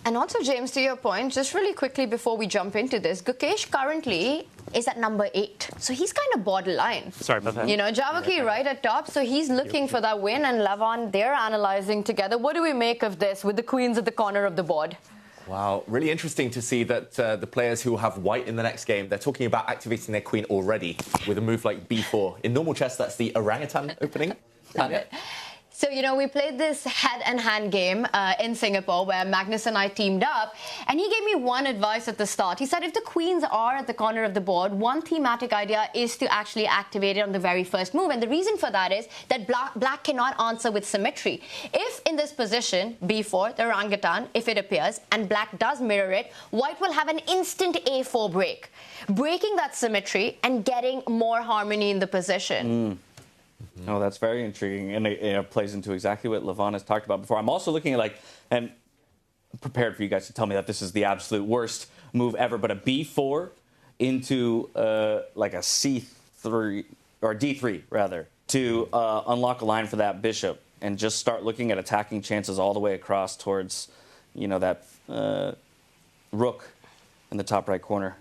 And also, James, to your point, just really quickly before we jump into this, Gukesh currently is at number 8. So he's kind of borderline. Sorry about that. Javaki right at top, so he's looking for that win, and Levon, they're analyzing together. What do we make of this with the queens at the corner of the board? Wow, really interesting to see that the players who have white in the next game, they're talking about activating their queen already with a move like b4. In normal chess, that's the orangutan opening. Love it. So, we played this head-and-hand game in Singapore where Magnus and I teamed up, and he gave me one advice at the start. He said if the queens are at the corner of the board, one thematic idea is to actually activate it on the very first move. And the reason for that is that black cannot answer with symmetry. If in this position, b4, the orangutan, if it appears, and black does mirror it, white will have an instant a4 break, breaking that symmetry and getting more harmony in the position. Oh, that's very intriguing, and it plays into exactly what Levon has talked about before. I'm also looking at and prepared for you guys to tell me that this is the absolute worst move ever, but a b4 into a c3 or d3 rather to unlock a line for that bishop and just start looking at attacking chances all the way across towards that rook in the top right corner.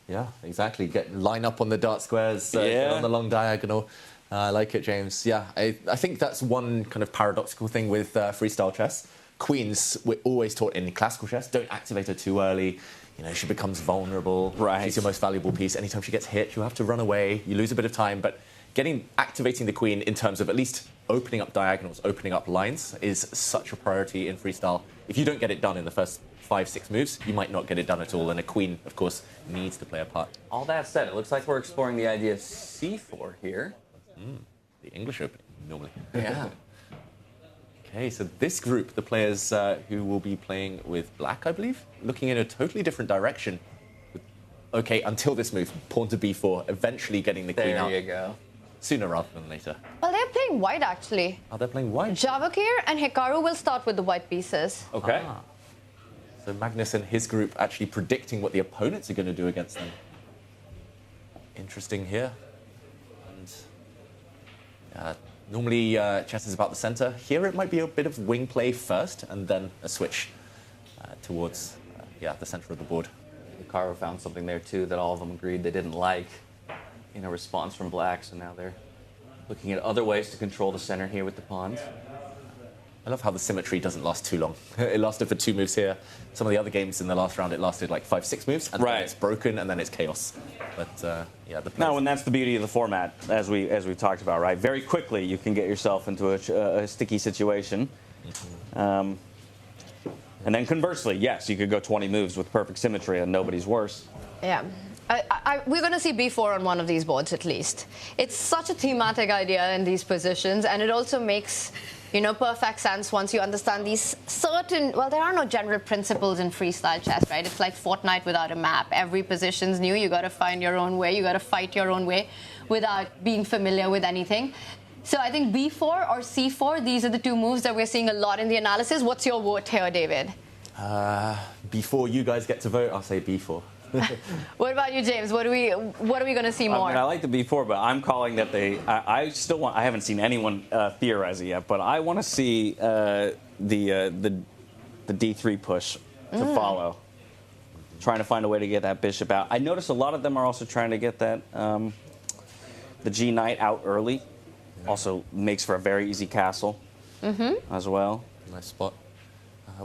Yeah, exactly. Line up on the dart squares, get on the long diagonal. I like it, James. Yeah, I think that's one kind of paradoxical thing with freestyle chess. Queens, we're always taught in classical chess, don't activate her too early. You know, she becomes vulnerable. Right. She's your most valuable piece. Anytime she gets hit, you have to run away. You lose a bit of time. But activating the queen in terms of at least opening up diagonals, opening up lines, is such a priority in freestyle. If you don't get it done in the first 5-6 moves, you might not get it done at all. And a queen, of course, needs to play a part. All that said, it looks like we're exploring the idea of c4 here. The English opening, normally. Yeah. Okay, so this group, the players who will be playing with black, I believe, looking in a totally different direction. Okay, until this move, pawn to b4, eventually getting the queen out. There you go. Sooner rather than later. Well, they're playing white, actually. Oh, they're playing white? Javakir and Hikaru will start with the white pieces. Okay. So Magnus and his group actually predicting what the opponents are going to do against them. Interesting here. And normally chess is about the center. Here it might be a bit of wing play first and then a switch towards the center of the board. Hikaru found something there too that all of them agreed they didn't like in a response from black, so now they're looking at other ways to control the center here with the pawns. I love how the symmetry doesn't last too long. It lasted for 2 moves here. Some of the other games in the last round, it lasted like 5-6 moves, and then it's broken, and then it's chaos. But No, and that's the beauty of the format, as we've talked about, right? Very quickly, you can get yourself into a sticky situation. And then conversely, yes, you could go 20 moves with perfect symmetry, and nobody's worse. Yeah. We're going to see b4 on one of these boards at least. It's such a thematic idea in these positions, and it also makes, perfect sense once you understand these certain, well, there are no general principles in freestyle chess, right? It's like Fortnite without a map. Every position's new. You got to find your own way. You got to fight your own way without being familiar with anything. So I think b4 or c4, these are the 2 moves that we're seeing a lot in the analysis. What's your vote here, David? Before you guys get to vote, I'll say b4. What about you, James? What are we going to see more? I like the b4, but I'm calling that I haven't seen anyone theorize it yet, but I want to see the d3 push to follow, trying to find a way to get that bishop out. I notice a lot of them are also trying to get that the g knight out early. Also makes for a very easy castle as well. Nice spot.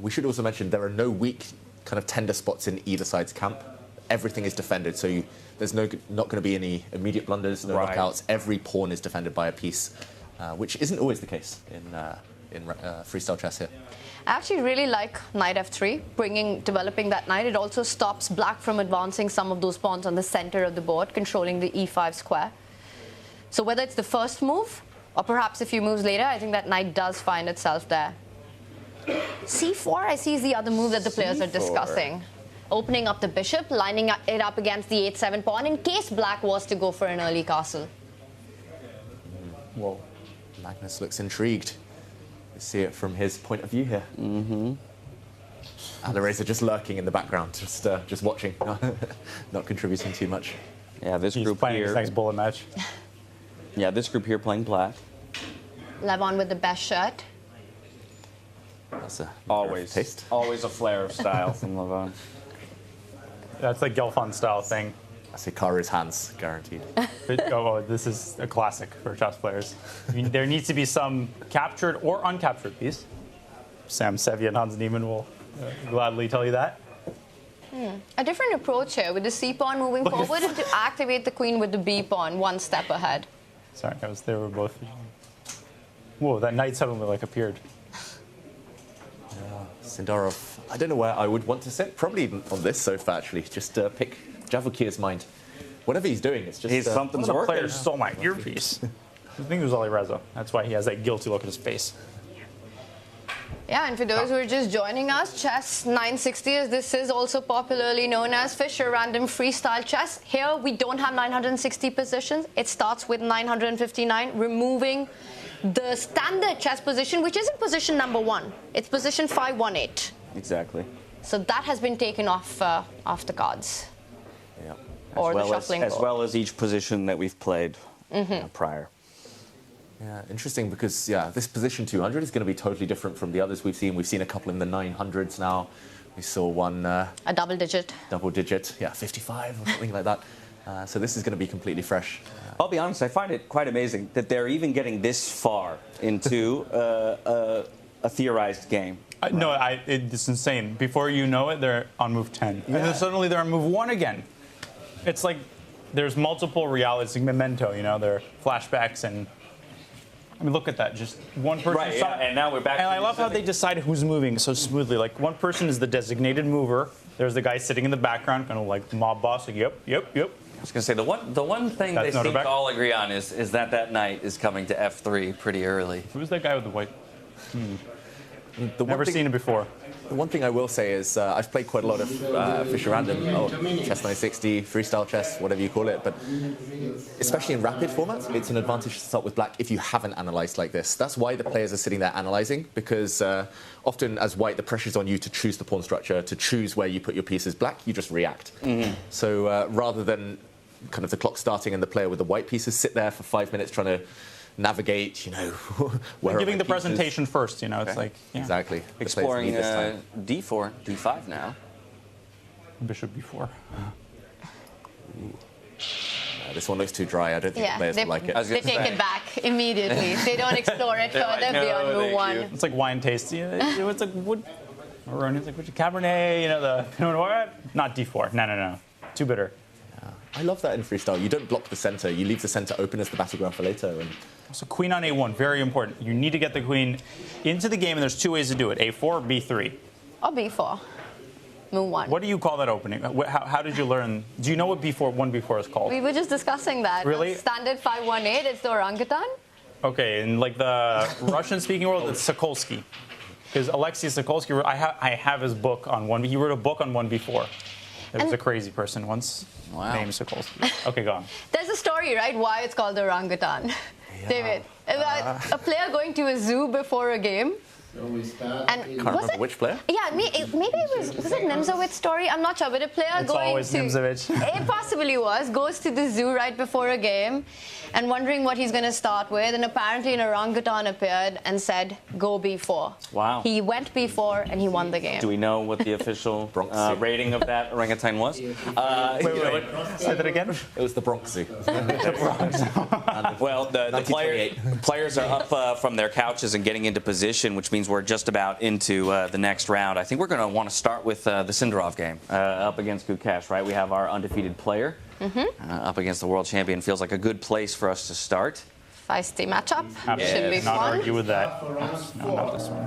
We should also mention there are no weak kind of tender spots in either side's camp. Everything is defended, so there's not going to be any immediate blunders, no knockouts. Every pawn is defended by a piece, which isn't always the case in freestyle chess here. I actually really like knight f3, developing that knight. It also stops black from advancing some of those pawns on the center of the board, controlling the e5 square. So whether it's the first move, or perhaps a few moves later, I think that knight does find itself there. c4, I see, is the other move that the players are discussing. Opening up the bishop, lining it up against the 8-7 pawn in case black was to go for an early castle. Whoa. Magnus looks intrigued. You see it from his point of view here. Alireza just lurking in the background, just watching, not contributing too much. Yeah, this group playing here. His next bullet match. Yeah, this group here playing black. Levon with the best shirt. That's always a flare of style from Levon. That's the Gelfand style thing. I see Hikaru's hands, guaranteed. This is a classic for chess players. I mean, there needs to be some captured or uncaptured piece. Sam Sevi and Hans Niemann will gladly tell you that. A different approach here with the c pawn moving forward and to activate the queen with the b pawn 1 step ahead. Sorry, they were both. Whoa, that knight suddenly appeared. Sindarov, I don't know where I would want to sit. Probably on this sofa, actually. Just pick Javakir's mind. Whatever he's doing, it's just... Something's working. The player stole my earpiece. I think it was Alireza. That's why he has that guilty look at his face. Yeah, and for those who are just joining us, Chess 960, as this is also popularly known as Fischer Random Freestyle Chess. Here, we don't have 960 positions. It starts with 959, removing the standard chess position, which isn't position number 1. It's position 518. Exactly. So that has been taken off the cards. Yeah. Or the shuffling as well as each position that we've played prior. Yeah, interesting because, this position 200 is going to be totally different from the others we've seen. We've seen a couple in the 900s now. We saw one... a double digit. Double digit, yeah, 55 or something like that. So this is going to be completely fresh. I'll be honest, I find it quite amazing that they're even getting this far into a theorized game. No, it's insane. Before you know it, they're on move 10. And then suddenly they're on move 1 again. It's like there's multiple realities. It's like Memento, you know, there are flashbacks and... I mean, look at that. Just one person. Right, yeah, and now we're back. And I love how they decide who's moving so smoothly. Like, one person is the designated mover. There's the guy sitting in the background, kind of like mob boss. Like, yep. I was going to say, the one thing they seem to all agree on is that knight is coming to F3 pretty early. Who's that guy with the white? Never seen it before. The one thing I will say is I've played quite a lot of Fischer Random, Chess 960, freestyle chess, whatever you call it, but especially in rapid formats, it's an advantage to start with black if you haven't analysed like this. That's why the players are sitting there analysing, because often as white, the pressure's on you to choose the pawn structure, to choose where you put your pieces. Black, you just react. So rather than kind of the clock starting and the player with the white pieces sit there for 5 minutes trying to navigate, you know, where giving the presentation first, you know, it's like exactly exploring D4, D5 now. Bishop B4. This one looks too dry. I don't think the players will like it. They take it back immediately. They don't explore it further beyond move 1. It's like wine tasting. It's like wood. It's like Cabernet. You know the Pinot Noir. Not D4. No. Too bitter. I love that in freestyle. You don't block the center. You leave the center open as the battleground for later. And so queen on A1, very important. You need to get the queen into the game, and there's 2 ways to do it: A4 or B3. Or B4. Move 1. What do you call that opening? How did you learn? Do you know what B4 is called? We were just discussing that. Really? Standard 518, it's the orangutan. Okay, in like the Russian-speaking world, it's Sokolsky. Because Alexei Sokolsky, I have his book on one. He wrote a book on 1B4. There was a crazy person once named Sokolsky. Okay, go on. There's a story, right, why it's called the orangutan. David, a player going to a zoo before a game. Can't remember which player. Yeah, maybe it was it Nimzowitz's story? I'm not sure, but a player it's always Nimzowitz. It possibly goes to the zoo right before a game and wondering what he's going to start with, and apparently an orangutan appeared and said, go B4. Wow. He went B4 and he won the game. Do we know what the official rating of that orangutan was? Wait. Say that again? It was the Bronx Zoo. Well, the players are up from their couches and getting into position, which means we're just about into the next round. I think we're going to want to start with the Sindarov game up against Gukesh, right? We have our undefeated player up against the world champion. Feels like a good place for us to start. Feisty matchup. Should be fun. Not argue with that. No, not this one.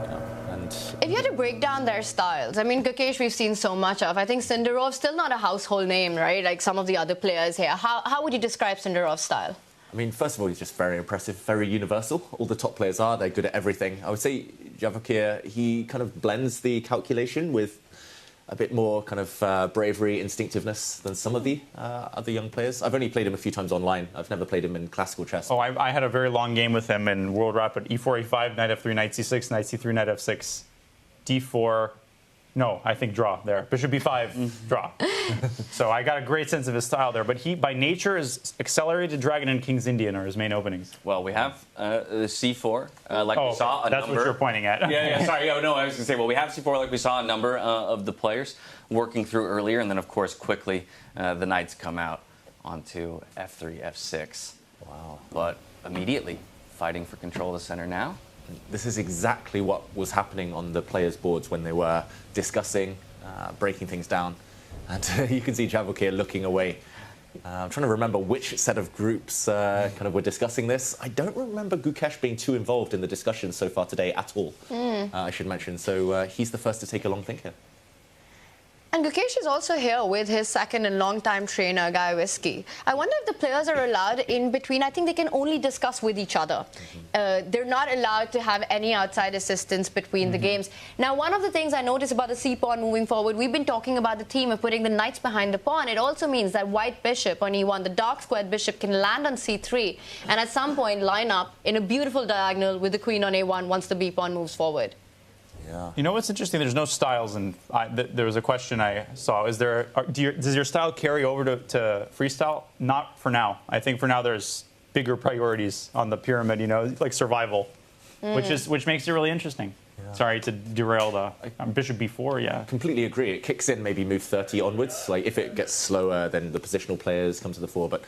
And if you had to break down their styles, I mean, Gukesh we've seen so much of. I think Sindarov's still not a household name, right? Like some of the other players here. How would you describe Sindarov's style? I mean, first of all, he's just very impressive, very universal. All the top players are. They're good at everything. I would say Javokir, he kind of blends the calculation with a bit more kind of bravery, instinctiveness than some of the other young players. I've only played him a few times online. I've never played him in classical chess. Oh, I had a very long game with him in World Rapid. E4, E5, knight F3, knight C6, knight C3, knight F6, D4. No, I think draw there. Bishop B5, draw. So I got a great sense of his style there. But he, by nature, is accelerated dragon and King's Indian are his main openings. Well, we have the C4, like we saw a that's number. what you're pointing at. Sorry. No, I was going to say, well, we have C4 like we saw a number of the players working through earlier. And then, of course, quickly, the knights come out onto F3, F6. Wow. But immediately fighting for control of the center now. This is exactly what was happening on the players' boards when they were discussing, breaking things down. And you can see Javokir looking away. I'm trying to remember which set of groups kind of were discussing this. I don't remember Gukesh being too involved in the discussion so far today at all, I should mention. So he's the first to take a long think here. And Gukesh is also here with his second and long-time trainer, Guy Whiskey. I wonder if the players are allowed in between. I think they can only discuss with each other. They're not allowed to have any outside assistance between the games. Now, one of the things I noticed about the C-pawn moving forward, we've been talking about the theme of putting the knights behind the pawn. It also means that white bishop on E1, the dark squared bishop, can land on C3 and at some point line up in a beautiful diagonal with the queen on A1 once the B-pawn moves forward. Yeah. You know what's interesting? There's no styles, and there was a question I saw. Does your style carry over to freestyle? Not for now. I think for now there's bigger priorities on the pyramid. You know, like survival, which makes it really interesting. Yeah. Sorry to derail the bishop b4, yeah. Completely agree. It kicks in maybe move 30 onwards. Like if it gets slower, then the positional players come to the fore. But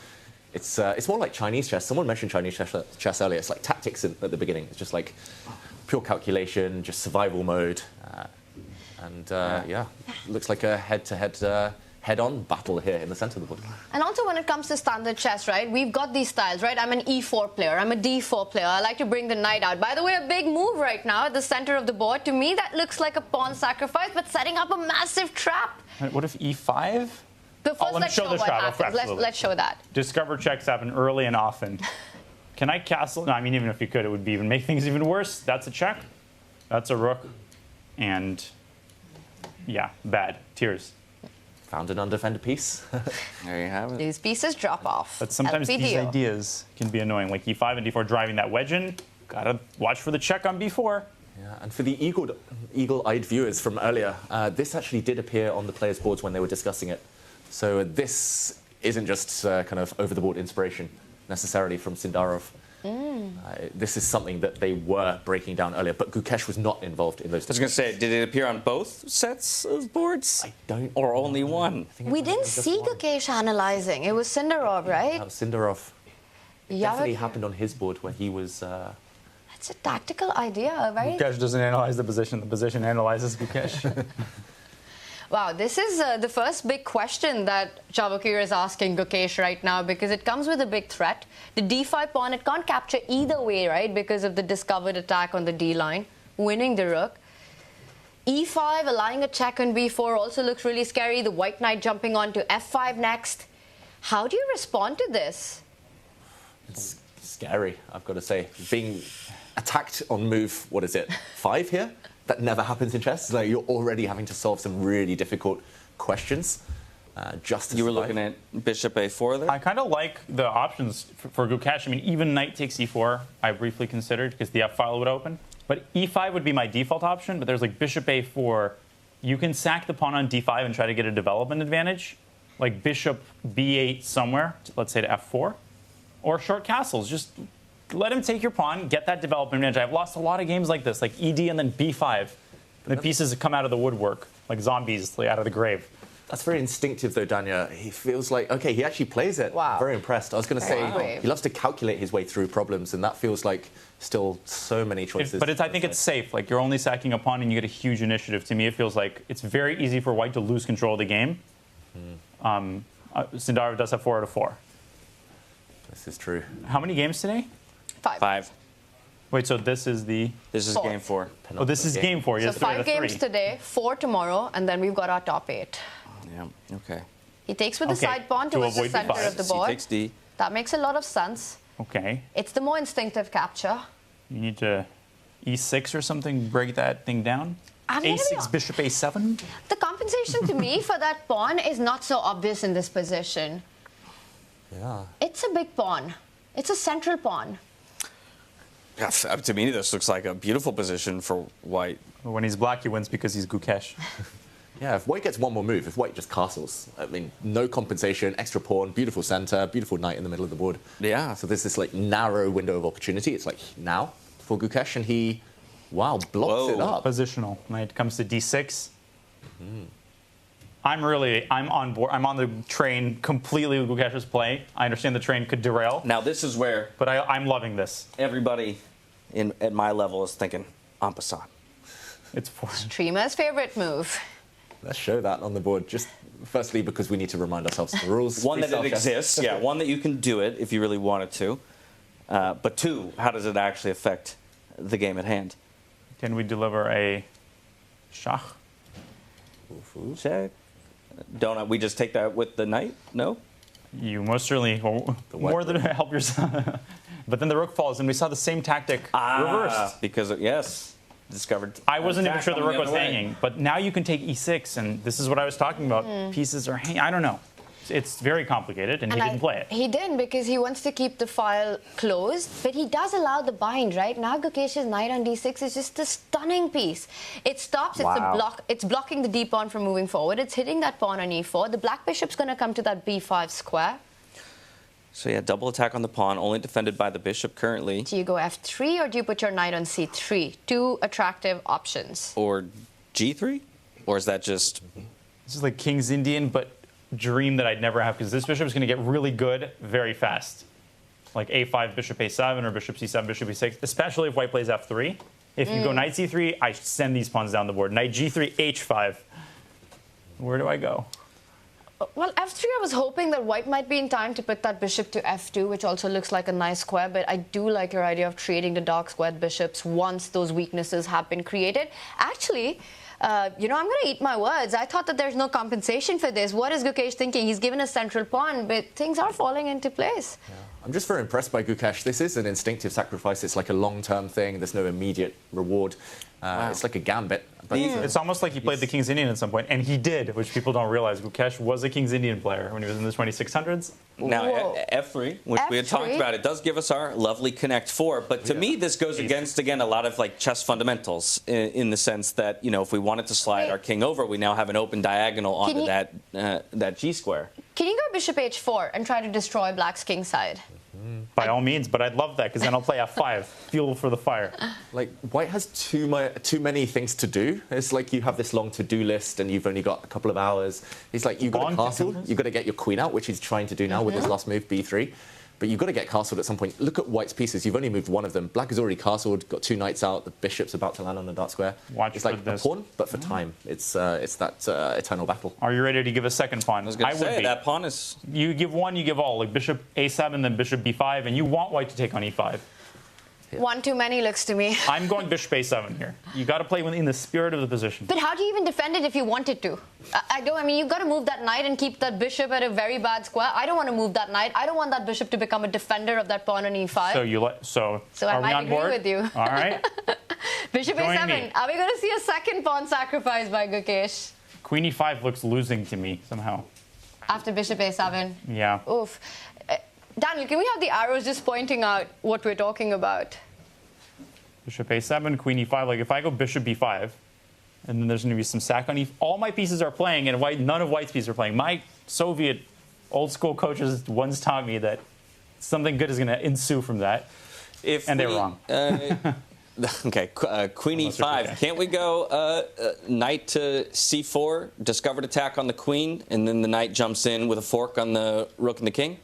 it's more like Chinese chess. Someone mentioned Chinese chess earlier. It's like tactics at the beginning. It's just like pure calculation, just survival mode. Yeah, looks like a head-to-head head-on battle here in the center of the board. And also when it comes to standard chess, right, we've got these styles, right? I'm an e4 player, I'm a d4 player, I like to bring the knight out. By the way, a big move right now at the center of the board. To me, that looks like a pawn sacrifice, but setting up a massive trap. What if e5? But first, let's show what happens. Let's show that. Discover checks happen early and often. Can I castle? No, I mean, even if you could, it would be even make things even worse. That's a check. That's a rook. And yeah, bad. Tears. Found an undefended piece. There you have it. These pieces drop off. But sometimes these ideas can be annoying, like e5 and d4 driving that wedge in. Gotta watch for the check on b4. Yeah, and for the eagle-eyed viewers from earlier, this actually did appear on the players' boards when they were discussing it. So this isn't just kind of over-the-board inspiration necessarily from Sindarov. This is something that they were breaking down earlier, but Gukesh was not involved in those. I was going to say, did it appear on both sets of boards? I don't. Or only one? We didn't see Gukesh analyzing. It was Sindarov, right? Sindarov. It definitely happened on his board where he was. That's a tactical idea, right? Gukesh doesn't analyze the position analyzes Gukesh. Wow, this is the first big question that Chavukir is asking Gukesh right now, because it comes with a big threat. The d5 pawn, it can't capture either way, right, because of the discovered attack on the d line, winning the rook. e5, allowing a check on b4 also looks really scary. The white knight jumping on to f5 next. How do you respond to this? It's scary, I've got to say. Being attacked on move, what is it, 5 here? That never happens in chess. Like you're already having to solve some really difficult questions. Just to you were survive. looking at bishop a4 there? I kind of like the options for Gukesh. I mean, even knight takes e4, I briefly considered because the f file would open. But e5 would be my default option, but there's like bishop a4. You can sack the pawn on d5 and try to get a development advantage. Like bishop b8 somewhere, let's say to f4. Or short castles, just let him take your pawn, get that development advantage. I've lost a lot of games like this, like ed and then b5. And the pieces come out of the woodwork, like zombies out of the grave. That's very instinctive, though, Danya. He feels like, okay, he actually plays it. Wow. Very impressed. I was going to say, he loves to calculate his way through problems, and that feels like still so many choices. But I think it's safe. Like, you're only sacking a pawn and you get a huge initiative. To me, it feels like it's very easy for white to lose control of the game. Sindarov does have 4 out of 4. This is true. How many games today? 5. Wait, so this is the... This is game 4. Oh, this is game 4. So 5 games today, 4 tomorrow, and then we've got our top 8. Yeah, okay. He takes with the side pawn towards the center of the board. He takes D. That makes a lot of sense. Okay. It's the more instinctive capture. You need to e6 or something, break that thing down. A6, bishop a7. The compensation to me for that pawn is not so obvious in this position. Yeah. It's a big pawn. It's a central pawn. Yeah, to me, this looks like a beautiful position for white. When he's black, he wins because he's Gukesh. Yeah, if white gets one more move, if white just castles, I mean, no compensation, extra pawn, beautiful center, beautiful knight in the middle of the board. Yeah. So there's this like narrow window of opportunity. It's like now for Gukesh, and he, wow, blocks it up. Positional. Knight comes to d6. I'm on board. I'm on the train completely with Gukesh's play. I understand the train could derail. Now this is where... But I'm loving this. Everybody at my level is thinking, en passant. It's for Streamer's favorite move. Let's show that on the board. Just firstly, because we need to remind ourselves of the rules. One, that it exists. Yeah, one, that you can do it if you really wanted to. But 2, how does it actually affect the game at hand? Can we deliver a schach? Check. Don't we just take that with the knight? No? You most certainly, more than help yourself. But then the rook falls, and we saw the same tactic reversed. Because, yes, discovered. I wasn't even sure the rook was hanging, but now you can take e6, and this is what I was talking about. Pieces are hanging. I don't know. It's very complicated, and he didn't play it. He didn't, because he wants to keep the file closed, but he does allow the bind, right? Now Gukesh's knight on d6 is just a stunning piece. It stops, it's blocking the d pawn from moving forward. It's hitting that pawn on e4. The black bishop's going to come to that b5 square. So yeah, double attack on the pawn, only defended by the bishop currently. Do you go f3 or do you put your knight on c3? Two attractive options. Or g3? Or is that just... This is like King's Indian, but dream that I'd never have, because this bishop is going to get really good very fast. Like a5, bishop a7, or bishop c7, bishop e6, especially if white plays f3. If you go knight c3, I send these pawns down the board. Knight g3, h5. Where do I go? Well, f3, I was hoping that white might be in time to put that bishop to f2, which also looks like a nice square, but I do like your idea of trading the dark squared bishops once those weaknesses have been created. Actually, you know, I'm going to eat my words. I thought that there's no compensation for this. What is Gukesh thinking? He's given a central pawn, but things are falling into place. Yeah. I'm just very impressed by Gukesh. This is an instinctive sacrifice. It's like a long-term thing. There's no immediate reward. Wow. It's like a gambit. But it's almost like he played the King's Indian at some point, and he did, which people don't realize. Gukesh was a King's Indian player when he was in the 2600s. Now, f3, which we had talked about, it does give us our lovely connect 4, but to me this goes against, again, a lot of like chess fundamentals in the sense that, you know, if we wanted to slide our king over, we now have an open diagonal onto that g-square. Can you go bishop h4 and try to destroy black's king side? By all means, but I'd love that, because then I'll play f5, fuel for the fire. Like, white has too many things to do. It's like you have this long to-do list, and you've only got a couple of hours. It's like you've got a castle, you've got to get your queen out, which he's trying to do now with his last move, b3. But you've got to get castled at some point. Look at white's pieces. You've only moved one of them. Black has already castled, got two knights out. The bishop's about to land on the dark square. It's like a pawn, but for time. It's that eternal battle. Are you ready to give a second pawn? I was going to say, that pawn is... You give one, you give all. Like bishop a7, then bishop b5, and you want white to take on e5. Yeah. One too many looks to me. I'm going bishop a7 here. You got to play in the spirit of the position. But how do you even defend it if you wanted to? I mean, you've got to move that knight and keep that bishop at a very bad square. I don't want to move that knight. I don't want that bishop to become a defender of that pawn on e5. So I might agree with you. All right. Bishop a7. Are we going to see a second pawn sacrifice by Gukesh? Queen e5 looks losing to me somehow. After bishop a7. Yeah. Oof. Daniel, can we have the arrows just pointing out what we're talking about? Bishop a7, queen e5. Like if I go bishop b5, and then there's going to be some sack on e5. All my pieces are playing, and none of white's pieces are playing. My Soviet old school coaches once taught me that something good is going to ensue from that. And they're wrong. Okay, queen e5. Can't we go knight to c4, discovered attack on the queen, and then the knight jumps in with a fork on the rook and the king?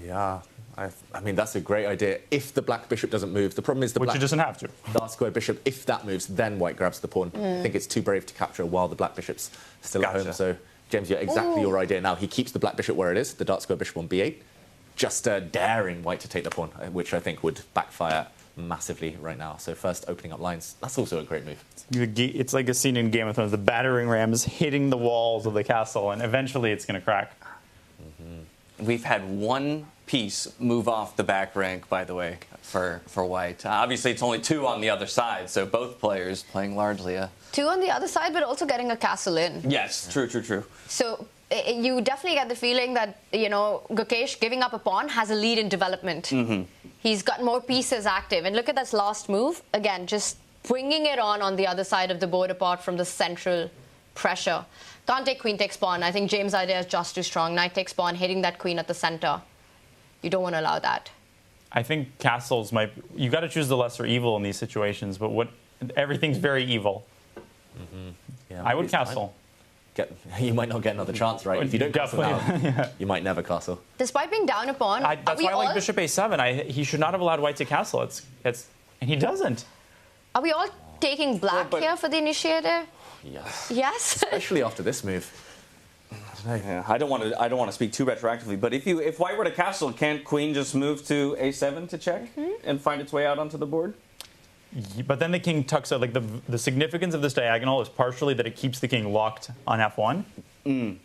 Yeah, I mean, that's a great idea. If the black bishop doesn't move, the problem is Which it doesn't have to. Dark square bishop, if that moves, then white grabs the pawn. I think it's too brave to capture while the black bishop's still at home. So, James, you're exactly your idea. Now, he keeps the black bishop where it is, the dark square bishop on b8, just daring white to take the pawn, which I think would backfire massively right now. So first opening up lines, that's also a great move. It's like a scene in Game of Thrones. The battering ram is hitting the walls of the castle, and eventually it's going to crack. We've had one piece move off the back rank, by the way, for white. Obviously, it's only two on the other side, so both players playing largely two on the other side, but also getting a castle in. Yes, true. So you definitely get the feeling that, you know, Gukesh giving up a pawn has a lead in development. He's got more pieces active. And look at this last move. Again, just bringing it on the other side of the board apart from the central pressure. Can't take queen takes pawn. I think James' idea is just too strong. Knight takes pawn, hitting that queen at the center. You don't want to allow that. I think castles might... You got to choose the lesser evil in these situations, but everything's very evil. Yeah, I would castle. You might not get another chance, right? If you don't castle now, you might never castle. Despite being down a pawn, that's why I like bishop a7. He should not have allowed white to castle. And he doesn't. Are we all taking black here for the initiative? Yes. Yes. Especially after this move. I don't want to speak too retroactively, but if white were to castle, can't queen just move to a7 to check and find its way out onto the board? But then the king tucks out. Like the significance of this diagonal is partially that it keeps the king locked on f1.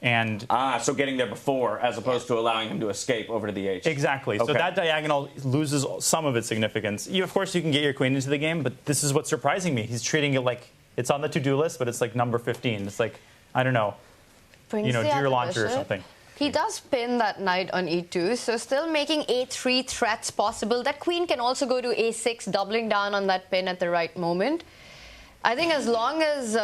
And so getting there before, as opposed to allowing him to escape over to the h. Exactly. Okay. So that diagonal loses some of its significance. Of course, you can get your queen into the game, but this is what's surprising me. He's treating it like it's on the to-do list, but it's like number 15. It's like, I don't know, do your launcher or something. He does pin that knight on e2, so still making a3 threats possible. That queen can also go to a6, doubling down on that pin at the right moment. I think as long as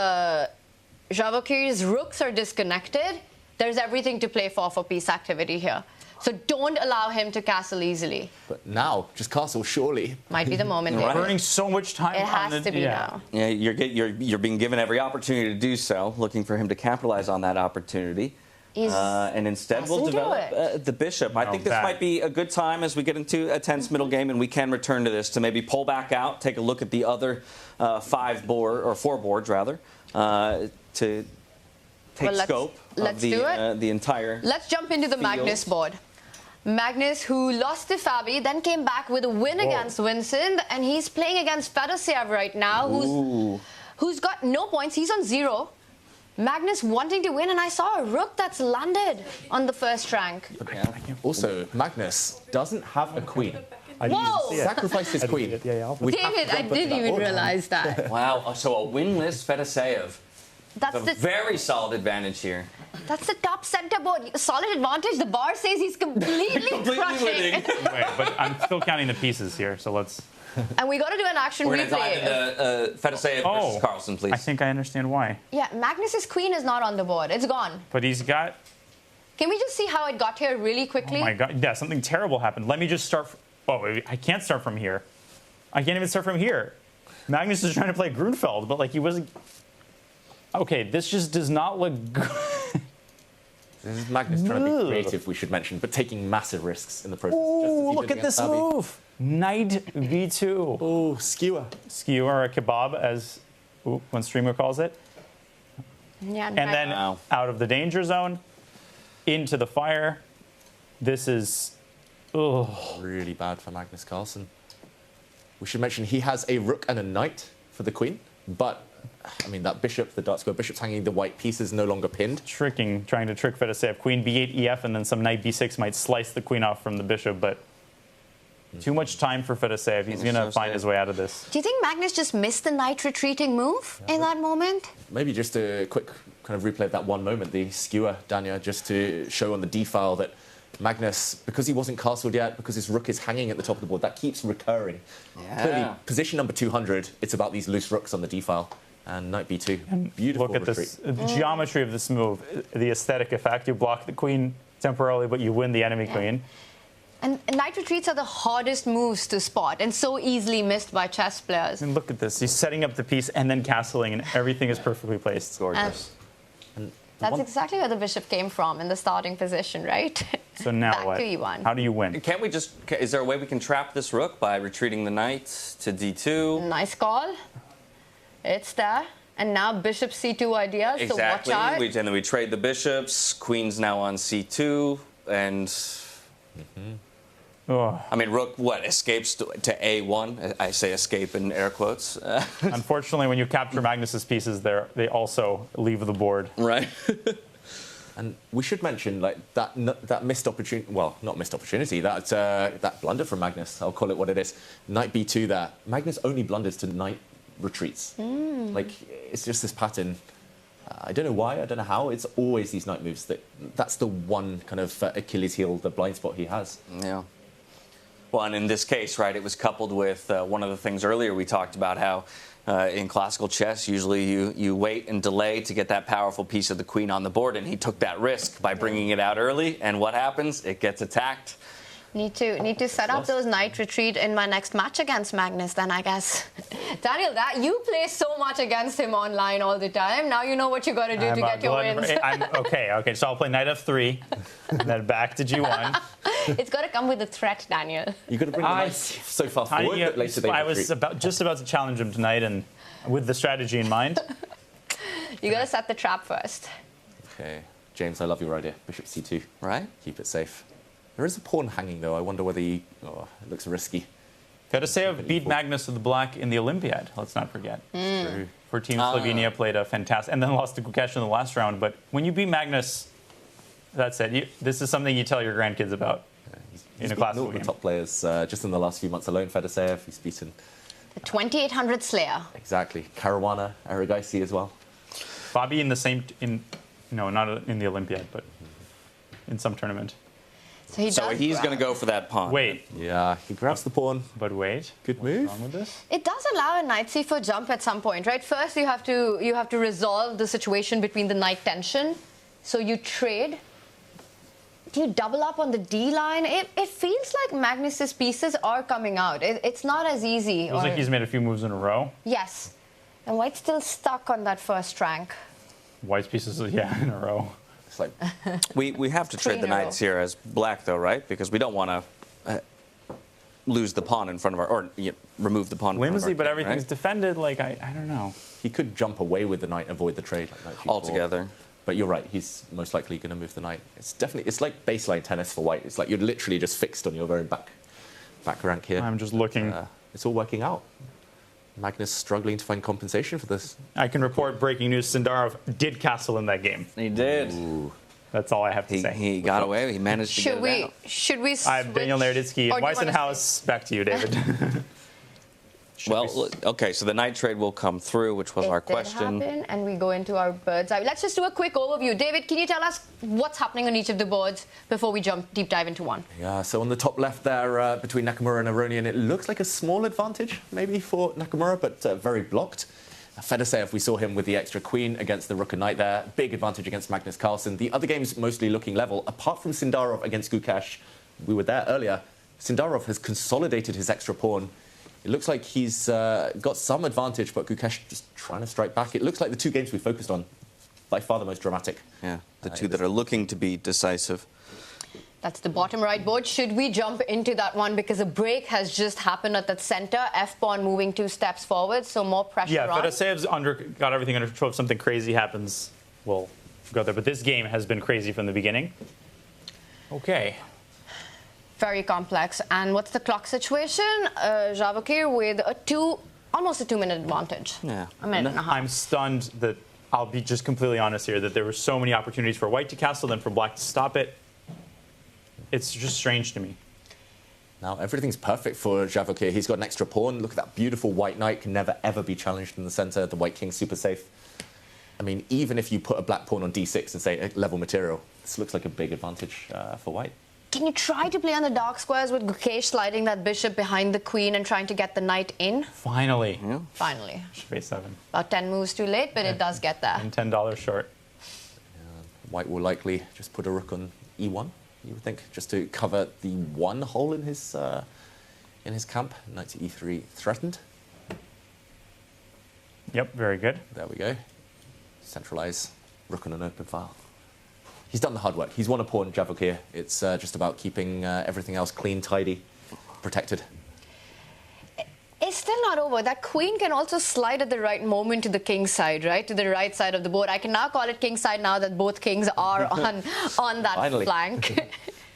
Javokir's rooks are disconnected, there's everything to play for piece activity here. So don't allow him to castle easily. But now, just castle, surely. Might be the moment. Right. Burning so much time. It on has to be now. Yeah, you're being given every opportunity to do so, looking for him to capitalize on that opportunity. And instead we'll develop the bishop. I think this might be a good time as we get into a tense middle game, and we can return to this to maybe pull back out, take a look at the other 4 boards rather, to take scope of the entire. Let's jump into the Magnus board. Magnus, who lost to Fabi, then came back with a win against Vincent, and he's playing against Fedoseev right now, who's got no points. He's on 0. Magnus wanting to win, and I saw a rook that's landed on the first rank. Also, Magnus doesn't have a queen. Whoa! Sacrifice his queen. David, I didn't even realize that. Wow, so a winless Fedoseev. That's a very solid advantage here. That's the top center board. Solid advantage. The bar says he's completely crushing. Wait, but I'm still counting the pieces here, so let's. And we got to do an action We're replay. going to dive into Fedoseev versus Carlsen, please. I think I understand why. Yeah, Magnus's queen is not on the board. It's gone. But he's got. Can we just see how it got here really quickly? Oh my God! Yeah, something terrible happened. Let me just start. I can't start from here. I can't even start from here. Magnus is trying to play Grunfeld, but like he wasn't. Okay, this just does not look good. This is Magnus trying to be creative, we should mention, but taking massive risks in the process. Ooh, look at this move. Knight V2. Oh, skewer. Skewer, or a kebab, as one streamer calls it. Yeah, and then out of the danger zone, into the fire. This is really bad for Magnus Carlsen. We should mention he has a rook and a knight for the queen, but I mean that bishop, the dark square bishop's hanging, the white piece is no longer pinned. Trying to trick Fedoseev. Queen B8 EF, and then some knight B6 might slice the queen off from the bishop, but too much time for Fedoseev. He's going to find his way out of this. Do you think Magnus just missed the knight retreating move in that moment? Maybe just a quick kind of replay of that one moment, the skewer, Dania, just to show on the D file that Magnus, because he wasn't castled yet, because his rook is hanging at the top of the board, that keeps recurring. Yeah. Clearly, position number 200, it's about these loose rooks on the D file. And knight B2, and beautiful look at retreat. this, the geometry of this move, the aesthetic effect. You block the queen temporarily, but you win the enemy queen. And knight retreats are the hardest moves to spot and so easily missed by chess players. And look at this. He's setting up the piece and then castling, and everything is perfectly placed. It's gorgeous. That's exactly where the bishop came from in the starting position, right? So now Back what? to E1. How do you win? Can't we just... Is there a way we can trap this rook by retreating the knight to D2? Nice call. It's there. And now bishop C2 ideas, Exactly. so watch out. And then we trade the bishops. Queen's now on C2. And... I mean, rook, escapes to A1? I say escape in air quotes. Unfortunately, when you capture Magnus's pieces, they also leave the board. Right. And we should mention like that missed opportunity. Well, not missed opportunity. That blunder from Magnus. I'll call it what it is. Knight B2. There, Magnus only blunders to knight retreats. Like it's just this pattern. I don't know why. I don't know how. It's always these knight moves. That's the one kind of Achilles heel, the blind spot he has. Yeah. Well, and in this case, right, it was coupled with one of the things earlier we talked about how in classical chess, usually you wait and delay to get that powerful piece of the queen on the board, and he took that risk by bringing it out early, and what happens? It gets attacked. Need to set up those knight retreat in my next match against Magnus then, I guess. Daniel, you play so much against him online all the time. Now you know what you got to do to get your wins. Okay, so I'll play knight F3, and then back to G1. It's got to come with a threat, Daniel. You got to bring the knight so far forward, but later they I was just about to challenge him tonight, and with the strategy in mind. You got to set the trap first. Okay, James, I love your idea. Bishop C2. Right. Keep it safe. There is a pawn hanging, though. I wonder whether it looks risky. Fedoseev beat Magnus of the Black in the Olympiad, let's not forget. True. For Team Slovenia, played a fantastic... And then lost to Gukesh in the last round. But when you beat Magnus, that's it. This is something you tell your grandkids about in a classical game. The top players just in the last few months alone. Fedoseev, he's beaten... The 2800 Slayer. Exactly. Caruana, Erigaisi as well. Fabi in the same... No, not in the Olympiad, but in some tournament. So he's going to go for that pawn. Wait. Yeah, he grabs the pawn. But wait. Good move. What's wrong with this? It does allow a knight c4 jump at some point, right? First, you have to resolve the situation between the knight tension. So you trade. do you double up on the D line? It feels like Magnus's pieces are coming out. It's not as easy. It feels like he's made a few moves in a row. Yes. And White's still stuck on that first rank. White's pieces, yeah, in a row. It's like we have to trade the knights here as black, though, right? Because we don't want to lose the pawn in front of our, or remove the pawn. Whimsy, but king, everything's right? defended. Like I don't know. He could jump away with the knight and avoid the trade like knight altogether. But you're right. He's most likely going to move the knight. It's like baseline tennis for White. It's like you're literally just fixed on your very back rank here. I'm just looking. It's all working out. Magnus struggling to find compensation for this. I can report breaking news. Sindarov did castle in that game. He did. Ooh. That's all I have to say. He got away. He managed to get it out. Should we switch? I have Daniel Naroditsky and Weissenhaus. Back to you, David. Well, okay, so the knight trade will come through, which was our question. Happen, and we go into our bird's eye. Let's just do a quick overview. David, can you tell us what's happening on each of the boards before we deep dive into one? Yeah, so on the top left there, between Nakamura and Aronian, it looks like a small advantage, maybe, for Nakamura, but very blocked. Fedoseev, we saw him with the extra queen against the rook and knight there. Big advantage against Magnus Carlsen. The other games mostly looking level, apart from Sindarov against Gukesh. We were there earlier. Sindarov has consolidated his extra pawn. It looks like he's got some advantage, but Gukesh just trying to strike back. It looks like the two games we focused on, by far the most dramatic. Yeah, the two that are looking to be decisive. That's the bottom right board. Should we jump into that one? Because a break has just happened at that center. F-pawn moving 2 steps forward, so more pressure on. Yeah, Fedoseev's got everything under control. If something crazy happens, we'll go there. But this game has been crazy from the beginning. Okay. Very complex. And what's the clock situation? Javokir with almost a 2-minute advantage. Yeah. A minute and a half. I'm stunned that, I'll be just completely honest here, that there were so many opportunities for White to castle, then for Black to stop it. It's just strange to me. Now, everything's perfect for Javokir. He's got an extra pawn. Look at that beautiful white knight. Can never, ever be challenged in the center. The white king's super safe. I mean, even if you put a black pawn on d6 and say level material, this looks like a big advantage for white. Can you try to play on the dark squares with Gukesh sliding that bishop behind the queen and trying to get the knight in? Finally. Yeah. Finally. Bishop a7. About 10 moves too late, but it does get there. And $10 short. White will likely just put a rook on e1, you would think, just to cover the one hole in his camp. Knight to e3 threatened. Yep, very good. There we go. Centralize rook on an open file. He's done the hard work. He's won a pawn, Javokir. It's just about keeping everything else clean, tidy, protected. It's still not over. That queen can also slide at the right moment to the king's side, right? To the right side of the board. I can now call it king's side now that both kings are on that Finally. flank.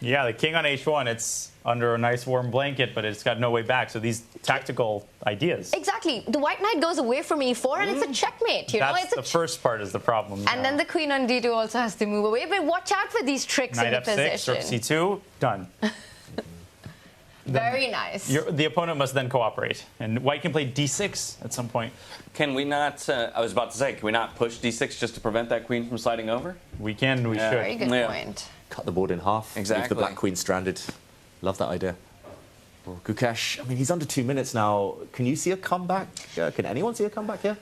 Yeah, the king on h1, it's under a nice warm blanket, but it's got no way back. So these tactical ideas. Exactly. The white knight goes away from e4 and it's a checkmate. You know, That's the first part is the problem. And then the queen on d2 also has to move away. But watch out for these tricks Knight in the f6, position. rook c2, done. Very nice. The opponent must then cooperate. And white can play d6 at some point. Can we not, I was about to say, can we not push d6 just to prevent that queen from sliding over? We can, we should. Very good point. Cut the board in half. Exactly. Leave the black queen stranded. Love that idea. Well, Gukesh, I mean, he's under 2 minutes now. Can you see a comeback? Can anyone see a comeback here?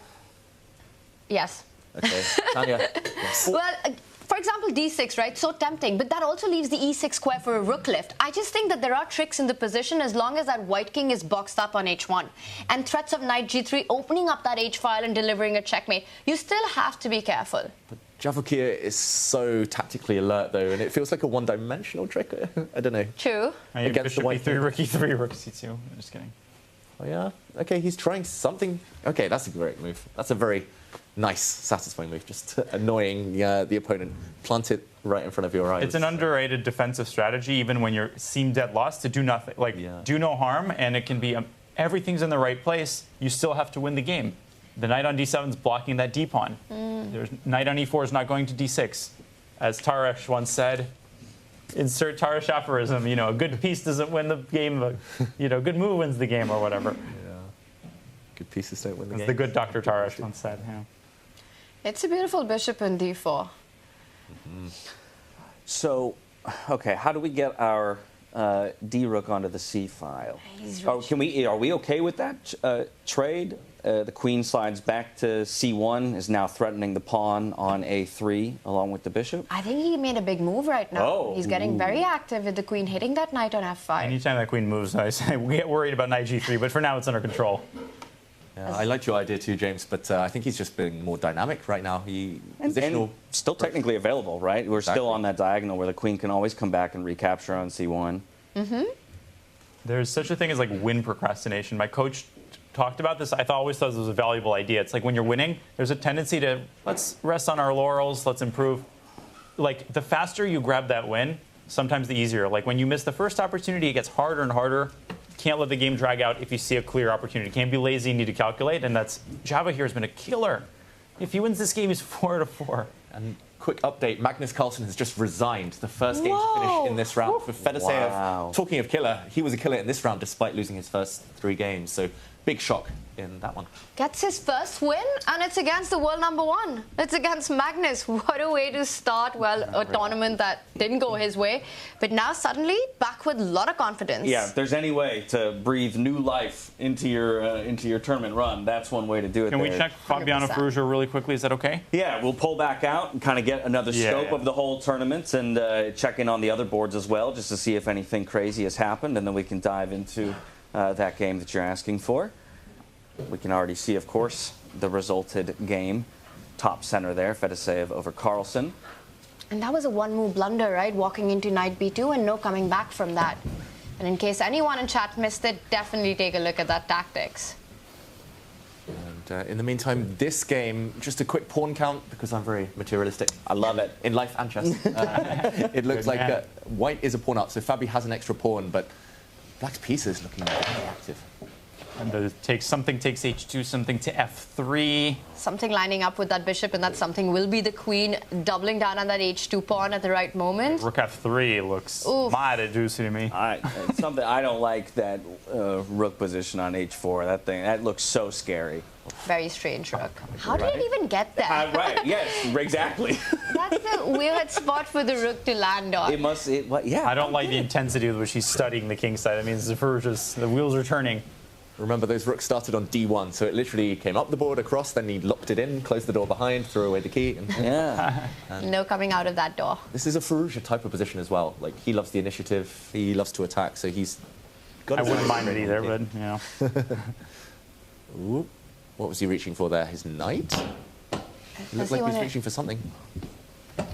Yes. Okay. Tanya. Yes. Well, for example, d6, right? So tempting, but that also leaves the e6 square for a rook lift. I just think that there are tricks in the position as long as that white king is boxed up on h1. And threats of knight g3 opening up that h file and delivering a checkmate. You still have to be careful. But Javokir is so tactically alert, though, and it feels like a one-dimensional trick. I don't know. True. Against bishop the white e3, rook e3, rook c2. I'm just kidding. Oh, yeah? Okay, he's trying something. Okay, that's a great move. That's a very nice, satisfying move. Just annoying the opponent. Plant it right in front of your eyes. It's an underrated defensive strategy, even when you seem dead lost, to do nothing. Like, do no harm, and it can be everything's in the right place. You still have to win the game. The knight on d7 is blocking that d-pawn. There's knight on e4 is not going to d6. As Taresh once said, insert Taresh aphorism, you know, a good piece doesn't win the game, but, you know, good move wins the game or whatever. Yeah. Good pieces don't win the game. As the good Dr. Taresh once said, yeah. It's a beautiful bishop in d4. So, okay, how do we get our D rook onto the C file. Oh, are we okay with that trade? The queen slides back to C1, is now threatening the pawn on A3 along with the bishop. I think he made a big move right now. Oh. He's getting very active with the queen hitting that knight on F5. Anytime that queen moves, we get worried about knight G3, but for now it's under control. Yeah, I liked your idea too, James, but I think he's just being more dynamic right now. And still technically available, right? We're still on that diagonal where the queen can always come back and recapture on C1. Mm-hmm. There's such a thing as like win procrastination. My coach talked about this. I always thought this was a valuable idea. It's like when you're winning, there's a tendency to let's rest on our laurels, let's improve. Like the faster you grab that win, sometimes the easier. Like when you miss the first opportunity, it gets harder and harder. Can't let the game drag out if you see a clear opportunity. Can't be lazy, need to calculate, and that's Java here has been a killer. If he wins this game, he's 4-4. And quick update, Magnus Carlsen has just resigned. The first game to finish in this round for Fedoseev. Wow. Talking of killer, he was a killer in this round despite losing his first 3 games. So big shock in that one. Gets his first win, and it's against the world #1. It's against Magnus. What a way to start, well, a tournament that didn't go his way. But now suddenly, back with a lot of confidence. Yeah, if there's any way to breathe new life into your tournament run, that's one way to do it. Can we check Fabiano Ferrugia really quickly? Is that okay? Yeah, we'll pull back out and kind of get another scope of the whole tournament and check in on the other boards as well, just to see if anything crazy has happened, and then we can dive into that game that you're asking for. We can already see, of course, the resulted game. Top center there, Fedoseev over Carlsen. And that was a one-move blunder, right? Walking into knight b2 and no coming back from that. And in case anyone in chat missed it, definitely take a look at that tactics. And in the meantime, this game, just a quick pawn count because I'm very materialistic. I love it. In life and chess. It looks like white is a pawn up, so Fabi has an extra pawn, but black's piece is looking very active. And something takes h2, something to f3. Something lining up with that bishop, and that something will be the queen doubling down on that h2 pawn at the right moment. Rook f3 looks mighty juicy to me. Something I don't like that rook position on h4. That looks so scary. Very strange rook. How did it even get there? Right, yes, exactly. That's the weird spot for the rook to land on. I don't like the intensity with which he's studying the king side. I mean, the wheels are turning. Remember, those rooks started on d1, so it literally came up the board, across, then he locked it in, closed the door behind, threw away the key. And no coming out of that door. This is a Ferrugia type of position as well. Like, he loves the initiative, he loves to attack, so he's got. I wouldn't mind it either, but you know. Ooh, what was he reaching for there? His knight? It looked like he was reaching for something.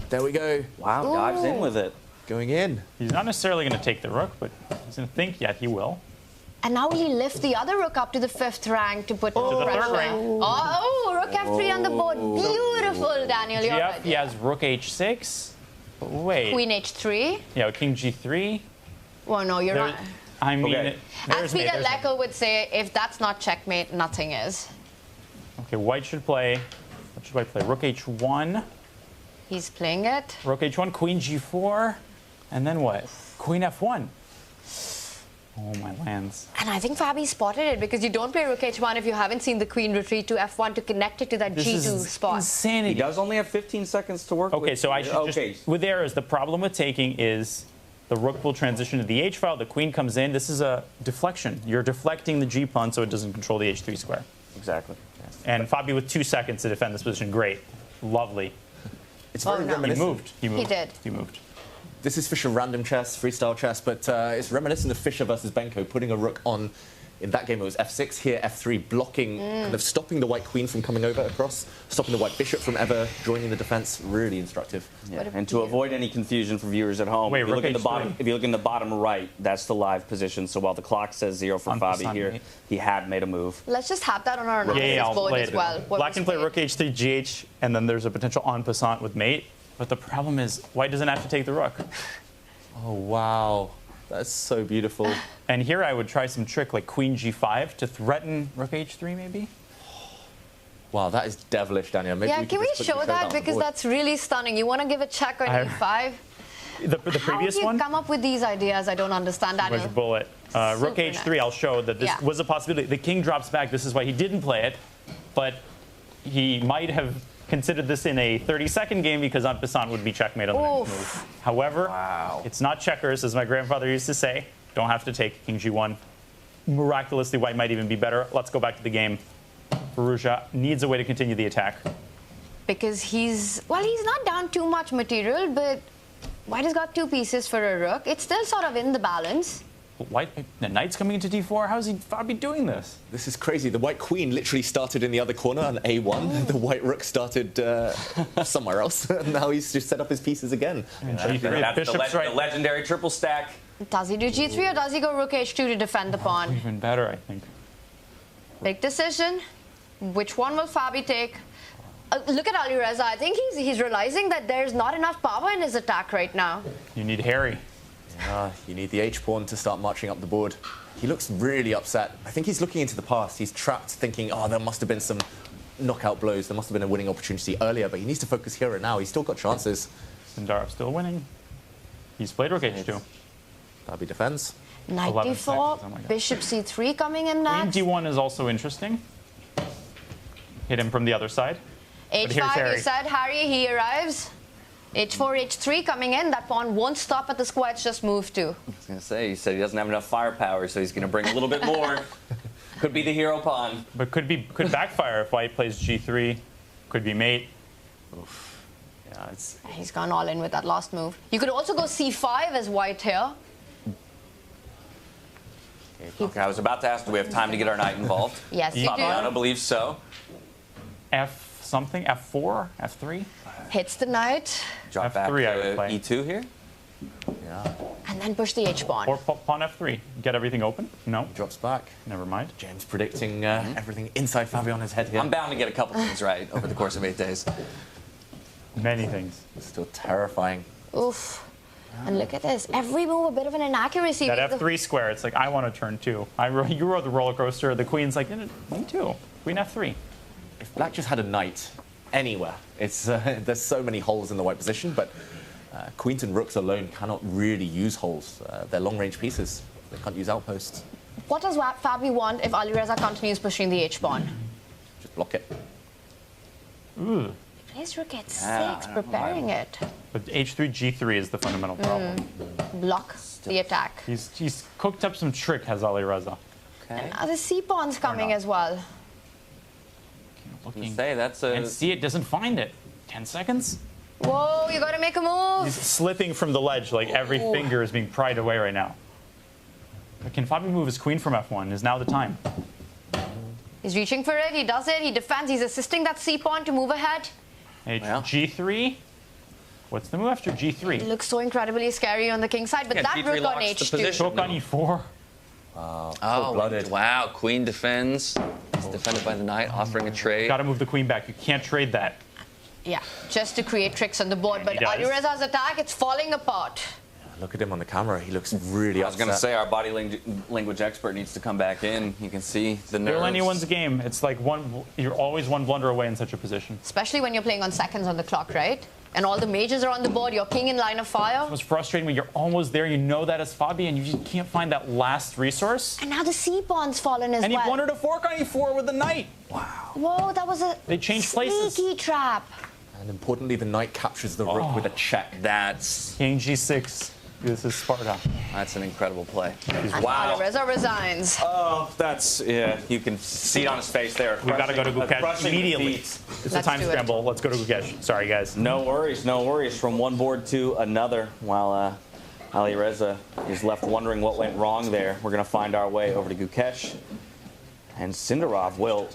There we go. Wow, dives in with it. Going in. He's not necessarily going to take the rook, but he's going to think, yeah, he will. And now he lifts the other rook up to the 5th rank to put the pressure. third rank. Rook f3 on the board. Beautiful, Daniel. He has rook h6. But wait. Queen h3. Yeah, king g3. Well, no, you're not. I mean, as Peter Leckel would say, if that's not checkmate, nothing is. Okay, white should play. What should white play? Rook h1. He's playing it. Rook h1, queen g4. And then what? Queen f1. Oh, my lands. And I think Fabi spotted it because you don't play rook h1 if you haven't seen the queen retreat to f1 to connect it to that g2 spot. Insanity. He does only have 15 seconds to work with. Okay, so I should just... With arrows, the problem with taking is the rook will transition to the h file, the queen comes in. This is a deflection. You're deflecting the g pawn so it doesn't control the h3 square. Exactly. And Fabi with 2 seconds to defend this position. Great. Lovely. It's very reminiscent. He moved. He did. He moved. This is Fischer random chess, freestyle chess, but it's reminiscent of Fischer versus Benko, putting a rook on. In that game, it was f6, here f3, blocking, kind of stopping the white queen from coming over across, stopping the white bishop from ever joining the defense. Really instructive. Yeah. And to avoid any confusion for viewers at home, if you look in the bottom right, that's the live position. So while the clock says 0 for Fabi here, he had made a move. Let's just have that on our analysis board as well. Black can play rook h3, gh, and then there's a potential en passant with mate. But the problem is, white doesn't have to take the rook. Oh, wow. That's so beautiful. And here I would try some trick like queen g5 to threaten rook h3 maybe. Wow, that is devilish, Daniel. Maybe can we show that? Because that's really stunning. You want to give a check on e5? The previous one? How do you come up with these ideas? I don't understand, Daniel. Which bullet? Rook h3, I'll show that this was a possibility. The king drops back. This is why he didn't play it. But he might have considered this in a 30-second game because Aunt Passant would be checkmate on the next move. However, it's not checkers, as my grandfather used to say. Don't have to take King G1. Miraculously, white might even be better. Let's go back to the game. Firouzja needs a way to continue the attack. Because he's not down too much material, but white has got 2 pieces for a rook. It's still sort of in the balance. White, the knight's coming into d4. How is Fabi doing this? This is crazy. The white queen literally started in the other corner on a1. The white rook started somewhere else. Now he's just set up his pieces again. That's the legendary triple stack. Does he do g3 or does he go rook h2 to defend the pawn? Even better, I think. Big decision. Which one will Fabi take? Look at Alireza. I think he's realizing that there's not enough power in his attack right now. You need Harry. Yeah, you need the h-pawn to start marching up the board. He looks really upset. I think he's looking into the past. He's trapped thinking, oh, there must have been some knockout blows. There must have been a winning opportunity earlier, but he needs to focus here and now. He's still got chances. Sindarov still winning. He's played rook h2. Fabi defends. Knight d4, bishop c3 coming in next. Queen d1 is also interesting. Hit him from the other side. h5, you said, Harry, he arrives. h4, h3 coming in. That pawn won't stop at the square, it's just move 2. I was going to say, he said he doesn't have enough firepower, so he's going to bring a little bit more. Could be the hero pawn. But could backfire if white plays g3. Could be mate. Oof. Yeah, he's gone all in with that last move. You could also go c5 as white here. Okay, I was about to ask, do we have time to get our knight involved? Yes, you do. Fabiano believes so. F something? F4? F3? Hits the knight. Drop back to E2 here. Yeah. And then push the h-pawn. Or pawn F3. Get everything open? No. Drops back. Never mind. James predicting everything inside Fabiano's head here. I'm bound to get a couple things right over the course of 8 days. Many things. Still terrifying. Oof. And look at this. Every move a bit of an inaccuracy. That F3 square, it's like, I want to turn 2. You rode the roller coaster. The queen's like, me too. Queen F3. If black just had a knight anywhere, there's so many holes in the white position, but queens and rooks alone cannot really use holes. They're long-range pieces. They can't use outposts. What does Fabi want if Alireza continues pushing the h-pawn? Just block it. He plays rook h6, preparing it. But h3, g3 is the fundamental problem. Block the attack. He's cooked up some trick, has Alireza. Okay. And now the c-pawn's coming as well. Looking. Say that's a... And see, it doesn't find it. 10 seconds? Whoa, you gotta make a move. He's slipping from the ledge, like every finger is being pried away right now. But can Fabi move his queen from f1? Is now the time. He's reaching for it, he does it, he defends, he's assisting that c-pawn to move ahead. G3? What's the move after g3? It looks so incredibly scary on the king side, but that rook on h2. Rook on e4. Oh, wow. Queen defends. It's defended by the knight, offering a trade. Got to move the queen back. You can't trade that. Yeah, just to create tricks on the board. But Alireza's attack, it's falling apart. Look at him on the camera. He looks really upset. I was going to say, our body language expert needs to come back in. You can see the nerves. Still anyone's game. It's like you're always one blunder away in such a position. Especially when you're playing on seconds on the clock, right? And all the mages are on the board, your king in line of fire. It's frustrating when you're almost there, you know that as Fabi, and you just can't find that last resource. And now the c-pawn's fallen as well. And he wanted a fork on e4 with the knight. Wow. Whoa, that was a they changed places. Sneaky trap. And importantly, the knight captures the rook with a check. That's... King g6. This is Sparta. That's an incredible play. Wow. Alireza resigns. Oh, that's, yeah, you can see it on his face there. We've got to go to Gukesh immediately. It's a time scramble. Let's go to Gukesh. Sorry, guys. No worries, no worries. From one board to another, while Alireza is left wondering what went wrong there. We're going to find our way over to Gukesh. And Sindarov will,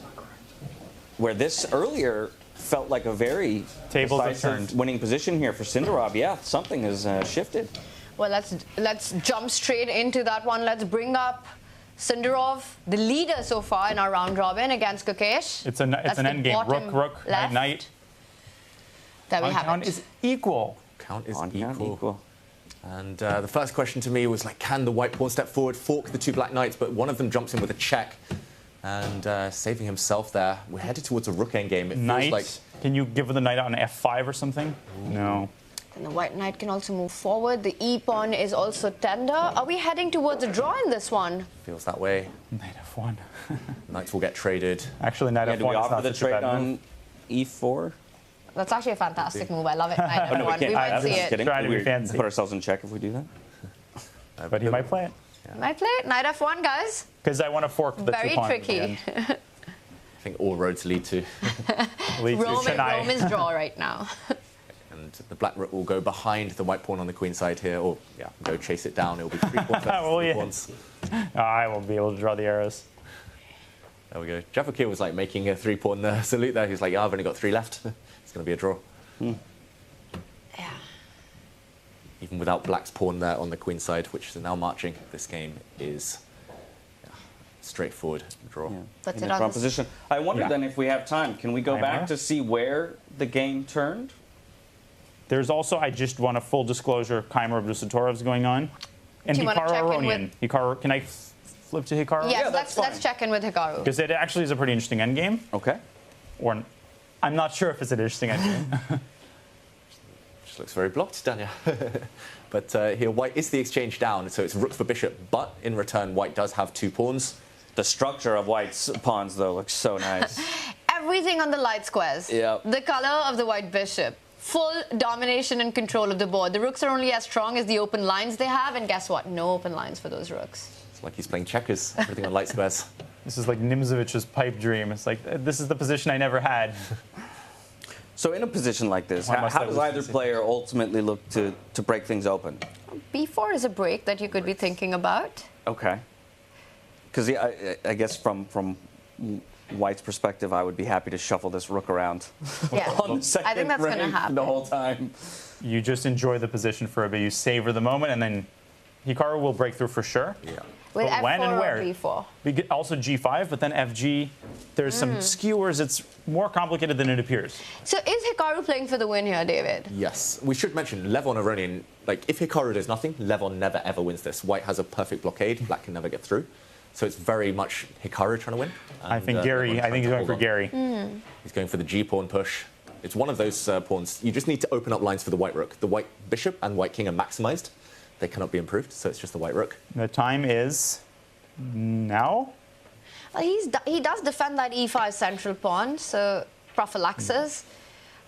where this earlier felt like a very decisive winning position here for Sindarov. Yeah, something has shifted. Well, let's jump straight into that one. Let's bring up Sindarov, the leader so far in our round robin against Gukesh. It's an endgame. Rook, knight. There we have count it. Is equal. Count is equal. And the first question to me was like, can the white pawn step forward, fork the two black knights? But one of them jumps in with a check and saving himself there. We're headed towards a rook endgame. It feels like... Can you give the knight out on f5 or something? Ooh. No. And the white knight can also move forward. The e-pawn is also tender. Are we heading towards a draw in this one? Feels that way. Knight f1. Knights will get traded. Actually, knight f1 do we is offer not the such a trade bad on move. e4? That's actually a fantastic move. I love it. Knight Oh, no, we F1. can't. We might I'm see just it. kidding. Trying to be We fancy. put ourselves in check if we do that. But he might play it. Might play it. Knight F1, guys. Because I want to fork the Very 2 pawns at the tricky. end. I think all roads lead to. Rome is draw right now. And the black rook will go behind the white pawn on the queen side here, or go chase it down. It'll be 3 pawns versus Oh, 3 yeah. pawns. I won't be able to draw the arrows. There we go. Javakir was like making a 3-pawn salute there. He's like, I've only got 3 left. It's going to be a draw. Yeah. Even without black's pawn there on the queen side, which is now marching, this game is straightforward draw. Puts In it a on draw the position. I wonder Yeah. then if we have time, can we go Timer. back to see where the game turned? There's also, I just want a full disclosure, Kaimer Abdusattorov's going on. And Do you wanna Hikaru check in Aronian. Hikaru, can I flip to Hikaru? Yes, that's let's check in with Hikaru. Because it actually is a pretty interesting endgame. Okay. Or I'm not sure if it's an interesting endgame. Just looks very blocked, Danya. But here, white is the exchange down, so it's rook for bishop. But in return, white does have 2 pawns. The structure of white's pawns, though, looks so nice. Everything on the light squares. Yep. The color of the white bishop. Full domination and control of the board. The rooks are only as strong as the open lines they have, and guess what? No open lines for those rooks. It's like he's playing checkers, everything on light squares. This is like Nimzovic's pipe dream. It's like, this is the position I never had. So in a position like this, Why how must I does lose either this? player ultimately look to break things open? B4 is a break that you could be thinking about. Okay. Because I guess from White's perspective, I would be happy to shuffle this rook around Yeah. on the second I think that's going to rank happen. the whole time. You just enjoy the position for a bit. You savor the moment, and then Hikaru will break through for sure. Yeah. With But F4 when and or where? B4. We get also G5, but then FG. There's some skewers. It's more complicated than it appears. So is Hikaru playing for the win here, David? Yes. We should mention Levon Aronian, like if Hikaru does nothing, Levon never ever wins this. White has a perfect blockade, black can never get through. So it's very much Hikaru trying to win. I think And, Gary, Levon I think he's trying going to for hold on. Gary. He's going for the G pawn push. It's one of those pawns. You just need to open up lines for the white rook. The white bishop and white king are maximized. They cannot be improved, so it's just the white rook. The time is now. Well, he does defend that E5 central pawn, so prophylaxis.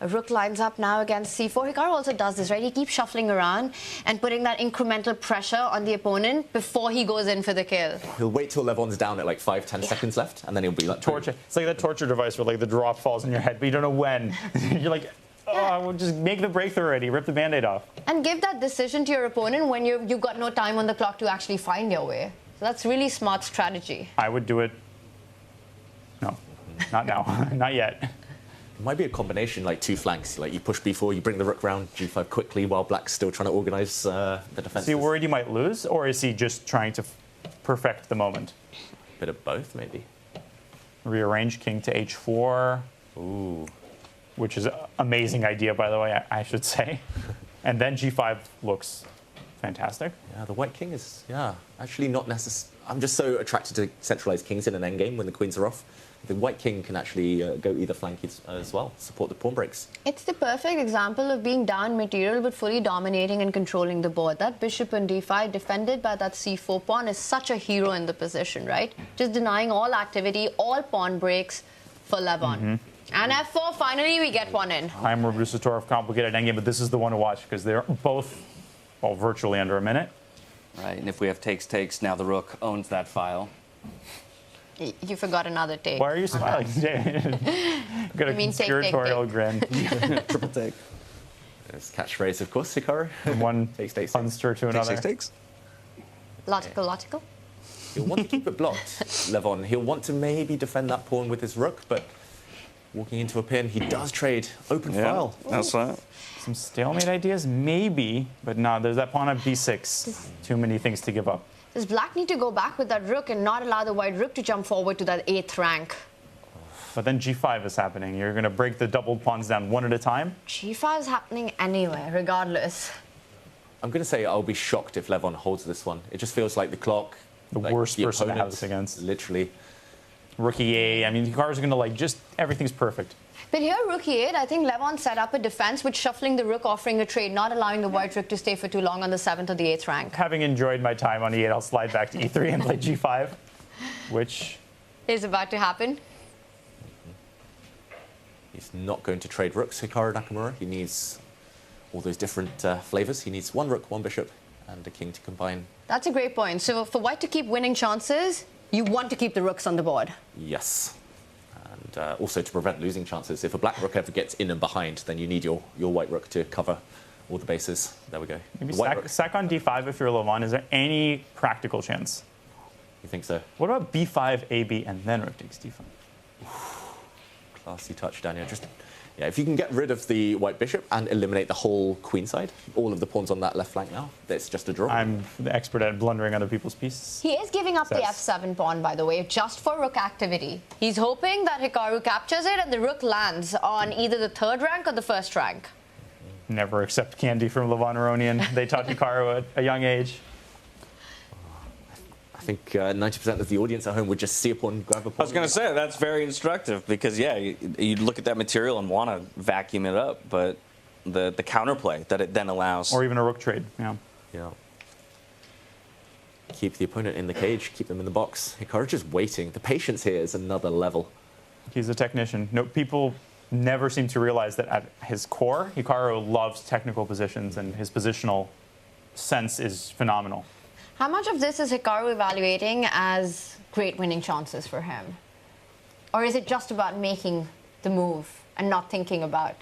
A rook lines up now against C4. Hikaru also does this, right? He keeps shuffling around and putting that incremental pressure on the opponent before he goes in for the kill. He'll wait till Levon's down at like 5-10 seconds left, and then he'll be like Torture. It's like that torture device where like the drop falls in your head, but you don't know when. You're like, oh, well, just make the breakthrough already. Rip the Band-Aid off. And give that decision to your opponent when you've got no time on the clock to actually find your way. So that's really smart strategy. I would do it. No, not now. Not yet. It might be a combination, like 2 flanks. Like you push b4, you bring the rook round, g5 quickly, while black's still trying to organize the defense. Is he worried he might lose, or is he just trying to perfect the moment? Bit of both, maybe. Rearrange king to h4. Ooh. Which is an amazing idea, by the way, I should say. And then g5 looks fantastic. Yeah, the white king is, actually not necessary. I'm just so attracted to centralized kings in an endgame when the queens are off. The white king can actually go either flank as well, support the pawn breaks. It's the perfect example of being down material but fully dominating and controlling the board. That bishop in d5 defended by that c4 pawn is such a hero in the position, right? Just denying all activity, all pawn breaks for Levon. And f4, finally we get one in. I'm Abdusattorov, complicated endgame, but this is the one to watch because they're both, well, virtually under a minute. Right, and if we have takes, now the rook owns that file. You forgot another take. Why are you smiling, David? Got a I mean, take, conspiratorial grin. Triple take. There's catchphrase, of course, Hikaru. From one takes, punster to another. Takes. Logical. He'll want to keep it blocked, Levon. He'll want to maybe defend that pawn with his rook, but walking into a pin, he does trade open file. That's right. Some stalemate ideas, maybe, but no, there's that pawn at b6. Too many things to give up. Does black need to go back with that rook and not allow the white rook to jump forward to that 8th rank? But then g5 is happening. You're going to break the doubled pawns down one at a time. G5 is happening anyway, regardless. I'm going to say I'll be shocked if Levon holds this one. It just feels like the clock. The like worst the person to have opponent, this against. Literally. Rookie A. I mean, the cards are going to like just everything's perfect. But here, rook e8, I think Levon set up a defense with shuffling the rook, offering a trade, not allowing the white rook to stay for too long on the 7th or the 8th rank. Having enjoyed my time on e8, I'll slide back to e3 and play g5, which is about to happen. He's not going to trade rooks, Hikaru Nakamura. He needs all those different flavors. He needs one rook, one bishop, and a king to combine. That's a great point. So for white to keep winning chances, you want to keep the rooks on the board. Yes. And also to prevent losing chances. If a black rook ever gets in and behind, then you need your white rook to cover all the bases. There we go. Maybe sack on d5 if you're Levon. Is there any practical chance? You think so? What about b5, ab, and then rook takes d5? Classy touch, Daniel. Just, yeah, if you can get rid of the white bishop and eliminate the whole queen side, all of the pawns on that left flank now, that's just a draw. I'm the expert at blundering other people's pieces. He is giving up the f7 pawn, by the way, just for rook activity. He's hoping that Hikaru captures it and the rook lands on either the third rank or the first rank. Never accept candy from Levon Aronian. They taught Hikaru at a young age. I think 90% of the audience at home would just see a pawn, grab a pawn. I was going to say, that's very instructive because, yeah, you look at that material and want to vacuum it up, but the counterplay that it then allows. Or even a rook trade, yeah. Yeah. Keep the opponent in the cage, keep them in the box. Hikaru just waiting. The patience here is another level. He's a technician. No, people never seem to realize that at his core, Hikaru loves technical positions and his positional sense is phenomenal. How much of this is Hikaru evaluating as great winning chances for him? Or is it just about making the move and not thinking about?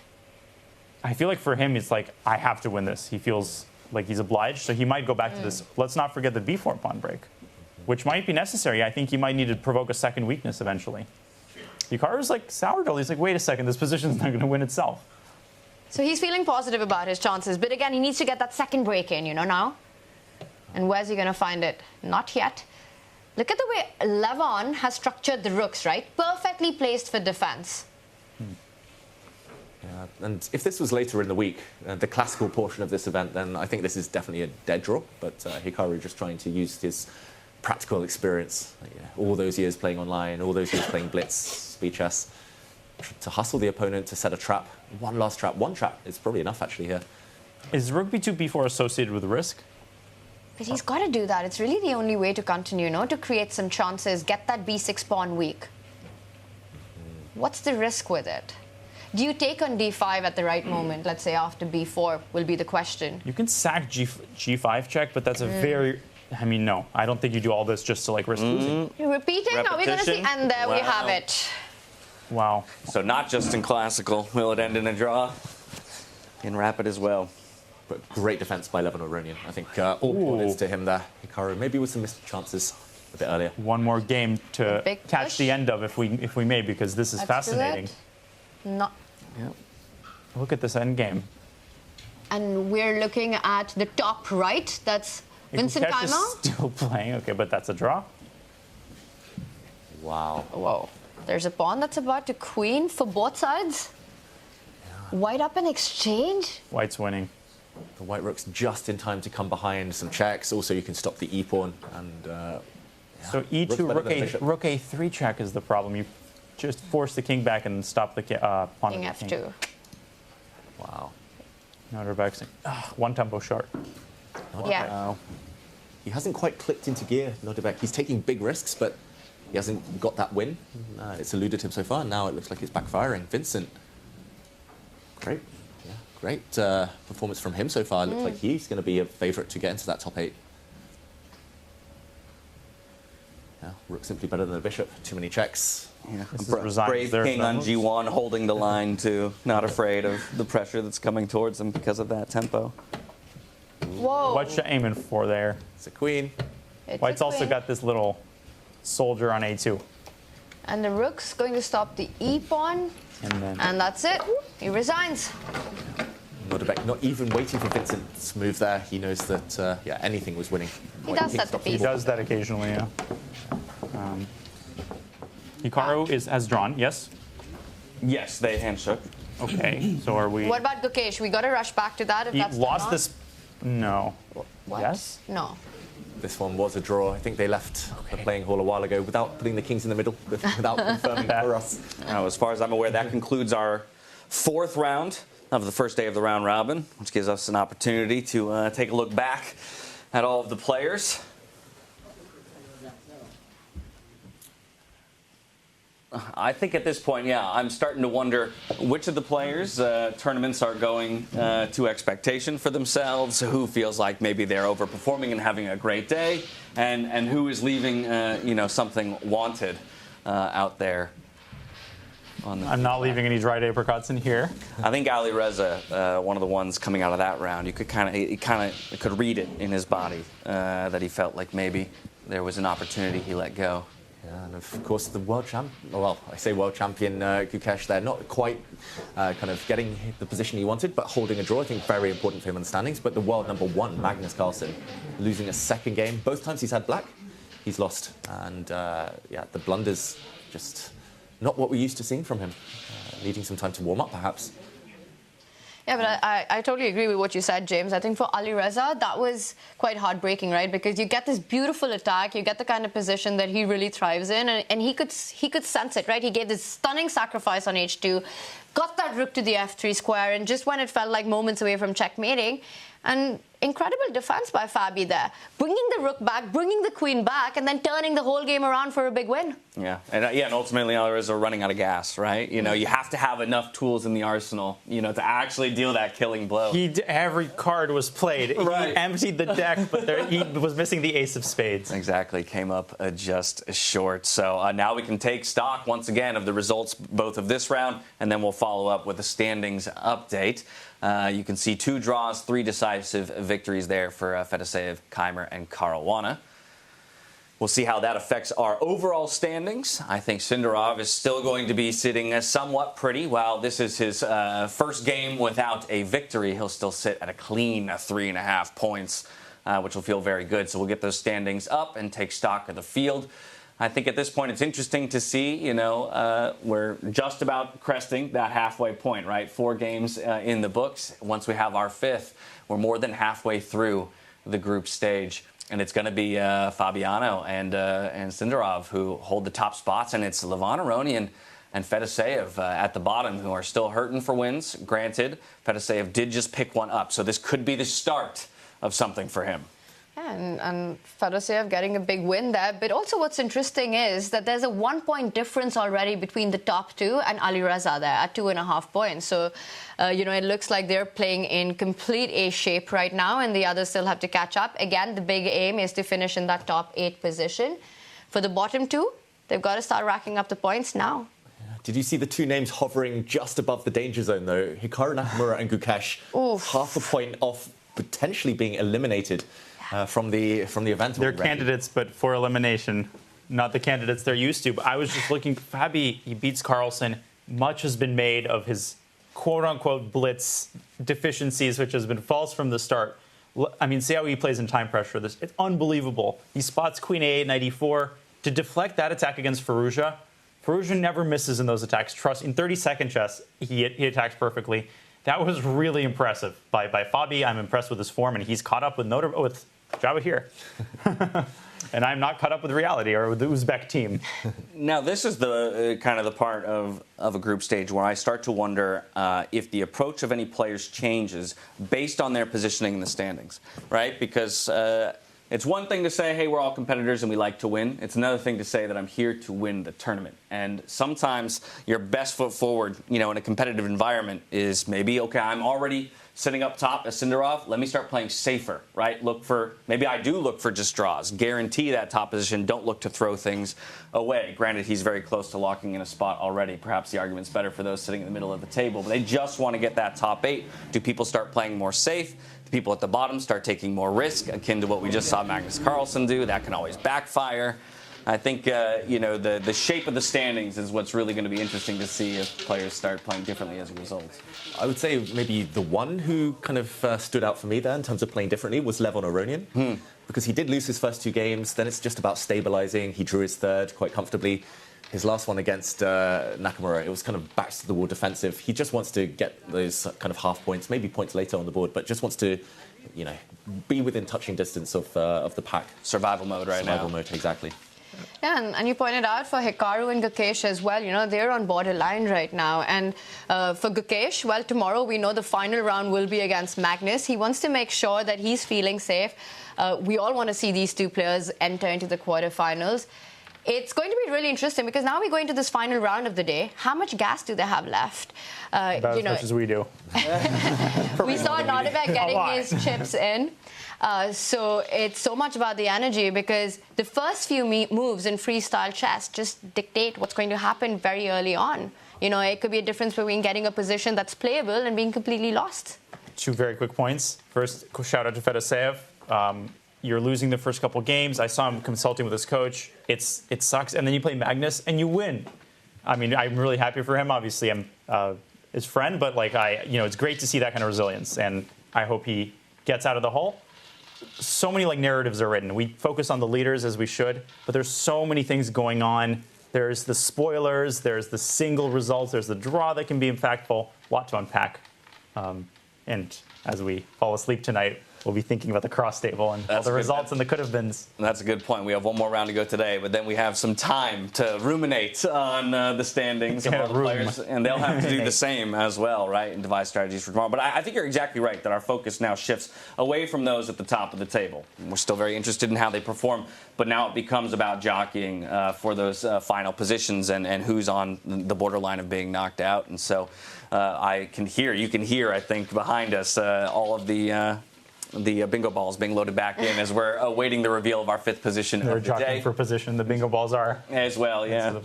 I feel like for him, it's like, I have to win this. He feels like he's obliged, so he might go back to this. Let's not forget the b4 pawn break, which might be necessary. I think he might need to provoke a second weakness eventually. Hikaru's like sourdough. He's like, wait a second, this position's not going to win itself. So he's feeling positive about his chances, but again, he needs to get that second break in, now. And where's he going to find it? Not yet. Look at the way Levon has structured the rooks, right? Perfectly placed for defense. Yeah, and if this was later in the week, the classical portion of this event, then I think this is definitely a dead draw. But Hikaru just trying to use his practical experience, all those years playing online, all those years playing blitz, speed chess, to hustle the opponent, to set a trap. One last trap. One trap is probably enough, actually, here. Is rook b2, b4 associated with risk? Because he's got to do that. It's really the only way to continue, to create some chances, get that b6 pawn weak. What's the risk with it? Do you take on d5 at the right moment? Let's say after b4 will be the question. You can sack g5 check, but that's a very... I mean, no. I don't think you do all this just to, risk losing. You're repeating? Repetition. Are we going to see? And there we have it. Wow. So not just in classical will it end in a draw, in rapid as well. But great defense by Levon Aronian. I think all points to him there. Hikaru maybe with some missed chances a bit earlier. One more game to catch the end of, if we may, because this is fascinating. Not. Yep. Look at this end game. And we're looking at the top right. That's Vincent Gukesh Keimer. is still playing. Okay, but that's a draw. Wow. Whoa. There's a pawn that's about to queen for both sides. Yeah. White up in exchange. White's winning. The white rook's just in time to come behind some checks. Also, you can stop the e-pawn. And so e2, rook a3 check is the problem. You just force the king back and stop the pawn. King f2. King. Wow. Now Novak's one tempo short. Yeah. Wow. He hasn't quite clicked into gear, Nodebek. He's taking big risks, but he hasn't got that win. It's eluded him so far. Now it looks like it's backfiring. Vincent. Great. Yeah, great performance from him so far. Looks like he's going to be a favourite to get into that top 8. Yeah, rook simply better than the bishop. Too many checks. Yeah. Brave king on g1, holding the line too. Not afraid of the pressure that's coming towards him because of that tempo. Whoa. What's you aiming for there? It's a queen. White's also got this little soldier on a2. And the rook's going to stop the e-pawn. And that's it. He resigns. Nodebek not even waiting for Vincent's move there. He knows that anything was winning. He does that to people. He does that occasionally, yeah. Hikaru has drawn, yes? Yes, they handshook. Okay, so are we... What about Gukesh? We got to rush back to that if he that's lost this... No. What? Yes? No. This one was a draw. I think they left the playing hall a while ago without putting the kings in the middle, without confirming that for us. Now, as far as I'm aware, that concludes our 4th round of the first day of the round robin, which gives us an opportunity to take a look back at all of the players. I think at this point, yeah, I'm starting to wonder which of the players' tournaments are going to expectation for themselves, who feels like maybe they're overperforming and having a great day, and who is leaving, something wanted out there. I'm not leaving any dried apricots in here. I think Ali Reza, one of the ones coming out of that round, you could kind of read it in his body that he felt like maybe there was an opportunity he let go. Yeah, and of course the world champion, Gukesh there, not quite kind of getting the position he wanted, but holding a draw. I think very important for him in the standings. But the world number 1, Magnus Carlsen, losing a second game. Both times he's had black, he's lost. And the blunders just not what we're used to seeing from him. Needing some time to warm up, perhaps. Yeah, but I totally agree with what you said, James. I think for Ali Reza, that was quite heartbreaking, right? Because you get this beautiful attack, you get the kind of position that he really thrives in, and he could sense it, right? He gave this stunning sacrifice on H2, got that rook to the F3 square, and just when it felt like moments away from checkmating, and incredible defense by Fabi there, bringing the rook back, bringing the queen back, and then turning the whole game around for a big win. Yeah, and ultimately, Ali Reza running out of gas, right? You have to have enough tools in the arsenal, to actually deal that killing blow. Every card was played. Right. He emptied the deck, but he was missing the ace of spades. Exactly, came up just short. So now we can take stock once again of the results both of this round, and then we'll follow up with a standings update. You can see 2 draws, 3 decisive victories there for Fedoseev, Keimer, and Caruana. We'll see how that affects our overall standings. I think Sindarov is still going to be sitting somewhat pretty. While this is his first game without a victory, he'll still sit at a clean 3.5 points, which will feel very good. So we'll get those standings up and take stock of the field. I think at this point it's interesting to see, we're just about cresting that halfway point, right? 4 games in the books. Once we have our 5th, we're more than halfway through the group stage. And it's going to be Fabiano and Sindarov who hold the top spots. And it's Levon Aronian and Fedoseev at the bottom who are still hurting for wins. Granted, Fedoseev did just pick one up. So this could be the start of something for him. And Fedoseev getting a big win there. But also what's interesting is that there's a 1-point difference already between the top 2 and Ali Reza there at 2.5 points. So, it looks like they're playing in complete A shape right now, and the others still have to catch up. Again, the big aim is to finish in that top 8 position. For the bottom 2, they've got to start racking up the points now. Did you see the 2 names hovering just above the danger zone, though? Hikaru Nakamura and Gukesh, half a point off potentially being eliminated from the event. They're candidates, but for elimination, not the candidates they're used to. But I was just looking, Fabi, he beats Carlsen. Much has been made of his quote-unquote blitz deficiencies, which has been false from the start. I mean, see how he plays in time pressure. It's unbelievable. He spots Queen A8 and ID4 to deflect that attack against Firouzja. Firouzja never misses in those attacks. Trust, in 30-second chess, he attacks perfectly. That was really impressive by Fabi. I'm impressed with his form, and he's caught up with Java here. And I'm not caught up with reality or with the Uzbek team. Now, this is the kind of the part of a group stage where I start to wonder if the approach of any players changes based on their positioning in the standings, right? Because it's one thing to say, hey, we're all competitors and we like to win. It's another thing to say that I'm here to win the tournament. And sometimes your best foot forward, in a competitive environment is maybe, okay, I'm already sitting up top as Sindarov, let me start playing safer, right? Maybe I do look for just draws. Guarantee that top position. Don't look to throw things away. Granted, he's very close to locking in a spot already. Perhaps the argument's better for those sitting in the middle of the table. But they just want to get that top 8. Do people start playing more safe? Do people at the bottom start taking more risk, akin to what we just saw Magnus Carlsen do? That can always backfire. I think, the shape of the standings is what's really going to be interesting to see if players start playing differently as a result. I would say maybe the one who kind of stood out for me there in terms of playing differently was Levon Aronian. Because he did lose his first 2 games. Then it's just about stabilizing. He drew his 3rd quite comfortably. His last one against Nakamura, it was kind of backs to the wall defensive. He just wants to get those kind of half points, maybe points later on the board, but just wants to, be within touching distance of the pack. Survival mode right now. Survival mode, exactly. Yeah, and you pointed out for Hikaru and Gukesh as well, they're on borderline right now. And for Gukesh, well, tomorrow we know the final round will be against Magnus. He wants to make sure that he's feeling safe. We all want to see these 2 players enter into the quarterfinals. it's going to be really interesting because now we go into this final round of the day. How much gas do they have left? About as much as we do. We saw Nordebek getting his chips in. So it's so much about the energy because the first few moves in freestyle chess just dictate what's going to happen very early on. You know, it could be a difference between getting a position that's playable and being completely lost. 2 very quick points. First, shout out to Fedoseev. You're losing the first couple games. I saw him consulting with his coach. It sucks. And then you play Magnus and you win. I mean, I'm really happy for him. Obviously, I'm his friend, but like it's great to see that kind of resilience. And I hope he gets out of the hole. So many like narratives are written. We focus on the leaders as we should, but there's so many things going on. There's the spoilers. There's the single results. There's the draw that can be impactful. A lot to unpack. And as we fall asleep tonight, we'll be thinking about the cross table and all the results and the could-have-beens. That's a good point. We have one more round to go today, but then we have some time to ruminate on the standings of all the players, and they'll have to do the same as well, right, and devise strategies for tomorrow. But I think you're exactly right that our focus now shifts away from those at the top of the table. We're still very interested in how they perform, but now it becomes about jockeying for those final positions and who's on the borderline of being knocked out. And so you can hear, I think, behind us all of the bingo balls being loaded back in as we're awaiting the reveal of our 5th position They're of the day. jockeying for position. The bingo balls are. As well, yeah.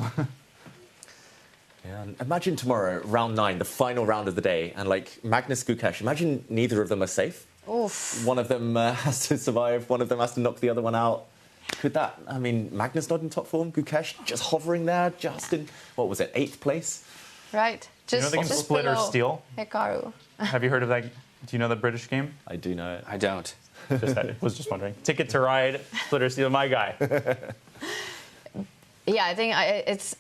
Yeah, imagine tomorrow, round 9, the final round of the day, and like Magnus, Gukesh, imagine neither of them are safe. Oof. One of them has to survive, one of them has to knock the other one out. Could that, I mean, Magnus not in top form, Gukesh just hovering there, just in, what was it, 8th place? Right. Just, they can split or steal? Hikaru. Have you heard of that? Do you know the British game? I do know it. I don't. Was just wondering. Ticket to Ride, split or steal, my guy. Yeah, I think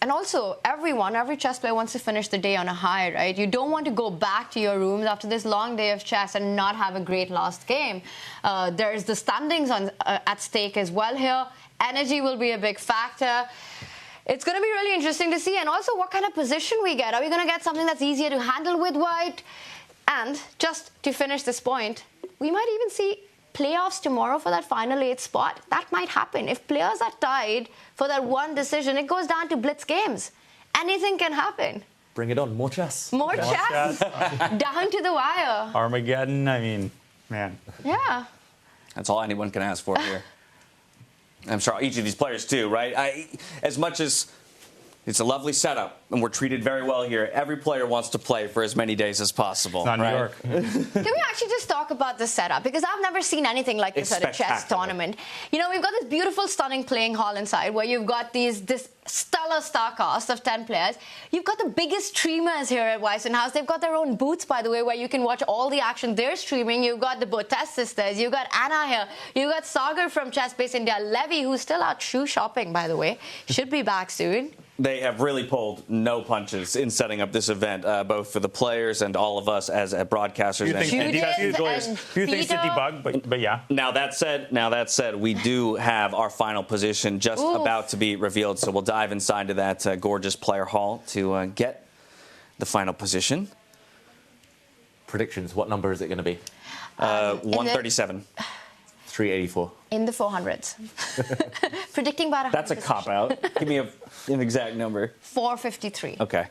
and also every chess player wants to finish the day on a high, right? You don't want to go back to your rooms after this long day of chess and not have a great last game. There's the standings at stake as well here. Energy will be a big factor. It's going to be really interesting to see, and also what kind of position we get. Are we going to get something that's easier to handle with white? And just to finish this point, we might even see playoffs tomorrow for that final 8th spot. That might happen. If players are tied for that one decision, it goes down to blitz games. Anything can happen. Bring it on, more chess. More chess. Down to the wire. Armageddon, I mean, man. Yeah. That's all anyone can ask for here. I'm sure each of these players too, right? As much as it's a lovely setup, and we're treated very well here, every player wants to play for as many days as possible. It's not New York. Can we actually just talk about the setup? Because I've never seen anything like this at a chess tournament. You know, we've got this beautiful, stunning playing hall inside where you've got this stellar star cast of 10 players. You've got the biggest streamers here at WEISSENHAUS. They've got their own booths, by the way, where you can watch all the action they're streaming. You've got the Botes sisters. You've got Anna here. You've got Sagar from Chess Base India. Levy, who's still out shoe shopping, by the way. Should be back soon. They have really pulled no punches in setting up this event, both for the players and all of us as broadcasters. Few things to debug, but yeah. Now that said, we do have our final position just about to be revealed, so we'll dive inside to that gorgeous player hall to get the final position. Predictions, what number is it going to be? 137. 384. In the 400s. Predicting about 100. That's a cop-out. Give me an exact number. 453. Okay.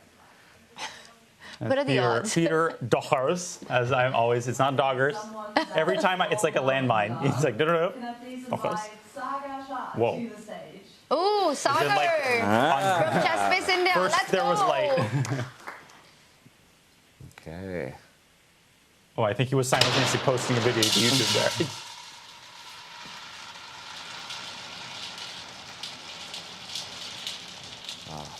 What are the odds? Peter Doggers, as I'm always, it's not Doggers. Every time it's like a landmine. It's like, no. Whoa. Ooh, Sagar from Chess Base India. First, let's there go. was light. Okay. Oh, I think he was simultaneously posting a video to YouTube there.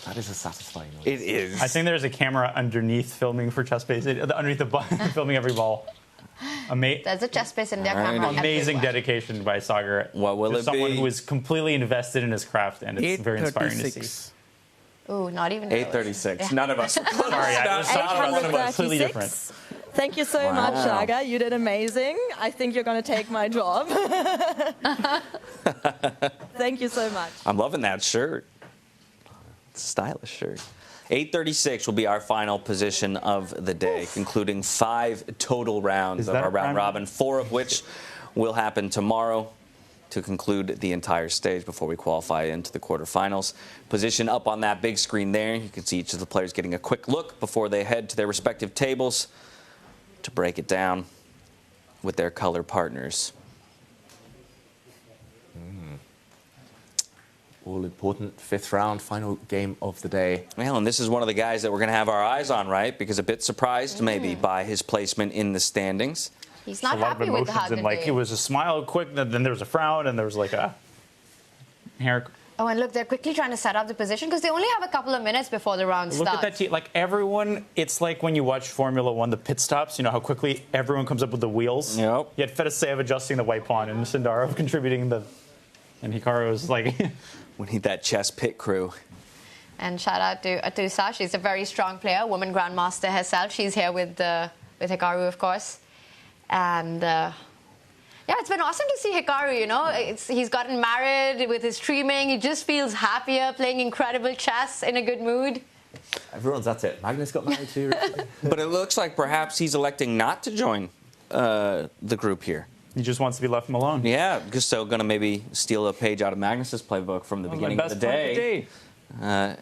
That is a satisfying noise. It is. I think there's a camera underneath filming for Chess Base, underneath the button, filming every ball. There's a Chess Base India camera. Amazing dedication by Sagar. What will it someone be? who is completely invested in his craft, and it's very inspiring to see. Ooh, not even 836. Yeah. None of us. Sorry, I was one of us. Completely different. Thank you so much, Sagar. You did amazing. I think you're going to take my job. Thank you so much. I'm loving that shirt. It's a stylish shirt. 836 will be our final position of the day, concluding 5 total rounds of our round robin, 4 of which will happen tomorrow. to conclude the entire stage before we qualify into the quarterfinals. Position up on that big screen there. You can see each of the players getting a quick look before they head to their respective tables to break it down with their color partners. All important 5th round, final game of the day. Well, and this is one of the guys that we're going to have our eyes on, right? Because a bit surprised maybe by his placement in the standings. He's not a lot happy of with emotions, how and like it was a smile quick, then there was a frown, and there was like a hair. Oh, and look, they're quickly trying to set up the position because they only have a couple of minutes before the round Look starts. at that team. Like everyone, it's like when you watch Formula One, the pit stops. You know how quickly everyone comes up with the wheels. Yep. You had Fedoseev adjusting the white pawn, and Sindarov contributing the, and Hikaru was like. We need that chess pit crew. And shout out to Atusa. She's a very strong player, woman grandmaster herself. She's here with Hikaru, of course. And yeah, it's been awesome to see Hikaru, you know. He's gotten married with his streaming. He just feels happier, playing incredible chess, in a good mood. Everyone's at it. Magnus got married too recently. But it looks like perhaps he's electing not to join the group here. He just wants to be left alone. Yeah, just so going to maybe steal a page out of Magnus's playbook from the beginning of the day. Oh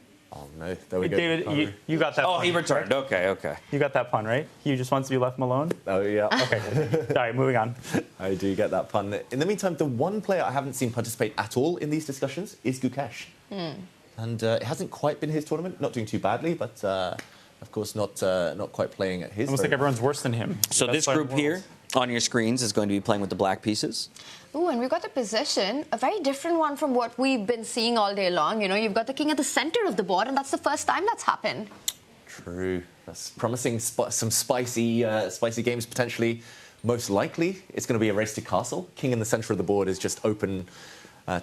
no, there we go. David, you got that. Oh, pun, he returned. Right? Okay. You got that pun, right? He just wants to be left alone. Oh yeah. Okay. All right, moving on. I do get that pun. In the meantime, the one player I haven't seen participate at all in these discussions is Gukesh. And it hasn't quite been his tournament. Not doing too badly, but of course not quite playing at his. Almost like everyone's worse than him. So this group here on your screens is going to be playing with the black pieces. Ooh, and we've got the position, a very different one from what we've been seeing all day long. You know, you've got the king at the center of the board, and that's the first time that's happened. True. That's promising some spicy games potentially. Most likely, it's going to be a race to castle. King in the center of the board is just open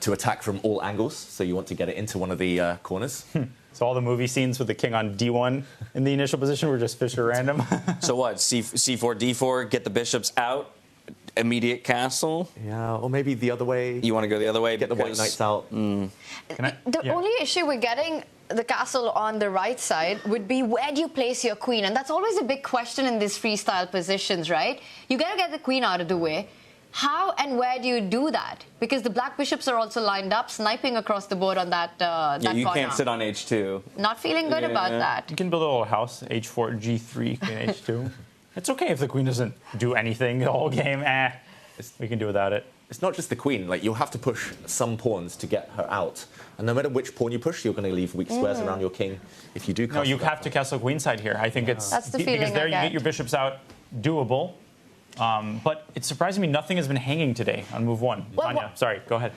to attack from all angles, so you want to get it into one of the corners. So all the movie scenes with the king on D1 in the initial position were just Fischer random. So what? C4, D4, get the bishops out, immediate castle? Yeah, or maybe the other way. You want to go the other way? Get the white knights out. The only issue with getting the castle on the right side would be where do you place your queen? And that's always a big question in these freestyle positions, right? You got to get the queen out of the way. How and where do you do that? Because the black bishops are also lined up, sniping across the board on that yeah, you corner. can't sit on H2. Not feeling good about that. You can build a little house, H4, G3, Queen H2. It's okay if the queen doesn't do anything the whole game. We can do without it. It's not just the queen. Like, you'll have to push some pawns to get her out. And no matter which pawn you push, you're going to leave weak squares around your king. If you do castle... No, you have to castle queenside here. I think it's... That's the feeling because there I you get. get your bishops out, doable. But it's surprising me nothing has been hanging today on move one. Tanya, sorry, go ahead.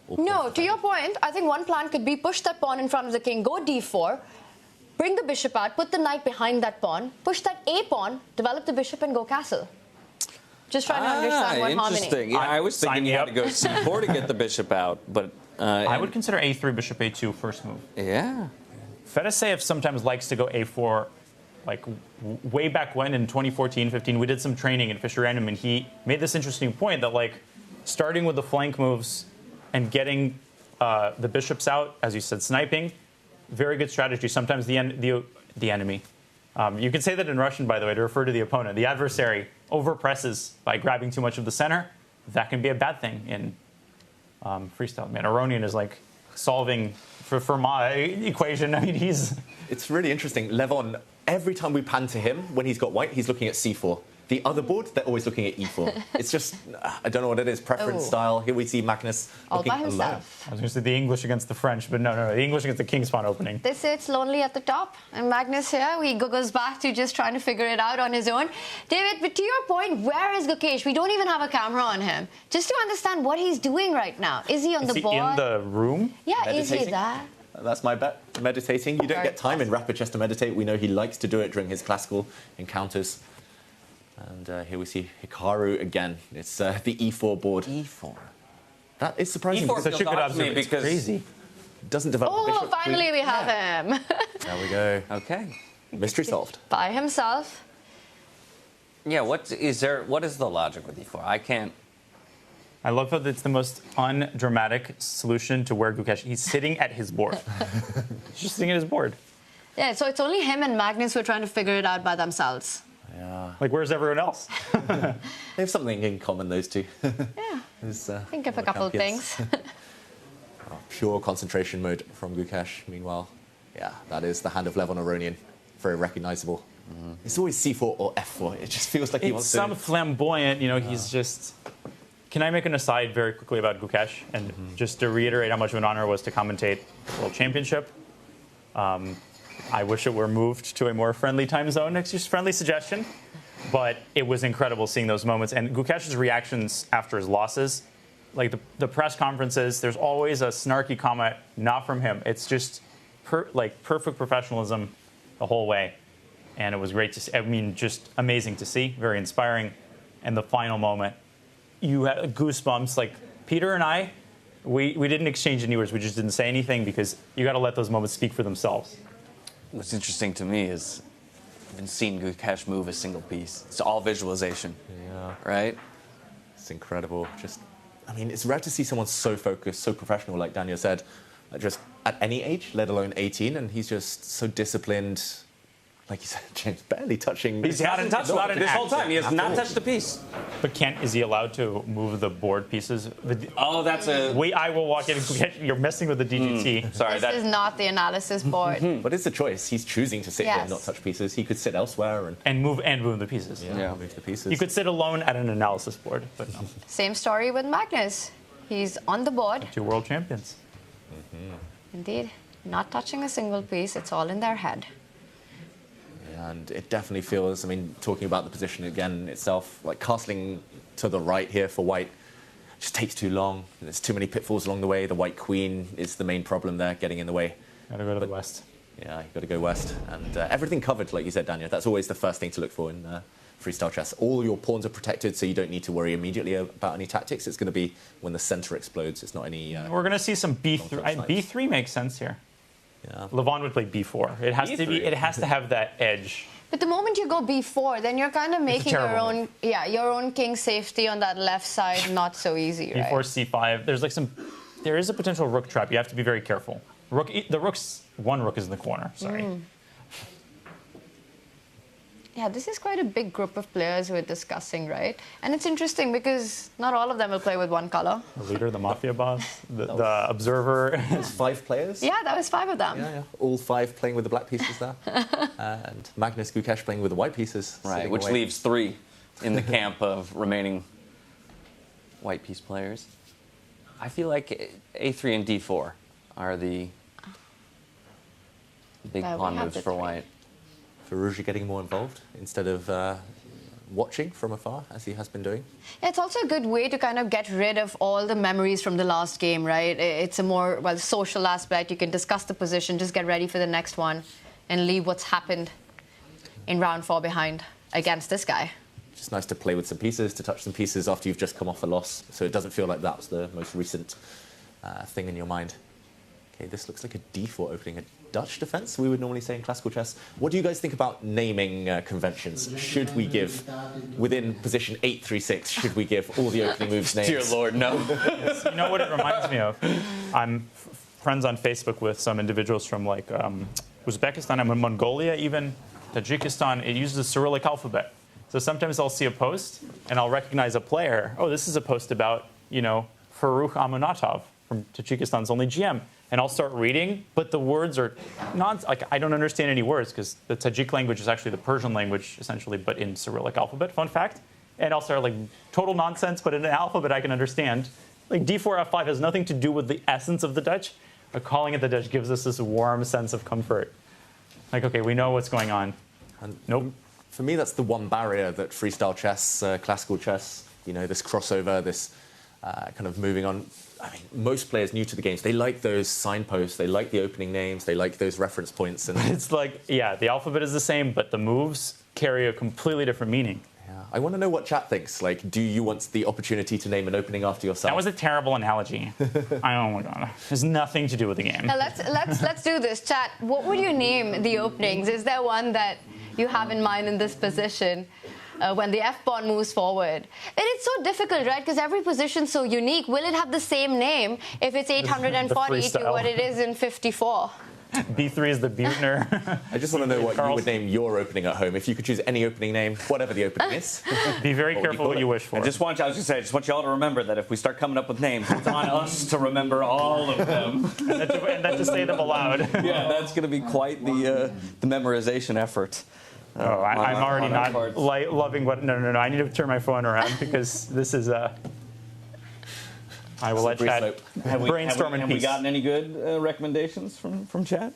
No, to your point, I think one plan could be push that pawn in front of the king, go d4, bring the bishop out, put the knight behind that pawn, push that a pawn, develop the bishop, and go castle. Just trying to understand what harmony. Interesting. Yeah, I was thinking you had to go c4 to get the bishop out, but... I would consider a3, bishop a2 first move. Yeah. Fedoseev sometimes likes to go a4. Like way back when in 2014-15, we did some training in Fischer Random, and he made this interesting point that like starting with the flank moves and getting the bishops out, as you said, sniping, very good strategy. Sometimes the enemy. You can say that in Russian, by the way, to refer to the opponent. The adversary overpresses by grabbing too much of the center. That can be a bad thing in freestyle. Man, Aronian is like solving for my equation. I mean, It's really interesting. Levon, every time we pan to him, when he's got white, he's looking at c4. The other board, they're always looking at e4. It's just, I don't know what it is, preference style. Here we see Magnus looking alone. I was going to say the English against the French, but no, the English against the King's Pawn opening. They say it's lonely at the top, and Magnus here, he goes back to just trying to figure it out on his own. David, but to your point, where is Gukesh? We don't even have a camera on him. Just to understand what he's doing right now. Is he on the board? In the room? Yeah, is he there? That's my bet. Meditating. You don't get time in rapid chess to meditate. We know he likes to do it during his classical encounters. And here we see Hikaru again. It's the e4 board. E4. That is surprising. E4 feels odd to me because crazy. Doesn't develop. Oh, bishop, finally queen. we have him. There we go. Okay. Mystery solved. By himself. Yeah, what is the logic with e4? I can't... I love how it's the most undramatic solution to where Gukesh, he's sitting at his board. He's just sitting at his board. Yeah, so it's only him and Magnus who are trying to figure it out by themselves. Yeah. Like, where's everyone else? They have something in common, those two. Yeah. Think of a couple of things. Pure concentration mode from Gukesh. Meanwhile, yeah, that is the hand of Levon Aronian. Very recognizable. It's always C4 or F4. It just feels like he wants some flamboyant, he's just... Can I make an aside very quickly about Gukesh? And just to reiterate how much of an honor it was to commentate the World Championship. I wish it were moved to a more friendly time zone. It's just a friendly suggestion. But it was incredible seeing those moments. And Gukesh's reactions after his losses, like the press conferences, there's always a snarky comment, not from him. It's just perfect professionalism the whole way. And it was great to see. I mean, just amazing to see, very inspiring. And the final moment, you had goosebumps. Like Peter and I, we didn't exchange any words. We just didn't say anything because you got to let those moments speak for themselves. What's interesting to me is I haven't seen Gukesh move a single piece. It's all visualization. Yeah. Right? It's incredible. It's rare to see someone so focused, so professional, like Daniel said, just at any age, let alone 18, and he's just so disciplined. Like you said, James, barely touching. He hasn't touched it this whole time. He has not touched the piece. But is he allowed to move the board pieces? Oh, that's a... Wait, I will walk in and you're messing with the DGT. Sorry, this is not the analysis board. But it's a choice. He's choosing to sit here and not touch pieces. He could sit elsewhere and move the pieces. Yeah, move the pieces. You could sit alone at an analysis board, but no. Same story with Magnus. He's on the board. 2 world champions. Indeed. Not touching a single piece. It's all in their head. And it definitely feels, talking about the position again itself, like castling to the right here for white just takes too long. There's too many pitfalls along the way. The white queen is the main problem there, getting in the way. Gotta go to the west. Yeah, you gotta go west. And everything covered, like you said, Daniel. That's always the first thing to look for in freestyle chess. All your pawns are protected, so you don't need to worry immediately about any tactics. It's going to be when the center explodes. It's not any... We're going to see some B3. B3 makes sense here. Yeah. Levon would play B4. It has to be. It has to have that edge. But the moment you go B4, then you're kind of making your own, your own king safety on that left side not so easy, right? B4, C5. There is a potential rook trap. You have to be very careful. One rook is in the corner. Sorry. Yeah, this is quite a big group of players who are discussing, right? And it's interesting because not all of them will play with one color. The leader, the mafia boss, the observer. There's 5 players? Yeah, that was 5 of them. Yeah. All 5 playing with the black pieces there. And Magnus Gukesh playing with the white pieces. Right, which leaves 3 in the camp of remaining white piece players. I feel like A3 and D4 are the big pawn moves for white. Faruji getting more involved instead of watching from afar, as he has been doing. It's also a good way to kind of get rid of all the memories from the last game, right? It's a more, social aspect. You can discuss the position, just get ready for the next one, and leave what's happened in round 4 behind against this guy. Just nice to play with some pieces, to touch some pieces after you've just come off a loss, so it doesn't feel like that was the most recent thing in your mind. Okay, this looks like a D4 opening, a Dutch defense, we would normally say in classical chess. What do you guys think about naming conventions? Should we give, within position 836, should we give all the opening moves names? Dear Lord, no. You know what it reminds me of? I'm friends on Facebook with some individuals from Uzbekistan and Mongolia, even Tajikistan. It uses the Cyrillic alphabet. So sometimes I'll see a post and I'll recognize a player. Oh, this is a post about, Farukh Amunatov from Tajikistan's only GM. And I'll start reading, but the words are I don't understand any words because the Tajik language is actually the Persian language, essentially, but in Cyrillic alphabet, fun fact. And I'll start total nonsense, but in an alphabet I can understand. D4, F5 has nothing to do with the essence of the Dutch, but calling it the Dutch gives us this warm sense of comfort. Okay, we know what's going on. And nope. For me, that's the one barrier that freestyle chess, classical chess, this crossover, this kind of moving on. Most players new to the games, they like those signposts, they like the opening names, they like those reference points. And it's the alphabet is the same, but the moves carry a completely different meaning. Yeah. I want to know what chat thinks. Do you want the opportunity to name an opening after yourself? That was a terrible analogy. Oh my God. It has nothing to do with the game. Now let's do this. Chat, what would you name the openings? Is there one that you have in mind in this position? When the F-pawn moves forward. And it's so difficult, right? Because every position's so unique. Will it have the same name if it's 840 to what it is in 54? B3 is the Buettner. I just want to know what you would name your opening at home. If you could choose any opening name, whatever the opening is. Be very careful what you wish for. I just want y'all to remember that if we start coming up with names, it's on us to remember all of them. and then to say them aloud. Yeah, that's going to be quite the memorization effort. I'm already not loving what. No. I need to turn my phone around because this is I will let chat brainstorm in peace. Have we gotten any good recommendations from chat?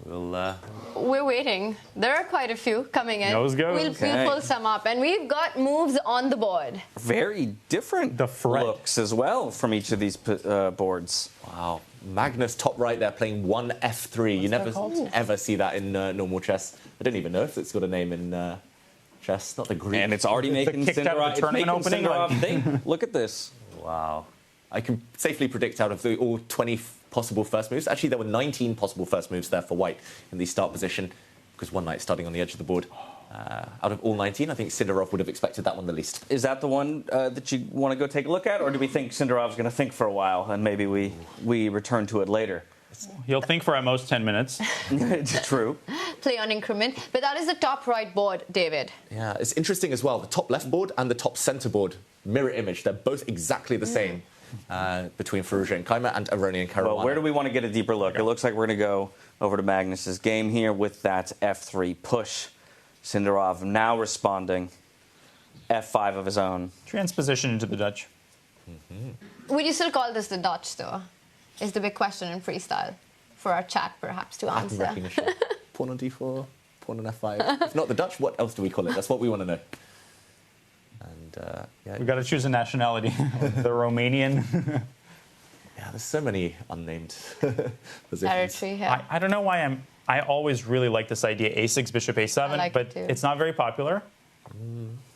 We're waiting. There are quite a few coming in. Those go. We'll pull some up. And we've got moves on the board. Very different looks as well from each of these boards. Wow. Magnus top right there playing 1 F3. You never ever see that in normal chess. I don't even know if it's got a name in chess. Not the Greek. And it's already making Sindarov think. Look at this. Wow. I can safely predict out of all 20 possible first moves. Actually, there were 19 possible first moves there for white in the start position because one knight starting on the edge of the board. Out of all 19, I think Sindarov would have expected that one the least. Is that the one that you want to go take a look at, or do we think Sindarov's going to think for a while and maybe we return to it later? He'll think for at most 10 minutes. True. Play on increment. But that is the top right board, David. Yeah, it's interesting as well. The top left board and the top center board, mirror image. They're both exactly the same between Firouzja and Kaima and Aroni and Caruana. Well, where do we want to get a deeper look? It looks like we're going to go over to Magnus's game here with that F3 push. Sindarov now responding. F5 of his own. Transposition into the Dutch. Would you still call this the Dutch, though? Is the big question in freestyle for our chat, perhaps, to answer. Recognition. Pawn on D4, pawn on F5. If not the Dutch, what else do we call it? That's what we want to know. And We've got to choose a nationality. The Romanian. Yeah, there's so many unnamed Territory, positions. I don't know why I always really like this idea, A6, bishop A7, but it's not very popular.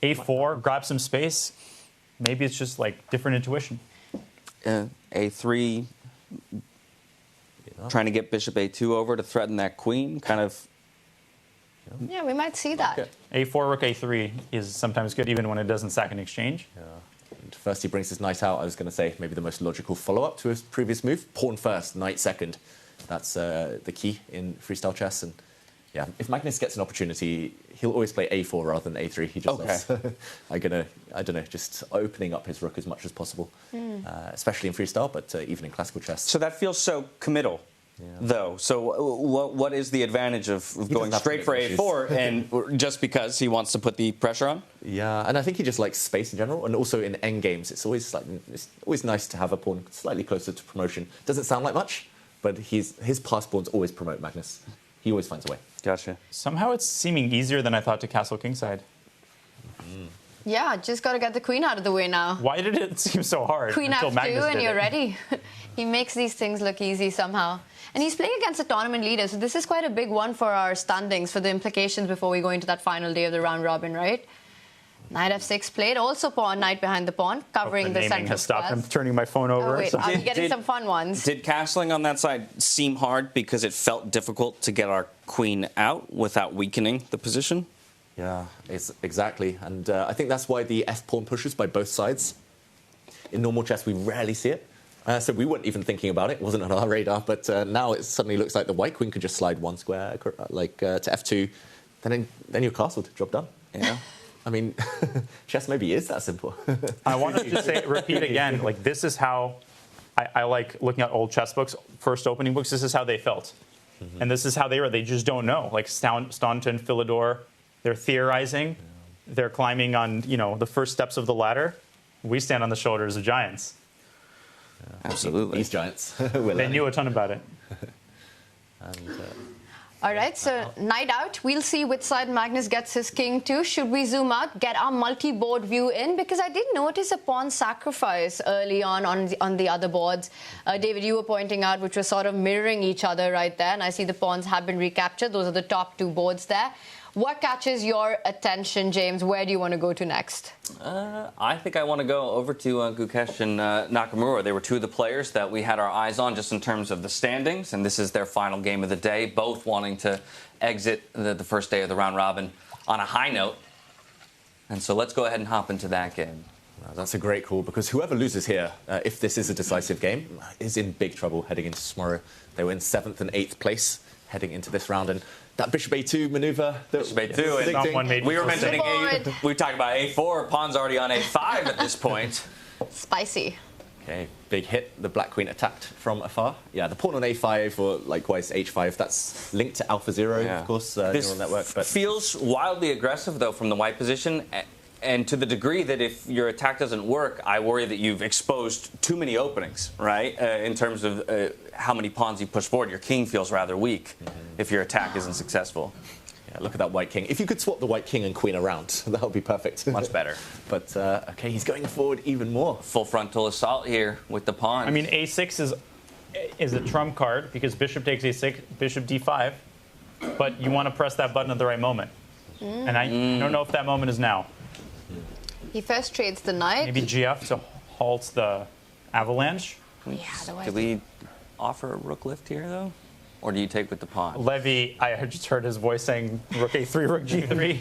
A4, grab some space. Maybe it's just like different intuition. A3, trying to get bishop A2 over to threaten that queen, kind of. Yeah, we might see that. Okay. A4, rook A3 is sometimes good, even when it doesn't sack in exchange. Yeah. And first he brings his knight out. I was going to say maybe the most logical follow-up to his previous move. Pawn first, knight second. That's the key in freestyle chess. And yeah, if Magnus gets an opportunity, he'll always play A4 rather than A3. He just loves, I don't know, just opening up his rook as much as possible, especially in freestyle, but even in classical chess. So that feels so committal, though. So what is the advantage of going straight for A4 and just because he wants to put the pressure on? Yeah, and I think he just likes space in general, and also in endgames, it's always nice to have a pawn slightly closer to promotion. Doesn't sound like much, but his past pawns always promote Magnus. He always finds a way. Gotcha. Somehow it's seeming easier than I thought to castle kingside. Yeah, just got to get the queen out of the way now. Why did it seem so hard? Queen until F2 Magnus and did you're it? ready. He makes these things look easy somehow. And he's playing against a tournament leader, so this is quite a big one for our standings, for the implications before we go into that final day of the round robin, right? Knight F6 played, also pawn, knight behind the pawn, covering the naming central has stopped. squares. I'm turning my phone over. Oh, wait, are we getting some fun ones? Did castling on that side seem hard because it felt difficult to get our queen out without weakening the position? Yeah, exactly. And I think that's why the F-pawn pushes by both sides. In normal chess, we rarely see it. So we weren't even thinking about it. It wasn't on our radar. But now it suddenly looks like the white queen could just slide one square to F2. Then you're castled. Job done. Yeah. I mean, chess maybe is that simple. I wanted to repeat again, like this is how I like looking at old chess books, first opening books, this is how they felt. And this is how they were. They just don't know. Like Staunton, Philidor, they're theorizing. They're climbing on, the first steps of the ladder. We stand on the shoulders of giants. Absolutely. These giants. They knew a ton about it. All right, so knight out. We'll see which side Magnus gets his king to. Should we zoom out, get our multi-board view in? Because I did notice a pawn sacrifice early on the other boards. David, you were pointing out, which was sort of mirroring each other right there. And I see the pawns have been recaptured. Those are the top two boards there. What catches your attention, James? Where do you want to go to next? I think I want to go over to Gukesh and Nakamura. They were two of the players that we had our eyes on just in terms of the standings, and this is their final game of the day, both wanting to exit the first day of the round robin on a high note. And so let's go ahead and hop into that game. That's a great call, because whoever loses here, if this is a decisive game, is in big trouble heading into tomorrow. They were in 7th and 8th place heading into this round, and that bishop a2 maneuver. Bishop a2, and someone made we were mistake. mentioning we talked about a4. Pawn's already on a5 at this point. Spicy. Okay, big hit. The black queen attacked from afar. Yeah, the pawn on a5 or likewise h5. That's linked to AlphaZero, of course, neural network. But feels wildly aggressive though from the white position. And to the degree that if your attack doesn't work, I worry that you've exposed too many openings, right? In terms of how many pawns you push forward. Your king feels rather weak if your attack isn't successful. Yeah, look at that white king. If you could swap the white king and queen around, that would be perfect. Much better. But, okay, he's going forward even more. Full frontal assault here with the pawn. I mean, a6 is a trump card because bishop takes a6, bishop d5, but you want to press that button at the right moment. And I don't know if that moment is now. He first trades the knight. Maybe GF to halt the avalanche. Do we offer a rook lift here, though? Or do you take with the pawn? Levy, I just heard his voice saying rook a3, rook g3.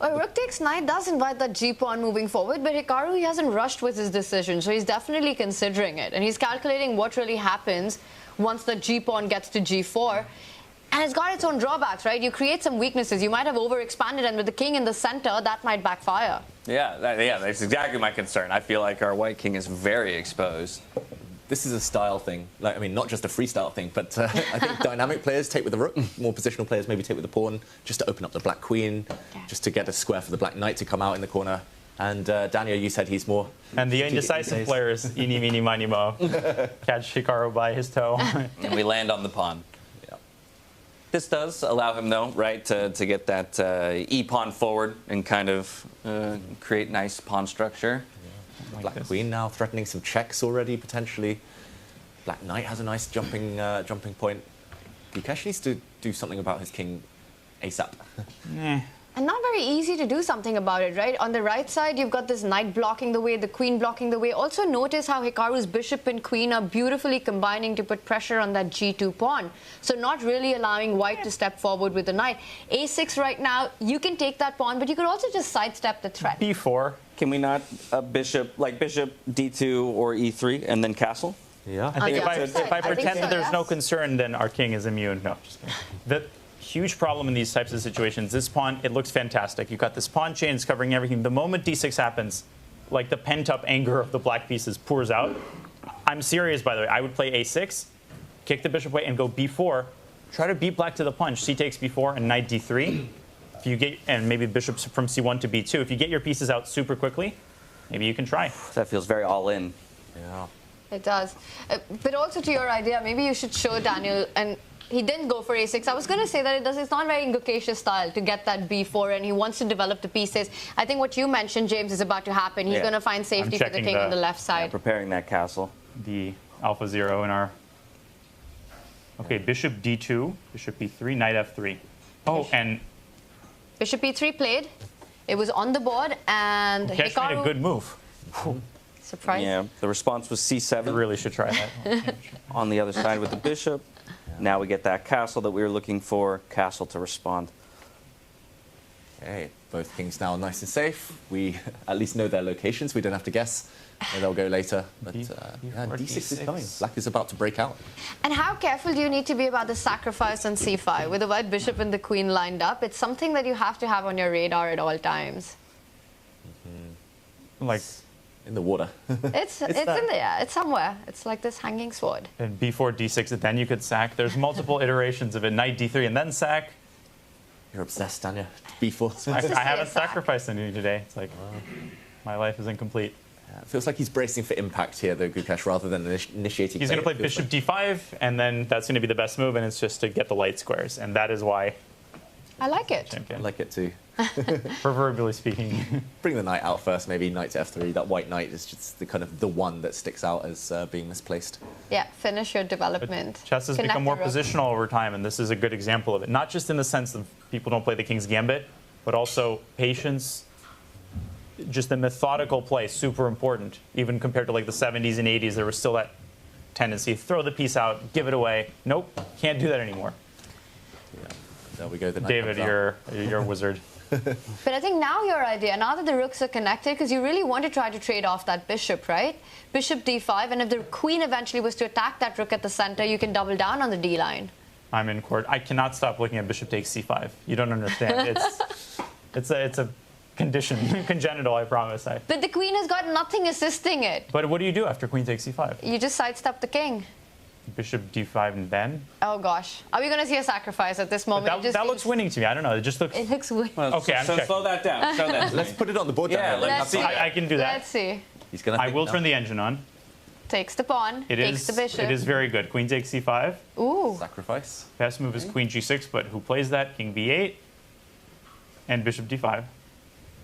Well, rook takes knight does invite that g-pawn moving forward, but Hikaru, he hasn't rushed with his decision, so he's definitely considering it. And he's calculating what really happens once the g-pawn gets to g4. And it's got its own drawbacks, right? You create some weaknesses. You might have overexpanded, and with the king in the center, that might backfire. Yeah, that's exactly my concern. I feel like our white king is very exposed. This is a style thing. Like, I mean, not just a freestyle thing, but I think dynamic players take with the rook. More positional players maybe take with the pawn, just to open up the black queen, just to get a square for the black knight to come out in the corner. And Daniel, you said he's more... And the indecisive players, eeny, meeny, miny, mo, catch Hikaru by his toe. And we land on the pawn. This does allow him, though, right, to get that e-pawn forward and kind of create nice pawn structure. Yeah. Black queen now threatening some checks already, potentially. Black knight has a nice jumping point. Gukesh needs to do something about his king ASAP. And not very easy to do something about it, right? On the right side, you've got this knight blocking the way, the queen blocking the way. Also notice how Hikaru's bishop and queen are beautifully combining to put pressure on that g2 pawn. So not really allowing white to step forward with the knight. a6 right now, you can take that pawn, but you could also just sidestep the threat. b4. Can we not bishop d2 or e3 and then castle? Yeah. I think if I pretend that there's no concern, then our king is immune. No, just kidding. Huge problem in these types of situations. This pawn, it looks fantastic. You've got this pawn chain, it's covering everything. The moment d6 happens, like the pent-up anger of the black pieces pours out. I'm serious, by the way. I would play a6, kick the bishop away, and go b4. Try to beat black to the punch. C takes b4 and knight d3. If you get, and maybe bishops from c1 to b2. If you get your pieces out super quickly, maybe you can try. That feels very all-in. Yeah. It does. But also to your idea, maybe you should show Daniel, and he didn't go for a6. I was going to say that it's not very in Gukesh's style to get that b4, and he wants to develop the pieces. I think what you mentioned, James, is about to happen. He's going to find safety for the king on the left side. Preparing that castle. The AlphaZero in our... Okay, bishop d2, bishop b3, knight f3. Oh, and... Bishop e3 played. It was on the board, and Gukesh made a good move. Surprise. Yeah, the response was c7. I really should try that. On the other side with the bishop. Now we get that castle that we were looking for, castle to respond. Okay, both kings now nice and safe. We at least know their locations. We don't have to guess where they'll go later. But yeah, d6 is coming. Black is about to break out. And how careful do you need to be about the sacrifice on c5? With the white bishop and the queen lined up, it's something that you have to have on your radar at all times. Like... in the water. It's in there. It's somewhere. It's like this hanging sword. And b4, d6, and then you could sack. There's multiple iterations of it. Knight d3 and then sack. You're obsessed, Daniel. b4. I haven't sacrificed anything today. It's like, my life is incomplete. Yeah, it feels like he's bracing for impact here, though, Gukesh, rather than initiating. He's going to play bishop d5, and then that's going to be the best move, and it's just to get the light squares. And that is why... I like it. I like it, too. Proverbially speaking. Bring the knight out first, maybe knight to f3. That white knight is just the kind of the one that sticks out as being misplaced. Yeah, finish your development. But chess has become more positional over time, and this is a good example of it. Not just in the sense of people don't play the king's gambit, but also patience. Just the methodical play, super important. Even compared to like the 70s and 80s, there was still that tendency. Throw the piece out, give it away. Nope, can't do that anymore. Yeah. There we go. The knight David, you're a wizard. But I think now your idea, now that the rooks are connected, because you really want to try to trade off that bishop, right? Bishop d5, and if the queen eventually was to attack that rook at the center, you can double down on the d line. I'm in court. I cannot stop looking at bishop takes c5. You don't understand. It's a condition, congenital, I promise. But the queen has got nothing assisting it. But what do you do after queen takes c5? You just sidestep the king. Bishop d5 and then? Oh gosh. Are we going to see a sacrifice at this moment? That looks winning to me. I don't know. It just looks... It looks winning. Well, okay, I'm so checking. slow that down. Show that. Let's put it on the board. Yeah, let's see. I can do that. Let's see. He's gonna I will turn the engine on. Takes the pawn, takes the bishop. It is very good. Queen takes c5. Ooh. Sacrifice. Best move is queen g6, but who plays that? King b8 and bishop d5.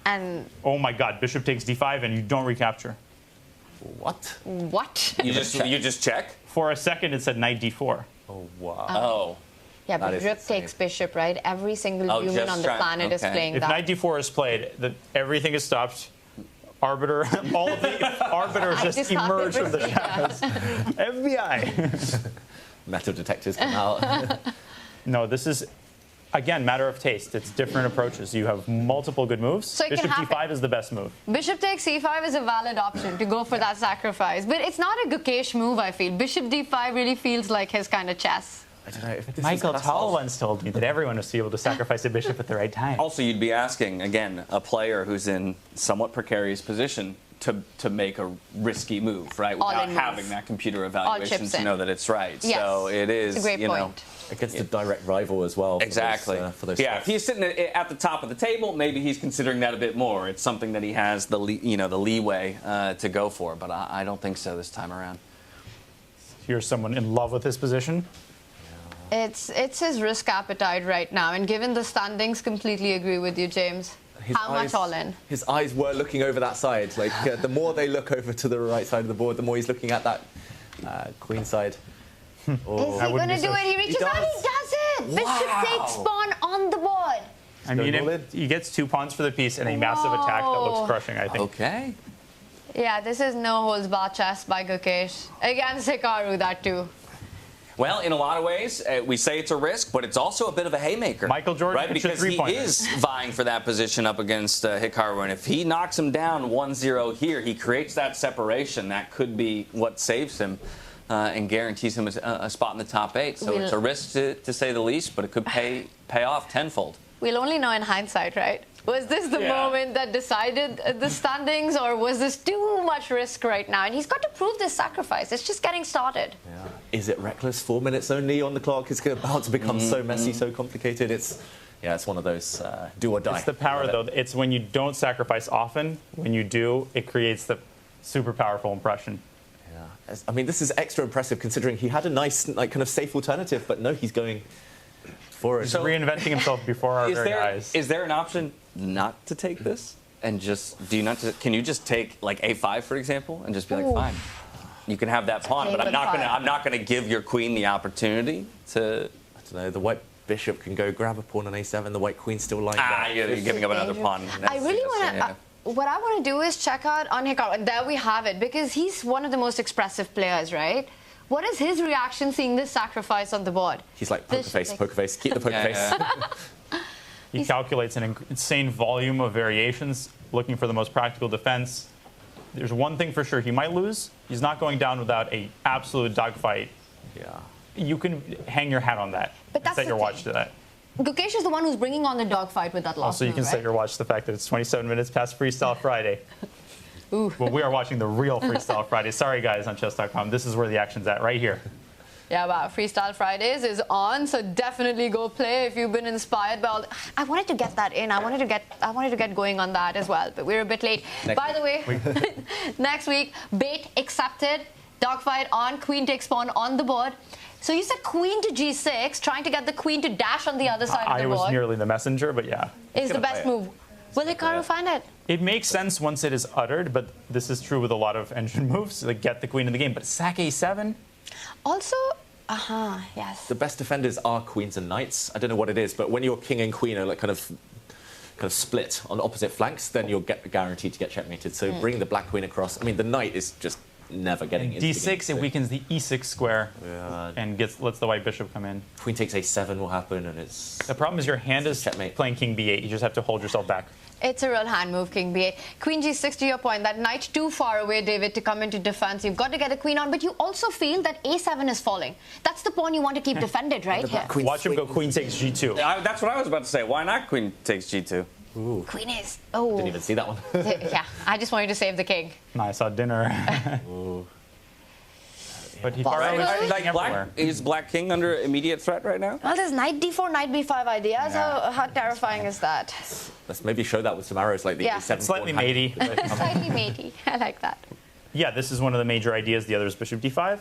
And oh my god, bishop takes d5 and you don't recapture. What? What? You just check? For a second it said knight d4. Oh wow. Oh. Yeah, but rook takes bishop, right? Every single human on the planet is playing if that. If knight d4 is played, everything is stopped. Arbiter, all of the arbiters just emerge from the shadows. FBI. Metal detectors come out. No, this is, again, matter of taste. It's different approaches. You have multiple good moves. So Bishop d5 is the best move. Bishop takes c5 is a valid option to go for that sacrifice. But it's not a Gukesh move, I feel. Bishop d5 really feels like his kind of chess. I don't know if this Michael Tall once told me that everyone was able to sacrifice a bishop at the right time. Also, you'd be asking, again, a player who's in somewhat precarious position to make a risky move, right? Without having that computer evaluation to know that it's right. Yes. So it is, it's a great point. Know, against a direct rival as well. Exactly. For those yeah, if he's sitting at the top of the table, maybe he's considering that a bit more. It's something that he has the leeway to go for, but I don't think so this time around. Here's someone in love with his position. It's his risk appetite right now, and given the standings, completely agree with you, James. How much all in? His eyes were looking over that side. Like the more they look over to the right side of the board, the more he's looking at that queen side. Oh. Is he going to do it? He reaches out. He does it. Bishop takes pawn on the board. I mean, he gets 2 pawns for the piece and a massive attack that looks crushing, I think. Okay. Yeah, this is no holds barred chess by Gukesh. Against Hikaru, that too. Well, in a lot of ways, we say it's a risk, but it's also a bit of a haymaker. Michael Jordan, right? Because he is vying for that position up against Hikaru, and if he knocks him down 1-0 here, he creates that separation. That could be what saves him and guarantees him a spot in the top 8. So it's a risk to say the least, but it could pay off tenfold. We'll only know in hindsight, right? Was this the moment that decided the standings, or was this too much risk right now? And he's got to prove this sacrifice. It's just getting started. Yeah. Is it reckless? 4 minutes only on the clock. It's about to become so messy, so complicated. It's one of those do or die. It's the power, though. It's when you don't sacrifice often. When you do, it creates the super powerful impression. Yeah. I mean, this is extra impressive considering he had a nice, kind of safe alternative, but no, he's going for it. He's reinventing himself before our very eyes. Is there an option not to take this? And can you just take like a5, for example, and just be like, fine, you can have that pawn, but I'm not gonna give your queen the opportunity to. I don't know. The white bishop can go grab a pawn on a7. The white queen's still lying down. You're giving up another pawn. I really want to. What I want to do is check out on Hikaru, and there we have it, because he's one of the most expressive players, right? What is his reaction seeing this sacrifice on the board? He's like, poker face, keep the poker face. He calculates an insane volume of variations, looking for the most practical defense. There's one thing for sure, he might lose. He's not going down without an absolute dogfight. Yeah. You can hang your hat on that. But that's set your watch to that. Gukesh is the one who's bringing on the dogfight with that last Also, you can set your watch to the fact that it's 27 minutes past Freestyle Friday. Ooh. Well, we are watching the real Freestyle Friday. Sorry, guys, on chess.com. This is where the action's at, right here. Yeah, wow. Freestyle Fridays is on, so definitely go play if you've been inspired by all. I wanted to get that in. I wanted to get going on that as well, but we're a bit late. By the way, next week, bait accepted. Dogfight on. Queen takes pawn on the board. So you said queen to g6, trying to get the queen to dash on the other side of the board. I was merely the messenger, but yeah. Is the best move. Will Hikaru find it? It makes sense once it is uttered, but this is true with a lot of engine moves, like get the queen in the game. But sack a7? Also, yes. The best defenders are queens and knights. I don't know what it is, but when your king and queen are like kind of split on opposite flanks, then you're guaranteed to get checkmated. So bring the black queen across. I mean, the knight is just never getting into D6, it weakens the E6 square and lets the white bishop come in. Queen takes A7 will happen, and it's... The problem is your hand is playing king B8. You just have to hold yourself back. It's a real hand move, king B8. Queen G6, to your point, that knight too far away, David, to come into defense. You've got to get a queen on, but you also feel that A7 is falling. That's the pawn you want to keep defended, right? Watch him go queen takes G2. That's what I was about to say. Why not queen takes G2? Ooh. Queen is... Oh. Didn't even see that one. Yeah, I just wanted to save the king. No, I saw dinner. But he is Black King under immediate threat right now? Well, there's knight D4, knight B5 ideas. How terrifying is that? Let's maybe show that with some arrows like the A7. Slightly matey. Slightly matey. I like that. Yeah, this is one of the major ideas. The other is bishop D5.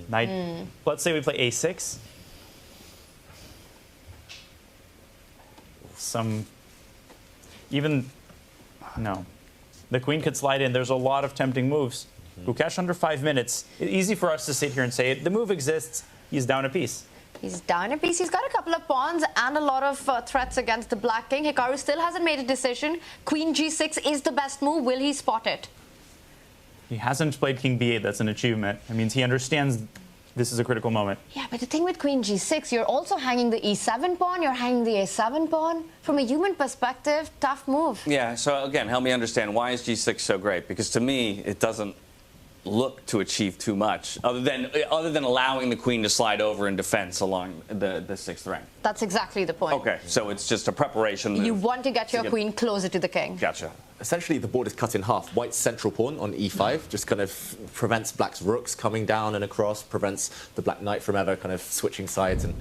Knight. Let's say we play A6. No. The queen could slide in. There's a lot of tempting moves. Gukesh under 5 minutes. It's easy for us to sit here and say, the move exists. He's down a piece. He's down a piece. He's got a couple of pawns and a lot of threats against the black king. Hikaru still hasn't made a decision. Queen G6 is the best move. Will he spot it? He hasn't played king B8. That's an achievement. It means he understands this is a critical moment. Yeah, but the thing with queen G6, you're also hanging the E7 pawn. You're hanging the A7 pawn. From a human perspective, tough move. Yeah, so again, help me understand. Why is G6 so great? Because to me, it doesn't look to achieve too much, other than allowing the queen to slide over in defense along the sixth rank. That's exactly the point. Okay, so it's just a preparation move. You want to get your queen closer to the king. Gotcha. Essentially, the board is cut in half. White's central pawn on E5 just kind of prevents black's rooks coming down and across, prevents the black knight from ever kind of switching sides. And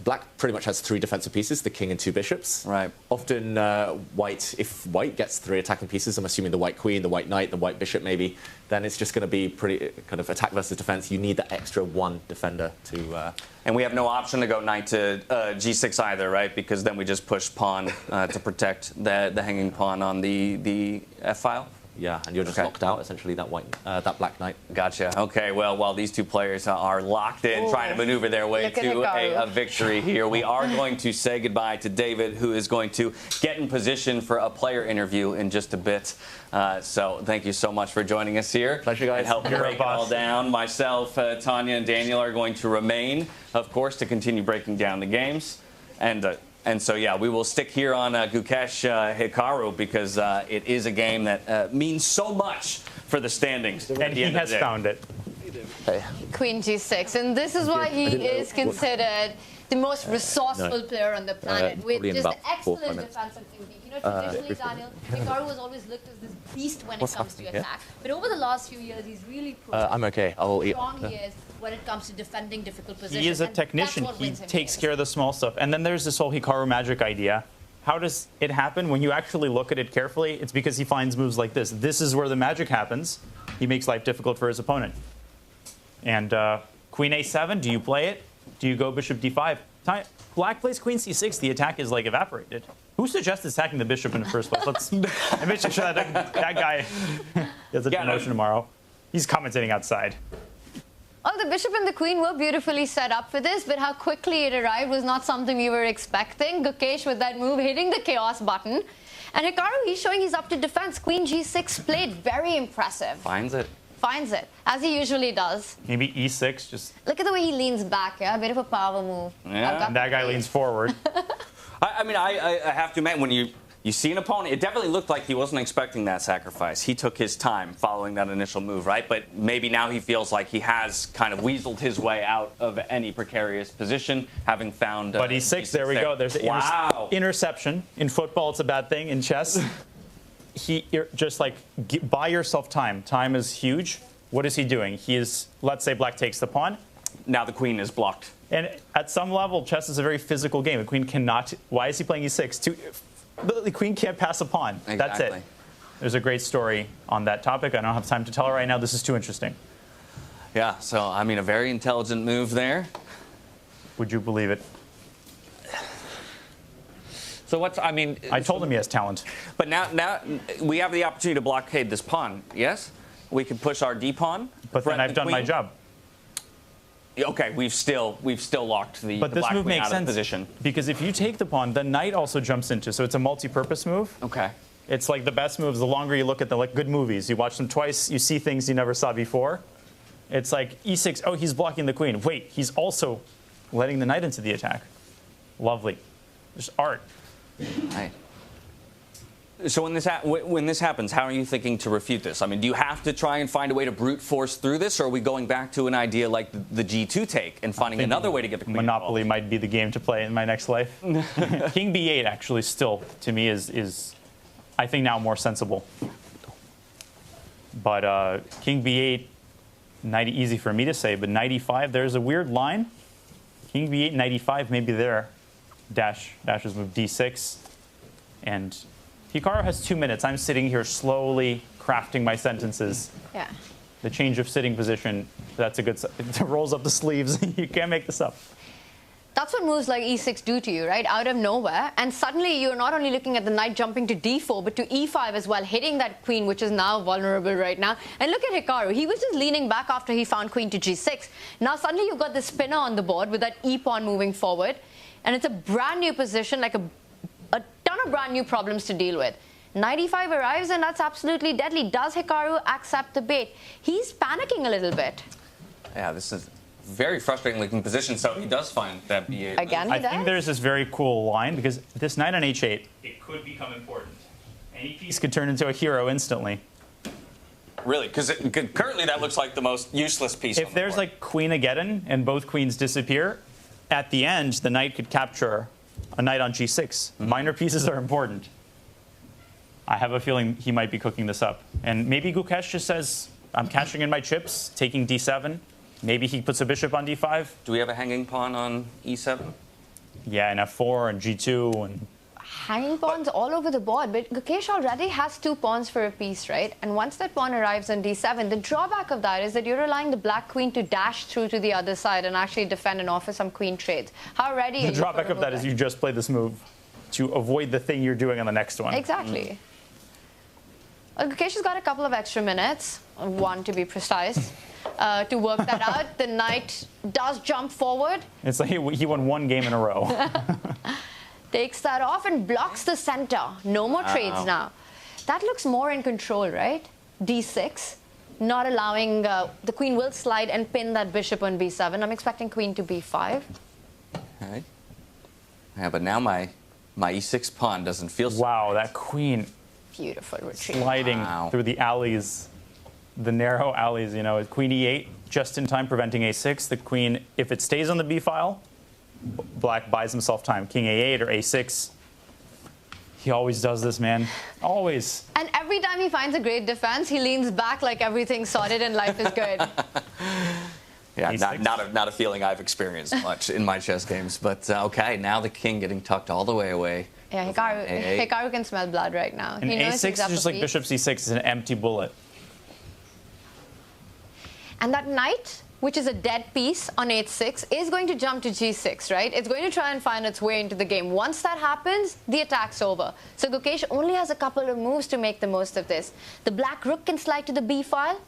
black pretty much has 3 defensive pieces, the king and 2 bishops. Right. Often if white gets 3 attacking pieces, I'm assuming the white queen, the white knight, the white bishop maybe, then it's just going to be pretty kind of attack versus defense. You need that extra 1 defender to... And we have no option to go knight to G6 either, right? Because then we just push pawn to protect the hanging pawn on the F file. Yeah, and you're just locked out, essentially, that that black knight. Gotcha. Okay, well, while these two players are locked in, trying to maneuver their way to a victory here, we are going to say goodbye to David, who is going to get in position for a player interview in just a bit. So thank you so much for joining us here. Pleasure, guys. And help break it all down. Myself, Tanya, and Daniel are going to remain, of course, to continue breaking down the games. And so, yeah, we will stick here on Gukesh Hikaru because it is a game that means so much for the standings. And he has found it. Hey. Queen G6. And this is why he is considered the most resourceful player on the planet, with just excellent defensive thinking. You know, traditionally, Daniel, Hikaru was always looked as this beast when it comes to attack. But over the last few years, he's really proven I'm okay. how strong he is when it comes to defending difficult positions. He is a technician. He takes care of the small stuff. And then there's this whole Hikaru magic idea. How does it happen? When you actually look at it carefully, it's because he finds moves like this. This is where the magic happens. He makes life difficult for his opponent. And Queen A7, do you play it? Do you go Bishop D5? Black plays Queen C6, the attack is like evaporated. Who suggested attacking the bishop in the first place? Let's make sure that guy has a promotion tomorrow. He's commentating outside. Oh, the bishop and the queen were beautifully set up for this, but how quickly it arrived was not something we were expecting. Gukesh with that move hitting the chaos button. And Hikaru, he's showing he's up to defense. Queen G6 played very impressive. Finds it. Finds it, as he usually does. Maybe E6, just... Look at the way he leans back, yeah? A bit of a power move. Yeah. And that guy leans forward. I mean, I have to admit, when you see an opponent, it definitely looked like he wasn't expecting that sacrifice. He took his time following that initial move, right? But maybe now he feels like he has kind of weaseled his way out of any precarious position, having found... But E6, there we go. There's an interception. In football, it's a bad thing. In chess... just like buy yourself time. Time is huge. What is he doing? He is, let's say black takes the pawn. Now the queen is blocked. And at some level, chess is a very physical game. The queen cannot, why is he playing E6? The queen can't pass a pawn. Exactly. That's it. There's a great story on that topic. I don't have time to tell it right now. This is too interesting. Yeah, so, I mean, a very intelligent move there. Would you believe it? So I told him he has talent. But now we have the opportunity to blockade this pawn, yes? We can push our D pawn. But then I've done my job. Okay, we've still locked the black queen out of position. Because if you take the pawn, the knight also jumps into, so it's a multi-purpose move. Okay. It's like the best moves. The longer you look at the good movies, you watch them twice, you see things you never saw before. It's like e6. Oh, he's blocking the queen. Wait, he's also letting the knight into the attack. Lovely. Just art. Right. So when this happens, how are you thinking to refute this? I mean, do you have to try and find a way to brute force through this, or are we going back to an idea like the G2 take and finding another way to get the queen Monopoly involved? might be the game to play in my next life. King B8 actually still, to me, is I think now more sensible. But King B8, knight easy for me to say, but knight E5, there's a weird line. King B8, knight E5, maybe there. Dashes move D6, and Hikaru has 2 minutes. I'm sitting here slowly crafting my sentences. Yeah. The change of sitting position, that's a good, it rolls up the sleeves. You can't make this up. That's what moves like e6 do to you, right? Out of nowhere. And suddenly you're not only looking at the knight jumping to d4, but to e5 as well, hitting that queen, which is now vulnerable right now. And look at Hikaru. He was just leaning back after he found queen to g6. Now suddenly you've got the spinner on the board with that e-pawn moving forward. And it's a brand new position, like a ton of brand new problems to deal with. Knight e5 arrives, and that's absolutely deadly. Does Hikaru accept the bait? He's panicking a little bit. Yeah, this is very frustrating looking position, so he does find that B8. Again, he I think there's this very cool line, because this knight on h8, It could become important. any piece could turn into a hero instantly. Really? Because currently that looks like the most useless piece. If there's like queen Ageddon and both queens disappear, at the end, the knight could capture a knight on g6. Minor pieces are important. I have a feeling he might be cooking this up. And maybe Gukesh just says, I'm cashing in my chips, taking d7. Maybe he puts a bishop on d5. Do we have a hanging pawn on e7? Yeah, and f4 and g2 and Hanging pawns all over the board, but Gukesh already has 2 pawns for a piece, right? And once that pawn arrives on d7, the drawback of that is that you're allowing the black queen to dash through to the other side and actually defend and offer some queen trades. How ready are you? The drawback of that is you just play this move to avoid the thing you're doing on the next one. Exactly. Well, Gukesh has got a couple of extra minutes, 1 to be precise, to work that out. The knight does jump forward. It's like he won 1 game in a row. Takes that off and blocks the center. No more trades now. That looks more in control, right? d6, not allowing, the queen will slide and pin that bishop on b7. I'm expecting queen to b5. Okay. Yeah, but now my e6 pawn doesn't feel so Wow, that queen Beautiful retreat. sliding through the alleys, the narrow alleys, you know. Queen e8, just in time, preventing a6. The queen, if it stays on the b file, black buys himself time. King a8 or a6. He always does this, man. Always. And every time he finds a great defense, he leans back like everything's sorted and life is good. Yeah, not a feeling I've experienced much in my chess games. But okay, now the king getting tucked all the way away. Yeah, Hikaru can smell blood right now. And he knows a6 he's is up just a like piece. bishop c6 is an empty bullet. And that knight, which is a dead piece on h6, is going to jump to g6, right? It's going to try and find its way into the game. Once that happens, the attack's over. So Gukesh only has a couple of moves to make the most of this. The black rook can slide to the b file,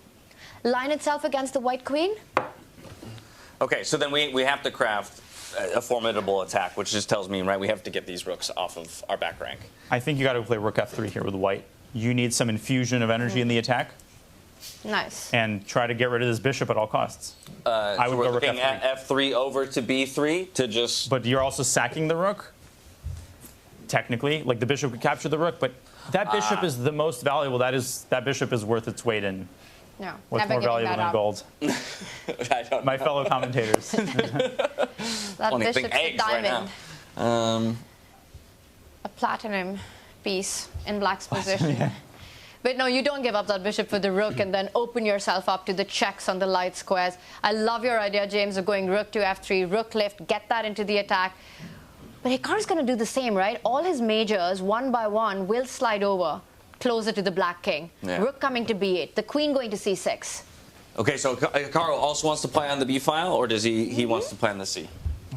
line itself against the white queen. Okay, so then we have to craft a formidable attack, which just tells me, right, we have to get these rooks off of our back rank. I think you got to play rook f3 here with white. You need some infusion of energy in the attack. Nice. And try to get rid of this bishop at all costs. I would so we're go rook looking f3. at f3 over to b3 to just... But you're also sacking the rook, technically. Like, the bishop could capture the rook, but that bishop is the most valuable. That bishop is worth its weight in. No, What's never more giving valuable that than up. gold? I don't My know. fellow commentators. That Only bishop's think a eggs right diamond. now. A platinum piece in black's position. But no, you don't give up that bishop for the rook and then open yourself up to the checks on the light squares. I love your idea, James, of going rook to f3, rook lift, get that into the attack. But Hikaru's going to do the same, right? All his majors, one by one, will slide over closer to the black king. Yeah. Rook coming to b8, the queen going to c6. Okay, so Hikaru also wants to play on the b file, or does he wants to play on the c?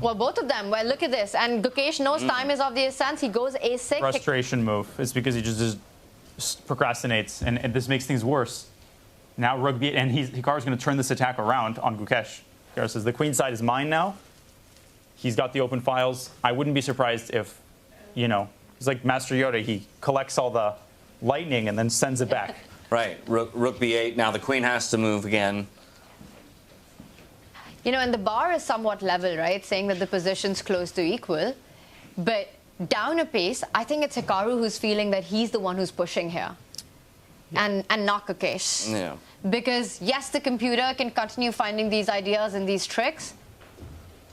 Well, both of them. Well, look at this. And Gukesh knows time is of the essence. He goes a6. Frustration move. It's because he just procrastinates, and this makes things worse. Now rook b8, and Hikaru's going to turn this attack around on Gukesh. Hikaru says, the queen side is mine now. He's got the open files. I wouldn't be surprised if, you know, he's like Master Yoda. He collects all the lightning and then sends it back. Right. Rook b8. Now the queen has to move again. You know, and the bar is somewhat level, right? Saying that the position's close to equal. But down a pace, I think it's Hikaru who's feeling that he's the one who's pushing here. And not Gukesh. Yeah. Because, yes, the computer can continue finding these ideas and these tricks.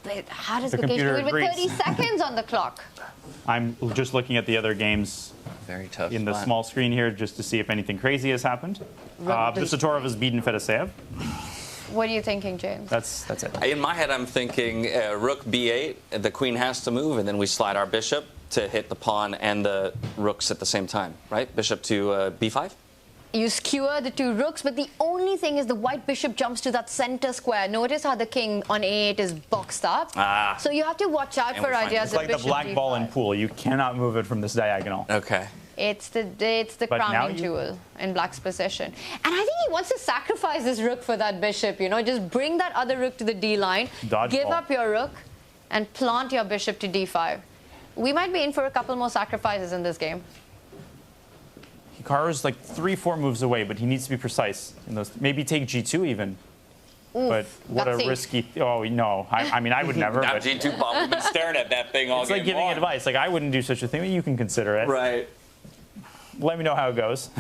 But how does Gukesh do it with 30 seconds on the clock? I'm just looking at the other games. Very tough. In the small screen here, just to see if anything crazy has happened. Abdusattorov has beaten Fedoseev. What are you thinking, James? That's it. In my head, I'm thinking rook b8. The queen has to move, and then we slide our bishop to hit the pawn and the rooks at the same time, right? Bishop to b5. You skewer the two rooks, but the only thing is the white bishop jumps to that center square. Notice how the king on a8 is boxed up. So you have to watch out for ideas. It's like the black ball in pool. You cannot move it from this diagonal. Okay. It's the crowning jewel in black's position. And I think he wants to sacrifice this rook for that bishop, you know, just bring that other rook to the d line, give up your rook, and plant your bishop to d5. We might be in for a couple more sacrifices in this game. Hikaru's like 3-4 moves away, but he needs to be precise in those. Maybe take g2 even. Oof, but what a risky. Oh no! I mean, I would never. Now g2 pawn. We've been staring at that thing all It's like giving advice. Like I wouldn't do such a thing, but you can consider it. Right. Let me know how it goes.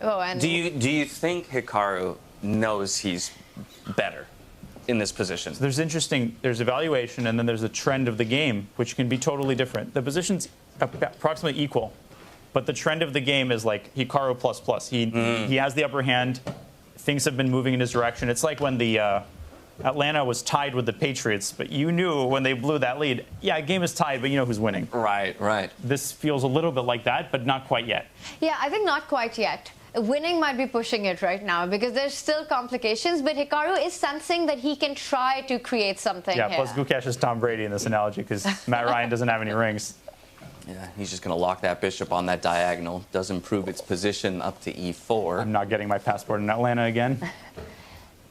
Oh, and do you think Hikaru knows he's better in this position? So there's evaluation, and then there's a trend of the game, which can be totally different. The position's approximately equal, but the trend of the game is like Hikaru ++. He has the upper hand. Things have been moving in his direction. It's like when the Atlanta was tied with the Patriots, but you knew when they blew that lead, yeah, game is tied, but you know who's winning. Right, right. This feels a little bit like that, but not quite yet. Yeah, I think not quite yet. Winning might be pushing it right now because there's still complications, but Hikaru is sensing that he can try to create something here. Plus Gukesh is Tom Brady in this analogy because Matt Ryan doesn't have any rings. Yeah, he's just going to lock that bishop on that diagonal. Does improve its position up to e4. I'm not getting my passport in Atlanta again.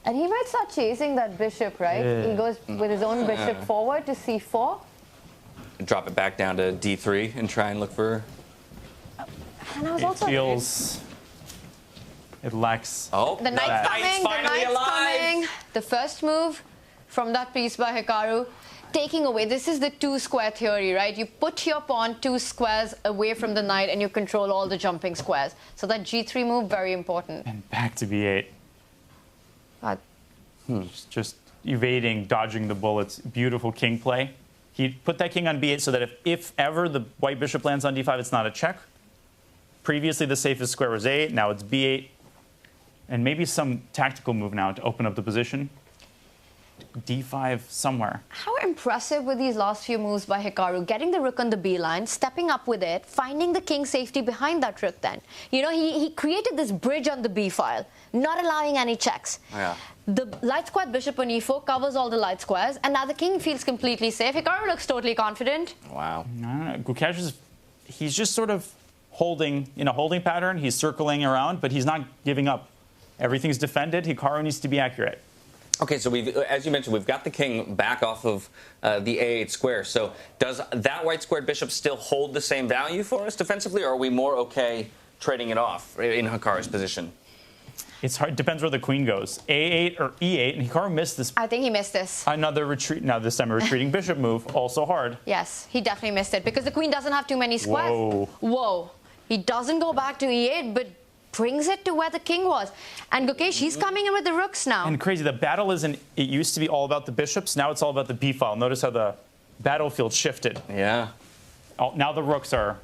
And he might start chasing that bishop, right? Yeah. He goes with his own bishop forward to c4. Drop it back down to d3 and try and look for... And I was also it lacks... Oh, the knight's coming, the knight's coming. The first move from that piece by Hikaru, taking away. This is the two-square theory, right? You put your pawn 2 squares away from the knight and you control all the jumping squares. So that g3 move, very important. And back to b8. Just evading, dodging the bullets. Beautiful king play. He put that king on b8 so that if ever the white bishop lands on d5, it's not a check. Previously, the safest square was a8. Now it's b8. And maybe some tactical move now to open up the position. d5 somewhere. How impressive were these last few moves by Hikaru? Getting the rook on the b line, stepping up with it, finding the king safety behind that rook then. You know, he created this bridge on the b file, not allowing any checks. Yeah. The light squared bishop on e4 covers all the light squares, and now the king feels completely safe. Hikaru looks totally confident. Wow. Gukesh he's just sort of holding in a holding pattern. He's circling around, but he's not giving up. Everything's defended. Hikaru needs to be accurate. Okay, so as you mentioned, we've got the king back off of the a8 square. So does that white squared bishop still hold the same value for us defensively, or are we more okay trading it off in Hikaru's position? It's hard. Depends where the queen goes. A8 or E8, and Hikaru missed this. I think he missed this. Another retreat. Now this time a retreating bishop move, also hard. Yes, he definitely missed it because the queen doesn't have too many squares. Whoa. Whoa. He doesn't go back to E8, but brings it to where the king was. And Gukesh, he's coming in with the rooks now. And crazy, the battle isn't, it used to be all about the bishops. Now it's all about the b file. Notice how the battlefield shifted. Yeah. Now the rooks are,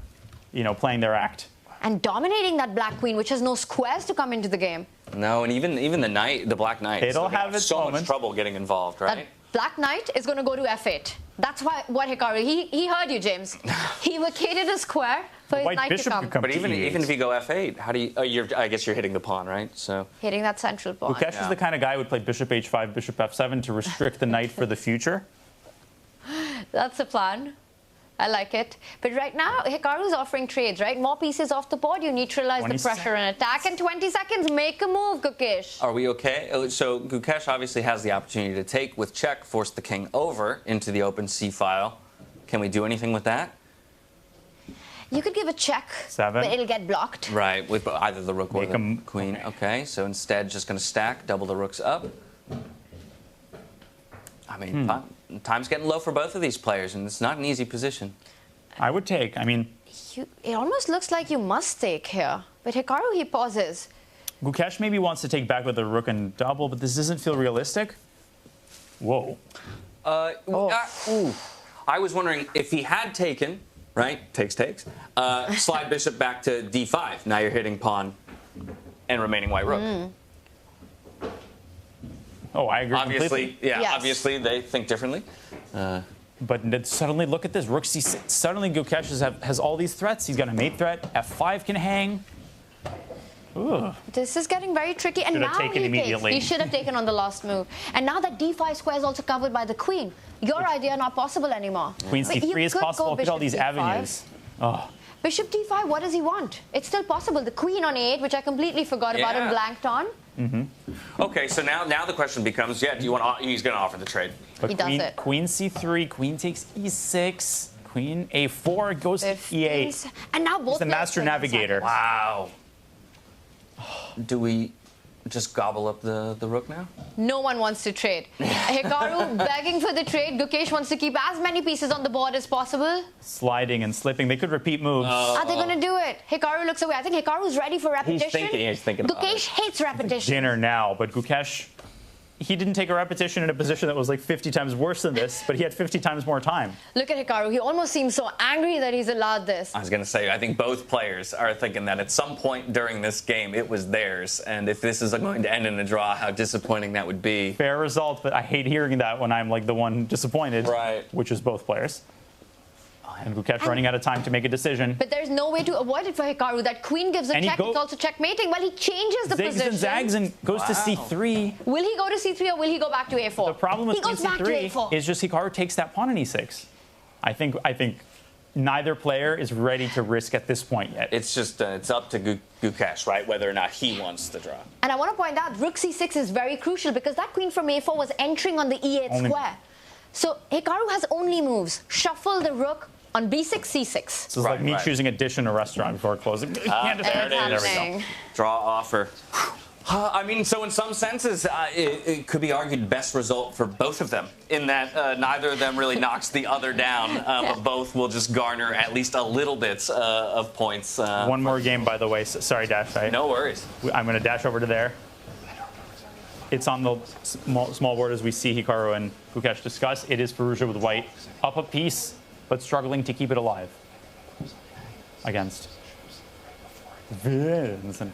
playing their act. And dominating that black queen, which has no squares to come into the game. No, and even the knight, the black knight, it'll have its so moments. much trouble getting involved, right? That black knight is going to go to f8. That's what Hikaru, he heard you, James. He vacated a square for his knight to come. But even if you go f8, how do you? I guess you're hitting the pawn, right? So hitting that central pawn. Gukesh is the kind of guy who would play bishop h5, bishop f7 to restrict the knight for the future. That's the plan. I like it. But right now, Hikaru's offering trades, right? More pieces off the board, you neutralize the pressure and attack. In 20 seconds, make a move, Gukesh. Are we okay? So Gukesh obviously has the opportunity to take with check, force the king over into the open c file. Can we do anything with that? You could give a check, 7. but it'll get blocked. Right, with either the rook or the queen. Okay, so instead just going to stack, double the rooks up. I mean, time's getting low for both of these players, and it's not an easy position. I would take. I mean, it almost looks like you must take here. But Hikaru, he pauses. Gukesh maybe wants to take back with a rook and double, but this doesn't feel realistic. Whoa. I was wondering if he had taken, right? Takes. Slide bishop back to d5. Now you're hitting pawn and remaining white rook. Oh, I agree obviously, completely. yeah, obviously they think differently. But suddenly, look at this. Rook c6. Suddenly, Gukesh has all these threats. He's got a mate threat. f5 can hang. Ooh. This is getting very tricky. And Should have now taken he immediately. takes. He should have taken on the last move. And now that d5 square is also covered by the queen. Your idea not possible anymore. Queen c3 is possible. Look at all these avenues. Oh. Bishop d5, what does he want? It's still possible. The queen on a8, which I completely forgot about and blanked on. Okay, so now the question becomes, do you want? He's going to offer the trade. But He does it. Queen c3, queen takes e6, queen a4 goes to e8. And now both He's the master navigator. Wow. Do we just gobble up the rook now? No one wants to trade. Hikaru begging for the trade. Gukesh wants to keep as many pieces on the board as possible. Sliding and slipping. They could repeat moves. Are they going to do it? Hikaru looks away. I think Hikaru's ready for repetition. He's thinking about it. Gukesh hates repetition. Dinner now, but Gukesh, he didn't take a repetition in a position that was like 50 times worse than this, but he had 50 times more time. Look at Hikaru. He almost seems so angry that he's allowed this. I was going to say, I think both players are thinking that at some point during this game, it was theirs. And if this is going to end in a draw, how disappointing that would be. Fair result, but I hate hearing that when I'm like the one disappointed, which is both players. And Gukesh running out of time to make a decision. But there's no way to avoid it for Hikaru. That queen gives a check. It's also checkmating. Well, he changes the Zigs position. and zags and goes to c3. Will he go to c3 or will he go back to a4? The problem with he goes back to c3 a4. is just Hikaru takes that pawn on e6. I think neither player is ready to risk at this point yet. It's just it's up to Gukesh, right? Whether or not he wants to draw. And I want to point out, rook c6 is very crucial because that queen from a4 was entering on the e8 square. So Hikaru has only moves. Shuffle the rook on b6, c6. This is like me choosing a dish in a restaurant before closing. There we go. Draw offer. I mean, so in some senses, it could be argued best result for both of them, in that neither of them really knocks the other down, but both will just garner at least a little bit of points. One more game, by the way. Sorry, Dash. No worries. I'm going to dash over to there. It's on the small board as we see Hikaru and Gukesh discuss. It is Firouzja with white up a piece, but struggling to keep it alive against Vincent.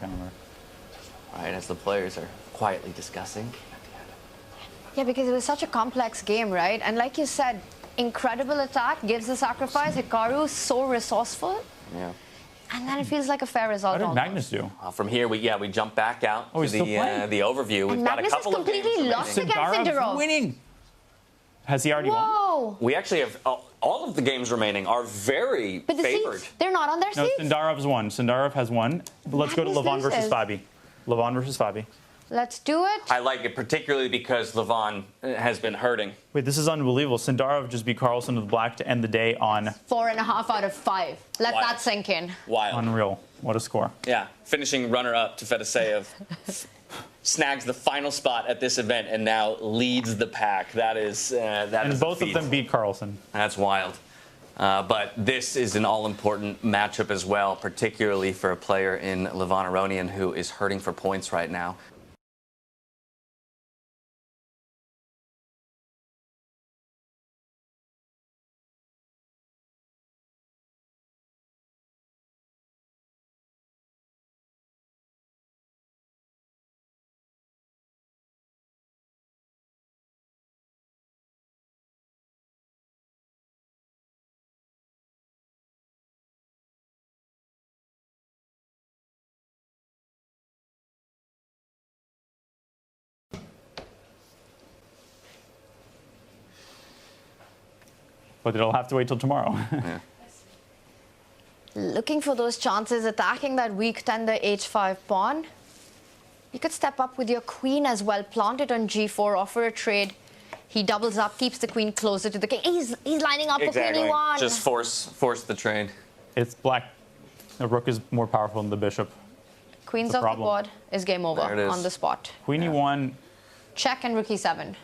Right, as the players are quietly discussing. Yeah, because it was such a complex game, right? And like you said, incredible attack, gives the sacrifice. Hikaru so resourceful. Yeah. And then it feels like a fair result. How did Magnus do? From here, we jump back out to the overview. We've got a Magnus couple is of games completely lost against Sindarov. Winning. Has he already won? We actually have all of the games remaining are very But the favored. seats, they're not on their No, seats. Sindarov's won. Sindarov has won. But let's go to Magnus Levon versus loses. Fabi. Levon versus Fabi. Let's do it. I like it particularly because Levon has been hurting. Wait, this is unbelievable. Sindarov just beat Carlsen with black to end the day on 4.5 out of 5. Let that sink in. Wild. unreal. What a score. Yeah, finishing runner-up to Fedoseev. Snags the final spot at this event and now leads the pack. That is And both of them beat Carlsen. That's wild. But this is an all-important matchup as well, particularly for a player in Levon Aronian who is hurting for points right now. But it'll have to wait till tomorrow. Yeah. Looking for those chances, attacking that weak tender h5 pawn. You could step up with your queen as well, plant it on g4, offer a trade. He doubles up, keeps the queen closer to the king. He's lining up for queen e1. Just force the trade. It's black. The rook is more powerful than the bishop. Queens That's a off the problem. board is game over There it is. on the spot. Queen e1, Check and rook e7.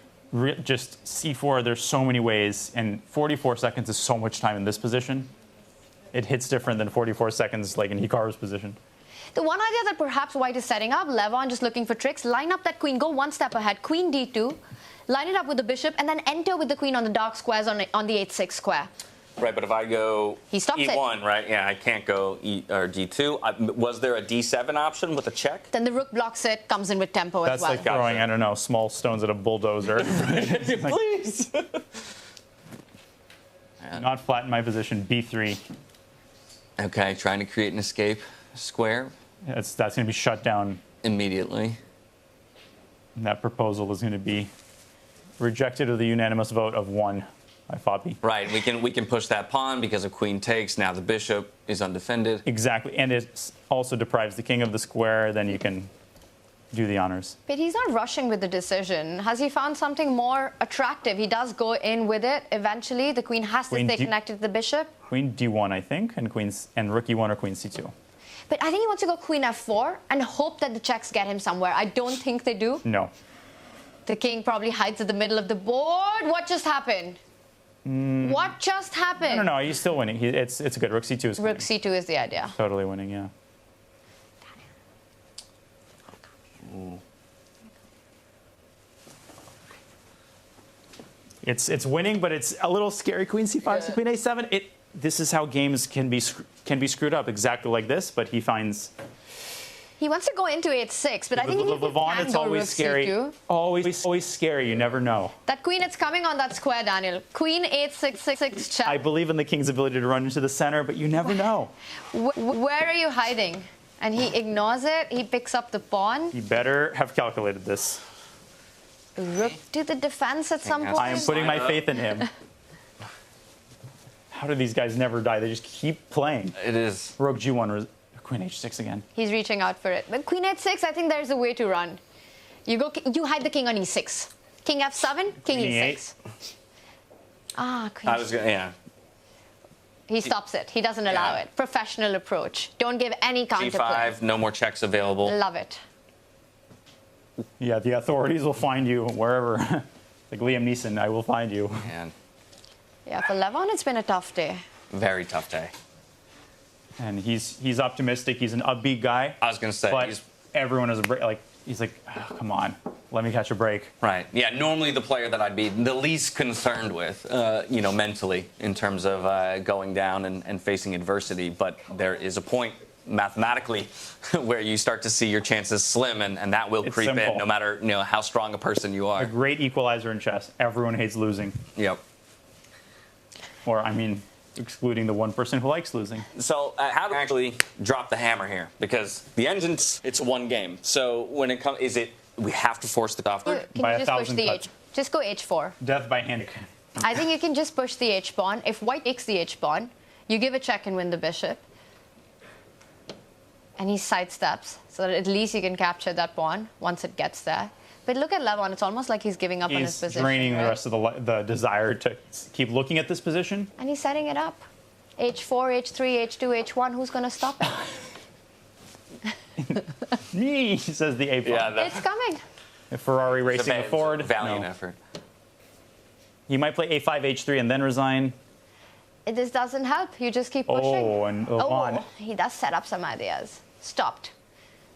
just c4. There's so many ways, and 44 seconds is so much time in this position. It hits different than 44 seconds like in Hikaru's position. The one idea that perhaps White is setting up, Levon just looking for tricks, line up that queen, go one step ahead, queen d2, line it up with the bishop, and then enter with the queen on the dark squares on the h6 square. Right, but if I go He stops E1, it. right? Yeah, I can't go E or D2. Was there a D7 option with a check? Then the rook blocks it, comes in with tempo That's as well. like throwing, I don't know, small stones at a bulldozer. Please. Not flat in my position, b3. Okay, trying to create an escape square That's going to be shut down. immediately. And that proposal is going to be rejected with a unanimous vote of 1 by Fabi. Right, we can push that pawn because if queen takes, now the bishop is undefended. Exactly, and it also deprives the king of the square, then you can do the honors. But he's not rushing with the decision. Has he found something more attractive? He does go in with it eventually. The queen has to Queen stay D- connected to the bishop. Queen d1, I think, and rook e1 or queen c2. But I think he wants to go queen f4 and hope that the checks get him somewhere. I don't think they do. No. The king probably hides at the middle of the board. What just happened? What just happened? I don't know, he's still winning. It's good. Rook c2 is Rook c2 is the idea. totally winning, yeah. It's winning, but it's a little scary. Queen c5 to queen a7. This is how games can be screwed up, exactly like this. But he finds He wants to go into h6, but I think he Levon, can it's go always rook scary. c2. Always scary. You never know. That queen, it's coming on that square, Daniel. Queen h6 check. I believe in the king's ability to run into the center, but you never know. Where are you hiding? And he ignores it. He picks up the pawn. You better have calculated this. Rook to the defense at some point. I am putting my faith in him. How do these guys never die? They just keep playing. It is. Rook g1, queen h6 again. He's reaching out for it. But queen h6, I think there's a way to run. You hide the king on e6. King f7, king e6. Ah, queen. I was gonna, yeah. He stops it. He doesn't allow it. Professional approach. Don't give any counterplay. G5, no more checks available. Love it. Yeah, the authorities will find you wherever. Like Liam Neeson, I will find you. Man, Yeah, for Levon, it's been a tough day. very tough day. And he's optimistic. He's an upbeat guy. I was gonna say, but everyone has a break. Like he's like, oh, come on, let me catch a break. Right. Yeah. Normally, the player that I'd be the least concerned with, mentally, in terms of going down and facing adversity. But there is a point mathematically where you start to see your chances slim, and that will creep simple. in, no matter how strong a person you are. A great equalizer in chess. Everyone hates losing. Yep. Or I mean, excluding the one person who likes losing. So how do we actually drop the hammer here? Because the engine's, it's one game. So when it comes, we have to force the off? Can you just push the h? Just go h4. Death by hand. I think you can just push the h pawn. If white takes the h pawn, you give a check and win the bishop. And he sidesteps, so that at least you can capture that pawn once it gets there. But look at Levon, it's almost like he's giving up on his position. He's draining right? the rest of the desire to keep looking at this position. And he's setting it up. h4, h3, h2, h1, who's going to stop it? Me, says the A pawn. Yeah, It's coming. A Ferrari racing the Ford. Valiant effort. He might play a5, h3, and then resign. This doesn't help. You just keep pushing. Oh, and Levon. He does set up some ideas. Stopped.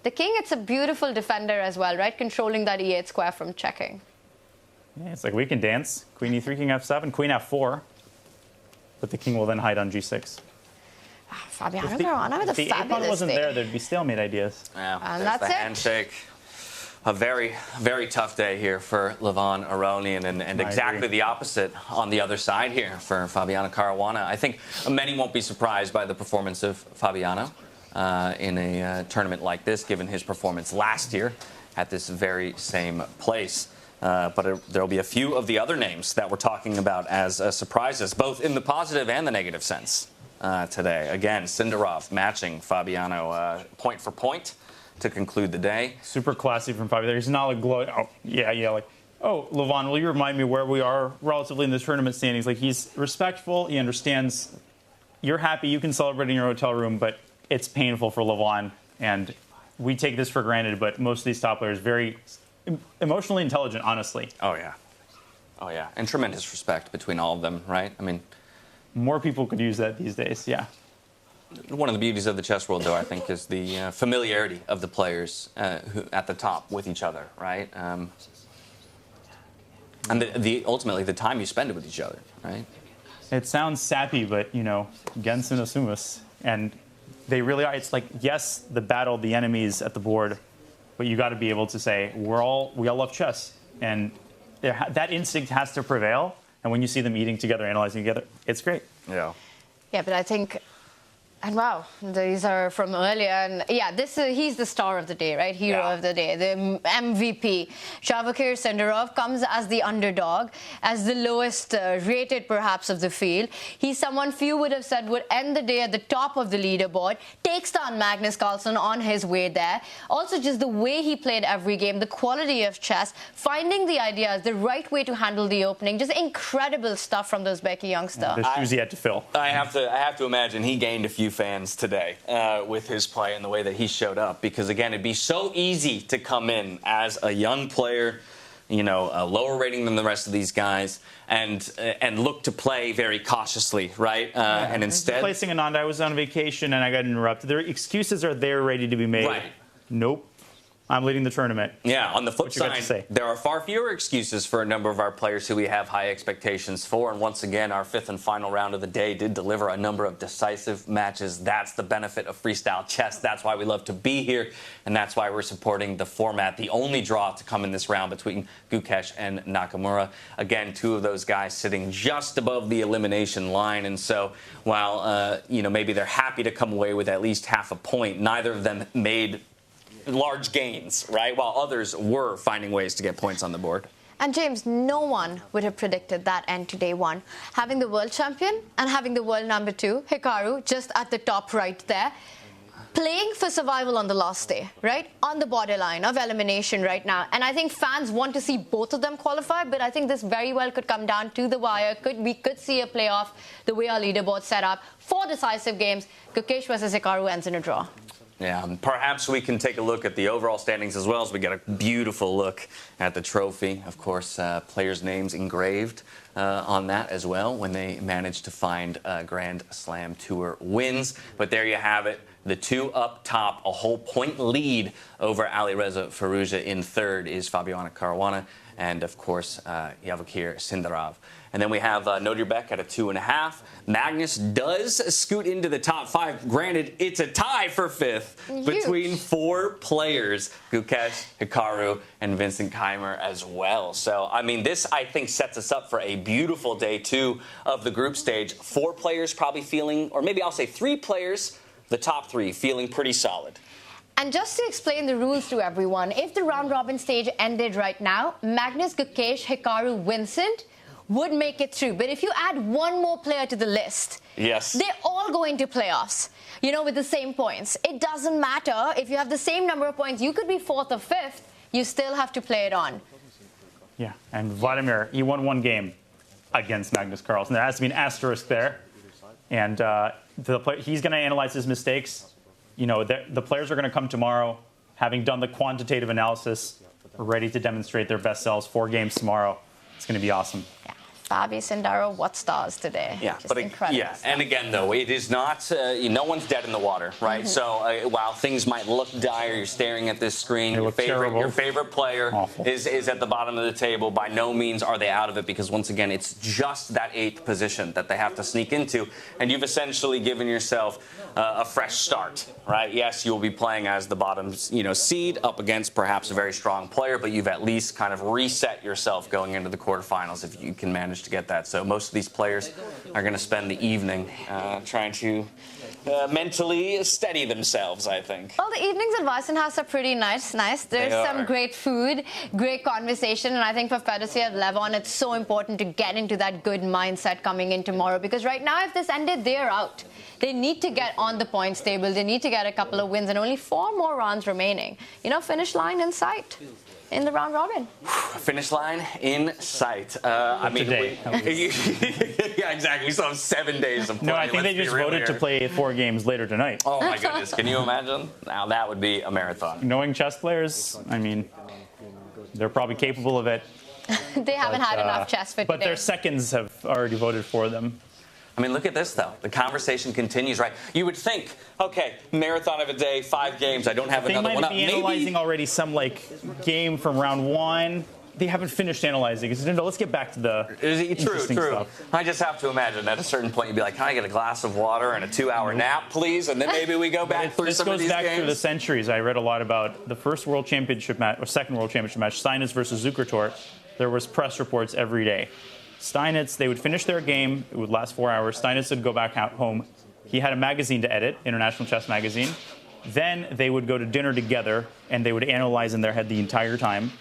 The king, it's a beautiful defender as well, right? Controlling that e8 square from checking. Yeah, it's like we can dance. Queen e3, king f7, queen f4. But the king will then hide on g6. Fabiano Caruana with a if the a-pawn fabulous wasn't day. there, there'd be stalemate ideas. Yeah, And there's that's the it. handshake. A very, very tough day here for Levon Aronian, and exactly the opposite on the other side here for Fabiano Caruana. I think many won't be surprised by the performance of Fabiano in a tournament like this, given his performance last year at this very same place. But there'll be a few of the other names that we're talking about as surprises, both in the positive and the negative sense today. Again, Sindarov matching Fabiano point for point to conclude the day. Super classy from Fabiano. He's not like glowing. Oh, yeah, like, oh, Levon, will you remind me where we are relatively in the tournament standings? Like, he's respectful. He understands you're happy, you can celebrate in your hotel room, but it's painful for Levon. And we take this for granted, but most of these top players very emotionally intelligent, honestly. Oh, yeah. Oh, yeah. And tremendous respect between all of them, right? I mean, more people could use that these days, yeah. One of the beauties of the chess world, though, I think, is the familiarity of the players who at the top with each other, right? And ultimately the time you spend with each other, right? It sounds sappy, but, you know, Gensun Osumus. And they really are. It's like, yes, the battle, the enemies at the board, but you got to be able to say, we all love chess. And that instinct has to prevail. And when you see them eating together, analyzing together, it's great. Yeah. Yeah, but I think, and wow, these are from earlier. And yeah, he's the star of the day, right? Hero of the day, the MVP. Abdusattorov comes as the underdog, as the lowest rated perhaps of the field. He's someone few would have said would end the day at the top of the leaderboard, takes down Magnus Carlsen on his way there. Also just the way he played every game, the quality of chess, finding the ideas, the right way to handle the opening, just incredible stuff from the Uzbeki youngster. The shoes he had to fill. I have to imagine he gained a few fans today with his play and the way that he showed up, because again, it'd be so easy to come in as a young player, you know, lower rating than the rest of these guys, and look to play very cautiously, right? And instead, replacing Anand, I was on vacation and I got interrupted. Their excuses are there, ready to be made. Right. Nope. I'm leading the tournament. Yeah, on the flip side, there are far fewer excuses for a number of our players who we have high expectations for. And once again, our fifth and final round of the day did deliver a number of decisive matches. That's the benefit of freestyle chess. That's why we love to be here. And that's why we're supporting the format. The only draw to come in this round between Gukesh and Nakamura. Again, two of those guys sitting just above the elimination line. And so while, you know, maybe they're happy to come away with at least half a point, neither of them made large gains, right? While others were finding ways to get points on the board. And James, no one would have predicted that end to day one. Having the world champion and having the world number 2, Hikaru, just at the top right there, playing for survival on the last day, right? On the borderline of elimination right now. And I think fans want to see both of them qualify, but I think this very well could come down to the wire. We could see a playoff the way our leaderboard set up. 4 decisive games. Gukesh versus Hikaru ends in a draw. Yeah, perhaps we can take a look at the overall standings as well, as we get a beautiful look at the trophy. Of course, players' names engraved on that as well when they manage to find Grand Slam Tour wins. But there you have it. The two up top, a whole point lead over Alireza Firouzja in third is Fabiano Caruana, and of course, Yavukir Sindarov. And then we have Nodirbek at a 2.5. Magnus does scoot into the top 5. Granted, it's a tie for 5th between 4 players, Gukesh, Hikaru, and Vincent Keimer as well. So, I mean, this, I think, sets us up for a beautiful day 2 of the group stage. 4 players probably feeling, or maybe I'll say 3 players, the top 3 feeling pretty solid. And just to explain the rules to everyone, if the round-robin stage ended right now, Magnus, Gukesh, Hikaru, Vincent would make it through. But if you add one more player to the list, they're all going to playoffs, you know, with the same points. It doesn't matter. If you have the same number of points, you could be 4th or 5th. You still have to play it on. Yeah, and Vladimir, he won 1 game against Magnus Carlsen. There has to be an asterisk there. And he's going to analyze his mistakes. You know, the players are going to come tomorrow, having done the quantitative analysis, ready to demonstrate their best selves. 4 games tomorrow. It's going to be awesome. Yeah. Fabi, Sindaro, what stars today? Yeah, just incredible. Yeah, and again, though, it is not, no one's dead in the water, right? So while things might look dire, you're staring at this screen, your favorite player is at the bottom of the table. By no means are they out of it, because once again, it's just that 8th position that they have to sneak into, and you've essentially given yourself a fresh start, right? Yes, you'll be playing as the bottom, seed up against perhaps a very strong player, but you've at least kind of reset yourself going into the quarterfinals if you can manage to get that. So most of these players are going to spend the evening trying to mentally steady themselves, I think. Well, the evenings at WEISSENHAUS are pretty nice. There's some great food, great conversation, and I think for Fedosiev, Levon, it's so important to get into that good mindset coming in tomorrow, because right now, if this ended, they're out. They need to get on the points table. They need to get a couple of wins, and only 4 more rounds remaining. Finish line in sight. in the round robin. Finish line in sight. I mean, yeah, exactly. We still have 7 days of play. No, I think they just voted to play 4 games later tonight. Oh my goodness, can you imagine? Now that would be a marathon. Knowing chess players, I mean, they're probably capable of it. They haven't had enough chess for today. But their seconds have already voted for them. I mean, look at this, though. The conversation continues, right? You would think, okay, marathon of a day, 5 games, I don't have another one up. They might be analyzing already some, game from round 1. They haven't finished analyzing. It's, no, let's get back to the interesting stuff. I just have to imagine at a certain point you'd be like, can I get a glass of water and a 2-hour nap, please? And then maybe we go back through some of these games. This goes back through the centuries. I read a lot about the first World Championship match, or second World Championship match, Steinitz versus Zukertort. There was press reports every day. Steinitz, they would finish their game. It would last 4 hours. Steinitz would go back home. He had a magazine to edit, International Chess Magazine. Then they would go to dinner together, and they would analyze in their head the entire time.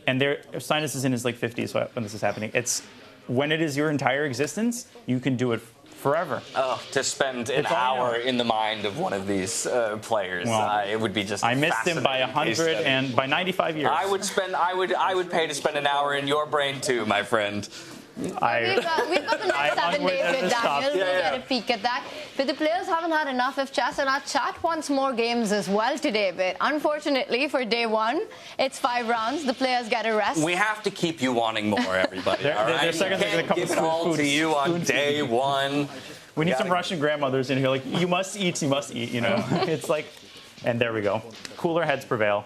And Steinitz is in his 50s when this is happening. It's when it is your entire existence, you can do it forever. Oh, to spend an hour in the mind of one of these players, it would be just. I missed him by 100 and by 95 years. I would pay to spend an hour in your brain too, my friend. We've got the next 7 days with Daniel. We'll get a peek at that. But the players haven't had enough of chess, and our chat wants more games as well today. But unfortunately, for day 1, it's 5 rounds. The players get a rest. We have to keep you wanting more, everybody. All right? They're second, we can't give it all to you on day 1. We need some Russian grandmothers in here. You must eat, you must eat. It's and there we go. Cooler heads prevail.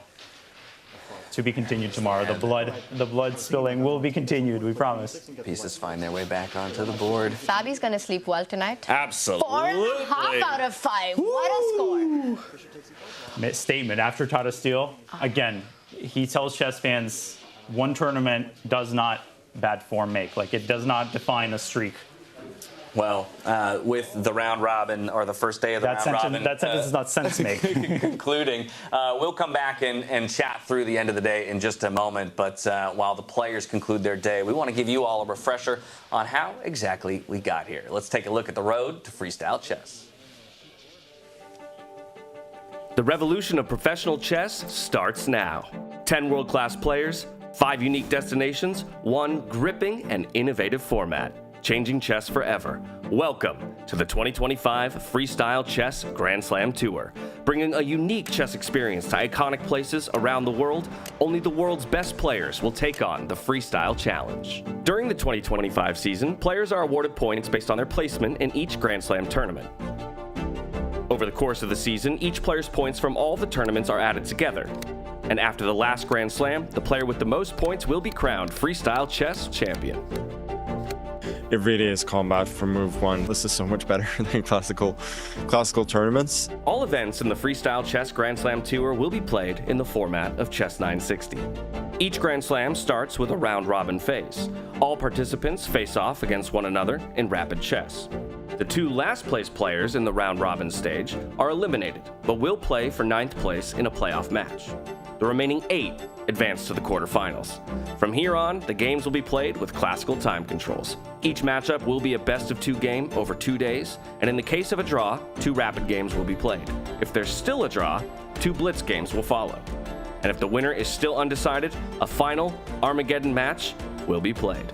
To be continued tomorrow. The blood spilling will be continued, we promise. Pieces find their way back onto the board. Fabi's going to sleep well tonight. Absolutely. 4.5 out of 5. What a score. Statement after Tata Steel. Again, he tells chess fans, one tournament does not bad form make. It does not define a streak. Well, with the round robin, or the first day of the round robin. That sentence is not sense-making. Concluding, we'll come back and chat through the end of the day in just a moment. But while the players conclude their day, we want to give you all a refresher on how exactly we got here. Let's take a look at the road to freestyle chess. The revolution of professional chess starts now. 10 world-class players, 5 unique destinations, 1 gripping and innovative format. Changing chess forever. Welcome to the 2025 Freestyle Chess Grand Slam Tour. Bringing a unique chess experience to iconic places around the world, only the world's best players will take on the Freestyle Challenge. During the 2025 season, players are awarded points based on their placement in each Grand Slam tournament. Over the course of the season, each player's points from all the tournaments are added together. And after the last Grand Slam, the player with the most points will be crowned Freestyle Chess Champion. It really is combat from move 1. This is so much better than classical tournaments. All events in the Freestyle Chess Grand Slam Tour will be played in the format of Chess 960. Each Grand Slam starts with a round-robin phase. All participants face off against one another in rapid chess. The 2 last-place players in the round-robin stage are eliminated, but will play for 9th place in a playoff match. The remaining 8 advance to the quarterfinals. From here on, the games will be played with classical time controls. Each matchup will be a best-of-2 game over 2 days, and in the case of a draw, 2 rapid games will be played. If there's still a draw, 2 blitz games will follow. And if the winner is still undecided, a final Armageddon match will be played.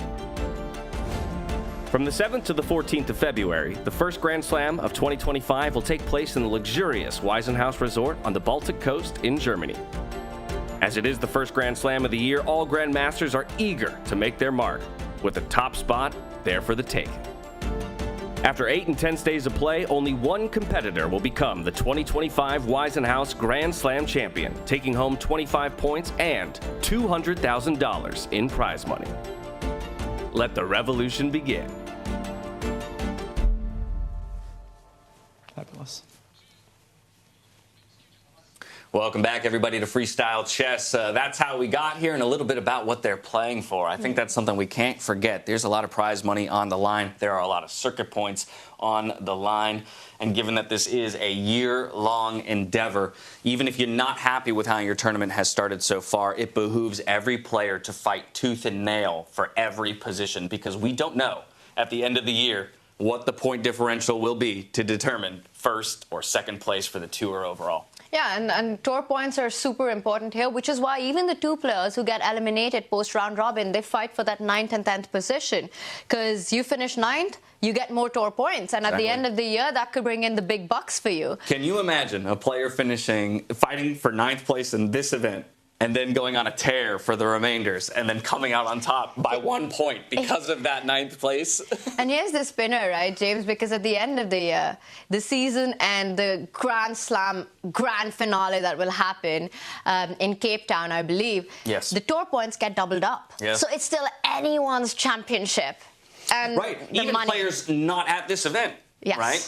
From the 7th to the 14th of February, the first Grand Slam of 2025 will take place in the luxurious WEISSENHAUS Resort on the Baltic coast in Germany. As it is the first Grand Slam of the year, all Grandmasters are eager to make their mark, with the top spot there for the taking. After 8 intense days of play, only one competitor will become the 2025 WEISSENHAUS Grand Slam champion, taking home 25 points and $200,000 in prize money. Let the revolution begin. Fabulous. Welcome back, everybody, to Freestyle Chess. That's how we got here, and a little bit about what they're playing for. I think that's something we can't forget. There's a lot of prize money on the line. There are a lot of circuit points on the line. And given that this is a year-long endeavor, even if you're not happy with how your tournament has started so far, it behooves every player to fight tooth and nail for every position, because we don't know at the end of the year what the point differential will be to determine first or second place for the tour overall. Yeah, and tour points are super important here, which is why even the two players who get eliminated post-round robin, they fight for that 9th and 10th position. Because you finish 9th, you get more tour points. And at the end of the year, that could bring in the big bucks for you. Can you imagine a player fighting for 9th place in this event, and then going on a tear for the remainders, and then coming out on top by 1 point because of that 9th place? And here's the spinner, right, James? Because at the end of the year, the season and the Grand Slam grand finale that will happen in Cape Town, I believe, yes, the tour points get doubled up. Yes. So it's still anyone's championship. And right, even players not at this event. Yes. Right,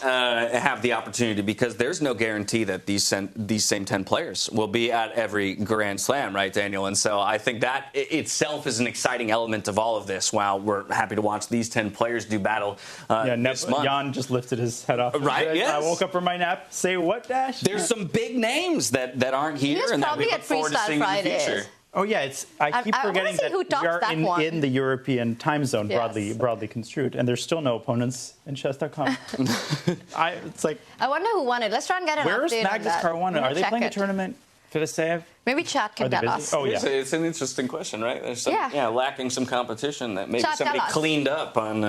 have the opportunity, because there's no guarantee that these same 10 players will be at every Grand Slam, right, Daniel? And so I think that itself is an exciting element of all of this. While we're happy to watch these 10 players do battle this month. Jan just lifted his head off. Right, yes. I woke up from my nap. Say what, Dash? There's some big names that aren't here and that we look forward to seeing in the future. Oh yeah, I keep forgetting that we are in the European time zone, broadly construed, and there's still no opponents in chess.com. It's like, I wonder who won it. Let's try and get an where's update Magnus on that. Caruana? Are they playing a tournament? Fedoseev? Maybe chat can tell us. Oh yeah, it's an interesting question, right? There's some, lacking some competition that maybe Chat, somebody cleaned up on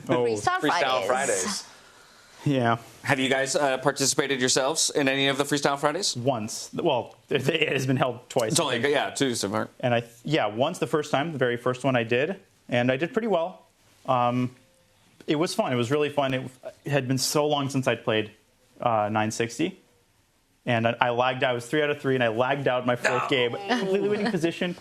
Freestyle Fridays. Yeah. Have you guys participated yourselves in any of the Freestyle Fridays? Once. Well, it has been held twice. It's only, two so far. And once the first time, the very first one I did, and I did pretty well. It was fun. It was really fun. It had been so long since I'd played 960. And I lagged out. I was 3 out of 3, and I lagged out my fourth game. Completely winning position.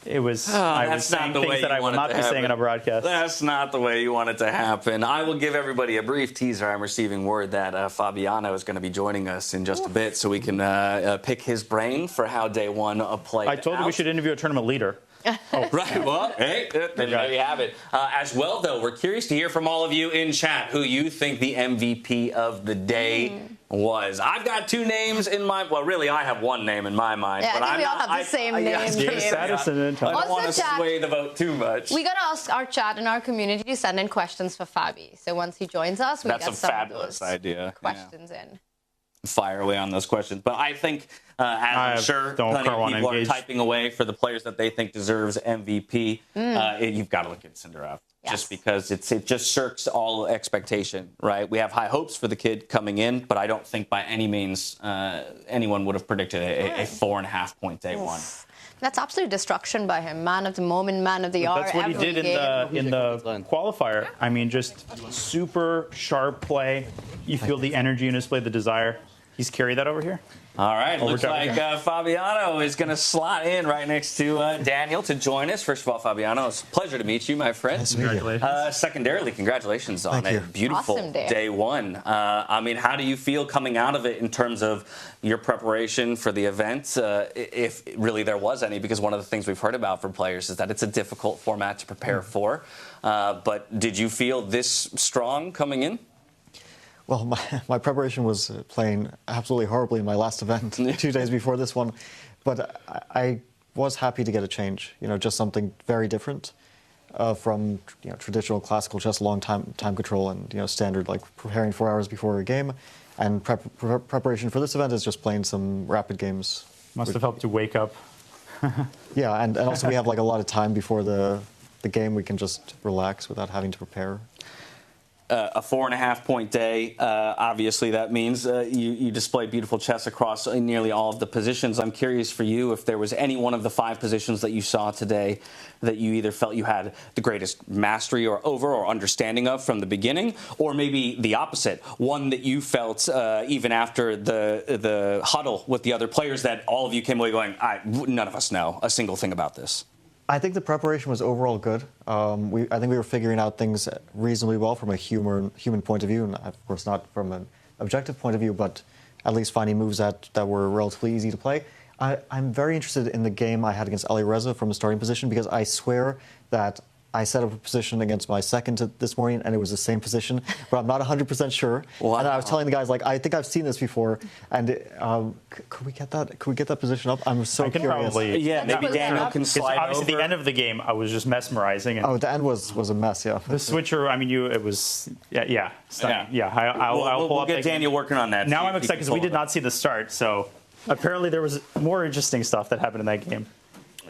It was. I was saying things that I will not be saying on a broadcast. That's not the way you want it to happen. I will give everybody a brief teaser. I'm receiving word that Fabiano is going to be joining us in just a bit, so we can pick his brain for how day one played out. I told you we should interview a tournament leader. Right, well, hey, then there you have it. As well, though, we're curious to hear from all of you in chat who you think the MVP of the day was. I've got 2 names in my... Well, really, I have 1 name in my mind. Yeah, but I think we all have the same name. I don't want to sway the vote too much. We got to ask our chat and our community to send in questions for Fabi. So once he joins us, we get some fabulous idea. Questions in. Fire away on those questions. But I think, as I'm sure plenty of people are typing away for the players that they think deserves MVP, you've got to look at Sindarov. Yes. Just because it just shirks all expectation, right? We have high hopes for the kid coming in, but I don't think by any means anyone would have predicted a 4.5 point day one. That's absolute destruction by him. Man of the moment, man of the hour. That's what he did in the qualifier. I mean, just super sharp play. You feel the energy in his play, the desire. He's carried that over here. All right, looks like Fabiano is going to slot in right next to Daniel to join us. First of all, Fabiano, it's a pleasure to meet you, my friend. Nice to meet you. Secondarily, congratulations on a beautiful awesome day one. I mean, how do you feel coming out of it in terms of your preparation for the event, if really there was any? Because one of the things we've heard about for players is that it's a difficult format to prepare for. But did you feel this strong coming in? Well, my preparation was playing absolutely horribly in my last event 2 days before this one, but I was happy to get a change. Just something very different from traditional classical chess, long time control, and standard like preparing 4 hours before a game. And preparation for this event is just playing some rapid games. Must have helped you wake up. Yeah, and also we have like a lot of time before the game. We can just relax without having to prepare. A 4.5 point day. Obviously, that means you displayed beautiful chess across nearly all of the positions. I'm curious for you if there was any one of the 5 positions that you saw today that you either felt you had the greatest mastery or understanding of from the beginning, or maybe the opposite, one that you felt even after the huddle with the other players that all of you came away going, none of us know a single thing about this. I think the preparation was overall good. I think we were figuring out things reasonably well from a human point of view, and of course not from an objective point of view, but at least finding moves that were relatively easy to play. I'm very interested in the game I had against Ali Reza from a starting position, because I swear that I set up a position against my second this morning, and it was the same position, but I'm not 100% sure. Wow. And I was telling the guys, like, I think I've seen this before, and could we get that? Could we get that position up? I'm so curious. Probably, yeah, maybe Daniel can slide obviously over. The end of the game, I was just mesmerizing. And the end was a mess. Yeah. The switcher. I mean, it was stunning. Yeah. We'll get Daniel working on that. Now I'm excited because we did not see the start, so apparently there was more interesting stuff that happened in that game.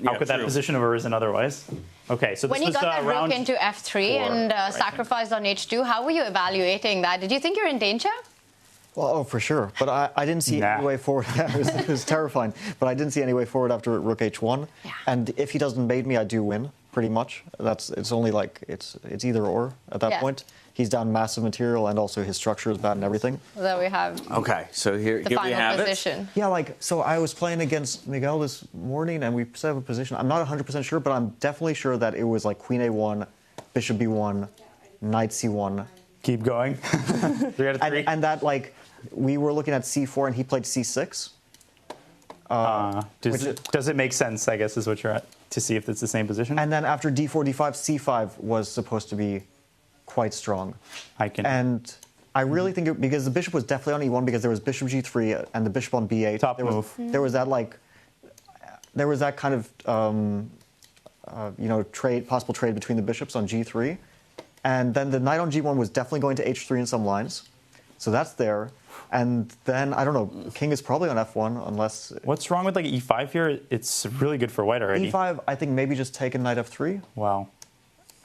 How could that position have arisen otherwise? Okay, so this when you was got that rook into f3 and sacrificed on h2, how were you evaluating that? Did you think you're in danger? Well, for sure. But I didn't see any way forward. It was terrifying. But I didn't see any way forward after rook h1. Yeah. And if he doesn't mate me, I do win, pretty much. It's only like, it's either or at that point. He's down massive material, and also his structure is bad and everything. There we have. Okay, so here we have position. it. Yeah, so I was playing against Miguel this morning, and we set up a position. I'm not 100% sure, but I'm definitely sure that it was like queen a1, bishop b1, knight c1. Keep going. 3 out of 3. And that, we were looking at c4, and he played c6. Does it make sense, I guess, is what you're at, to see if it's the same position? And then after d4, d5, c5 was supposed to be quite strong. And I really think because the bishop was definitely on e1 because there was bishop g3 and the bishop on b8. Top move. There was that kind of possible trade between the bishops on g3, and then the knight on g1 was definitely going to h3 in some lines, so that's there. And then I don't know, king is probably on f1 unless. What's wrong with e5 here? It's really good for white already. e5, I think maybe just take a knight f3. Wow.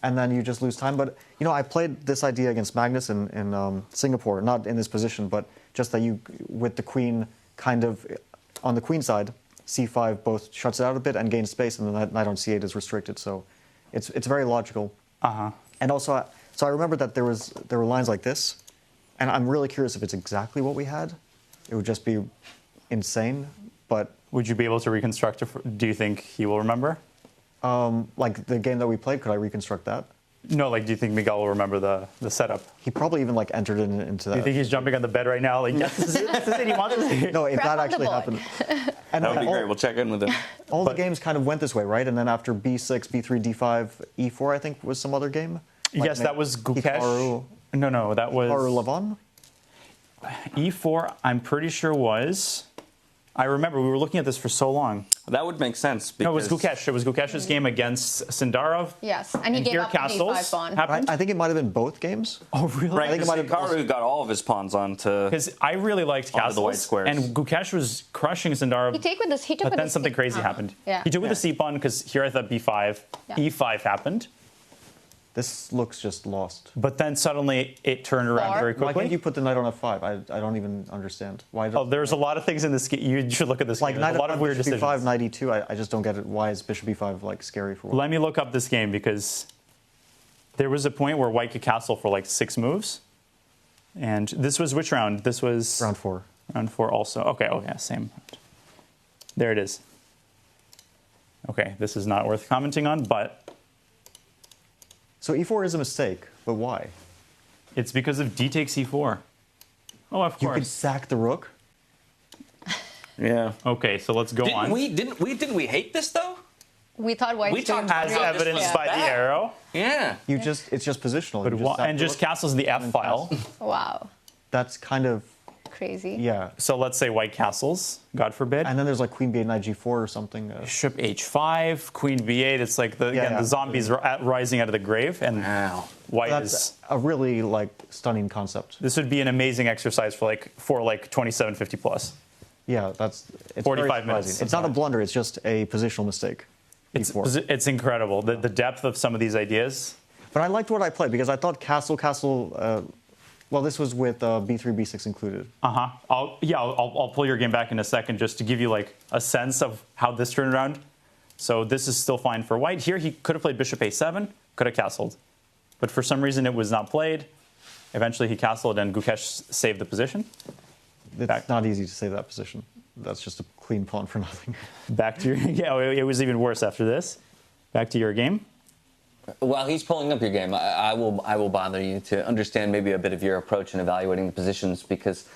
And then you just lose time. But, I played this idea against Magnus in Singapore, not in this position, but just that you, with the queen kind of on the queen side, c5 both shuts it out a bit and gains space, and the knight on c8 is restricted. So it's very logical. And also, so I remember that there were lines like this, and I'm really curious if it's exactly what we had. It would just be insane, but... Would you be able to reconstruct it? Do you think he will remember? Like the game that we played, could I reconstruct that? No, do you think Miguel will remember the setup? He probably even entered into that. Do you think he's jumping on the bed right now? Yes, this is it. He wants to. No, if that actually happened. And that would be great. We'll check in with him. All the games kind of went this way, right? And then after b6, b3, d5, e4, I think was some other game. Yes, that was Gukesh. No, that was. Or Levon? e4, I'm pretty sure was. I remember we were looking at this for so long. That would make sense. No, it was Gukesh. It was Gukesh's game against Sindarov. Yes, and he gave up the e5 pawn. I think it might have been both games. Oh, really? Right, I think it might have Karu got all of his pawns onto. Because I really liked Castles. The white squares. And Gukesh was crushing Sindarov. He took with this. But then something crazy happened. Yeah. He took with the c pawn because here I thought b5, e5 happened. This looks just lost. But then suddenly it turned around very quickly. Why can't you put the knight on f5? I don't even understand. Why? There's a lot of things in this game. You should look at this game. There's a lot of weird decisions. b5, knight e2. I just don't get it. Why is bishop b5 scary for white? Let me look up this game because there was a point where white could castle for 6 moves. And this was which round? This was round 4. Round 4 also. Okay. Oh yeah, same. There it is. Okay, this is not worth commenting on, but. So e4 is a mistake, but why? It's because of d takes e4. Oh, of course. You could sack the rook. Yeah. Okay, so let's go on. Didn't we hate this though? We thought white as evidenced by the arrow. Yeah. It's just positional. But just castles the f file. Wow. That's kind of crazy. Yeah. So let's say white castles, God forbid. And then there's queen b8, knight g4 or something. Bishop h5, queen b8. It's the zombies rising out of the grave, and white that's a really stunning concept. This would be an amazing exercise for 2750 plus. Yeah, it's 45 minutes. It's not a blunder. It's just a positional mistake. It's incredible the depth of some of these ideas. But I liked what I played because I thought castle. Well, this was with b3, b6 included. I'll pull your game back in a second just to give you a sense of how this turned around. So this is still fine for white. Here he could have played bishop a7, could have castled. But for some reason it was not played. Eventually he castled and Gukesh saved the position. It's not easy to save that position. That's just a clean pawn for nothing. Back to your it was even worse after this. Back to your game. While he's pulling up your game, I will bother you to understand maybe a bit of your approach in evaluating the positions because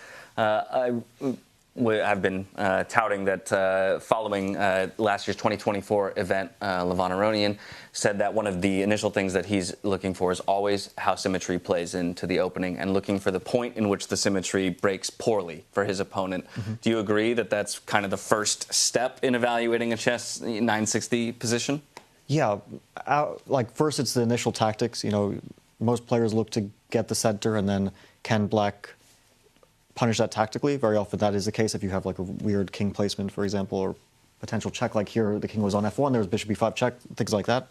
have been touting that following last year's 2024 event, Levon Aronian said that one of the initial things that he's looking for is always how symmetry plays into the opening and looking for the point in which the symmetry breaks poorly for his opponent. Do you agree that that's kind of the first step in evaluating a chess 960 position? Yeah, like first it's the initial tactics. You know, most players look to get the center, and then can black punish that tactically? Very often that is the case if you have like a weird king placement, for example, or potential check. Like here, the king was on f1, there was bishop e5 check, things like that,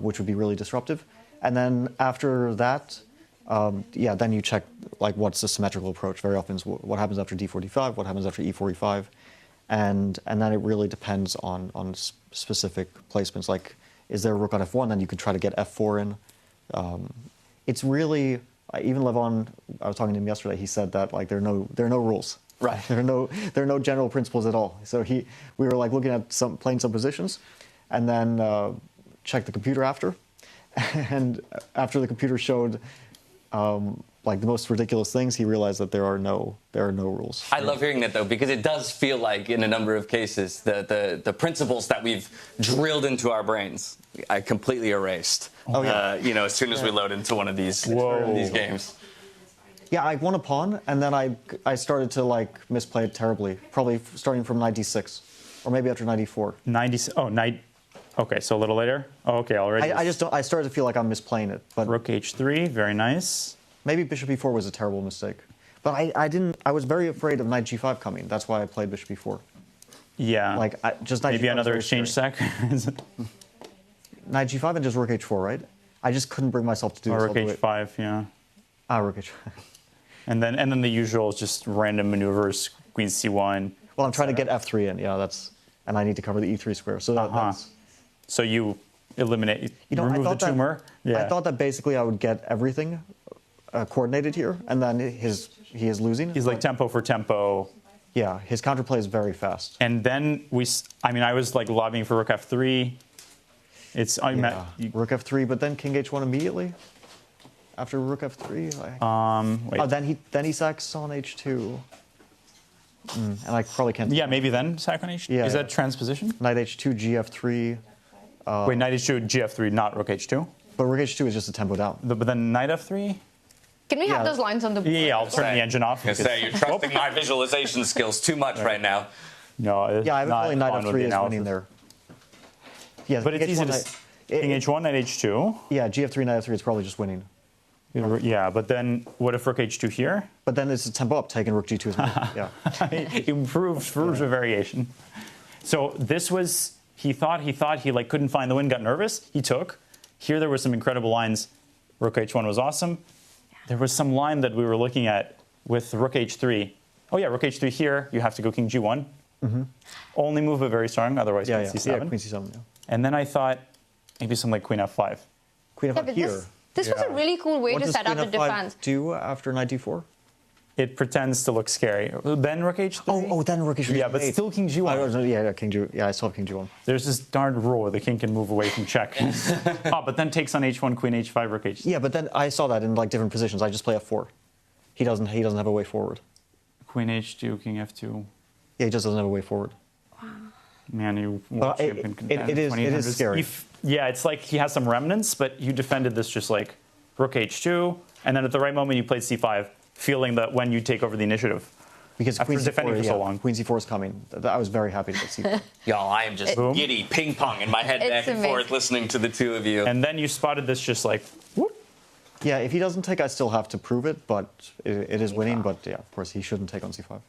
which would be really disruptive. And then after that, yeah, then you check like what's the symmetrical approach. Very often is what happens after d4, d5, what happens after e4, e5. And then it really depends on specific placements. Like, is there a rook on f1? Then you could try to get f4 in. It's really, even Levon, I was talking to him yesterday. He said that like there are no rules. Right. There are no general principles at all. So we were like looking at playing some positions, and then checked the computer after, and after the computer showed like the most ridiculous things, he realized that there are no rules. I love hearing that though, because it does feel like in a number of cases the principles that we've drilled into our brains, I completely erased. Oh yeah. You know, as soon as we load into one of these games. Yeah, I won a pawn, and then I started to like misplay it terribly. Probably starting from knight d6, or maybe after knight e4. Knight. Okay, so a little later. Oh, okay, already. I just don't. I started to feel like I'm misplaying it. But rook h3, very nice. Maybe bishop e4 was a terrible mistake. But I didn't. I was very afraid of knight g5 coming. That's why I played bishop e4. Yeah. Like just knight maybe g5 another exchange sack. Knight g5 and just rook h4, right? I just couldn't bring myself to do this. Rook h5, yeah. Rook h5. And then the usual just random maneuvers, queen c1. Well, I'm trying to get f3 in. Yeah, and I need to cover the e3 square. So that's. So you eliminate, remove the tumor. I thought that basically I would get everything coordinated here, and then he is losing. He's like tempo for tempo. Yeah, his counterplay is very fast. And then I was like lobbying for rook f3. Rook f3, but then king h1 immediately. After rook f3, wait. Then he sacks on h2. And I probably can't. Yeah, maybe then sack on h2. Yeah, is that transposition? Knight h2, gf3. Wait, knight h2, gf3, not rook h2. But rook h2 is just a tempo down. But then knight f3. Can we have those lines on the board? Yeah, I'll turn the engine off. I was gonna say, you're trusting my visualization skills too much right now. No, yeah, I have a feeling knight f3 is winning there. Yeah, but it's easy to. King h1, knight h2. Yeah, gf3, knight f3 is probably just winning. Yeah, but then what if rook h2 here? But then it's a tempo up, taking rook g2 is winning. Yeah. Improved a variation. So this was, he thought he like couldn't find the win, got nervous. He took. Here there were some incredible lines. Rook h1 was awesome. There was some line that we were looking at with rook h3. Oh yeah, rook h3 here. You have to go king g1. Only move, but very strong. Otherwise, queen c7. Yeah, queen c7. Yeah. And then I thought maybe some like queen f5. Queen f5 here. This was a really cool way to set up the defense. What does queen f5 do after knight d4? It pretends to look scary. Then rook h3. Oh, then rook h3. Yeah, but still king g1. Yeah, king g1. Yeah, I still have king g1. There's this darn rule where the king can move away from check. But then takes on h1, queen h5, rook h3. Yeah, but then I saw that in like different positions. I just play f4. He doesn't have a way forward. Queen h2, king f2. Yeah, he just doesn't have a way forward. Wow. Man, it is scary. Yeah, it's like he has some remnants, but you defended this just like rook h2, and then at the right moment you played c5, feeling that when you take over the initiative. Because after defending for so long. Queen c4 is coming. I was very happy to get c4. Y'all, I am just giddy ping pong in my head back and forth listening to the two of you. And then you spotted this just like, whoop. Yeah, if he doesn't take, I still have to prove it, but it is winning. But yeah, of course, he shouldn't take on c5.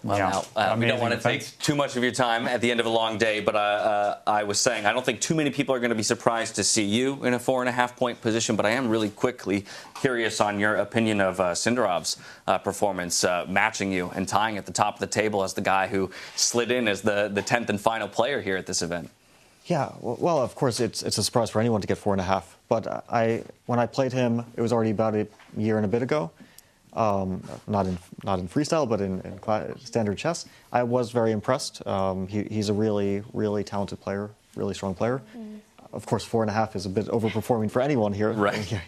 Well, now, we don't want to take too much of your time at the end of a long day, but I was saying I don't think too many people are going to be surprised to see you in a 4.5-point position, but I am really quickly curious on your opinion of Sindarov's performance, matching you and tying at the top of the table as the guy who slid in as the 10th and final player here at this event. Yeah, well, of course, it's a surprise for anyone to get 4.5, but when I played him, it was already about a year and a bit ago. Not in freestyle, but in standard chess. I was very impressed. He's a really, really talented player, really strong player. Of course, 4.5 is a bit overperforming for anyone here. Right.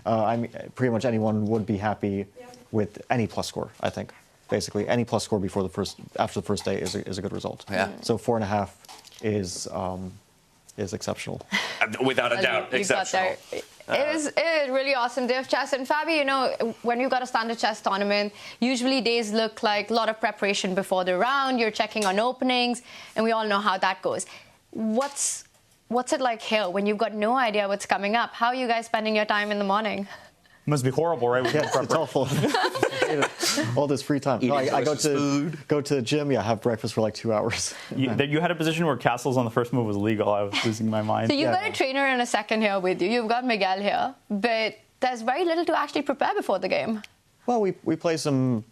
I mean, pretty much anyone would be happy with any plus score, I think. basically. Any plus score after the first day is a good result. Yeah. So 4.5 is exceptional. Without a doubt, exceptional. It is really awesome day of chess. And Fabi, you know, when you've got a standard chess tournament, usually days look like a lot of preparation before the round. You're checking on openings, and we all know how that goes. What's it like here when you've got no idea what's coming up? How are you guys spending your time in the morning? Must be horrible, right? Yeah, it's awful. All this free time. No, I go to the gym. Yeah, have breakfast for like 2 hours. You had a position where castles on the first move was legal. I was losing my mind. So you've got a trainer in a second here with you. You've got Miguel here, but there's very little to actually prepare before the game. Well, we play some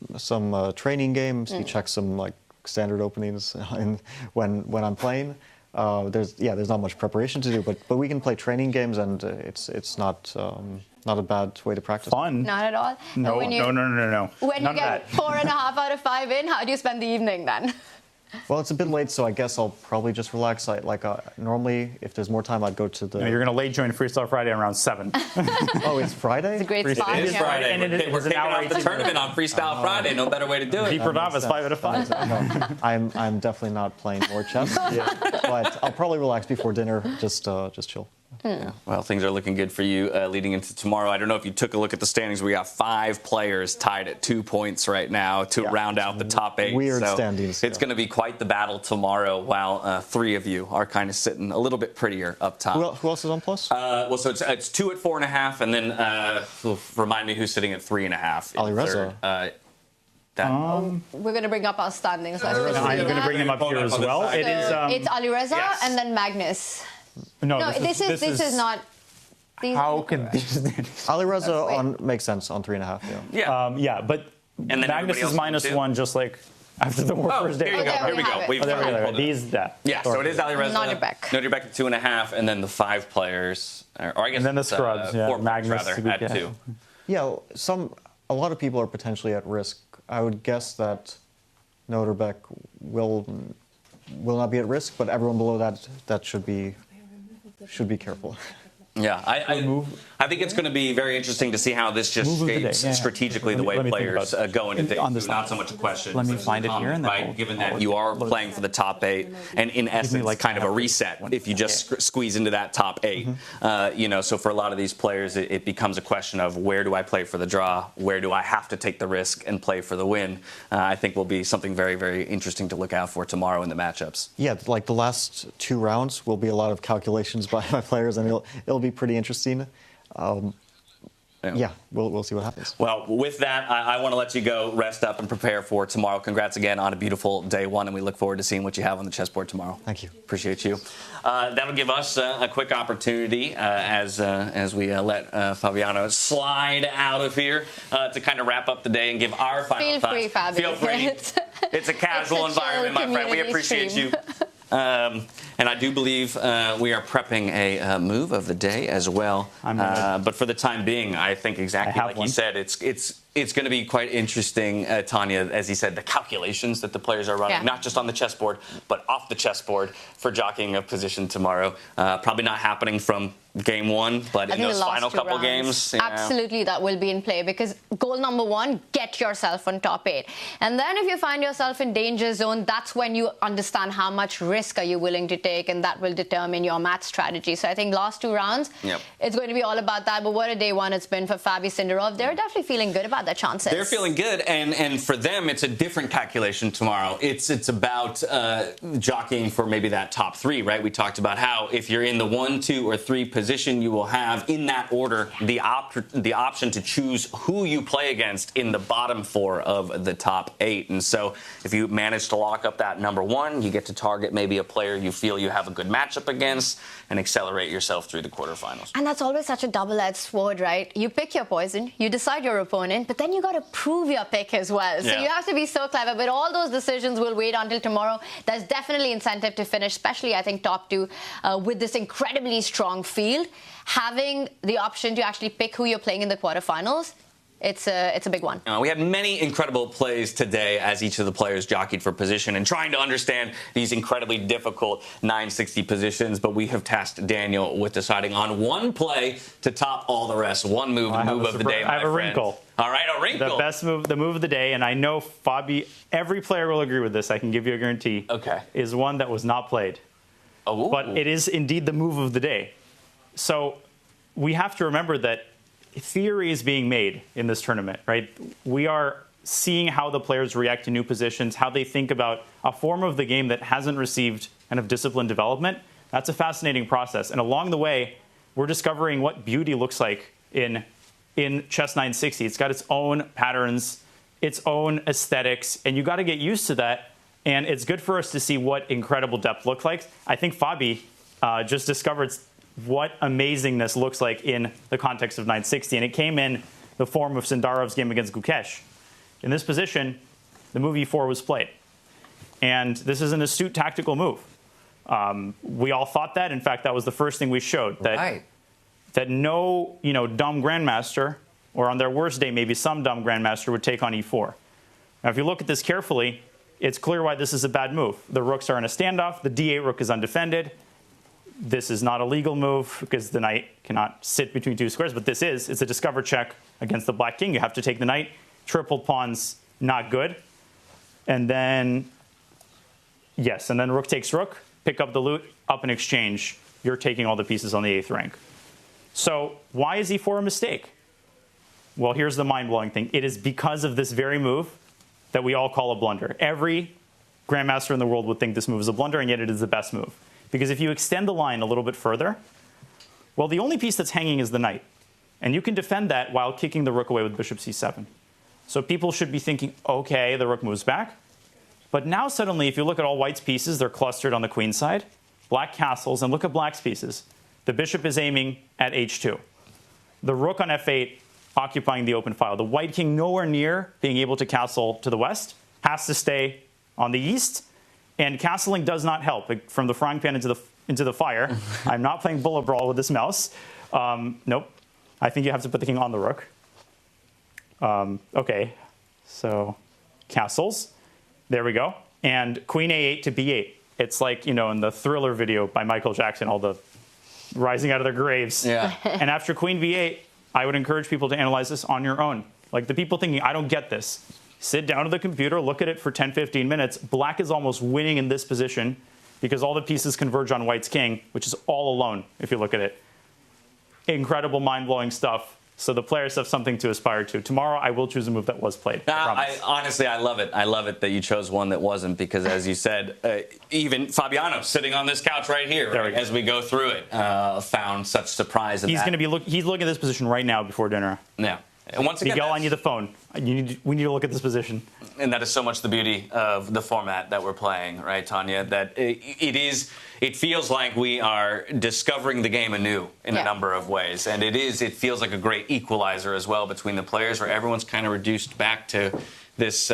training games. We check some like standard openings when I'm playing. There's not much preparation to do, but we can play training games, and it's not a bad way to practice. Fun. Not at all. No. When you get 4.5 out of 5 in, how do you spend the evening then? Well, it's a bit late, so I guess I'll probably just relax. Normally, if there's more time, I'd go to the... No, you're going to late join Freestyle Friday around 7. Oh, it's Friday? It's a great spot. It is Friday. And We're kicking off the tournament on Freestyle Friday. No better way to do it. Deeper Davas, 5 out of 5. No, I'm definitely not playing more chess. But I'll probably relax before dinner, just chill. Yeah. Well, things are looking good for you leading into tomorrow. I don't know if you took a look at the standings. We got 5 players tied at 2 points right now to round out the top 8. Weird so standings. It's going to be quite the battle tomorrow, while 3 of you are kind of sitting a little bit prettier up top. Who else is on plus? So it's 2 at 4.5, and then remind me who's sitting at 3.5. Ali Reza. We're going to bring up our standings. I'm going to bring them up here as well. It's Ali Reza and then Magnus. No, this is not. How can this? Ali Reza makes sense on 3.5. Yeah, but and then Magnus is -1, just like after the first day. Here we go. There we go. Yeah, so it is Ali Reza. Nodebek at 2.5, and then the 5 players, or I guess and then the scrubs. 4 Magnus players, rather, at 2. Yeah, a lot of people are potentially at risk. I would guess that Nodebek will not be at risk, but everyone below that should be careful. Yeah, I think it's going to be very interesting to see how this just shapes strategically the way players go into things. Not so much a question. Let me find it here. Right, given that you are playing for the top 8, and in essence, kind of a reset if you just squeeze into that top 8. So for a lot of these players, it becomes a question of where do I play for the draw? Where do I have to take the risk and play for the win? I think will be something very, very interesting to look out for tomorrow in the matchups. Yeah, like the last 2 rounds will be a lot of calculations by my players, and it'll be pretty interesting. We'll see what happens. Well, with that, I want to let you go, rest up, and prepare for tomorrow. Congrats again on a beautiful day 1, and we look forward to seeing what you have on the chessboard tomorrow. Thank you. Appreciate you. That'll give us a quick opportunity as we let Fabiano slide out of here to kind of wrap up the day and give our final thoughts. Feel free, Fabi. Feel free. It's a casual environment, my friend. We appreciate you. And I do believe we are prepping a move of the day as well. But for the time being, I think exactly like you said, it's going to be quite interesting, Tanya, as he said, the calculations that the players are running, not just on the chessboard, but off the chessboard for jockeying a position tomorrow. Probably not happening from game 1, but in those final couple games. Absolutely, that will be in play because goal number 1, get yourself on top 8. And then if you find yourself in danger zone, that's when you understand how much risk are you willing to take, and that will determine your match strategy. So I think last 2 rounds, it's going to be all about that. But what a day 1 it's been for Fabi Sindarov. They're definitely feeling good about their chances. They're feeling good, and for them, it's a different calculation tomorrow. It's about jockeying for maybe that top 3, right? We talked about how if you're in the 1, 2, or 3 position, you will have in that order the option to choose who you play against in the bottom 4 of the top 8. And so if you manage to lock up that number 1, you get to target maybe a player you feel you have a good matchup against and accelerate yourself through the quarterfinals. And that's always such a double-edged sword, right? You pick your poison, you decide your opponent, but then you got to prove your pick as well. So you have to be so clever. But all those decisions will wait until tomorrow. There's definitely incentive to finish, especially I think top 2 with this incredibly strong field. Having the option to actually pick who you're playing in the quarterfinals, it's a big one. We had many incredible plays today as each of the players jockeyed for position and trying to understand these incredibly difficult 960 positions, but we have tasked Daniel with deciding on one play to top all the rest. One move, the move of the day, I have a friend. wrinkle. All right, a wrinkle. The best move, the move of the day, and I know every player will agree with this, I can give you a guarantee, is one that was not played. Oh. But it is indeed the move of the day. So we have to remember that theory is being made in this tournament, right? We are seeing how the players react to new positions, how they think about a form of the game that hasn't received kind of disciplined development. That's a fascinating process. And along the way, we're discovering what beauty looks like in chess 960. It's got its own patterns, its own aesthetics, and you got to get used to that. And it's good for us to see what incredible depth looks like. I think Fabi just discovered what amazingness looks like in the context of 960, and it came in the form of Sindarov's game against Gukesh. In this position, the move e4 was played, and this is an astute tactical move. We all thought that. In fact, that was the first thing we showed, that no dumb grandmaster, or on their worst day, maybe some dumb grandmaster would take on e4. Now, if you look at this carefully, it's clear why this is a bad move. The rooks are in a standoff. The d8 rook is undefended. This is not a legal move because the knight cannot sit between two squares, but it's a discover check against the black king. You have to take the knight. Tripled pawns, not good. And then, yes, and then rook takes rook, pick up the loot, up in exchange. You're taking all the pieces on the 8th rank. So why is e4 a mistake? Well, here's the mind-blowing thing. It is because of this very move that we all call a blunder. Every grandmaster in the world would think this move is a blunder, and yet it is the best move. Because if you extend the line a little bit further, well, the only piece that's hanging is the knight. And you can defend that while kicking the rook away with bishop c7. So people should be thinking, okay, the rook moves back. But now suddenly, if you look at all white's pieces, they're clustered on the queen side. Black castles, and look at black's pieces. The bishop is aiming at h2. The rook on f8 occupying the open file. The white king nowhere near being able to castle to the west, has to stay on the east. And castling does not help. From the frying pan into the fire. I'm not playing bullet brawl with this mouse. Nope. I think you have to put the king on the rook. Okay. So castles. There we go. And queen a8 to b8. It's like, in the Thriller video by Michael Jackson, all the rising out of their graves. Yeah. And after queen b8, I would encourage people to analyze this on your own. Like the people thinking, I don't get this. Sit down to the computer, look at it for 10, 15 minutes. Black is almost winning in this position because all the pieces converge on white's king, which is all alone, if you look at it. Incredible, mind-blowing stuff. So the players have something to aspire to. Tomorrow, I will choose a move that was played. Honestly, I love it. I love it that you chose one that wasn't because, as you said, even Fabiano sitting on this couch right here, as we go through it, found such surprise in he's that. Going to be he's looking at this position right now before dinner. Yeah. And once again, Miguel, I need the phone. We need to look at this position. And that is so much the beauty of the format that we're playing, right, Tanya? That it feels like we are discovering the game anew in a number of ways. And it feels like a great equalizer as well between the players where everyone's kind of reduced back to this.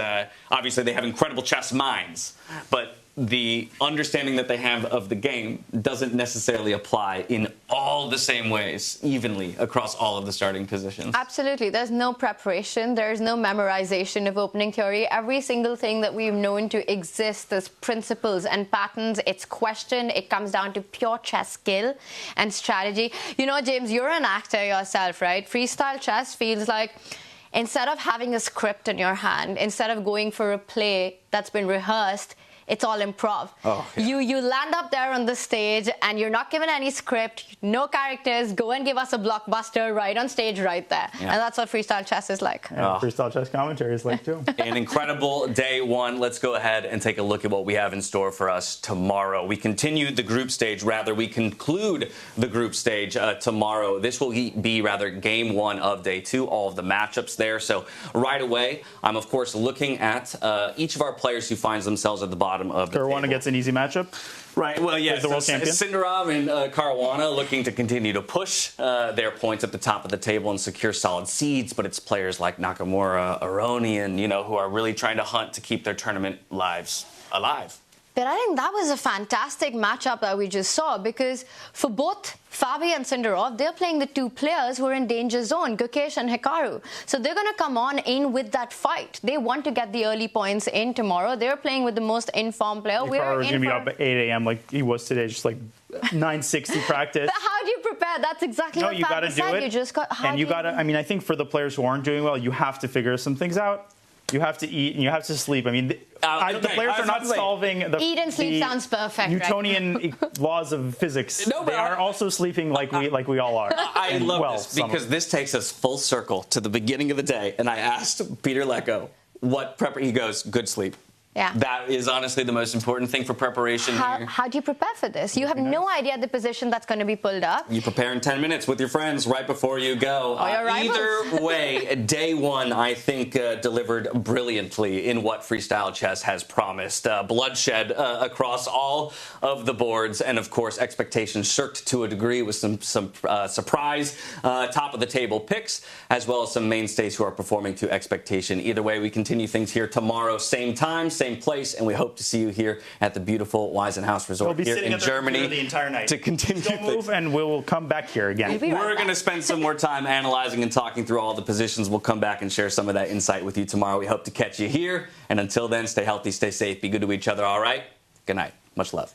Obviously, they have incredible chess minds, but the understanding that they have of the game doesn't necessarily apply in all the same ways, evenly, across all of the starting positions. Absolutely. There's no preparation. There's no memorization of opening theory. Every single thing that we've known to exist, there's principles and patterns. It's questioned. It comes down to pure chess skill and strategy. James, you're an actor yourself, right? Freestyle chess feels like instead of having a script in your hand, instead of going for a play that's been rehearsed, it's all improv. Oh, yeah. You land up there on the stage and you're not given any script, no characters, go and give us a blockbuster right on stage right there. Yeah. And that's what freestyle chess is like. Yeah, freestyle chess commentary is like too. An incredible day one. Let's go ahead and take a look at what we have in store for us tomorrow. We continue the group stage, we conclude the group stage tomorrow. This will be game one of day two, all of the matchups there. So right away, I'm of course looking at each of our players who finds themselves at the bottom of the Caruana table. Gets an easy matchup. Right. Well, yes. The world champion. Sindarov and Caruana looking to continue to push their points at the top of the table and secure solid seeds. But it's players like Nakamura, Aronian, who are really trying to hunt to keep their tournament lives alive. But I think that was a fantastic matchup that we just saw, because for both Fabi and Sindarov, they're playing the two players who are in danger zone, Gukesh and Hikaru. So they're going to come on in with that fight. They want to get the early points in tomorrow. They're playing with the most informed player. Hikaru is going to be up at 8 a.m. like he was today, just like 9:60 practice. But how do you prepare? That's exactly what Fabi said. You just got. And you got to. I mean, I think for the players who aren't doing well, you have to figure some things out. You have to eat and you have to sleep. I mean, the players are not solving the eat and sleep sounds perfect. Newtonian laws of physics. No, they are also sleeping like we all are. I love this because this takes us full circle to the beginning of the day. And I asked Peter Lecko what prep. He goes, good sleep. Yeah. That is honestly the most important thing for preparation here. How do you prepare for this? You have no idea the position that's going to be pulled up. You prepare in 10 minutes with your friends right before you go. Either way, day one, I think, delivered brilliantly in what freestyle chess has promised. Bloodshed across all of the boards, and of course, expectations shirked to a degree with some surprise top of the table picks, as well as some mainstays who are performing to expectation. Either way, we continue things here tomorrow, same time, same place, and we hope to see you here at the beautiful WEISSENHAUS Resort here in Germany the entire night. to continue. Don't move, and we'll come back here again. We're going to spend some more time analyzing and talking through all the positions. We'll come back and share some of that insight with you tomorrow. We hope to catch you here, and until then, stay healthy, stay safe, be good to each other, all right? Good night. Much love.